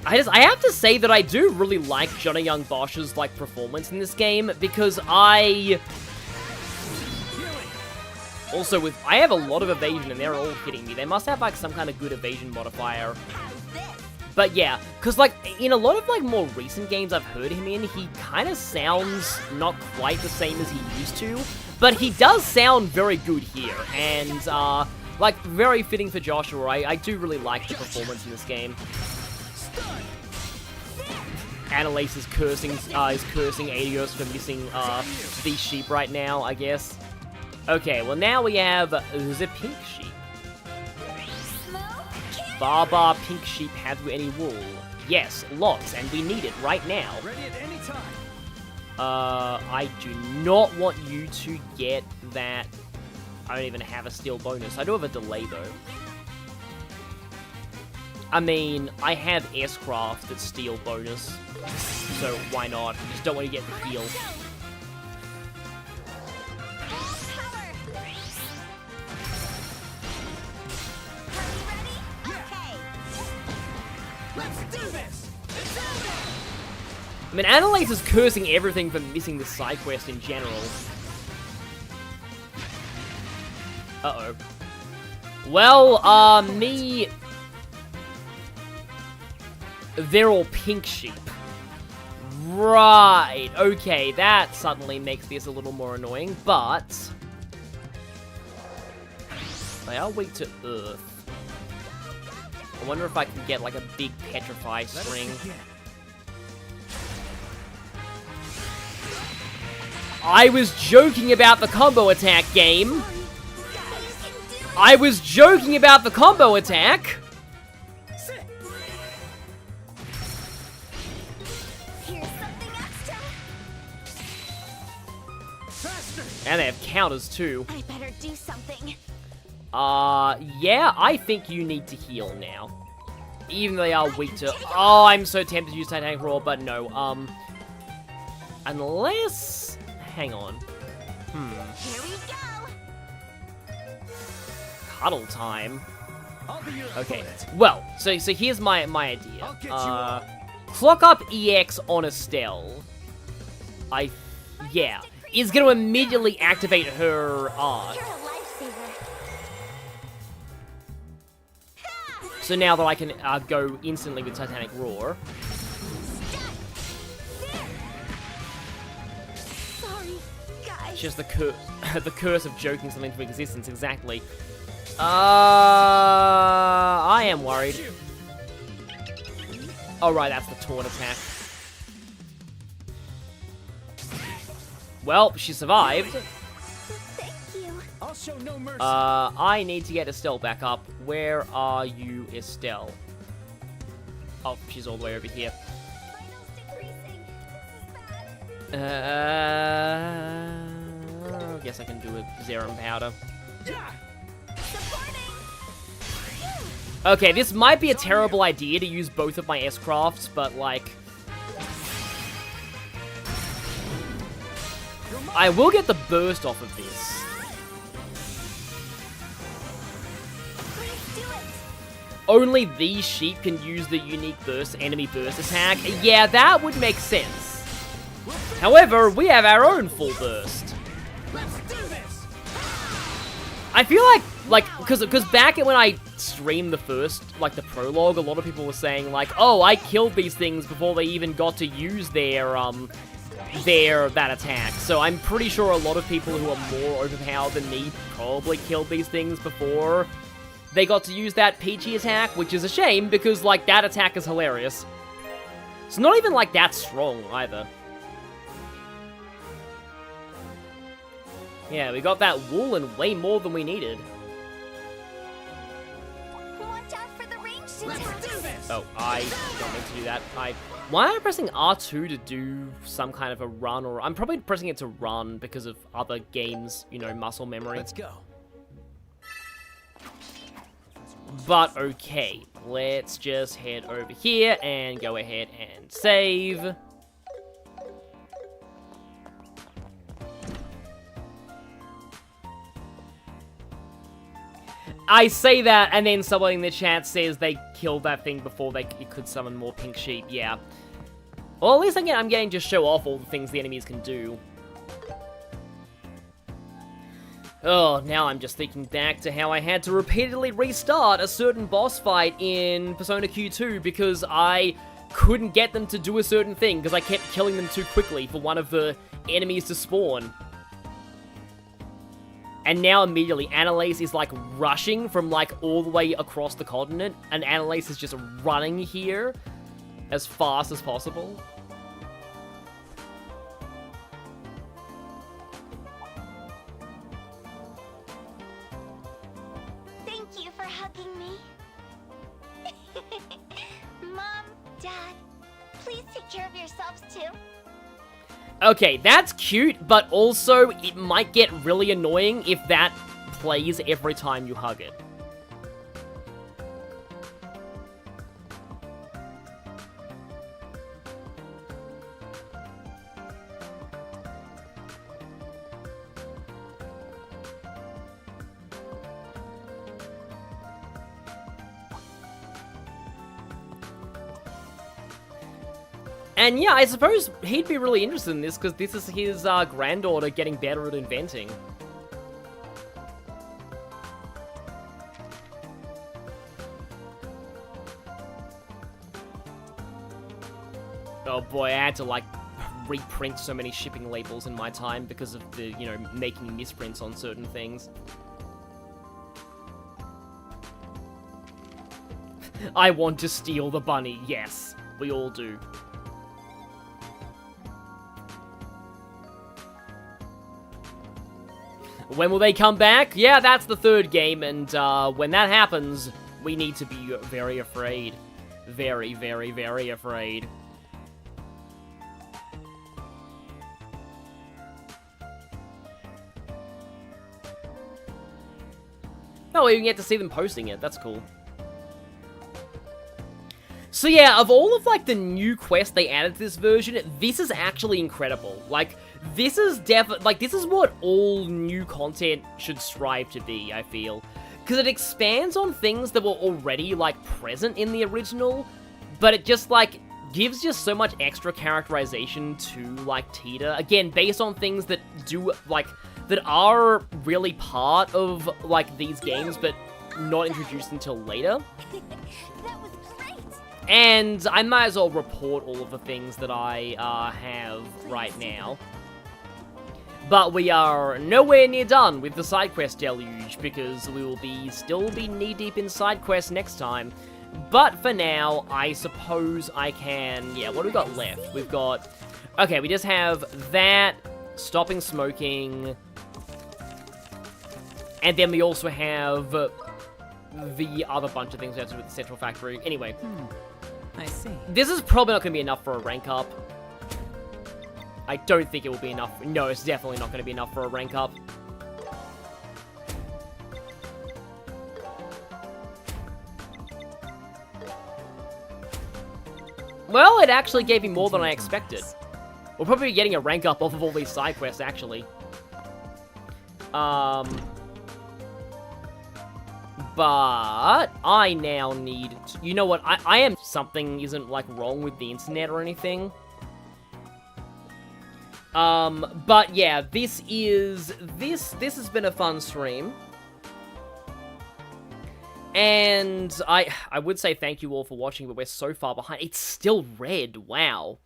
I have to say that I do really like Johnny Young Bosch's, like, performance in this game, because I have a lot of evasion and they're all hitting me. They must have, like, some kind of good evasion modifier. But yeah, because, like, in a lot of, like, more recent games I've heard him in, he kind of sounds not quite the same as he used to, but he does sound very good here, and, like, very fitting for Joshua. I do really like the performance in this game. Annalise is cursing Adios for missing, these sheep right now, I guess. Okay, well now we have the Pink Sheep. Baba, Pink Sheep, have you any wool? Yes, lots, and we need it right now. Ready at any time. I do not want you to get that. I don't even have a steel bonus. I do have a delay, though. I mean, I have S-Craft that's steel bonus, so why not? I just don't want to get the heal. I mean, Annalise is cursing everything for missing the side quest in general. Uh-oh. Well, me... They're all pink sheep. Right, okay, that suddenly makes this a little more annoying, but... They are weak to earth. I wonder if I can get, like, a big petrify string. I was joking about the combo attack, game. I was joking about the combo attack. And they have counters too. I better do something. Yeah, I think you need to heal now. Even though they are weak to... Oh, I'm so tempted to use Titanic Roar, but no, unless... Hang on. Here we go. Cuddle time. Okay, well, so here's my idea. Clock up EX on Estelle. Yeah, is gonna immediately activate her art. You're a lifesaver. So now that I can go instantly with Titanic Roar. It's just the curse of joking something into existence, exactly. I am worried. Oh, right, that's the taunt attack. Well, she survived. Thank you. I'll show no mercy. I need to get Estelle back up. Where are you, Estelle? Oh, she's all the way over here. Vitals decreasing. This is bad. I guess I can do a Zerum powder. Supporting. Okay, this might be a terrible idea to use both of my S-crafts, but like... I will get the burst off of this. Let's do it. Only these sheep can use the unique burst, enemy burst attack. Yeah, that would make sense. However, we have our own full burst. Let's do this. I feel like, because back when I streamed the first, like the prologue, a lot of people were saying like, oh, I killed these things before they even got to use that attack. So I'm pretty sure a lot of people who are more overpowered than me probably killed these things before they got to use that Peachy attack, which is a shame because like that attack is hilarious. It's not even like that strong either. Yeah, we got that wool and way more than we needed. Watch out for the ranged attacks. Oh, I don't mean to do that. Why am I pressing R2 to do some kind of a run? Or I'm probably pressing it to run because of other games, you know, muscle memory. Let's go. But okay, let's just head over here and go ahead and save. I say that, and then someone in the chat says they killed that thing before they could summon more pink sheep. Yeah. Well, at least I'm getting to show off all the things the enemies can do. Oh, now I'm just thinking back to how I had to repeatedly restart a certain boss fight in Persona Q2 because I couldn't get them to do a certain thing because I kept killing them too quickly for one of the enemies to spawn. And now immediately, Annalise is like rushing from like all the way across the continent, and Annalise is just running here as fast as possible. Thank you for hugging me. Mom, Dad, please take care of yourselves too. Okay, that's cute, but also it might get really annoying if that plays every time you hug it. And yeah, I suppose he'd be really interested in this, because this is his granddaughter getting better at inventing. Oh boy, I had to, like, reprint so many shipping labels in my time because of the, you know, making misprints on certain things. I want to steal the bunny, yes. We all do. When will they come back? Yeah, that's the third game, and when that happens, we need to be very afraid. Very, very, very afraid. Oh, we even get to see them posting it. That's cool. So yeah, of all of, like, the new quests they added to this version, this is actually incredible. Like, this is this is what all new content should strive to be, I feel. Because it expands on things that were already, like, present in the original, but it just, like, gives just so much extra characterization to, like, Tita. Again, based on things that do, like, that are really part of, like, these games, but not introduced until later. That was great. And I might as well report all of the things that I have right now. But we are nowhere near done with the side quest deluge, because we will still be knee-deep in side quests next time. But for now, I suppose I can... Yeah, what do we got left? We've got... Okay, we just have that, stopping smoking, and then we also have the other bunch of things we have to do with the Central Factory. Anyway. I see. This is probably not going to be enough for a rank up. I don't think it will be enough. No, it's definitely not going to be enough for a rank up. Well, it actually gave me more than I expected. We'll probably be getting a rank up off of all these side quests, actually. But I now need to, you know what, I am, something isn't, like, wrong with the internet or anything. But yeah, this has been a fun stream. And I would say thank you all for watching, but we're so far behind. It's still red, wow.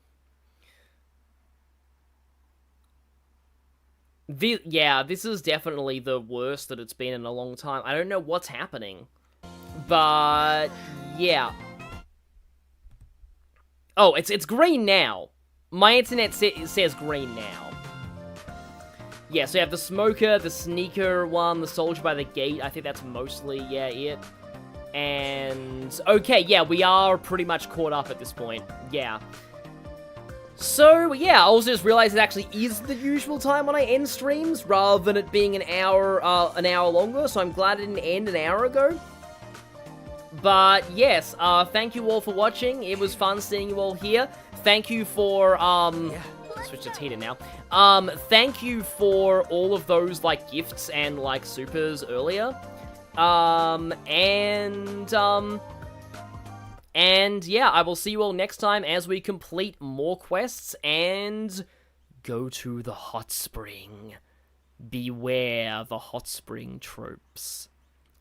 Yeah, this is definitely the worst that it's been in a long time. I don't know what's happening. But, yeah. Oh, it's green now. My internet says green now. Yeah, so you have the smoker, the sneaker one, the soldier by the gate. I think that's mostly, yeah, it. And, okay, yeah, we are pretty much caught up at this point. Yeah. So, yeah, I also just realized it actually is the usual time when I end streams, rather than it being an hour longer, so I'm glad it didn't end an hour ago. But, yes, thank you all for watching. It was fun seeing you all here. Thank you for, switch to Tina now. Thank you for all of those, like, gifts and, like, supers earlier. And yeah, I will see you all next time as we complete more quests and go to the hot spring. Beware the hot spring tropes.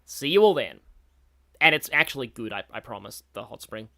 See you all then. And it's actually good, I promise, the hot spring.